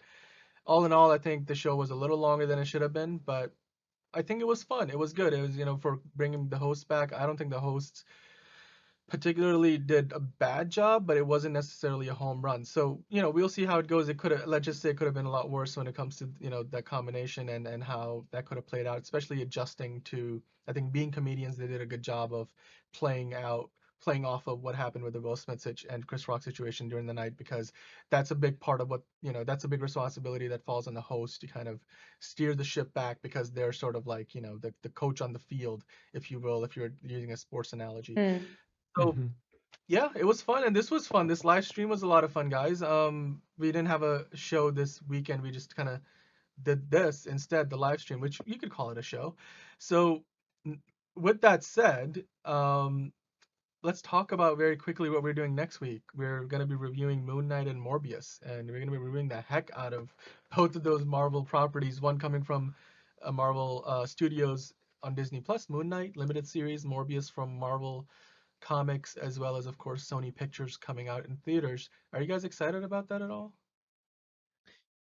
all in all, I think the show was a little longer than it should have been, but I think it was fun. It was good. It was, for bringing the hosts back. I don't think the hosts particularly did a bad job, but it wasn't necessarily a home run. So, we'll see how it goes. Let's just say it could have been a lot worse when it comes to, that combination and how that could have played out, especially adjusting to, I think being comedians, they did a good job of playing off of what happened with the Will Smith and Chris Rock situation during the night, because that's a big part of what, that's a big responsibility that falls on the host to kind of steer the ship back, because they're sort of like, the coach on the field, if you will, if you're using a sports analogy. So yeah, it was fun, and this was fun. This live stream was a lot of fun, guys. We didn't have a show this weekend. We just kind of did this instead, the live stream, which you could call it a show. So with that said, let's talk about very quickly what we're doing next week. We're going to be reviewing Moon Knight and Morbius, and we're going to be reviewing the heck out of both of those Marvel properties, one coming from Marvel Studios on Disney Plus, Moon Knight limited series, Morbius from Marvel Comics, as well as, of course, Sony Pictures coming out in theaters. Are you guys excited about that at all?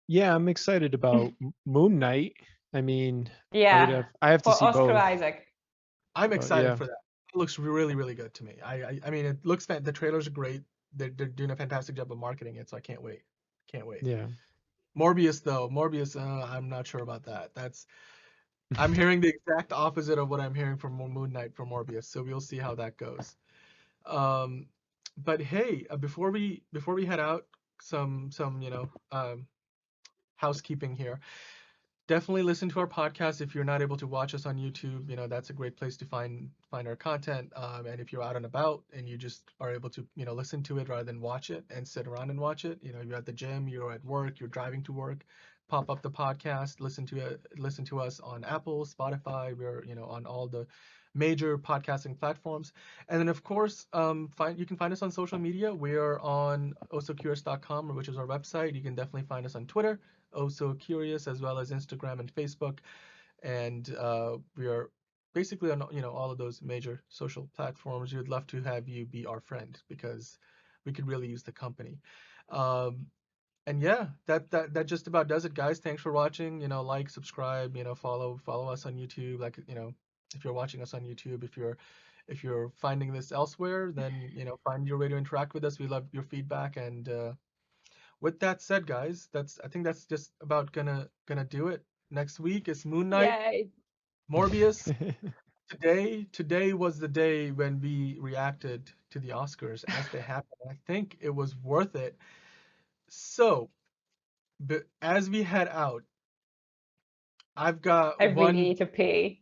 Yeah, I'm excited about Moon Knight. I mean, Yeah, I have to for see Oscar both. Isaac. I'm excited yeah. for that. It looks really, really good to me. I mean, it looks the trailers are great. They're doing a fantastic job of marketing it, so I can't wait. Yeah. Morbius, though, I'm not sure about that. I'm hearing the exact opposite of what I'm hearing from Moon Knight for Morbius, so we'll see how that goes. But hey, before we head out, some housekeeping here. Definitely listen to our podcast. If you're not able to watch us on YouTube, that's a great place to find our content. And if you're out and about and you just are able to listen to it rather than watch it and sit around and watch it, you're at the gym, you're at work, you're driving to work, pop up the podcast, listen to us on Apple, Spotify. We're on all the major podcasting platforms. And then of course, you can find us on social media. We are on osocurious.com, which is our website. You can definitely find us on Twitter, Also Curious, as well as Instagram and Facebook. And we are basically on all of those major social platforms. We would love to have you be our friend, because we could really use the company. And yeah, that just about does it, guys. Thanks for watching. Like, subscribe, follow us on YouTube. Like, if you're watching us on YouTube, if you're finding this elsewhere, then find your way to interact with us. We love your feedback. And with that said, guys, I think that's just about gonna do it. Next week is Moon Knight. Yay. Morbius. Today was the day when we reacted to the Oscars as they happened. I think it was worth it. So, but as we head out, I've got I really need to pee.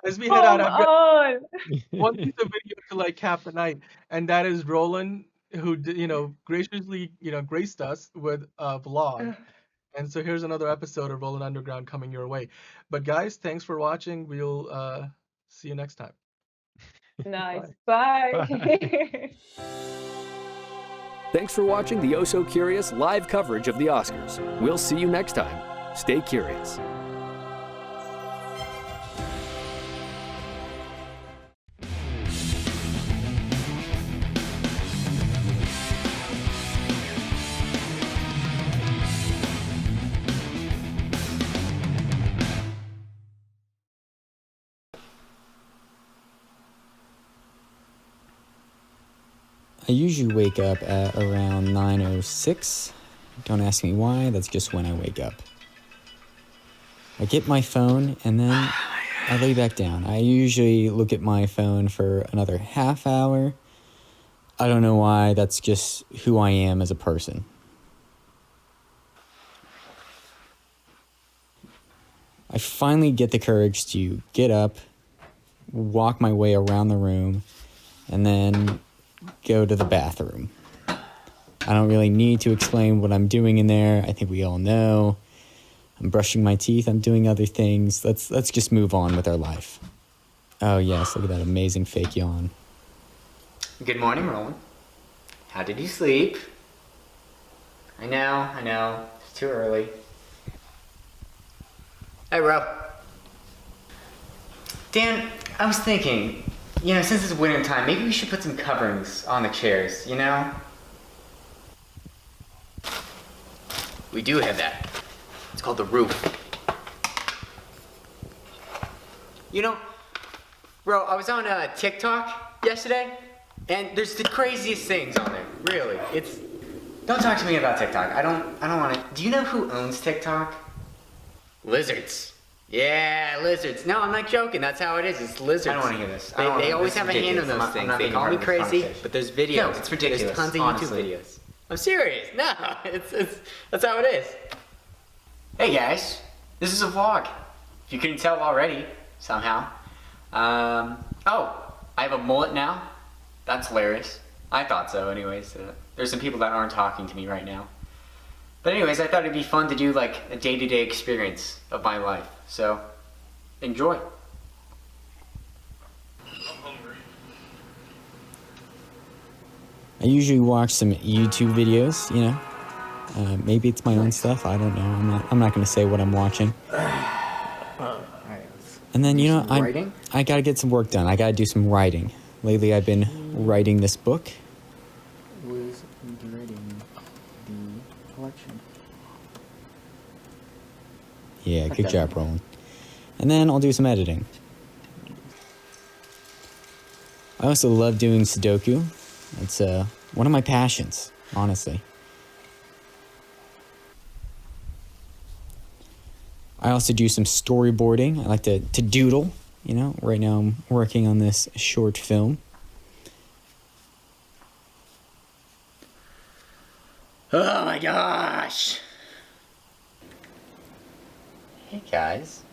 As we head out, I've got one piece of video to cap the night, and that is Rolan, who graciously graced us with a vlog. And so here's another episode of Rolan Underground coming your way. But guys, thanks for watching. We'll see you next time. Nice. Bye. Thanks for watching the Oh So Curious live coverage of the Oscars. We'll see you next time. Stay curious. I usually wake up at around 9:06. Don't ask me why, that's just when I wake up. I get my phone and then I lay back down. I usually look at my phone for another half hour. I don't know why, that's just who I am as a person. I finally get the courage to get up, walk my way around the room, and then go to the bathroom. I don't really need to explain what I'm doing in there. I think we all know. I'm brushing my teeth. I'm doing other things. Let's just move on with our life. Oh, yes. Look at that amazing fake yawn. Good morning, Roland. How did you sleep? I know. It's too early. Hey, Ro. Dan, I was thinking, since it's winter time, maybe we should put some coverings on the chairs, We do have that. It's called the roof. Bro, I was on TikTok yesterday, and there's the craziest things on there. Really, Don't talk to me about TikTok. I don't want to. Do you know who owns TikTok? Lizards. Yeah, lizards. No, I'm not joking. That's how it is. It's lizards. I don't want to hear this. They always have a hand on those things. They call me crazy, but there's videos. No, it's ridiculous. There's tons of YouTube videos. I'm serious. No, that's how it is. Hey guys, this is a vlog. If you couldn't tell already, somehow. I have a mullet now. That's hilarious. I thought so anyways. There's some people that aren't talking to me right now. But anyways, I thought it'd be fun to do like a day-to-day experience of my life. So, enjoy. I usually watch some YouTube videos, maybe it's my own stuff. I don't know. I'm not going to say what I'm watching. And then, I got to get some work done. I got to do some writing. Lately, I've been writing this book. Was writing the collection. Yeah, good job, Roland. And then I'll do some editing. I also love doing Sudoku. It's one of my passions, honestly. I also do some storyboarding. I like to doodle, Right now I'm working on this short film. Oh my gosh! Hey guys,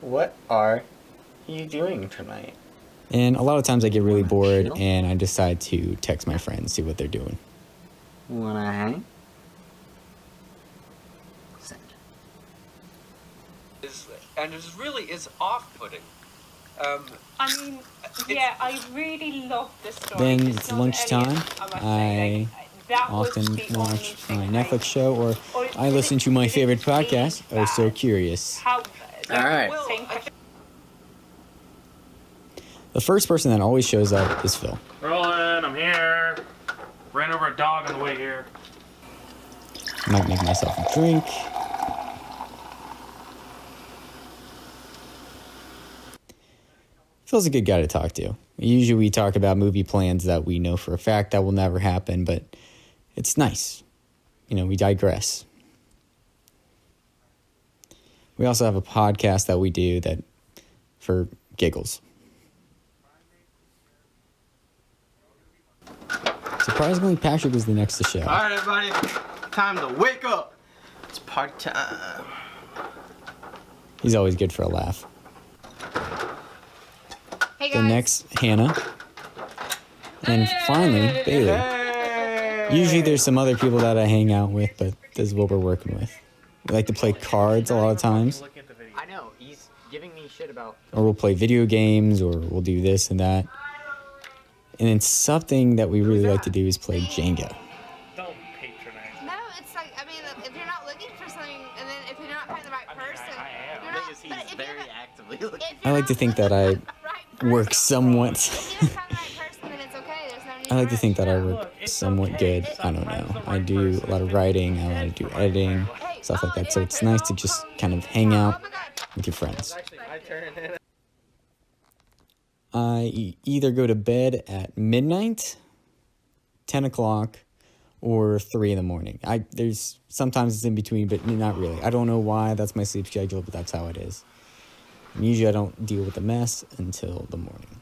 what are you doing tonight? And a lot of times I get really bored and I decide to text my friends, see what they're doing. Wanna hang? Send. And it really is off-putting. I really love the story. Then it's lunchtime. I often watch my Netflix show or I listen to my favorite podcast, Oh So Curious. All right. The first person that always shows up is Phil. Roland, I'm here. Ran over a dog on the way here. Might make myself a drink. Phil's a good guy to talk to. Usually we talk about movie plans that we know for a fact that will never happen, but it's nice. We digress. We also have a podcast that we do that for giggles. Surprisingly, Patrick was the next to show. All right, everybody, time to wake up. It's party time. He's always good for a laugh. Hey guys. The next, Hannah. And finally, Bailey. Usually there's some other people that I hang out with, but this is what we're working with. We like to play cards a lot of times. I know, he's giving me shit about... Or we'll play video games, or we'll do this and that. And then something that we really like to do is play Jenga. Don't patronize. No, it's like, if you're not looking for something, and then if you're not finding the right person, I am. you're not, He's very actively looking. I like to think that I work somewhat. I like to think that I work somewhat good. I don't know. I do a lot of writing. I like to do editing, stuff like that. So it's nice to just kind of hang out with your friends. I either go to bed at midnight, 10 o'clock, or 3 in the morning. There's sometimes it's in between, but not really. I don't know why that's my sleep schedule, but that's how it is. And usually I don't deal with the mess until the morning.